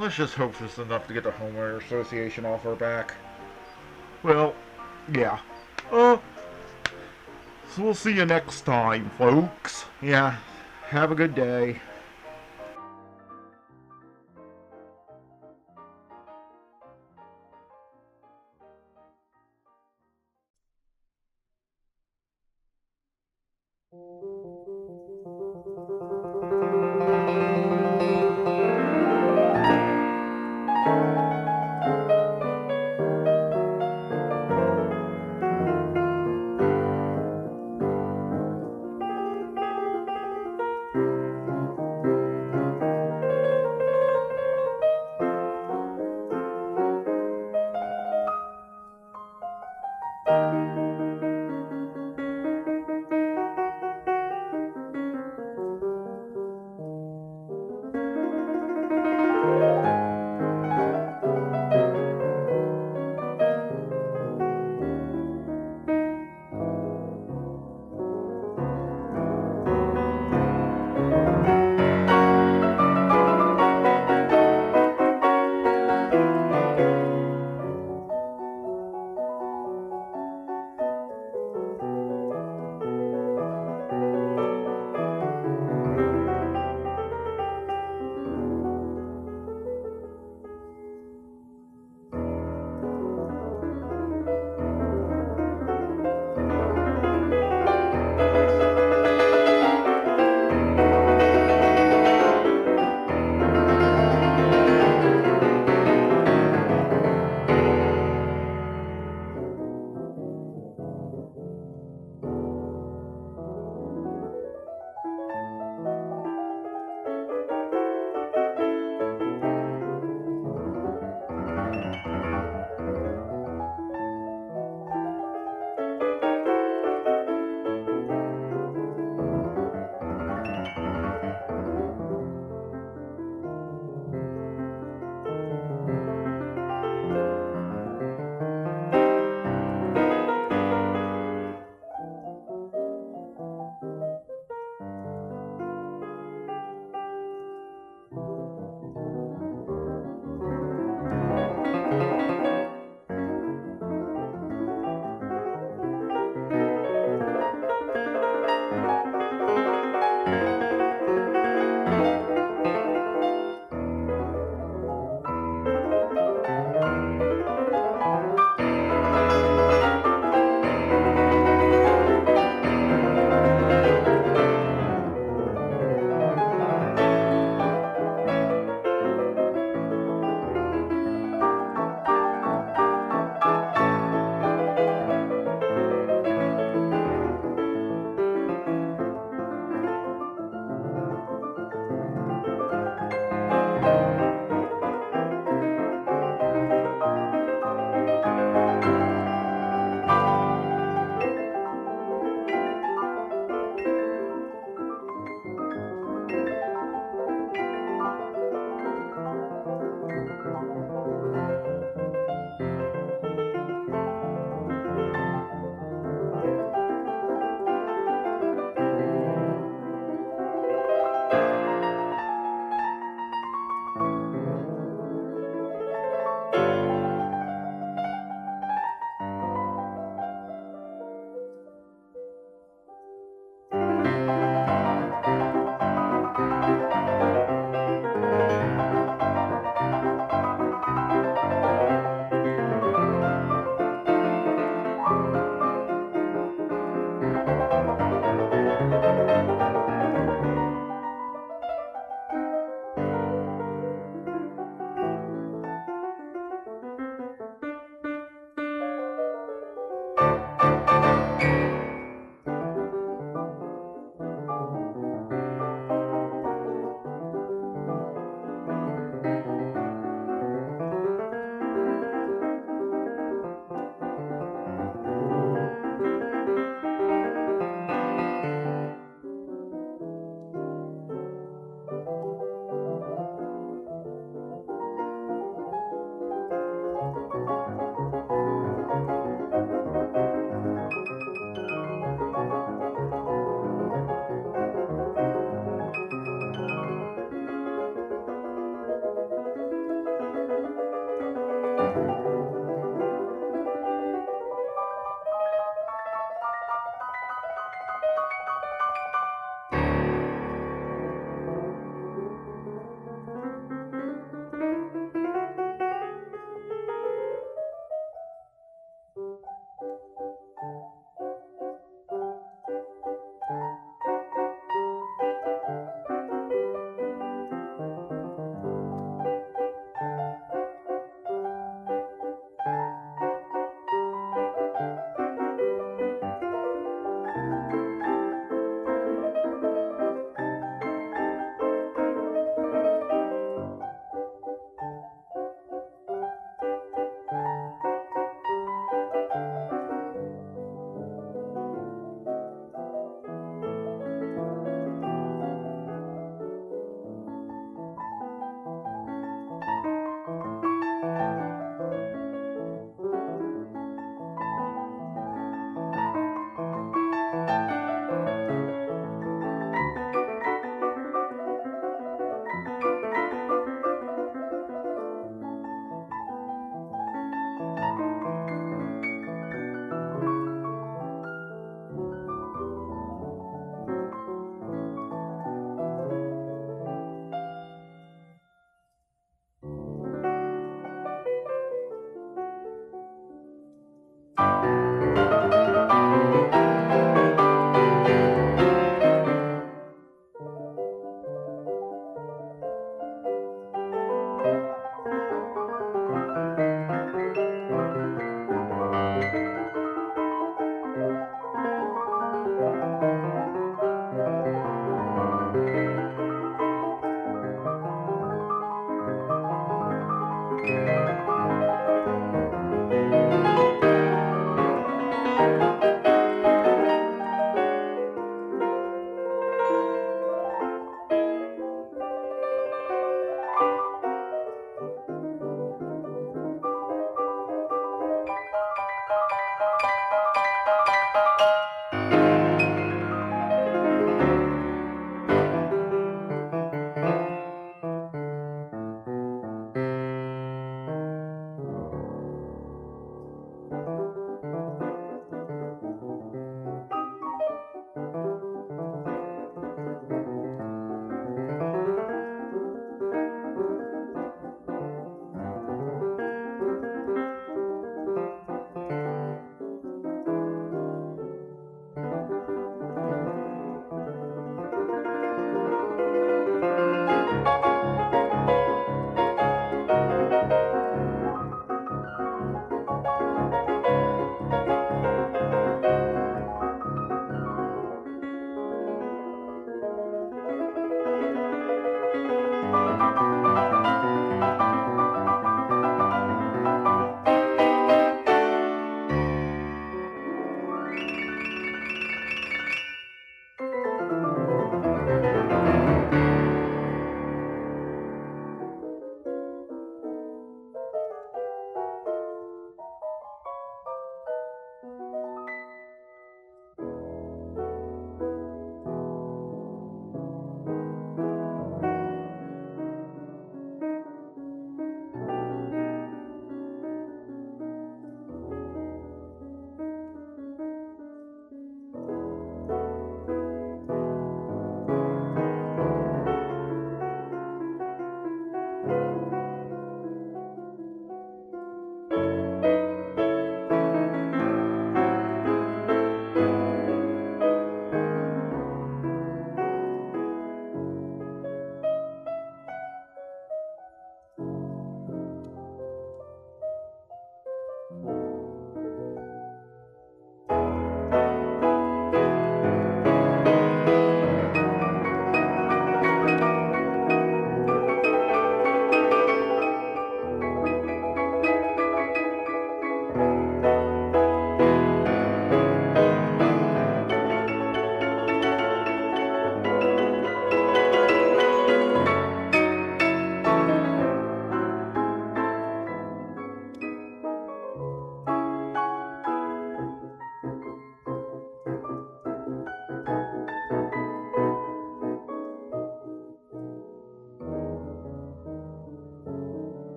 Let's just hope this is enough to get the Homeowner Association off our back. Well, yeah. So we'll see you next time, folks. Yeah, have a good day.